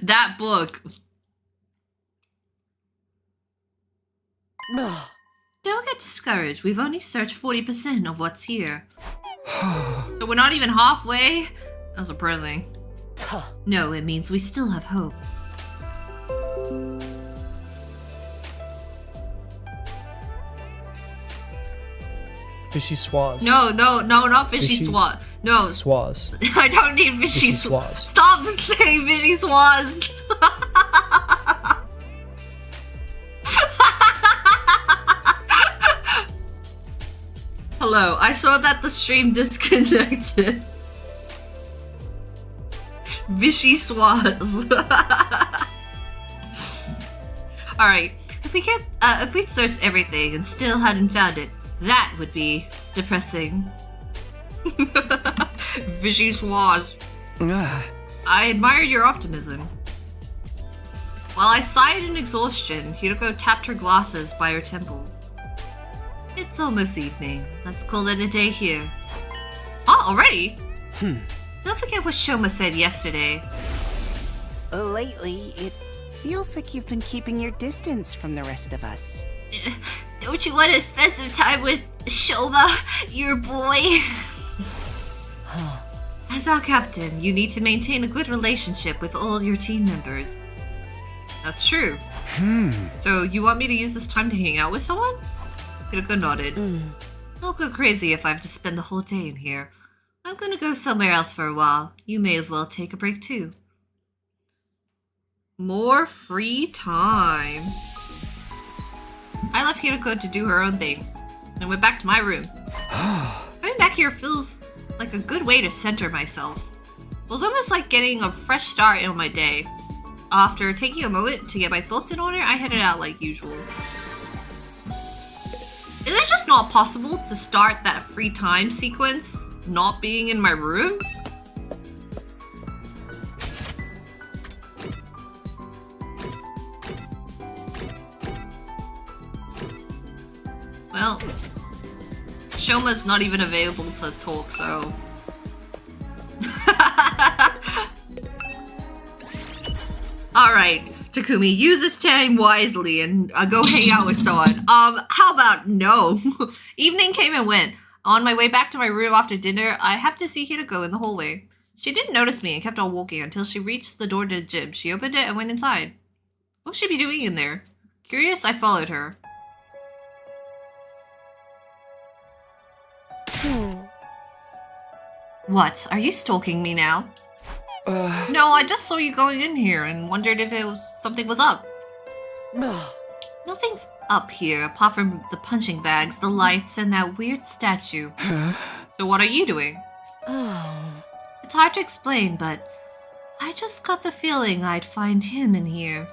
that book. Don't get discouraged. We've only searched 40% of what's here. So we're not even halfway? That's surprising. No, it means we still have hope. Fishy swaz. No, not fishy swaz. No. Swaz. I don't need fishy swaz. Stop saying fishy swaz. Hello, I saw that the stream disconnected. Fishy swaz. Alright, if we'd searched everything and still hadn't found it, that would be depressing. Fishy swaz. I admire your optimism. While I sighed in exhaustion, Hiroko tapped her glasses by her temple. It's almost evening. Let's call it a day here. Oh, already? Don't forget what Shoma said yesterday. Lately, it feels like you've been keeping your distance from the rest of us. Don't you want to spend some time with Shoma, your boy? As our captain, you need to maintain a good relationship with all your team members. That's true. So you want me to use this time to hang out with someone? Hiroko nodded. I'll go crazy if I have to spend the whole day in here. I'm gonna go somewhere else for a while. You may as well take a break too. More free time. I left Hiroko to do her own thing and went back to my room. Coming back here feels like a good way to center myself. It was almost like getting a fresh start on my day. After taking a moment to get my thoughts in order, I headed out like usual. Is it just not possible to start that free time sequence not being in my room? Well, Shoma's not even available to talk, so... Alright, Takumi, use this time wisely and go hang out with someone. How about no? Evening came and went. On my way back to my room after dinner, I happened to see Hiroko in the hallway. She didn't notice me and kept on walking until she reached the door to the gym. She opened it and went inside. What would she be doing in there? Curious, I followed her. What? Are you stalking me now? No, I just saw you going in here and wondered if something was up. Nothing's up here apart from the punching bags, the lights, and that weird statue. So what are you doing? It's hard to explain, but I just got the feeling I'd find him in here.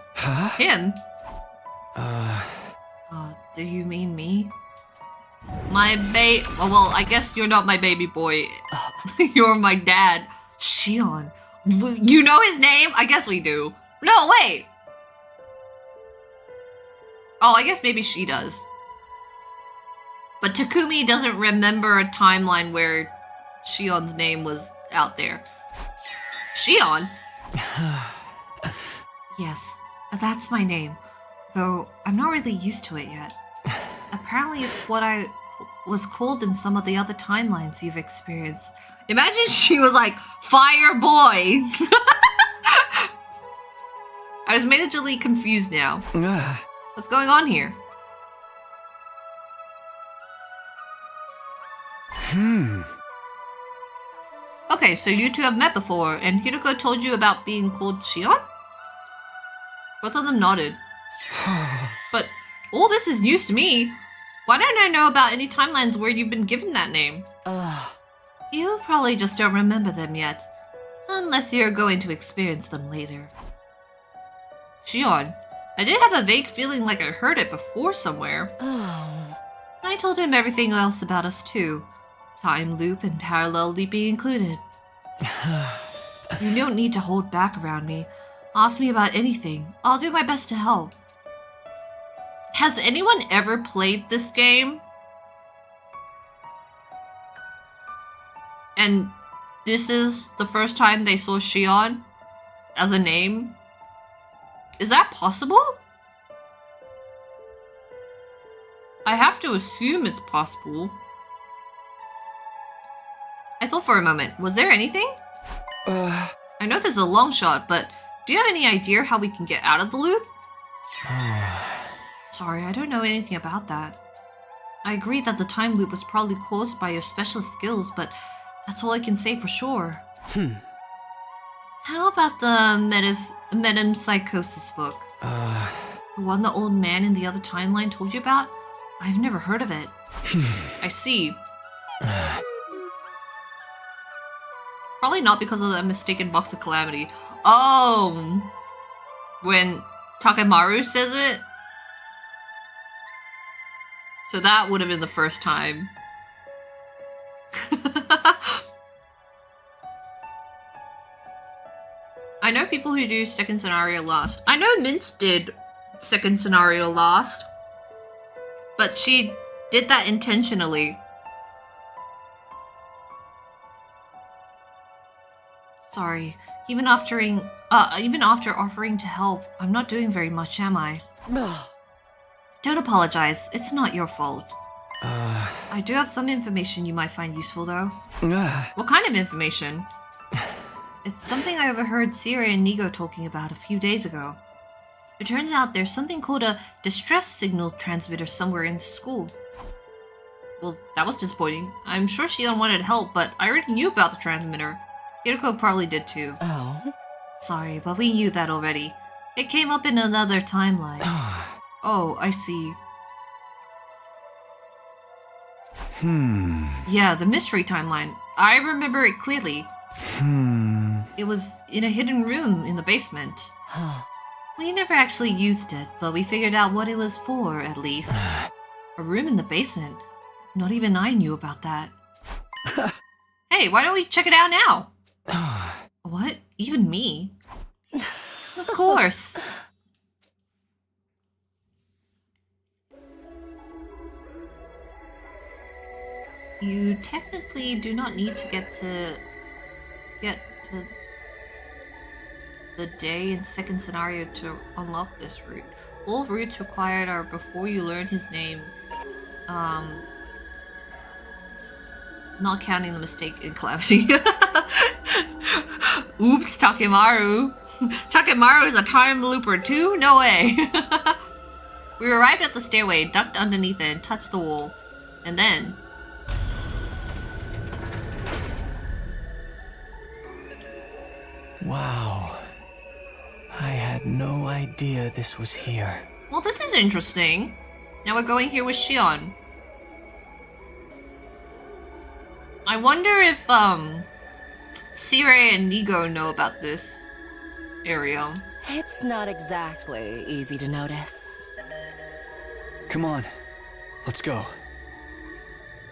Him? Do you mean me? My well, I guess you're not my baby boy. You're my dad. Shion. You know his name? I guess we do. No, wait! Oh, I guess maybe she does. But Takumi doesn't remember a timeline where Shion's name was out there. Shion? Yes, that's my name. Though I'm not really used to it yet. Apparently it's what I was called in some of the other timelines you've experienced. Imagine she was like, Fire Boy! I was majorly confused now. What's going on here? Okay, so you two have met before, and Hiroko told you about being called Shion? Both of them nodded. But all this is news to me. Why don't I know about any timelines where you've been given that name? You probably just don't remember them yet. Unless you're going to experience them later. Shion, I did have a vague feeling like I heard it before somewhere. I told him everything else about us too. Time loop and parallel leaping included. You don't need to hold back around me. Ask me about anything. I'll do my best to help. Has anyone ever played this game? And this is the first time they saw Shion as a name? Is that possible? I have to assume it's possible. I thought for a moment, was there anything? I know this is a long shot, but do you have any idea how we can get out of the loop? Sorry, I don't know anything about that. I agree that the time loop was probably caused by your specialist skills, but that's all I can say for sure. How about the metempsychosis book? The one the old man in the other timeline told you about? I've never heard of it. I see. Probably not because of that mistaken box of calamity. Oh! When Takemaru says it? So that would have been the first time. I know people who do second scenario last. I know Mint did second scenario last. But she did that intentionally. Sorry. Even after offering to help, I'm not doing very much, am I? Don't apologize. It's not your fault. I do have some information you might find useful, though. What kind of information? It's something I overheard Siri and Nigo talking about a few days ago. It turns out there's something called a distress signal transmitter somewhere in the school. Well, that was disappointing. I'm sure Shion wanted help, but I already knew about the transmitter. Hiroko probably did too. Oh? Sorry, but we knew that already. It came up in another timeline. Oh, I see. Yeah, the mystery timeline. I remember it clearly. It was in a hidden room in the basement. We never actually used it, but we figured out what it was for, at least. A room in the basement? Not even I knew about that. Hey, why don't we check it out now? What? Even me? Of course. You technically do not need to get to the day in second scenario to unlock this route. All routes required are before you learn his name. Not counting the mistake in Calamity. Oops, Takemaru. Takemaru is a time looper too? No way. We arrived at the stairway, ducked underneath it, and touched the wall. And then... Wow. I had no idea this was here. Well, this is interesting. Now we're going here with Shion. I wonder if, Sire and Nigo know about this area. It's not exactly easy to notice. Come on. Let's go.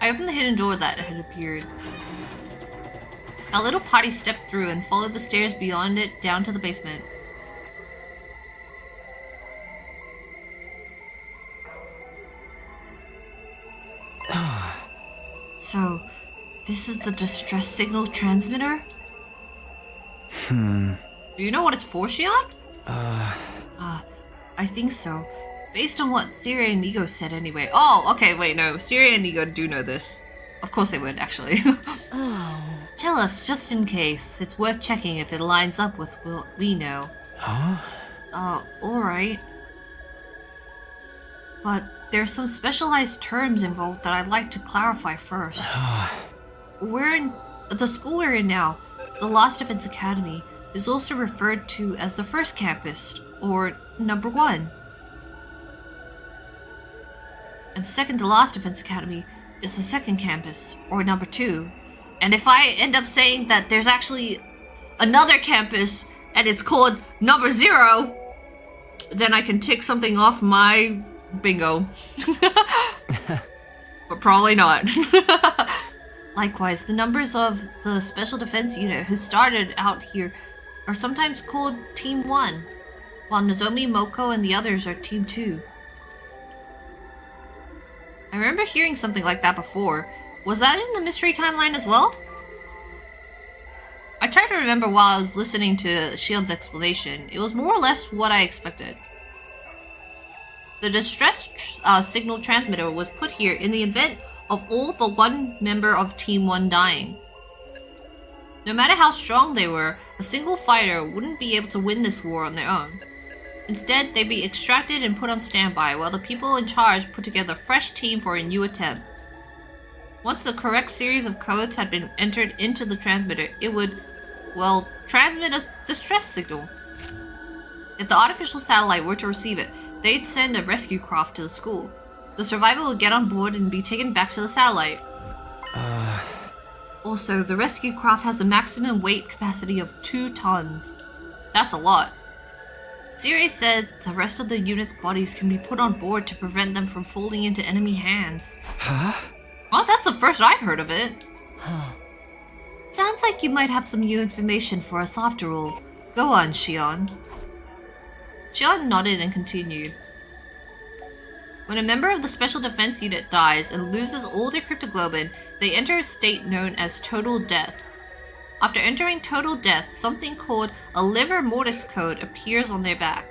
I opened the hidden door that had appeared. A little party stepped through and followed the stairs beyond it down to the basement. So, this is the distress signal transmitter? Do you know what it's for, Shion? I think so. Based on what Siri and Nigo said anyway. Oh, okay, wait, no. Siri and Nigo do know this. Of course they would, actually. Oh. Tell us, just in case. It's worth checking if it lines up with what we know. Huh? Alright. But there's some specialized terms involved that I'd like to clarify first. We're in the school we're in now, the Lost Defense Academy, is also referred to as the first campus, or number 1. And second to Lost Defense Academy is the second campus, or number 2. And if I end up saying that there's actually another campus and it's called number 0, then I can tick something off my bingo. But probably not. Likewise, the numbers of the Special Defense Unit who started out here are sometimes called Team 1, while Nozomi, Moko, and the others are Team 2. I remember hearing something like that before. Was that in the mystery timeline as well? I tried to remember while I was listening to Shion's explanation. It was more or less what I expected. The distress signal transmitter was put here in the event of all but one member of Team 1 dying. No matter how strong they were, a single fighter wouldn't be able to win this war on their own. Instead, they'd be extracted and put on standby while the people in charge put together a fresh team for a new attempt. Once the correct series of codes had been entered into the transmitter, it would, well, transmit a distress signal. If the artificial satellite were to receive it, they'd send a rescue craft to the school. The survivor would get on board and be taken back to the satellite. Also, the rescue craft has a maximum weight capacity of 2 tons. That's a lot. Siri said the rest of the unit's bodies can be put on board to prevent them from falling into enemy hands. Huh? Well, that's the first I've heard of it. Sounds like you might have some new information for us after all. Go on, Shion. Shion nodded and continued. When a member of the Special Defense Unit dies and loses all their cryptoglobin, they enter a state known as total death. After entering total death, something called a liver mortis code appears on their back.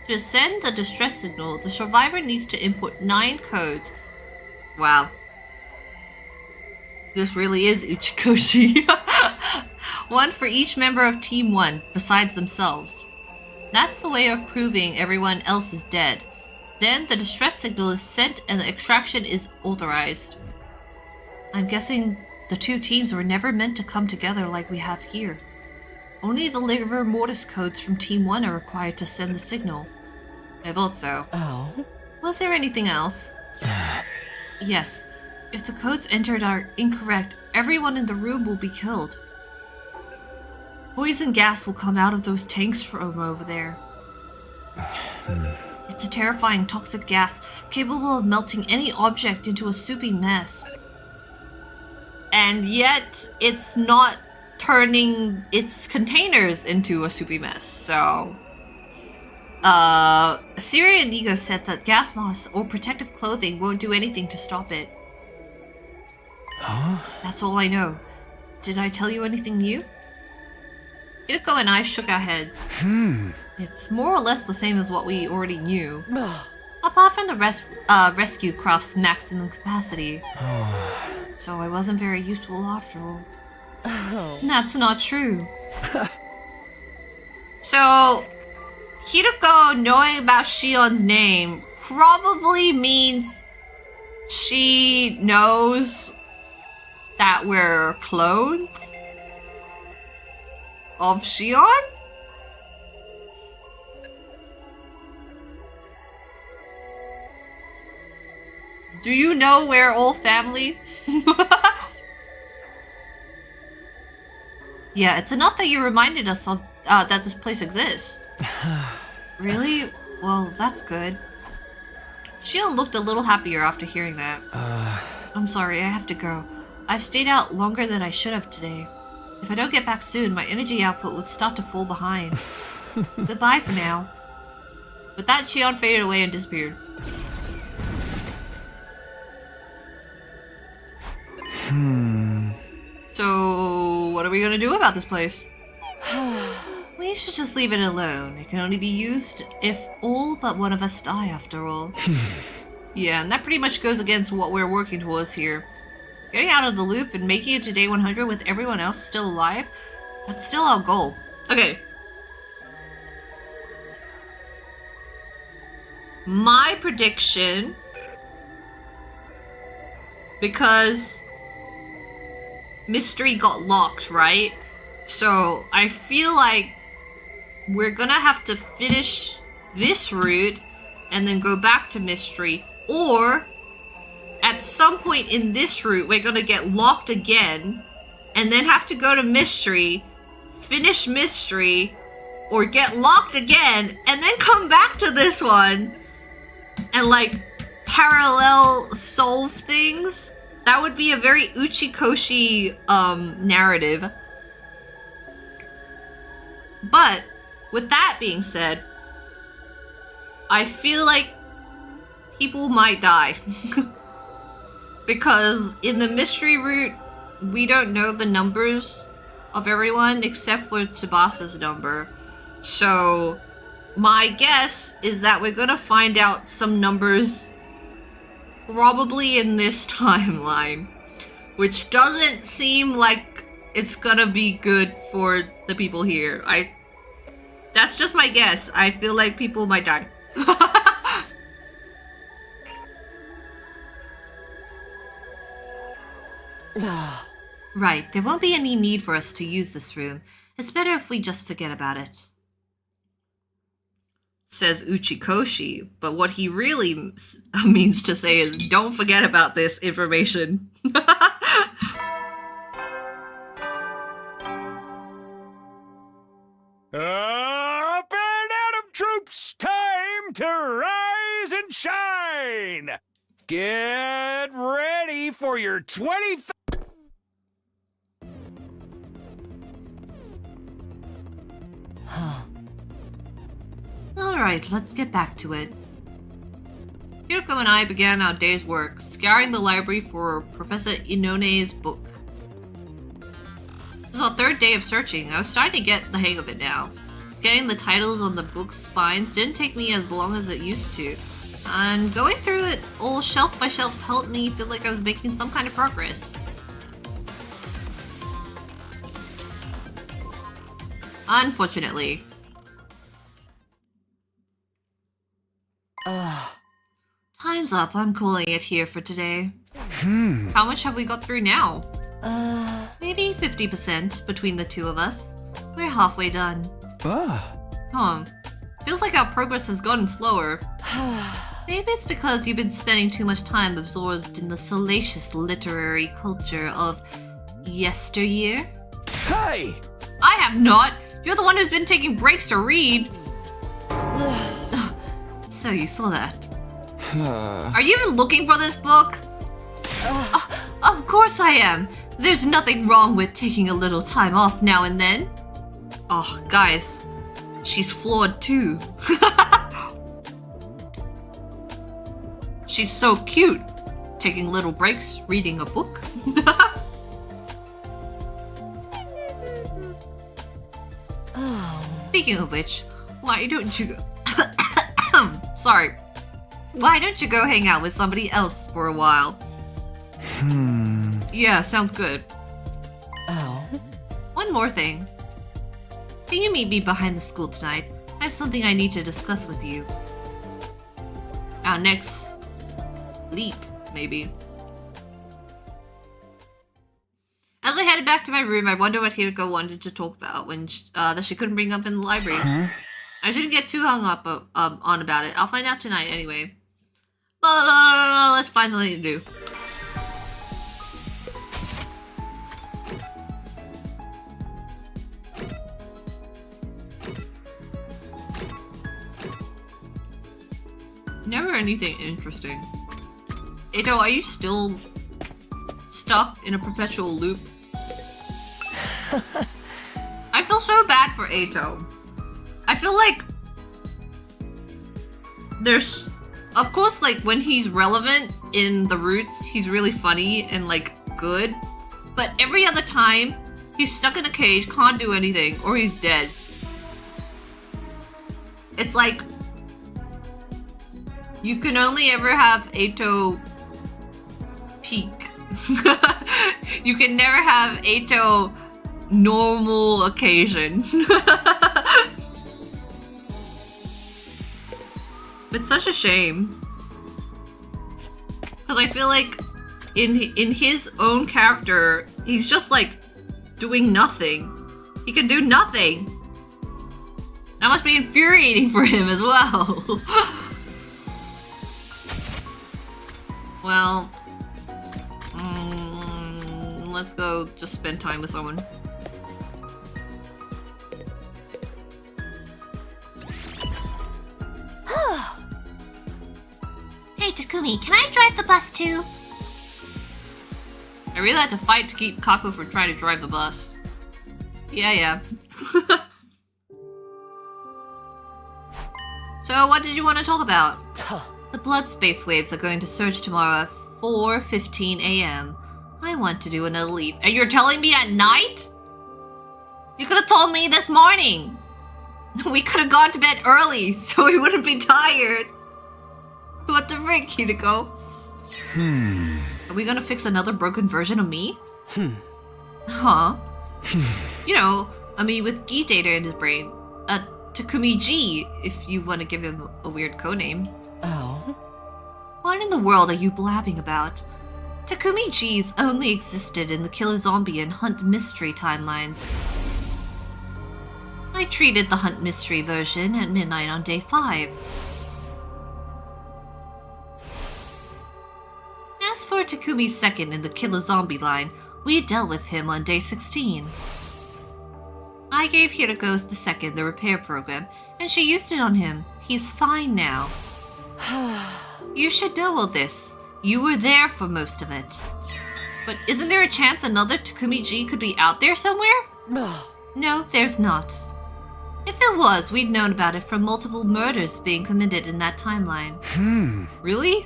To send the distress signal, the survivor needs to input 9 codes. Wow. This really is Uchikoshi. One for each member of Team 1, besides themselves. That's the way of proving everyone else is dead. Then the distress signal is sent and the extraction is authorized. I'm guessing the 2 teams were never meant to come together like we have here. Only the liver mortis codes from Team 1 are required to send the signal. I thought so. Oh? Was there anything else? Yes. If the codes entered are incorrect, everyone in the room will be killed. Poison gas will come out of those tanks from over there. It's a terrifying toxic gas, capable of melting any object into a soupy mess. And yet, it's not turning its containers into a soupy mess, so... Siri and Nigo said that gas masks or protective clothing won't do anything to stop it. Huh? That's all I know. Did I tell you anything new? Hirako and I shook our heads. It's more or less the same as what we already knew. Apart from the rescue craft's maximum capacity. So I wasn't very useful after all. That's not true. So, Hirako knowing about Shion's name probably means she knows that we're clones of Shion? Do you know we're all family? Yeah, it's enough that you reminded us of that this place exists. Really? Well, that's good. Shion looked a little happier after hearing that. I'm sorry, I have to go. I've stayed out longer than I should have today. If I don't get back soon, my energy output will start to fall behind. Goodbye for now. With that, Shion faded away and disappeared. So, what are we gonna do about this place? We should just leave it alone. It can only be used if all but one of us die, after all. Yeah, and that pretty much goes against what we're working towards here. Getting out of the loop and making it to day 100 with everyone else still alive, that's still our goal. Okay. My prediction, because Mystery got locked, right? So I feel like we're gonna have to finish this route and then go back to Mystery, or at some point in this route we're gonna get locked again and then have to go to Mystery, finish Mystery, or get locked again and then come back to this one and like parallel solve things. That would be a very Uchikoshi narrative. But with that being said, I feel like people might die. Because in the mystery route, we don't know the numbers of everyone except for Tsubasa's number. So my guess is that we're gonna find out some numbers probably in this timeline, which doesn't seem like it's gonna be good for the people here. That's just my guess. I feel like people might die. Right, there won't be any need for us to use this room. It's better if we just forget about it. Says Uchikoshi, but what he really means to say is don't forget about this information. Up and Atom troops, time to rise and shine! Get ready for your 20th. Alright, let's get back to it. Hiroko and I began our day's work, scouring the library for Professor Inone's book. This is our third day of searching. I was starting to get the hang of it now. Getting the titles on the book's spines didn't take me as long as it used to, and going through it all shelf by shelf helped me feel like I was making some kind of progress. Unfortunately. Time's up. I'm calling it here for today. How much have we got through now? Maybe 50% between the two of us. We're halfway done. Feels like our progress has gotten slower. Maybe it's because you've been spending too much time absorbed in the salacious literary culture of yesteryear. Hey! I have not! You're the one who's been taking breaks to read! So you saw that. Are you even looking for this book? Of course I am! There's nothing wrong with taking a little time off now and then. Oh, guys. She's flawed too. She's so cute. Taking little breaks, reading a book. Speaking of which, why don't you go... Sorry. Why don't you go hang out with somebody else for a while? Yeah, sounds good. Oh? One more thing. Can you meet me behind the school tonight? I have something I need to discuss with you. Our next leap, maybe. As I headed back to my room, I wondered what Hiroko wanted to talk about when that she couldn't bring up in the library. I shouldn't get too hung up on about it. I'll find out tonight anyway. Let's find something to do. Never anything interesting. Eito, are you still stuck in a perpetual loop? I feel so bad for Eito. I feel like there's, of course, like when he's relevant in the roots, he's really funny and like good. But every other time, he's stuck in a cage, can't do anything, or he's dead. It's like you can only ever have Eito peak. You can never have Eito normal occasion. It's such a shame. Because I feel like in his own character, he's just like doing nothing. He can do nothing. That must be infuriating for him as well. Well, let's go just spend time with someone. Hey Takumi, can I drive the bus too? I really had to fight to keep Gaku from trying to drive the bus. Yeah. So what did you want to talk about? The blood space waves are going to surge tomorrow at 4:15 a.m. I want to do another leap. And you're telling me at night? You could have told me this morning. We could have gone to bed early so we wouldn't be tired. What the frick, Kiriko? Are we gonna fix another broken version of me? Huh? You know, a me with G data in his brain. Takumi G, if you want to give him a weird codename. Oh? What in the world are you blabbing about? Takumi G's only existed in the Killer Zombie and Hunt Mystery timelines. I treated the Hunt Mystery version at midnight on day 5. As for Takumi's second in the Killer Zombie line, we dealt with him on day 16. I gave Hiriko's the second the repair program, and she used it on him. He's fine now. You should know all this. You were there for most of it. But isn't there a chance another Takumi G could be out there somewhere? No, there's not. If it was, we'd known about it from multiple murders being committed in that timeline. Really?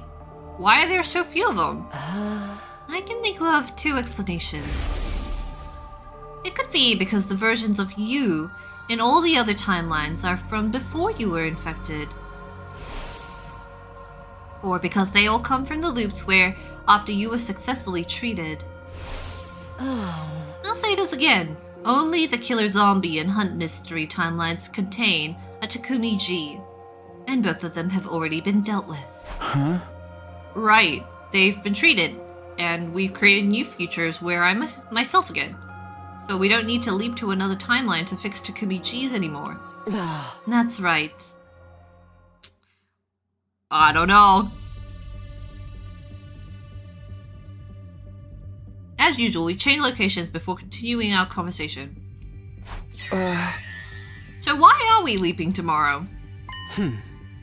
Why are there so few of them? I can think of 2 explanations. It could be because the versions of you in all the other timelines are from before you were infected. Or because they all come from the loops where after you were successfully treated. I'll say this again. Only the Killer Zombie and Hunt Mystery timelines contain a Takumi G, and both of them have already been dealt with. Huh? Right, they've been treated, and we've created new futures where I'm myself again. So we don't need to leap to another timeline to fix Takumi G's anymore. That's right. I don't know. As usual, we change locations before continuing our conversation. So why are we leaping tomorrow?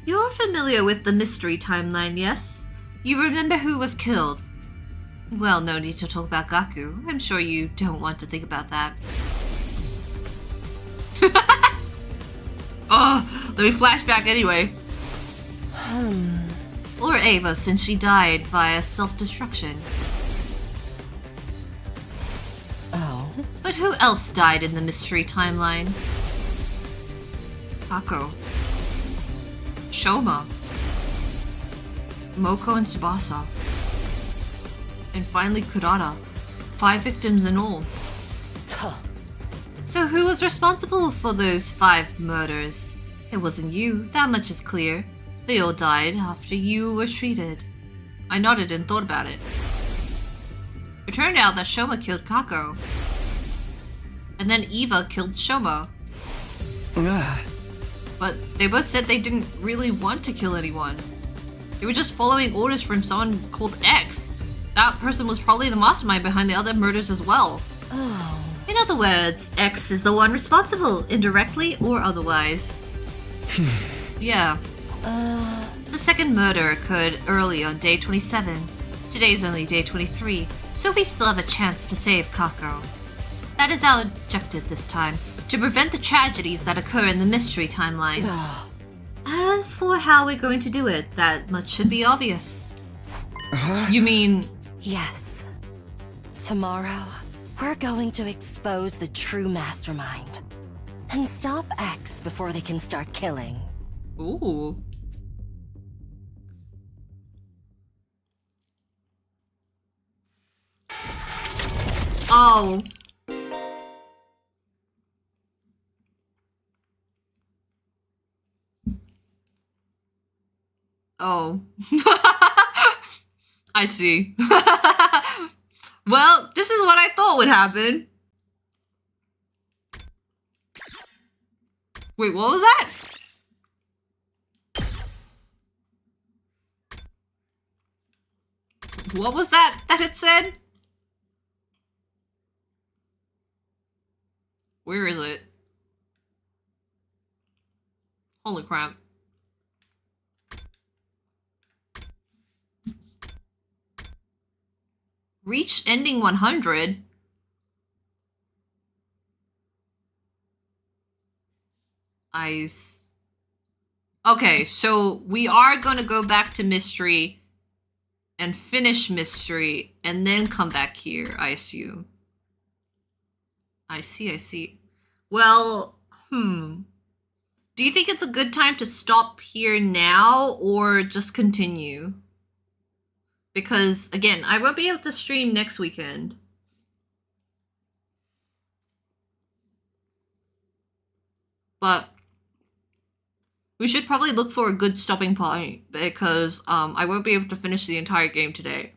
You're familiar with the mystery timeline, yes? You remember who was killed. Well, no need to talk about Gaku. I'm sure you don't want to think about that. Oh, let me flash back anyway. Or Ava, since she died via self-destruction. Oh? But who else died in the mystery timeline? Kako. Shoma. Moko and Tsubasa. And finally Kurata. 5 victims in all. So who was responsible for those 5 murders? It wasn't you, that much is clear. They all died after you were treated. I nodded and thought about it. It turned out that Shoma killed Kako. And then Eva killed Shoma. But they both said they didn't really want to kill anyone. They were just following orders from someone called X. That person was probably the mastermind behind the other murders as well. In other words, X is the one responsible, indirectly or otherwise. Yeah. The second murder occurred early on day 27. Today's only day 23, so we still have a chance to save Kako. That is our objective this time, to prevent the tragedies that occur in the mystery timeline. As for how we're going to do it, that much should be obvious. You mean... Yes. Tomorrow, we're going to expose the true mastermind. And stop X before they can start killing. Ooh. Oh. Oh. I see. Well, this is what I thought would happen. Wait, what was that? What was that it said? Where is it? Holy crap. Reach ending 100? Okay, so we are gonna go back to mystery and finish mystery and then come back here, I assume. I see. Well, do you think it's a good time to stop here now or just continue? Because, again, I won't be able to stream next weekend. But we should probably look for a good stopping point because I won't be able to finish the entire game today.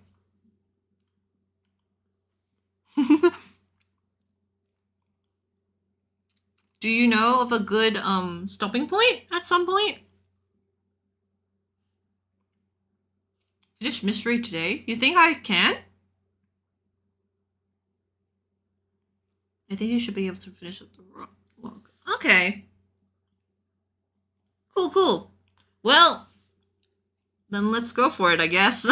Do you know of a good stopping point at some point? Finish mystery today? You think I can? I think you should be able to finish up the log. Okay. Cool. Well, then let's go for it, I guess.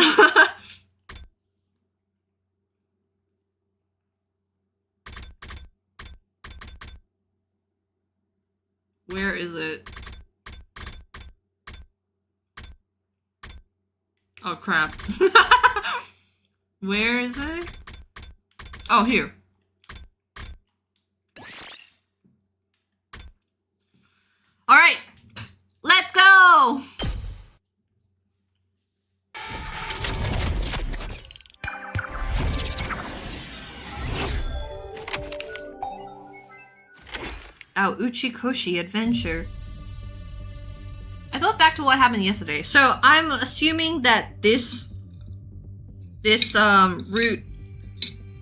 Where is it? Oh, crap. Where is it? Oh, here. All right. Let's go! Our Uchikoshi adventure. I thought back to what happened yesterday. So I'm assuming that this route,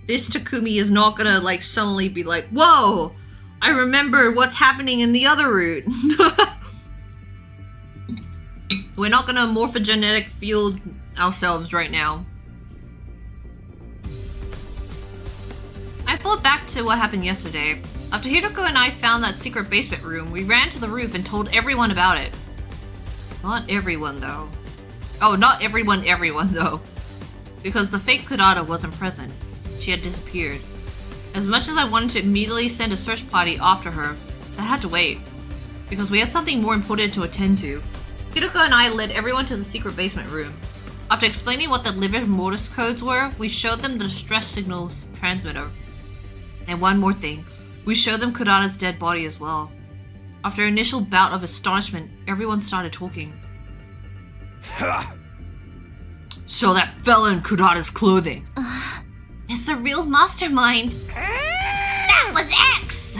this Takumi is not gonna like suddenly be like, whoa, I remember what's happening in the other route. We're not gonna morphogenetic field ourselves right now. I thought back to what happened yesterday. After Hiroko and I found that secret basement room, we ran to the roof and told everyone about it. Not everyone, though. Oh, not everyone though. Because the fake Kurata wasn't present. She had disappeared. As much as I wanted to immediately send a search party after her, I had to wait. Because we had something more important to attend to. Hiroko and I led everyone to the secret basement room. After explaining what the liver Morse codes were, we showed them the distress signals transmitter. And one more thing, we showed them Kurata's dead body as well. After an initial bout of astonishment, everyone started talking. So that fella in Kurata's clothing. It's the real mastermind. That was X!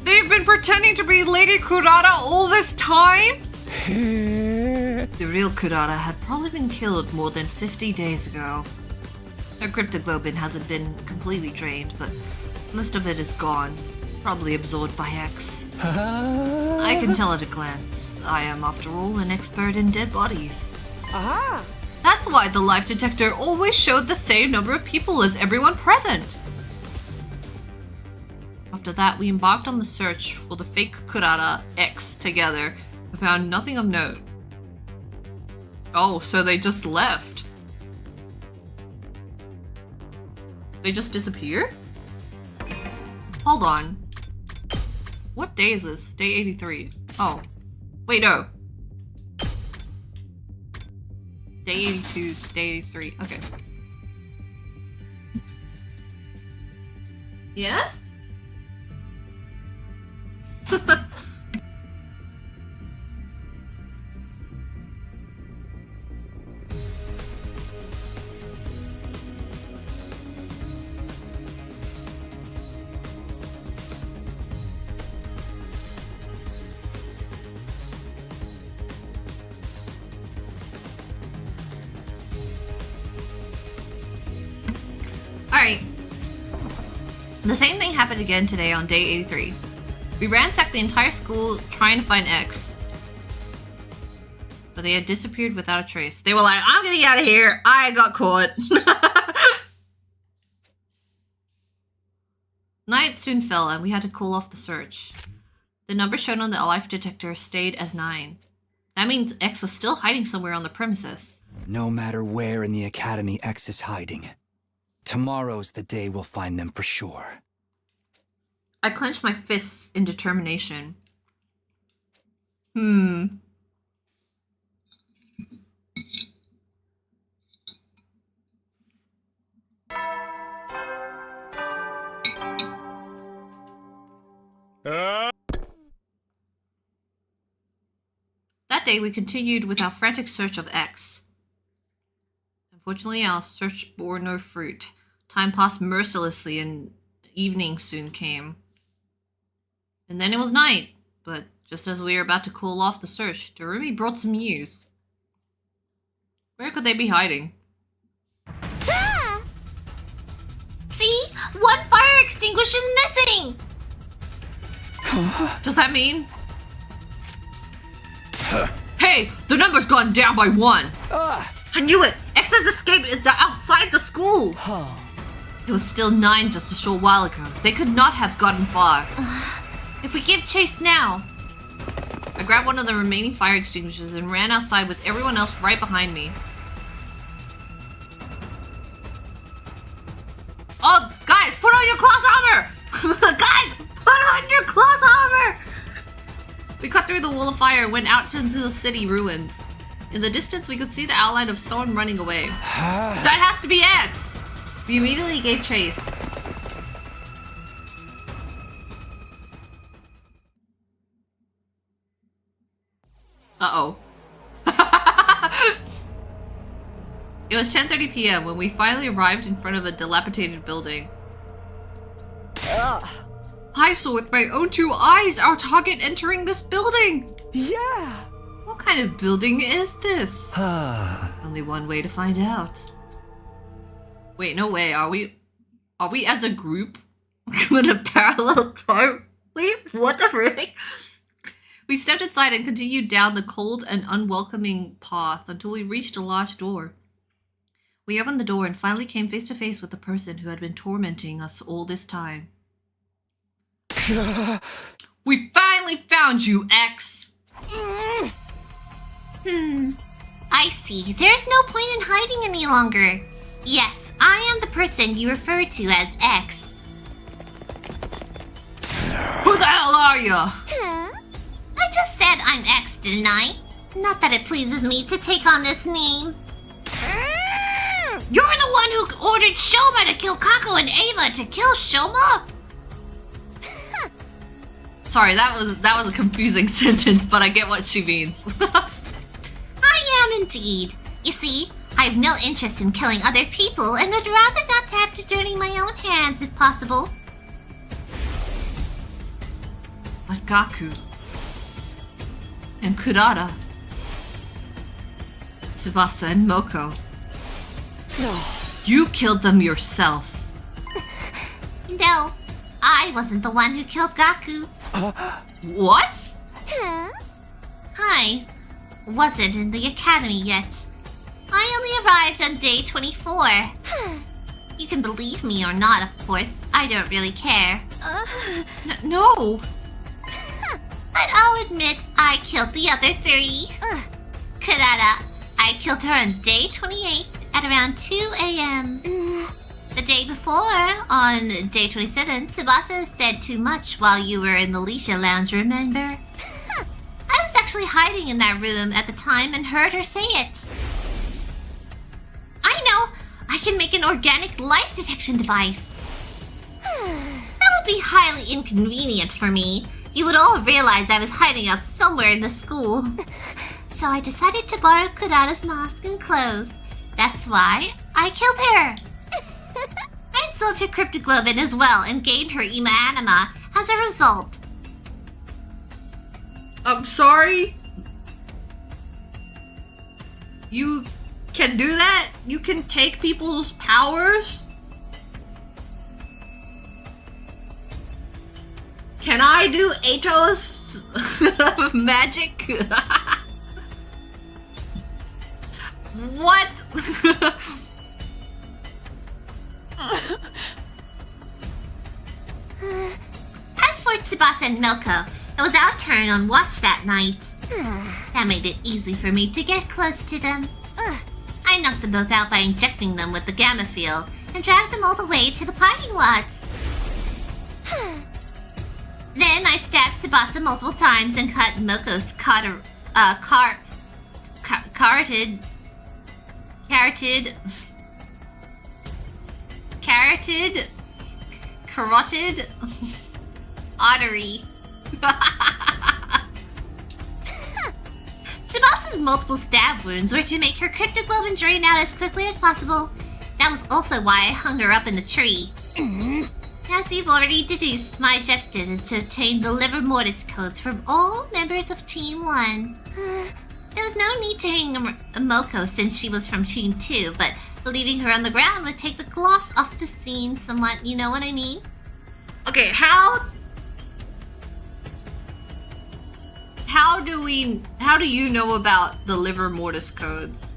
They've been pretending to be Lady Kurata all this time? The real Kurata had probably been killed more than 50 days ago. Her cryptoglobin hasn't been completely drained, but most of it is gone. Probably absorbed by X. I can tell at a glance. I am, after all, an expert in dead bodies. Aha! That's why the life detector always showed the same number of people as everyone present. After that, we embarked on the search for the fake Kurata X together, but found nothing of note. Oh, so they just left. They just disappear? Hold on. What day is this? Day 83. Oh. Wait, no. Day 82, day 83. Okay. Yes? Alright. The same thing happened again today on day 83. We ransacked the entire school trying to find X. But they had disappeared without a trace. They were like, I'm getting out of here. I got caught. Night soon fell and we had to call off the search. The number shown on the life detector stayed as 9. That means X was still hiding somewhere on the premises. No matter where in the academy X is hiding, tomorrow's the day we'll find them for sure. I clenched my fists in determination. day, we continued with our frantic search of X. Unfortunately, our search bore no fruit. Time passed mercilessly and evening soon came. And then it was night, but just as we were about to cool off the search, Darumi brought some news. Where could they be hiding? Ah! See? One fire extinguisher is missing! Does that mean? Hey, the number's gone down by 1. I knew it. X has escaped. It's outside the school. It was still 9 just a short while ago. They could not have gotten far. If we give chase now... I grabbed one of the remaining fire extinguishers and ran outside with everyone else right behind me. Oh, guys, put on your class armor! Guys, put on your class armor! We cut through the wall of fire and went out into the city ruins. In the distance, we could see the outline of someone running away. That has to be X! We immediately gave chase. Uh-oh. It was 10:30 p.m. when we finally arrived in front of a dilapidated building. I saw with my own 2 eyes our target entering this building! Yeah! What kind of building is this? Only one way to find out. Wait, no way. Are we as a group in a parallel time? Wait, what the frick? We stepped inside and continued down the cold and unwelcoming path until we reached a large door. We opened the door and finally came face to face with the person who had been tormenting us all this time. We finally found you, X! I see. There's no point in hiding any longer. Yes, I am the person you refer to as X. Who the hell are ya? I just said I'm X, didn't I? Not that it pleases me to take on this name. You're the one who ordered Shoma to kill Gaku and Ava to kill Shoma? Sorry, that was a confusing sentence, but I get what she means. I am indeed. You see, I have no interest in killing other people and would rather not have to dirty my own hands if possible. But Gaku and Kurata, Tsubasa and Moko, you killed them yourself. No, I wasn't the one who killed Gaku. What? I wasn't in the academy yet. I only arrived on day 24. You can believe me or not, of course. I don't really care. No. But I'll admit I killed the other 3. Kurata, I killed her on day 28 at around 2 a.m. The day before, on day 27, Tsubasa said too much while you were in the leisure lounge, remember? I was actually hiding in that room at the time and heard her say it. I know! I can make an organic life detection device. That would be highly inconvenient for me. You would all realize I was hiding out somewhere in the school. So I decided to borrow Kurata's mask and clothes. That's why I killed her. I absorbed her cryptoglobin as well and gained her Ima Anima as a result. I'm sorry? You can do that? You can take people's powers? Can I do Ato's magic? What? As for Tsubasa and Milko, it was our turn on watch that night. That made it easy for me to get close to them. I knocked them both out by injecting them with the gamma field and dragged them all the way to the parking lots. Then I stabbed Tsubasa multiple times and cut Moko's carotid artery. Tsubasa Ax's multiple stab wounds were to make her cryptoglobin drain out as quickly as possible. That was also why I hung her up in the tree. As you've already deduced, my objective is to obtain the liver mortis codes from all members of Team 1. There was no need to hang Moko since she was from Team 2, but leaving her on the ground would take the gloss off the scene somewhat, you know what I mean? Okay, how do you know about the liver mortis codes?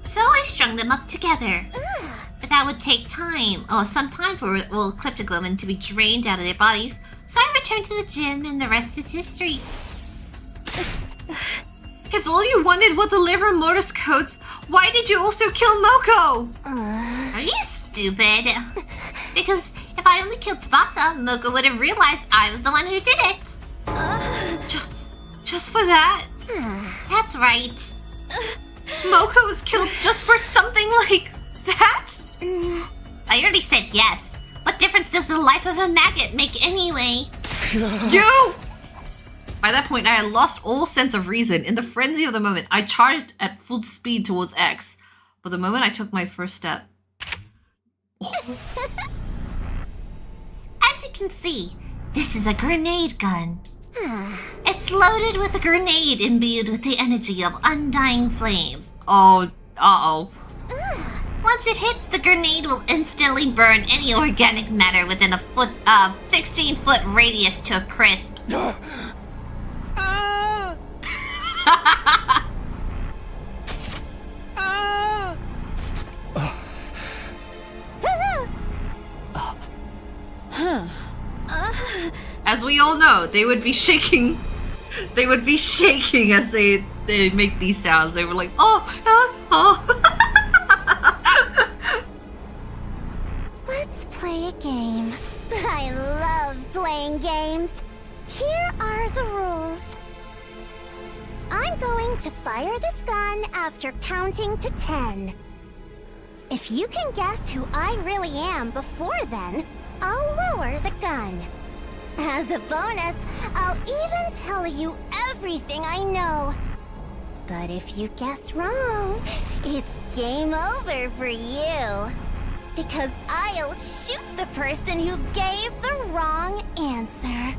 So I strung them up together. But that would take time, some time for all cryptoglobin to be drained out of their bodies, so I returned to the gym and the rest is history. If all you wanted were the liver mortis codes, why did you also kill Moko? Are you stupid? Because if I only killed Tsubasa, Moko would have realized I was the one who did it. Just for that? That's right. Moko was killed just for something like that? I already said yes. What difference does the life of a maggot make anyway? You! By that point, I had lost all sense of reason. In the frenzy of the moment, I charged at full speed towards X. But the moment I took my first step... As you can see, this is a grenade gun. It's loaded with a grenade imbued with the energy of undying flames. Oh, uh-oh. Once it hits, the grenade will instantly burn any organic matter within a 16-foot radius to a crisp. As we all know, they would be shaking. They would be shaking as they make these sounds. They were like, Let's play a game. I love playing games. Here are the rules. I'm going to fire this gun after counting to 10. If you can guess who I really am before then, I'll lower the gun. As a bonus, I'll even tell you everything I know. But if you guess wrong, it's game over for you. Because I'll shoot the person who gave the wrong answer.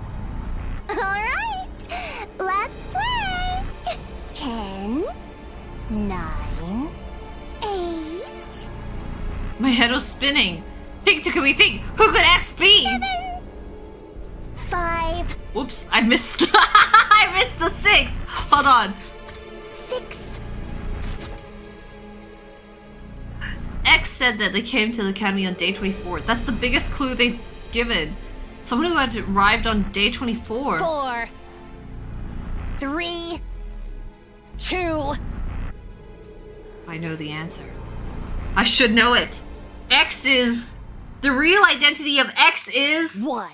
Alright, let's play! 10, 9, 8... My head was spinning. Think, Takumi, think! Who could X be? 7, 5... Whoops, I missed I missed the 6! Hold on. 6... X said that they came to the academy on day 24. That's the biggest clue they've given. Someone who had arrived on day 24. 4... 3... 2... I know the answer. I should know it. X is... The real identity of X is... 1.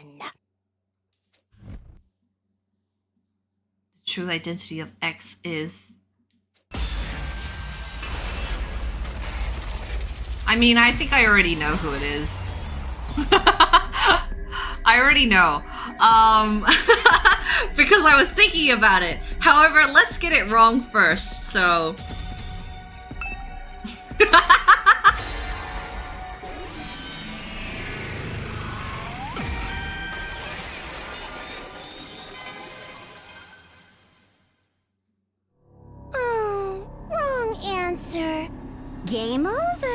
The true identity of X is... I mean, I think I already know who it is. I already know. Because I was thinking about it. However, let's get it wrong first, so... Oh, wrong answer. Game over.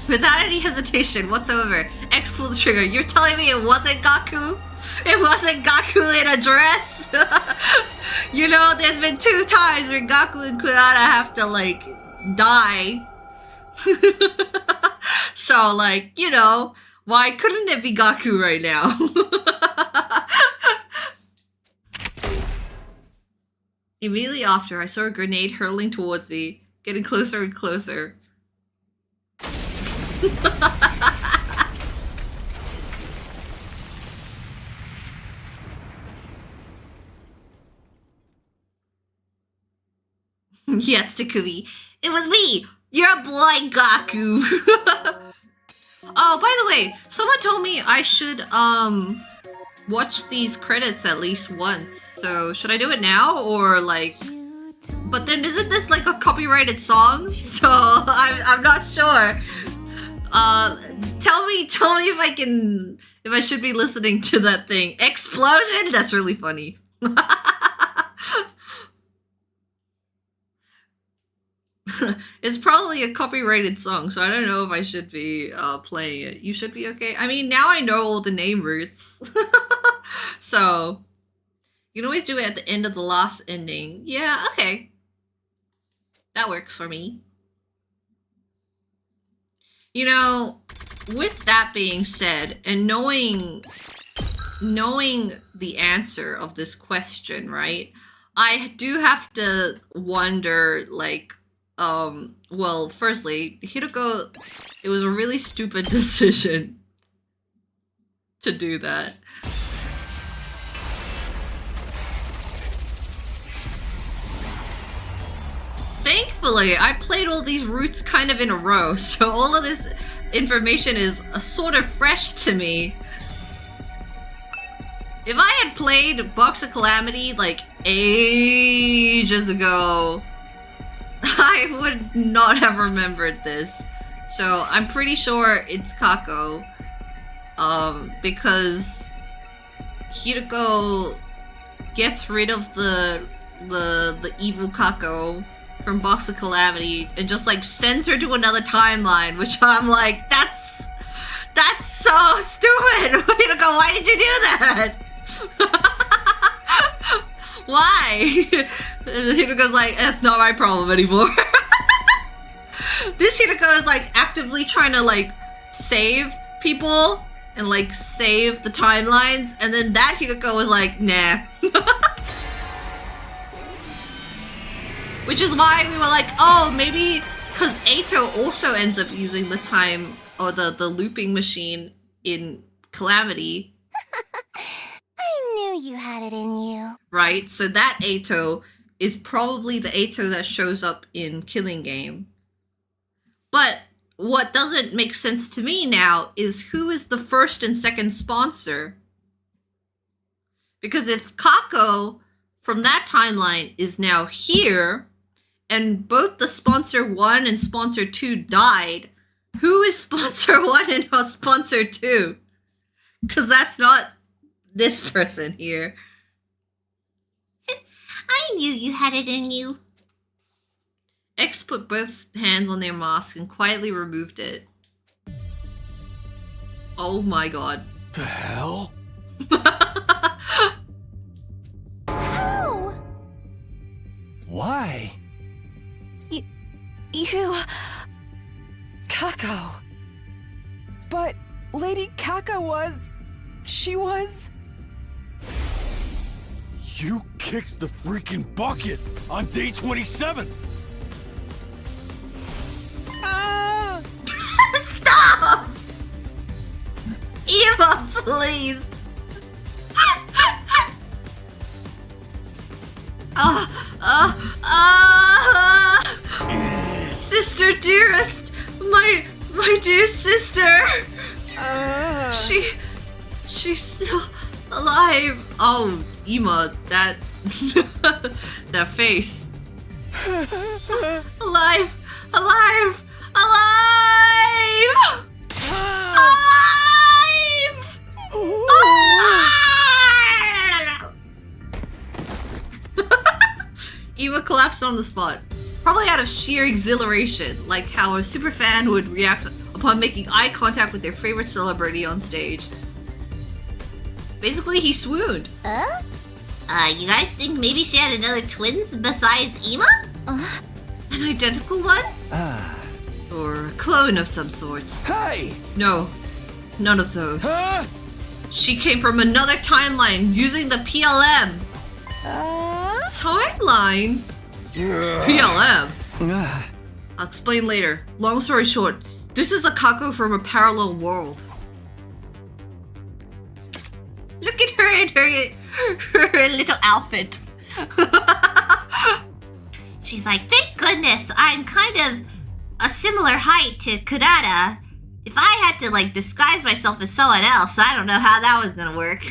Without any hesitation whatsoever, X pulled the trigger. You're telling me it wasn't Gaku? It wasn't Gaku in a dress? You know, there's been 2 times where Gaku and Kunada have to, like, die. So, like, you know, why couldn't it be Gaku right now? Immediately after, I saw a grenade hurtling towards me, getting closer and closer. Yes, Takumi. It was me! Your boy, Gaku! Oh, by the way, someone told me I should, watched these credits at least once. So should I do it now or like? But then isn't this like a copyrighted song? So I'm not sure. Tell me if I should be listening to that thing. Explosion? That's really funny. It's probably a copyrighted song, so I don't know if I should be playing it. You should be okay. I mean, now I know all the name roots. So you can always do it at the end of the last ending. Yeah, okay. That works for me. You know, with that being said, and knowing the answer of this question, right? I do have to wonder, like, well, firstly, Hiroko, it was a really stupid decision to do that. Thankfully, I played all these routes kind of in a row, so all of this information is sort of fresh to me. If I had played Box of Calamity like ages ago, I would not have remembered this. So I'm pretty sure it's Kako. Because Hiroko gets rid of the evil Kako from Box of Calamity and just like sends her to another timeline, which I'm like, that's so stupid! Hiroko, why did you do that? Why? Hiroko's like, that's not my problem anymore. This Hiroko is like actively trying to like save people and like save the timelines, and then that Hiroko was like, nah. Which is why we were like, oh, maybe because Eito also ends up using the time or the looping machine in Calamity. I knew you had it in you. Right? So that Eito is probably the Eito that shows up in Killing Game. But what doesn't make sense to me now is who is the first and second sponsor? Because if Kako from that timeline is now here, and both the sponsor 1 and sponsor 2 died, who is sponsor 1 and sponsor 2? Because that's not this person here. I knew you had it in you. X put both hands on their mask and quietly removed it. Oh my god. The hell? How? Why? You... Kako. But Lady Kaka was... She was... You kicked the freaking bucket on day 27! Stop! Eva, please! Sister dearest! My dear sister! She's still alive! Oh, Ima, that... that face. Alive! Alive! Alive! Alive! Eva collapsed on the spot, probably out of sheer exhilaration, like how a superfan would react upon making eye contact with their favorite celebrity on stage. Basically, he swooned. You guys think maybe she had another twins besides Ima? An identical one? Or a clone of some sort? Hey! No, none of those. She came from another timeline using the PLM. Timeline? PLM? I'll explain later. Long story short, this is a Kako from a parallel world. Look at her in her little outfit. She's like, thank goodness I'm kind of a similar height to Kurata. If I had to, like, disguise myself as someone else, I don't know how that was gonna work.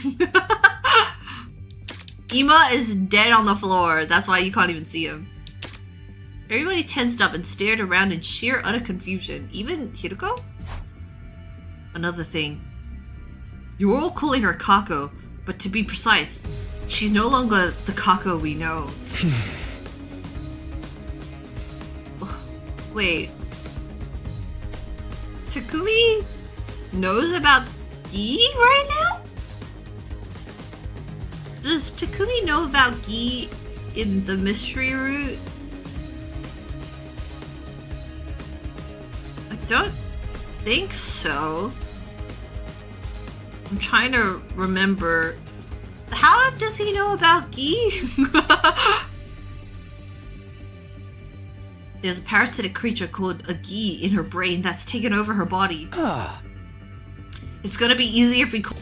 Ima is dead on the floor. That's why you can't even see him. Everybody tensed up and stared around in sheer utter confusion. Even Hiroko? Another thing. You're all calling her Kako, but to be precise, she's no longer the Kako we know. Wait. Takumi knows about Gi right now? Does Takumi know about Gi in the mystery route? I don't think so. I'm trying to remember. How does he know about Gi? There's a parasitic creature called a Gi in her brain that's taken over her body. It's gonna be easier if we call.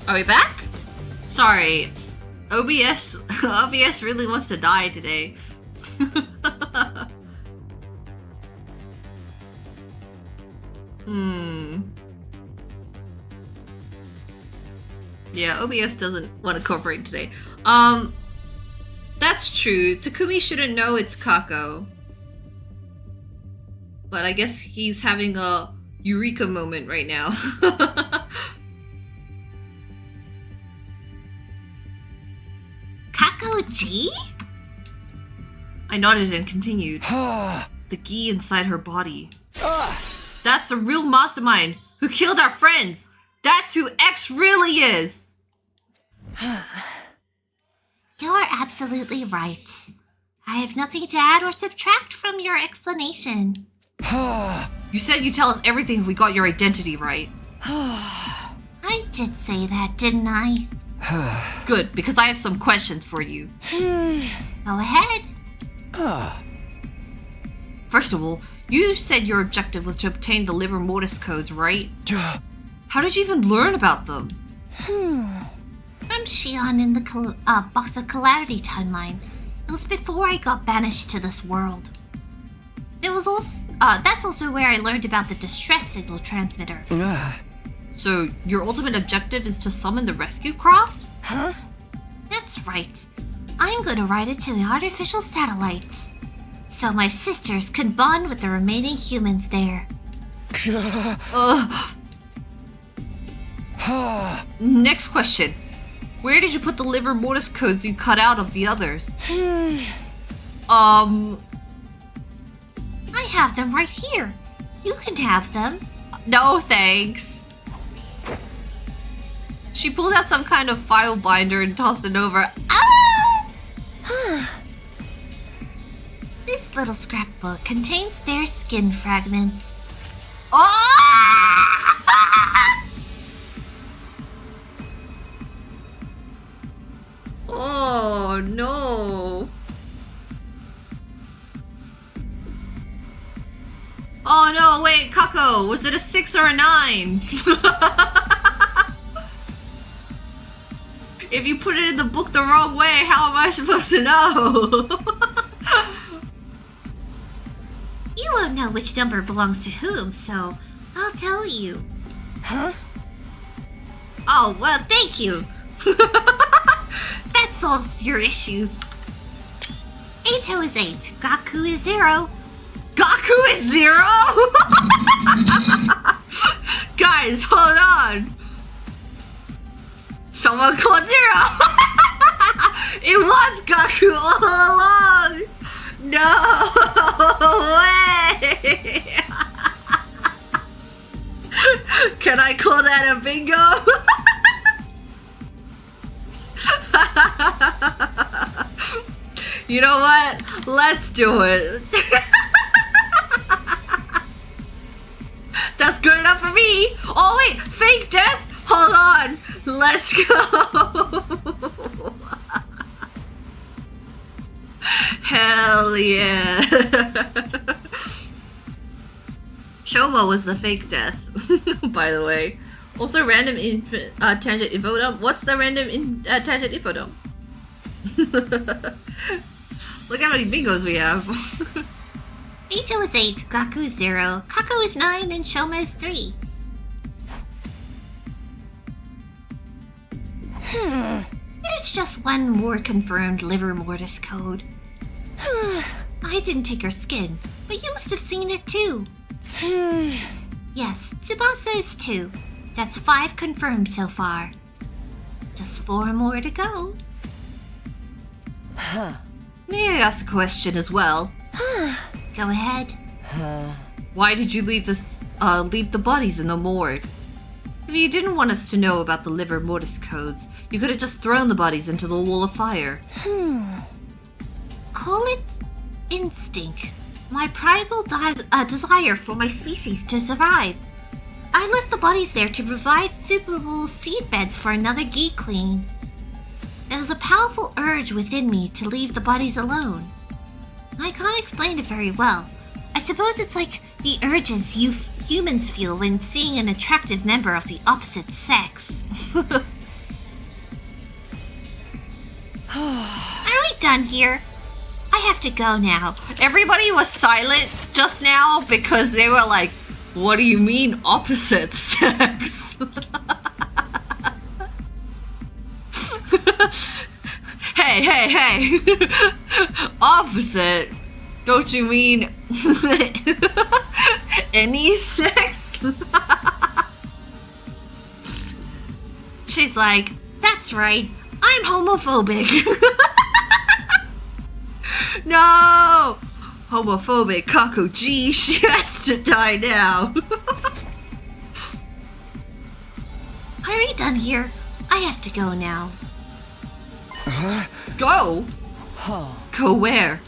Are we back? Sorry. OBS really wants to die today. Yeah, OBS doesn't want to cooperate today. That's true. Takumi shouldn't know it's Kako. But I guess he's having a eureka moment right now. Kako-ji? I nodded and continued. The Gi inside her body. That's the real mastermind who killed our friends. That's who X really is. You're absolutely right. I have nothing to add or subtract from your explanation. You said you'd tell us everything if we got your identity right. I did say that, didn't I? Good, because I have some questions for you. Go ahead. First of all, you said your objective was to obtain the liver mortis codes, right? How did you even learn about them? From Shion in the Box of Calamity timeline. It was before I got banished to this world. It was also that's also where I learned about the distress signal transmitter. So your ultimate objective is to summon the rescue craft? Huh? That's right. I'm going to ride it to the artificial satellite, so my sisters can bond with the remaining humans there. Next question. Where did you put the liver mortis codes you cut out of the others? I have them right here. You can have them. No, thanks. She pulled out some kind of file binder and tossed it over. This little scrapbook contains their skin fragments. Oh no. Oh no, wait, Kako, was it a 6 or a 9? If you put it in the book the wrong way, how am I supposed to know? You won't know which number belongs to whom, so I'll tell you. Huh? Oh, well, thank you. That solves your issues. Eito is 8. Gaku is 0. Gaku is 0? Guys, hold on. Someone called 0. It was Gaku all along. No way. Can I call that a bingo? You know what? Let's do it. That's good enough for me. Oh wait, fake death? Hold on. Let's go. Hell yeah. Shoma was the fake death, by the way. Also, random tangent info dump. What's the random tangent info dump? Look how many bingos we have. Ito is 8, Gaku is 0, Kaku is 9, and Shoma is 3. There's just one more confirmed liver mortis code. I didn't take her skin, but you must have seen it too. Yes, Tsubasa is 2. That's 5 confirmed so far. Just 4 more to go. May I ask a question as well? Go ahead. Why did you leave the bodies in the morgue? If you didn't want us to know about the liver mortis codes, you could have just thrown the bodies into the wall of fire. Call it instinct. My primal desire for my species to survive. I left the bodies there to provide suitable seed beds for another Khee queen. There was a powerful urge within me to leave the bodies alone. I can't explain it very well. I suppose it's like the urges you humans feel when seeing an attractive member of the opposite sex. Are we done here? I have to go now. Everybody was silent just now because they were like, what do you mean opposite sex? Hey. Opposite? Don't you mean any sex? She's like, that's right, I'm homophobic. No! Homophobic Kaku G, she has to die now. Are we done here? I have to go now. Go? Go where?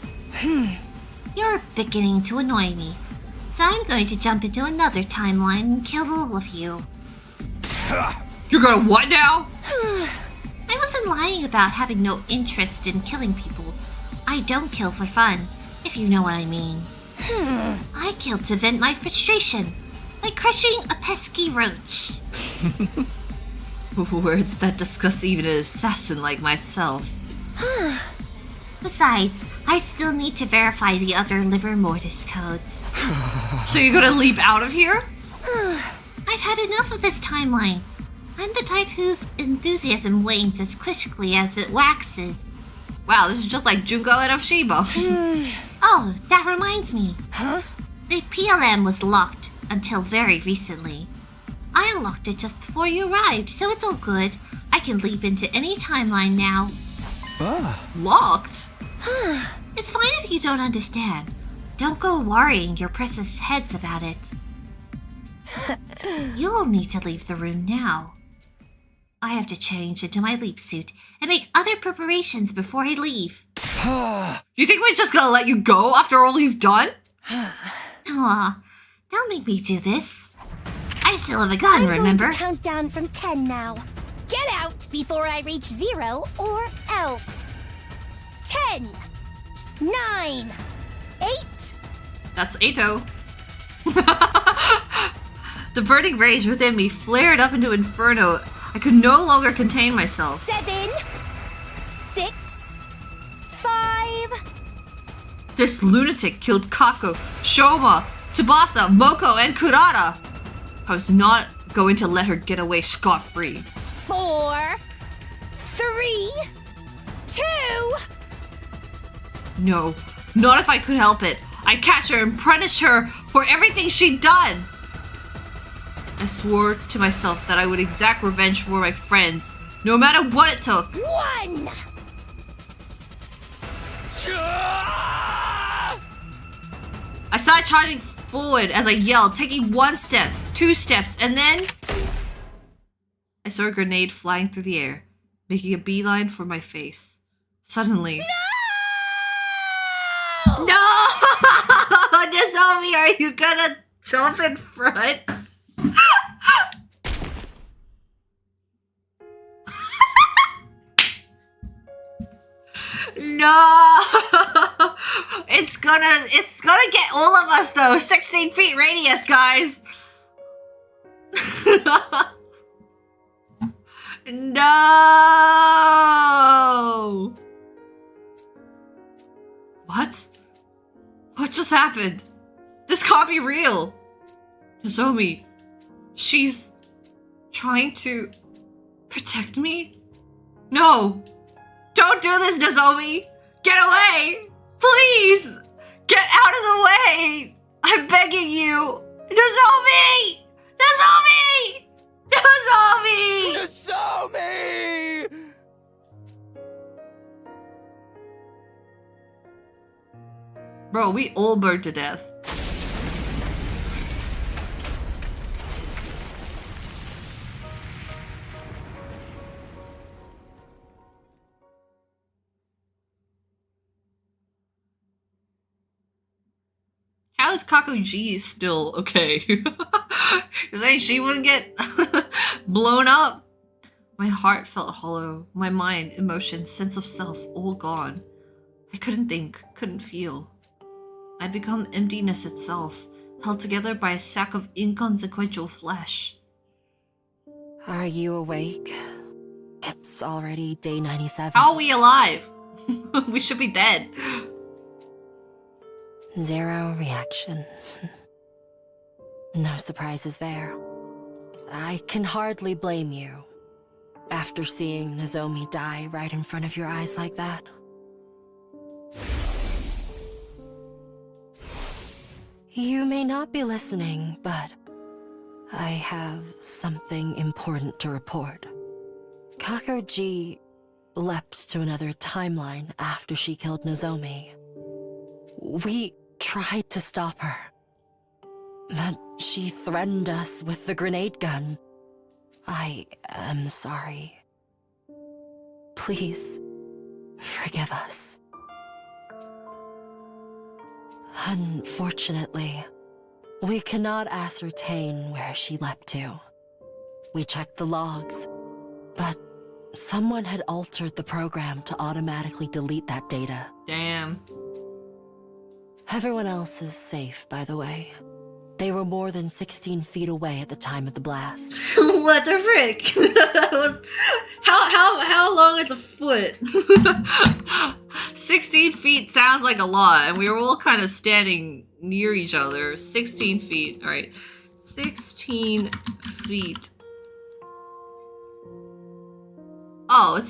You're beginning to annoy me. So I'm going to jump into another timeline and kill all of you. You're gonna what now? I wasn't lying about having no interest in killing people. I don't kill for fun, if you know what I mean. I kill to vent my frustration, like crushing a pesky roach. Words that disgust even an assassin like myself. Besides, I still need to verify the other liver mortis codes. So you're gonna leap out of here? I've had enough of this timeline. I'm the type whose enthusiasm wanes as quickly as it waxes. Wow, this is just like Junko and Oshiba. Oh, that reminds me. The PLM was locked until very recently. I unlocked it just before you arrived, so it's all good. I can leap into any timeline now. Locked? It's fine if you don't understand. Don't go worrying your precious heads about it. You'll need to leave the room now. I have to change into my leap suit and make other preparations before I leave. You think we're just gonna let you go after all you've done? Aw, don't make me do this. I still have a gun, remember? I'm going to count down from 10 now. Get out before I reach 0 or else. 10, 9, 8. That's Eito. The burning rage within me flared up into inferno. I could no longer contain myself. 7, 6, 5. This lunatic killed Kaku, Shoma, Tsubasa, Moko, and Kurata. I was not going to let her get away scot-free. 4, 3, 2. No, not if I could help it. I'd catch her and punish her for everything she'd done. I swore to myself that I would exact revenge for my friends, no matter what it took. 1. I started charging forward as I yelled, taking 1 step, 2 steps, and then I saw a grenade flying through the air, making a beeline for my face. Suddenly... No! Nozomi, are you gonna jump in front? No! It's gonna get all of us though. 16 feet radius, guys. No! What? What just happened? This can't be real! Nozomi, she's trying to protect me? No! Don't do this, Nozomi! Get away! Please! Get out of the way! I'm begging you! Nozomi! Nozomi! Nozomi! Nozomi! Bro, we all burned to death. How is Kakuji still okay? You're saying she wouldn't get blown up? My heart felt hollow. My mind, emotions, sense of self, all gone. I couldn't think, couldn't feel. I'd become emptiness itself, held together by a sack of inconsequential flesh. Are you awake? It's already day 97. How are we alive? We should be dead. Zero reaction. No surprises there. I can hardly blame you. After seeing Nozomi die right in front of your eyes like that. You may not be listening, but I have something important to report. Kakuji leapt to another timeline after she killed Nozomi. We tried to stop her, but she threatened us with the grenade gun. I am sorry. Please, forgive us. Unfortunately, we cannot ascertain where she leapt to. We checked the logs, but someone had altered the program to automatically delete that data. Damn. Everyone else is safe, by the way. They were more than 16 feet away at the time of the blast. What the frick? That was how long is a foot? 16 feet sounds like a lot, and we were all kind of standing near each other. 16 feet. All right, 16 feet. Oh,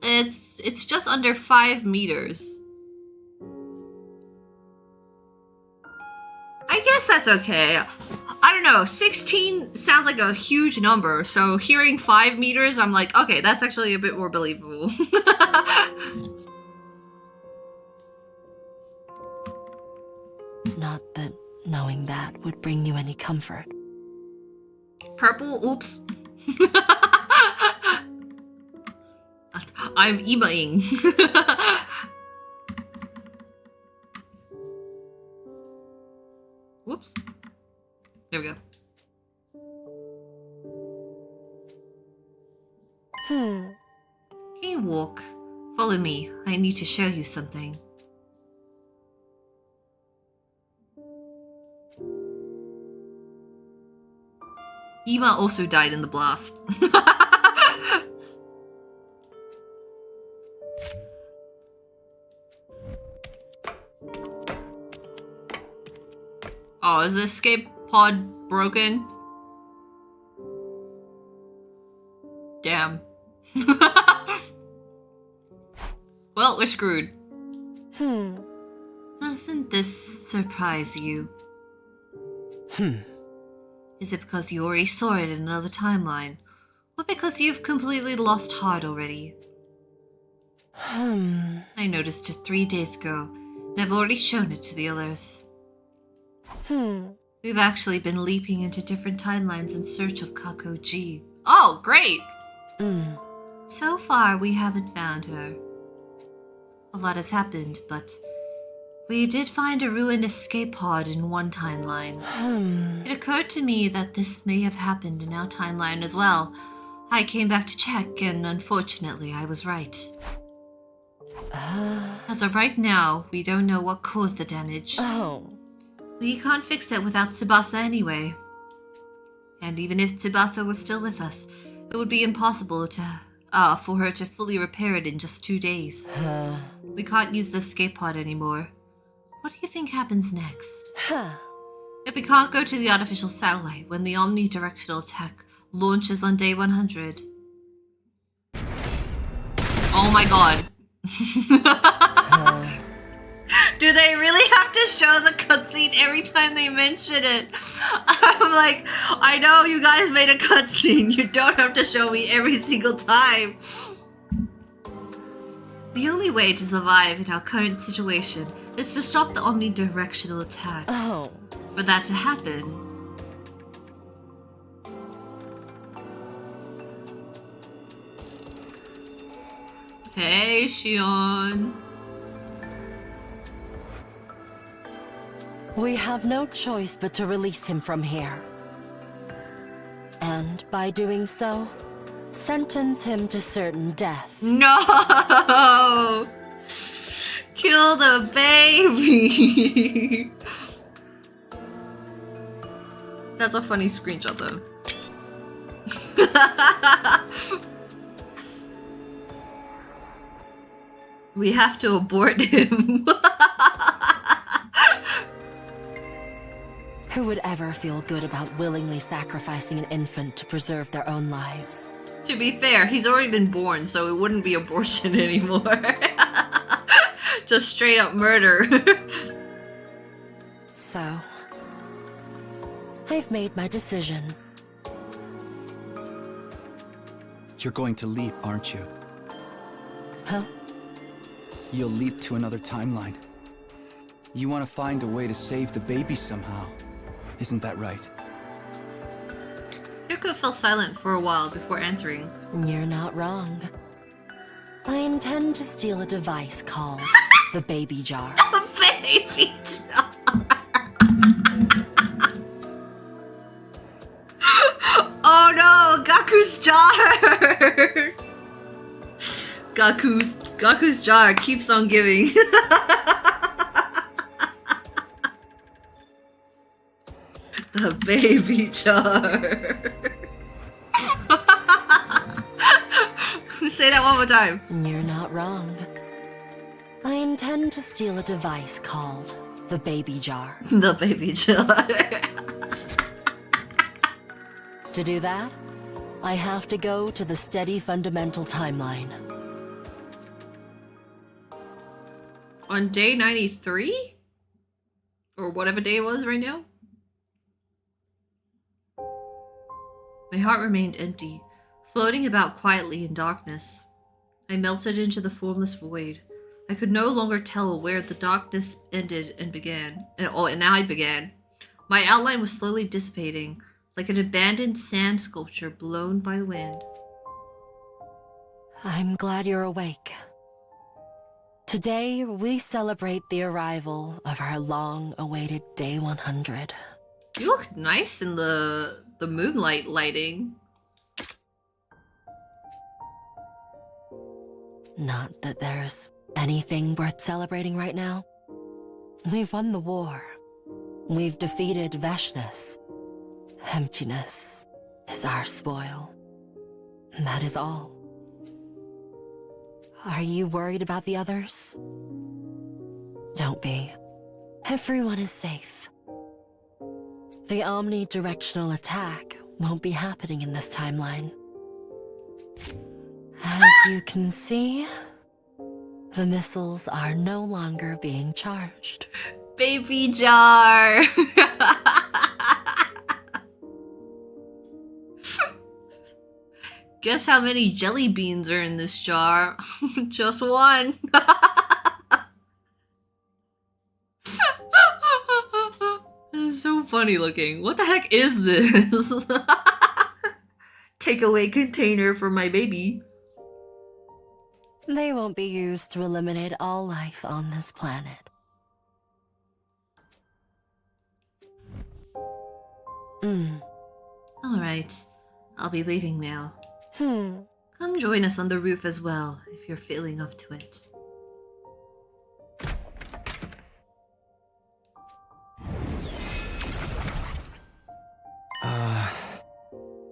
it's just under 5 meters. I guess that's okay. I don't know, 16 sounds like a huge number, so hearing 5 meters, I'm like, okay, that's actually a bit more believable. Not that knowing that would bring you any comfort. Purple? Oops. I'm emaing. Whoops. There we go. Can you walk? Follow me. I need to show you something. Ima also died in the blast. Oh, is the escape pod broken? Damn. Well, we're screwed. Doesn't this surprise you? Is it because you already saw it in another timeline? Or because you've completely lost heart already? I noticed it 3 days ago, and I've already shown it to the others. We've actually been leaping into different timelines in search of Kakuji. Oh, great! So far, we haven't found her. A lot has happened, but we did find a ruined escape pod in one timeline. It occurred to me that this may have happened in our timeline as well. I came back to check, and unfortunately, I was right. As of right now, we don't know what caused the damage. We can't fix it without Tsubasa anyway. And even if Tsubasa was still with us, it It would be impossible for her to fully repair it in just 2 days. We can't use the escape pod anymore. What do you think happens next? If we can't go to the artificial satellite when the omnidirectional attack launches on day 100. Oh my god. Do they really have to show the cutscene every time they mention it? I'm like, I know you guys made a cutscene. You don't have to show me every single time. The only way to survive in our current situation is to stop the omnidirectional attack. For that to happen, hey, Shion. We have no choice but to release him from here. And by doing so, sentence him to certain death. No! Kill the baby! That's a funny screenshot though. We have to abort him. Who would ever feel good about willingly sacrificing an infant to preserve their own lives? To be fair, he's already been born, so it wouldn't be abortion anymore. Just straight up murder. So, I've made my decision. You're going to leap, aren't you? Huh? You'll leap to another timeline. You want to find a way to save the baby somehow. Isn't that right? Gaku fell silent for a while before answering. You're not wrong. I intend to steal a device called the baby jar. Baby jar! Oh no! Gaku's jar! Gaku's jar keeps on giving. The baby jar. Say that one more time. You're not wrong. I intend to steal a device called the baby jar. The baby jar. To do that, I have to go to the steady fundamental timeline. On day 93? Or whatever day it was right now? My heart remained empty, floating about quietly in darkness. I melted into the formless void. I could no longer tell where the darkness ended and began. And now I began. My outline was slowly dissipating, like an abandoned sand sculpture blown by the wind. I'm glad you're awake. Today, we celebrate the arrival of our long-awaited Day 100. You look nice in the moonlight lighting. Not that there's anything worth celebrating right now. We've won the war. We've defeated Veshness. Emptiness is our spoil. And that is all. Are you worried about the others? Don't be. Everyone is safe. The omnidirectional attack won't be happening in this timeline. As you can see, the missiles are no longer being charged. Baby jar! Guess how many jelly beans are in this jar? Just one. This is so funny looking. What the heck is this? Takeaway container for my baby. They won't be used to eliminate all life on this planet. Alright, I'll be leaving now. Come join us on the roof as well, if you're feeling up to it.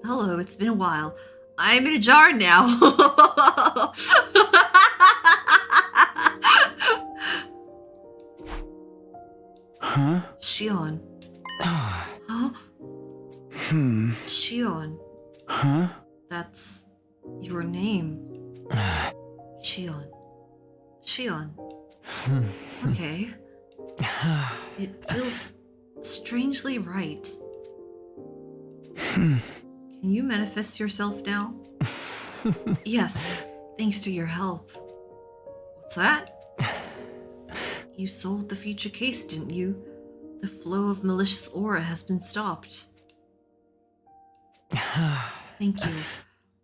Hello, it's been a while. I'm in a jar now. Huh? Shion. Huh? Shion. Huh? That's your name. Shion. Shion. Okay. It feels strangely right. Can you manifest yourself now? Yes, thanks to your help. What's that? You solved the future case, didn't you? The flow of malicious aura has been stopped. Thank you.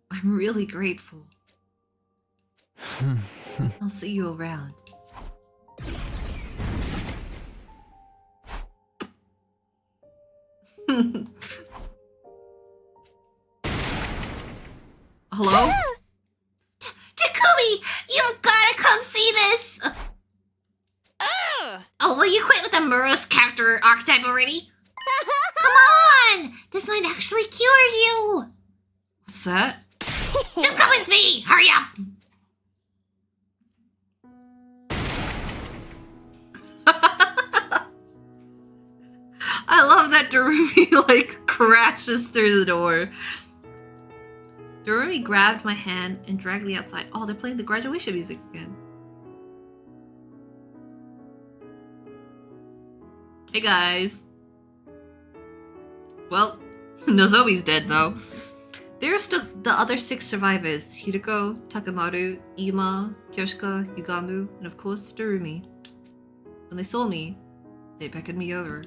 I'm really grateful. I'll see you around. Hello? Takumi, you've gotta come see this! Oh, will you quit with the Muro's character archetype already? Come on! This might actually cure you! What's that? Just come with me! Hurry up! I love that Darumi like crashes through the door. Darumi grabbed my hand and dragged me outside. Oh, they're playing the graduation music again. Hey guys. Well, Nozomi's dead though. There are still the other 6 survivors. Hideko, Takemaru, Ima, Kyoshika, Yugamu, and of course Darumi. When they saw me, they beckoned me over.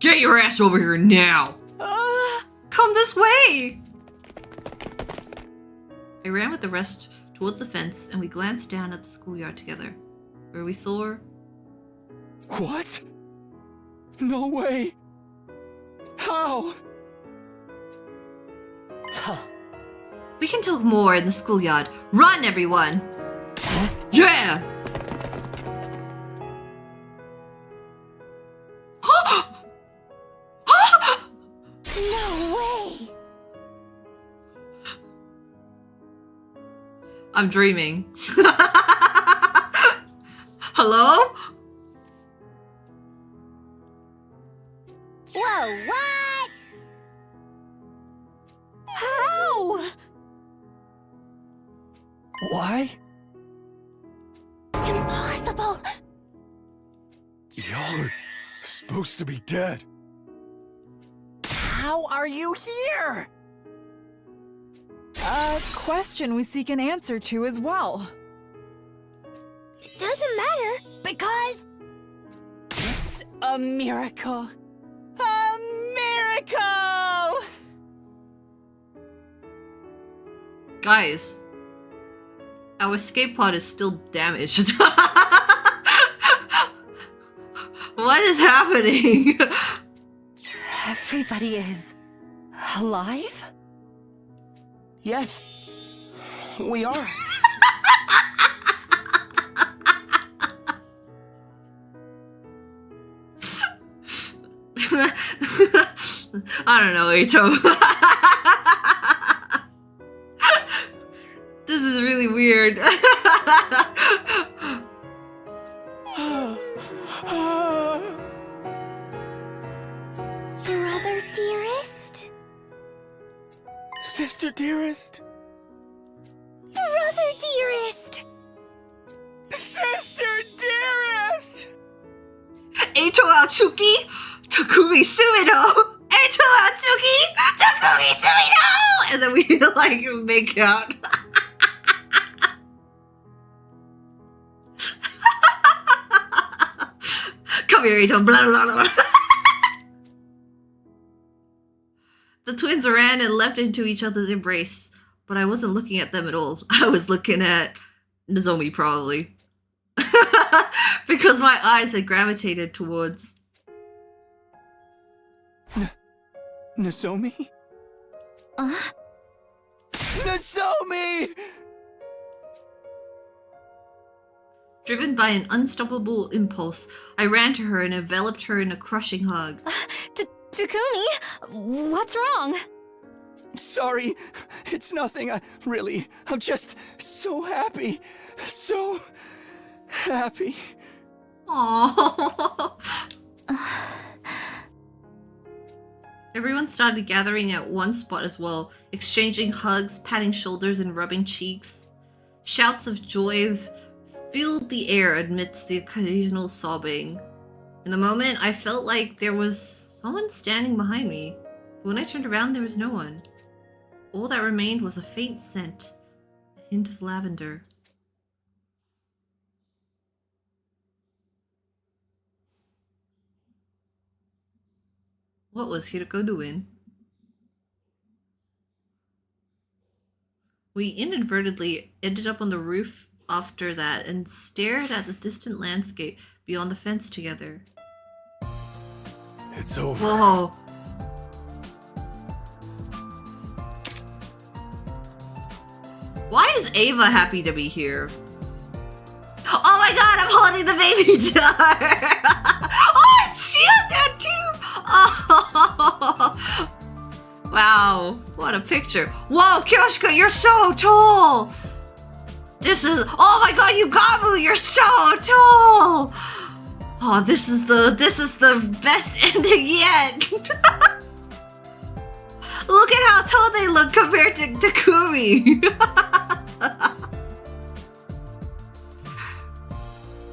Get your ass over here now! Come this way! I ran with the rest towards the fence and we glanced down at the schoolyard together, where we saw... What? No way! How? We can talk more in the schoolyard. Run, everyone! Yeah! No way! I'm dreaming. Hello? Whoa, what? How? Why? Impossible! Y'all are supposed to be dead. How are you here? A question we seek an answer to as well. It doesn't matter, because... It's a miracle. A miracle! Guys, our escape pod is still damaged. What is happening? Everybody is alive? Yes, we are. I don't know, Eito. This is really weird. Brother dearest? Sister dearest? Brother dearest! Sister dearest! Eito Aotsuki, Takumi Sumido, Eito Aotsuki, Takumi Sumido! And then we like make out. Come here, Eito. Blah, blah, blah. The twins ran and leapt into each other's embrace, but I wasn't looking at them at all. I was looking at Nozomi, probably. Because my eyes had gravitated towards... Nozomi? Nozomi! Driven by an unstoppable impulse, I ran to her and enveloped her in a crushing hug. Takumi, what's wrong? Sorry, it's nothing. I'm just so happy. So happy. Aww. Everyone started gathering at one spot as well, exchanging hugs, patting shoulders, and rubbing cheeks. Shouts of joy filled the air amidst the occasional sobbing. In the moment, I felt like there was someone standing behind me. But when I turned around, there was no one. All that remained was a faint scent, a hint of lavender. What was Hiroko doing? We inadvertently ended up on the roof after that and stared at the distant landscape beyond the fence together. It's over. Whoa. Why is Ava happy to be here? Oh my god, I'm holding the baby jar! Oh, she has that too! Oh. Wow, what a picture. Whoa, Kyoshiko, you're so tall! This is, oh my god, Yugamu, you're so tall! Oh, this is the best ending yet! Look at how tall they look compared to Takumi!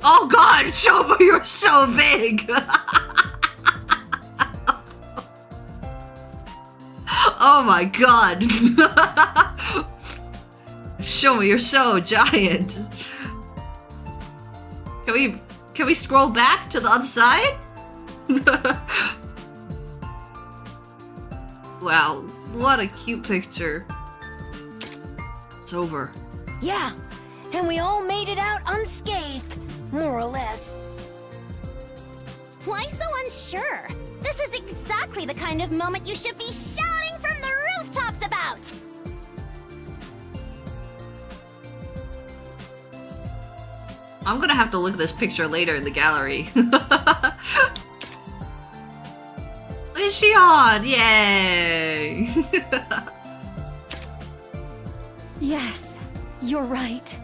Oh god, Shoma, you're so big! Oh my god! Shoma, you're so giant! Can we scroll back to the other side? Wow, what a cute picture. It's over. Yeah, and we all made it out unscathed, more or less. Why so unsure? This is exactly the kind of moment you should be shouting from the rooftops about! I'm gonna have to look at this picture later in the gallery. What is she on? Yay! Yes, you're right.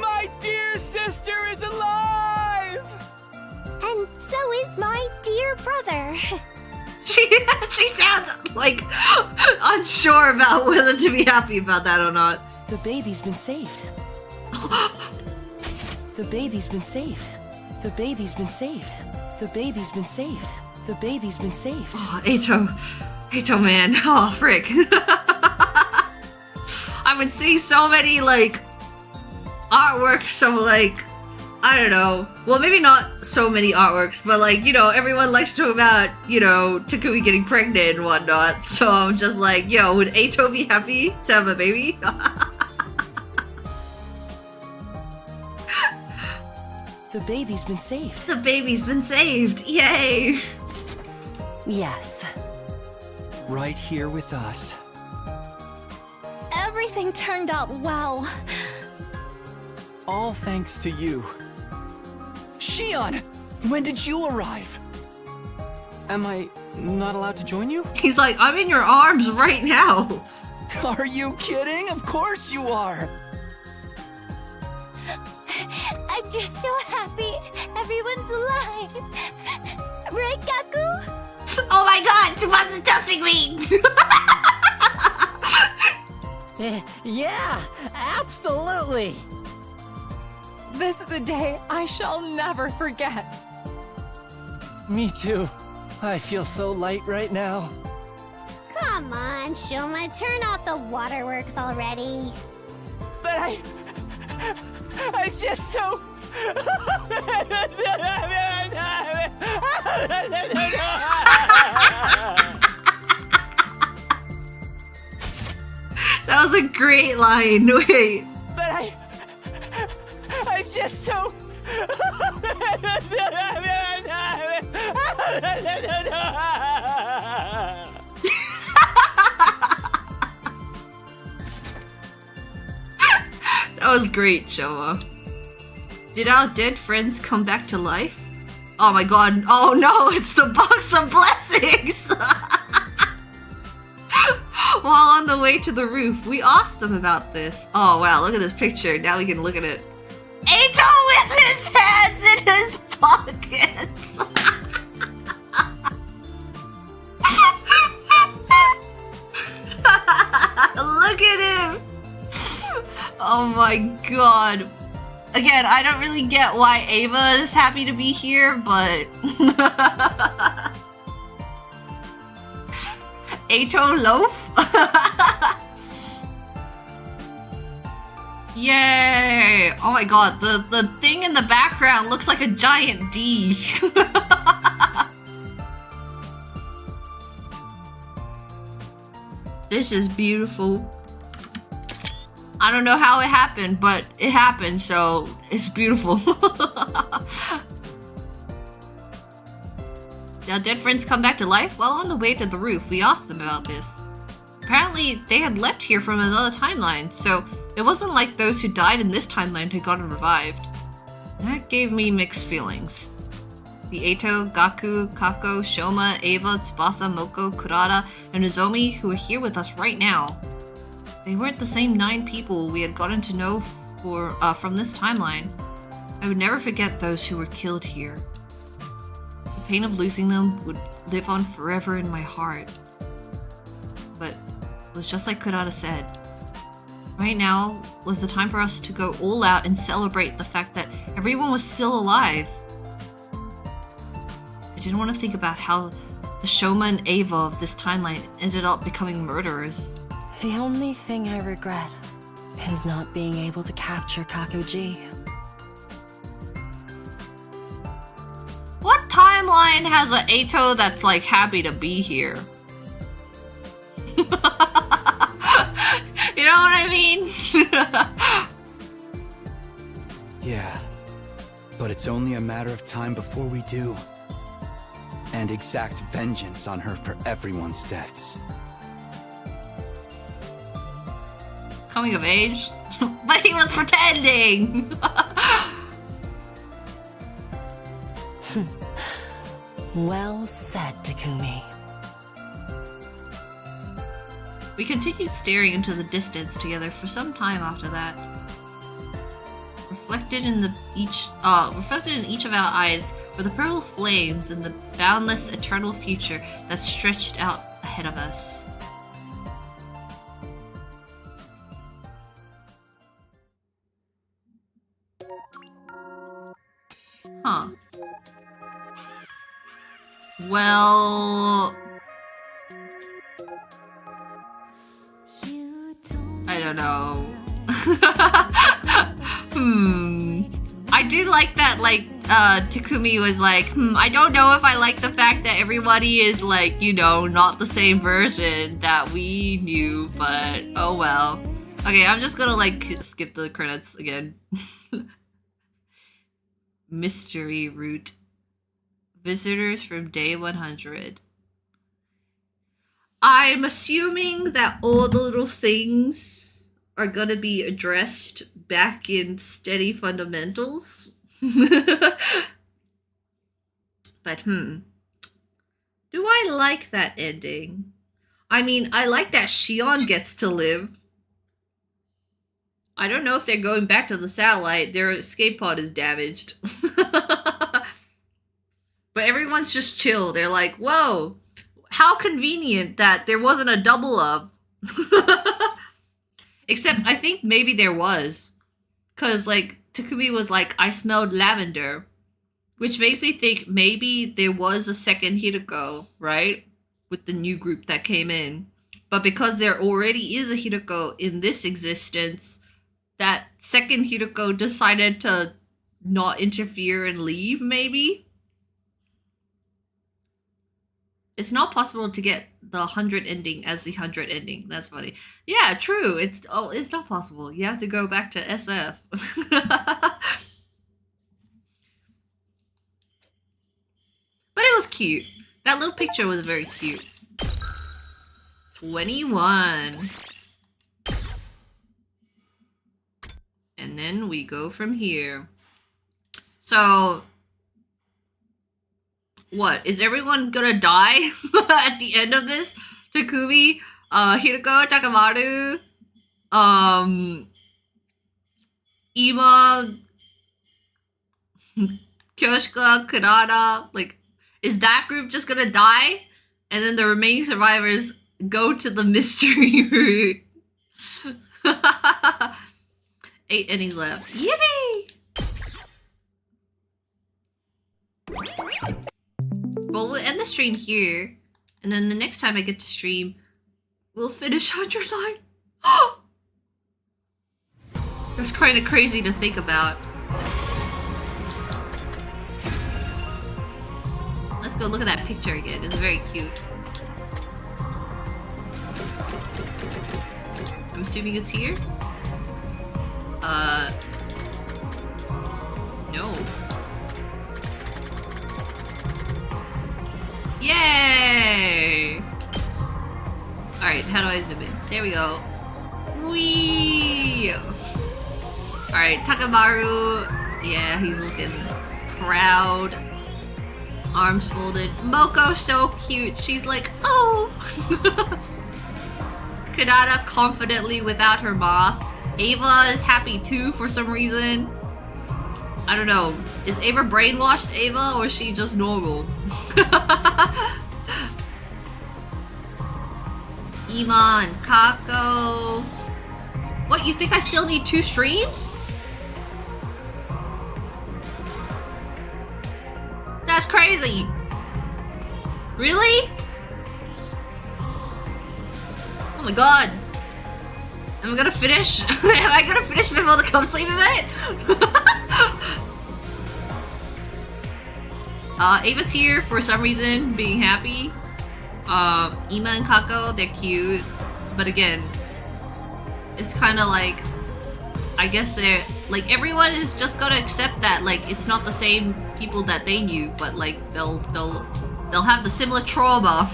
My dear sister is alive! And so is my dear brother. She sounds like unsure about whether to be happy about that or not. The baby's been saved. The baby's been saved. The baby's been saved. The baby's been saved. The baby's been saved. Oh, Eito man. Oh, frick. I've been seeing so many, like, artworks, so, like, I don't know. Well, maybe not so many artworks, but, like, you know, everyone likes to talk about, you know, Takumi getting pregnant and whatnot. So I'm just like, yo, would Eito be happy to have a baby? The baby's been saved. The baby's been saved. Yay. Yes. Right here with us. Everything turned out well. All thanks to you. Shion! When did you arrive? Am I not allowed to join you? He's like, I'm in your arms right now. Are you kidding? Of course you are! I'm just so happy everyone's alive. Right, Gaku? Oh my god, Tsubatsu's touching me! Yeah, absolutely! This is a day I shall never forget. Me too. I feel so light right now. Come on, Shoma, turn off the waterworks already. But I'm just so... That was a great line. Wait. But I'm just so... That was great, Shoma. Did our dead friends come back to life? Oh my god. Oh no, it's the box of blessings! While on the way to the roof, we asked them about this. Oh wow, look at this picture. Now we can look at it. Eito with his hands in his pockets! Look at him! Oh my god. Again, I don't really get why Ava is happy to be here, but... Eito loaf? Yay! Oh my god, the thing in the background looks like a giant D. This is beautiful. I don't know how it happened, but it happened, so it's beautiful. Now dead friends come back to life? While on the way to the roof, we asked them about this. Apparently, they had left here from another timeline, so it wasn't like those who died in this timeline had gotten revived. That gave me mixed feelings. The Eito, Gaku, Kako, Shoma, Ava, Tsubasa, Moko, Kurata, and Nozomi who are here with us right now. They weren't the same 9 people we had gotten to know from this timeline. I would never forget those who were killed here. The pain of losing them would live on forever in my heart. But it was just like Kurata said. Right now was the time for us to go all out and celebrate the fact that everyone was still alive. I didn't want to think about how the Shoma and Ava of this timeline ended up becoming murderers. The only thing I regret is not being able to capture Kakuji. What timeline has an Eito that's like happy to be here? You know what I mean? Yeah, but it's only a matter of time before we do. And exact vengeance on her for everyone's deaths. Coming of age? But he was pretending! Well said, Takumi. We continued staring into the distance together for some time after that. Reflected in each of our eyes were the purple flames and the boundless eternal future that stretched out ahead of us. Huh. Well... I don't know. I do like that, like, Takumi was like, I don't know if I like the fact that everybody is, like, you know, not the same version that we knew, but oh well. Okay, I'm just gonna, like, skip the credits again. Mystery route. Visitors from day 100. I'm assuming that all the little things are gonna be addressed back in Steady Fundamentals. But do I like that ending? I mean, I like that Shion gets to live. I don't know if they're going back to the satellite. Their escape pod is damaged. But everyone's just chill. They're like, whoa, how convenient that there wasn't a double of. Except I think maybe there was. Because, like, Takumi was like, I smelled lavender. Which makes me think maybe there was a second Hideko, right? With the new group that came in. But because there already is a Hideko in this existence, that second Hideko decided to not interfere and leave, maybe? It's not possible to get the 100 ending as the 100 ending. That's funny. Yeah, true. It's not possible. You have to go back to SF. But it was cute. That little picture was very cute. 21. And then we go from here. So... what? Is everyone gonna die at the end of this? Takumi Hiroko, Takamaru, Ima, Kyoshika, Kurara, like, is that group just gonna die? And then the remaining survivors go to the mystery route. 8 innings left. Yippee! Well, we'll end the stream here. And then the next time I get to stream, we'll finish 100 line. That's kind of crazy to think about. Let's go look at that picture again. It's very cute. I'm assuming it's here? No. Yay! Alright, how do I zoom in? There we go. Whee! Alright, Takamaru. Yeah, he's looking proud. Arms folded. Moko's so cute. She's like, oh! Kanata confidently without her boss. Ava is happy too for some reason. I don't know. Is Ava brainwashed Ava or is she just normal? Ima and Kako. What, you think I still need 2 streams? That's crazy. Really? Oh my god. Am I gonna finish? Am I gonna finish before the come sleep event? Ava's here for some reason, being happy. Ima and Kako, they're cute. But again, it's kind of like, I guess they're like, everyone is just gonna accept that like it's not the same people that they knew, but like they'll have the similar trauma.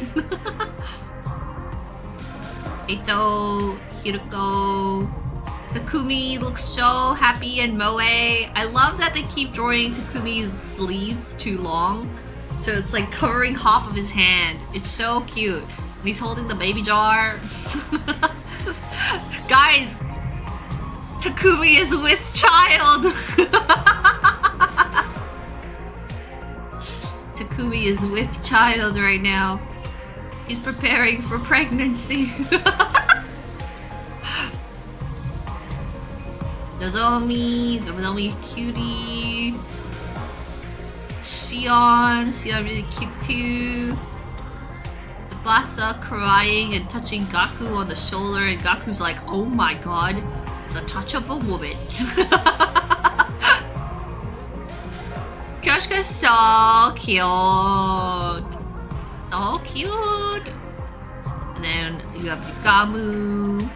Eito, Hiroko, Takumi looks so happy and moe. I love that they keep drawing Takumi's sleeves too long, so it's like covering half of his hand. It's so cute. And he's holding the baby jar. Guys, Takumi is with child. Takumi is with child right now. He's preparing for pregnancy. Nozomi cutie. Shion really cute too. Tsubasa crying and touching Gaku on the shoulder, and Gaku's like, oh my god, the touch of a woman. Kyoshika's so cute. So cute. And then you have Gamu,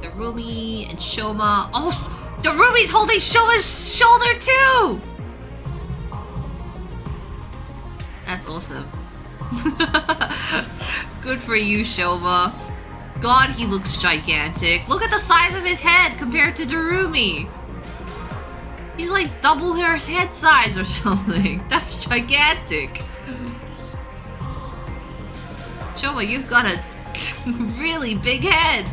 Darumi, and Shoma. Oh, Darumi's holding Shoma's shoulder too! That's awesome. Good for you, Shoma. God, he looks gigantic. Look at the size of his head compared to Darumi. He's like double her head size or something. That's gigantic. Shoma, you've got a really big head.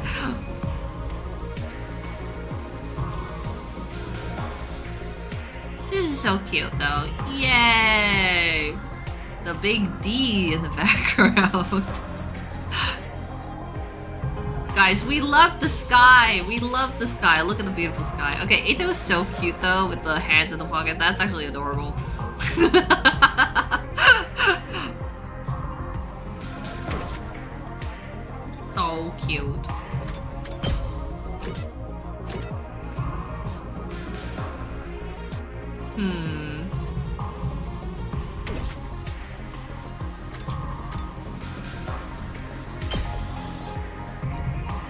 This is so cute though. Yay! The big D in the background. Guys, we love the sky. We love the sky. Look at the beautiful sky. Okay, Eito is so cute though with the hands in the pocket. That's actually adorable. So cute.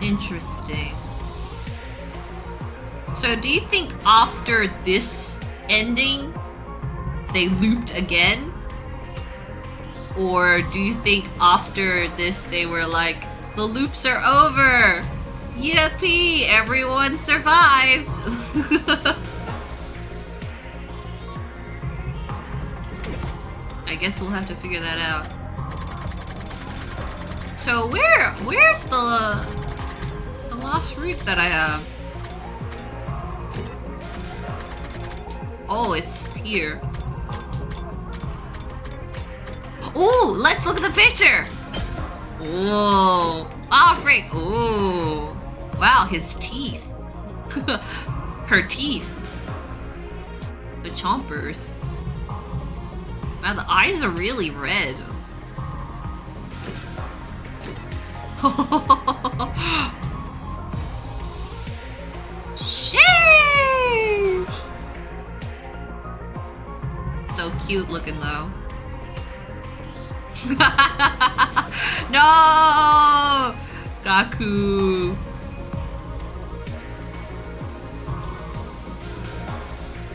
Interesting. So do you think after this ending they looped again? Or do you think after this they were like, the loops are over! Yippee! Everyone survived! I guess we'll have to figure that out. So where's the lost route that I have? Oh, it's here. Ooh, let's look at the picture. Whoa. Oh, frick. Ooh. Wow, his teeth. Her teeth. The chompers. Wow, the eyes are really red. Sheesh! So cute looking though. No! Gaku.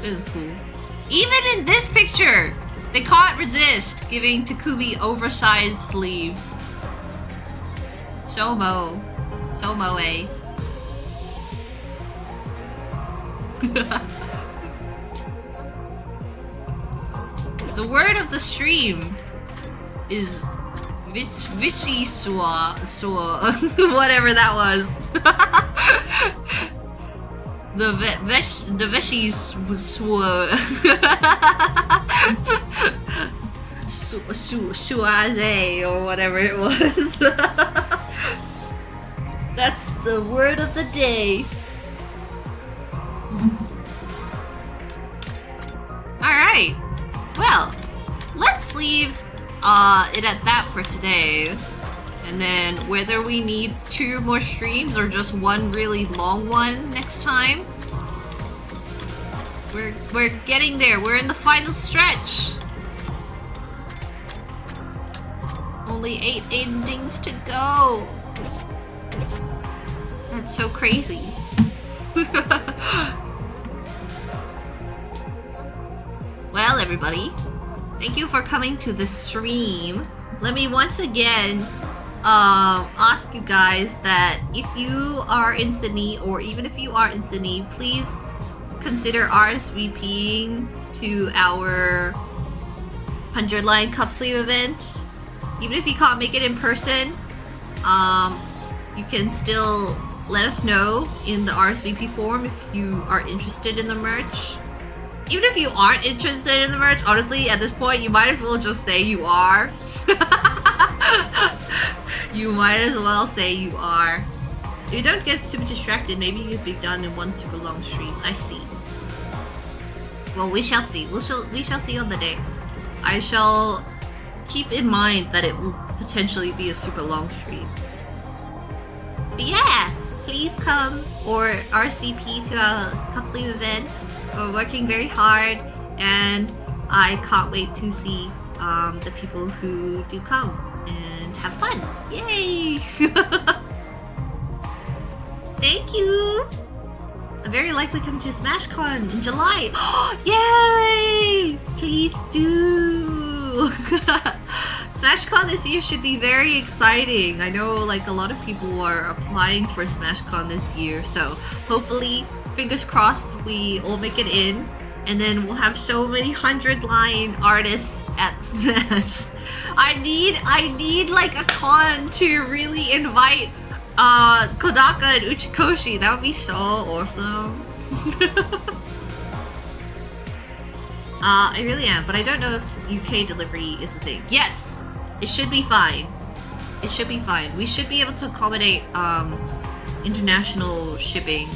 This is cool. Even in this picture, they can't resist giving Takumi oversized sleeves. So moe. So moe. The word of the stream is Vichy Swa, whatever that was. The Vichy Swa. Suaze or whatever it was. That's the word of the day. Alright. Well, let's leave it at that for today. And then whether we need 2 more streams or just one really long one next time. We're getting there. We're in the final stretch. Only 8 endings to go. That's so crazy. Well, everybody, thank you for coming to the stream. Let me once again ask you guys that if you are in Sydney, or even if you are in Sydney, please consider RSVPing to our 100 line cup sleeve event. Even if you can't make it in person, you can still let us know in the RSVP form if you are interested in the merch. Even if you aren't interested in the merch, honestly, at this point, you might as well just say you are. You might as well say you are. If you don't get super distracted, maybe you'll be done in one super long stream. I see. Well, we shall see. We shall see on the day. I shall keep in mind that it will potentially be a super long stream. But yeah, please come or RSVP to our cup sleeve event. We're working very hard, and I can't wait to see the people who do come and have fun. Yay! Thank you! I'm very likely coming to SmashCon in July. Yay! Please do! SmashCon this year should be very exciting. I know like a lot of people are applying for SmashCon this year, so hopefully, fingers crossed, we all make it in, and then we'll have so many 100 line artists at Smash. I need like a con to really invite Kodaka and Uchikoshi. That would be so awesome. I really am, but I don't know if UK delivery is the thing. Yes, it should be fine. It should be fine. We should be able to accommodate international shipping.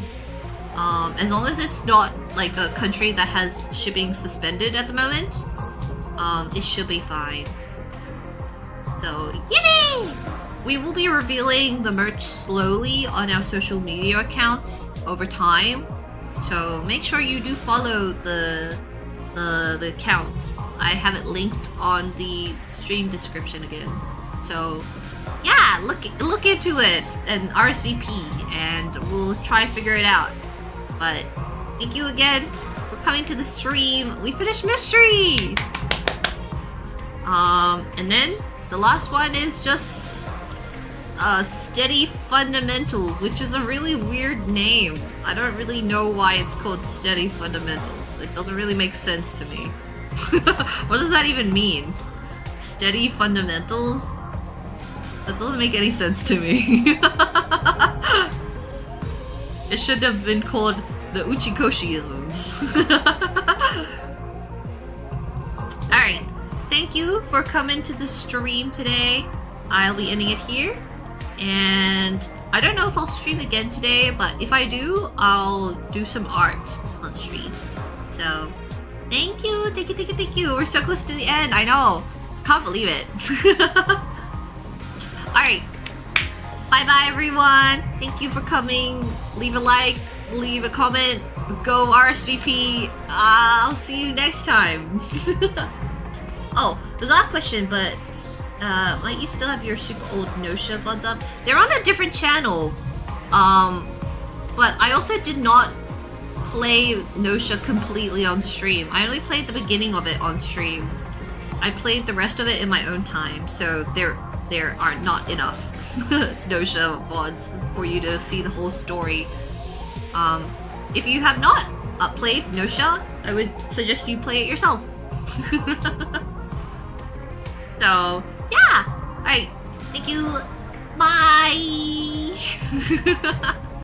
As long as it's not like a country that has shipping suspended at the moment, it should be fine. So, yippee! We will be revealing the merch slowly on our social media accounts over time. So make sure you do follow the accounts. I have it linked on the stream description again. So yeah, look into it and RSVP, and we'll try to figure it out. But thank you again for coming to the stream. We finished Mystery! And then the last one is just Steady Fundamentals, which is a really weird name. I don't really know why it's called Steady Fundamentals. It doesn't really make sense to me. What does that even mean? Steady Fundamentals? That doesn't make any sense to me. It should have been called the Uchikoshi-isms. Alright, thank you for coming to the stream today. I'll be ending it here. And I don't know if I'll stream again today, but if I do, I'll do some art on stream. So, thank you, thank you, thank you, thank you. We're so close to the end, I know. Can't believe it. Alright. Bye-bye, everyone. Thank you for coming. Leave a like, leave a comment, go RSVP. I'll see you next time. Oh, there's a last question, but might you still have your super old Nosha VODs up? They're on a different channel. But I also did not play Nosha completely on stream. I only played the beginning of it on stream. I played the rest of it in my own time, so there are not enough Nosha VODs for you to see the whole story. If you have not played Nosha, I would suggest you play it yourself. So, yeah! Alright, thank you. Bye!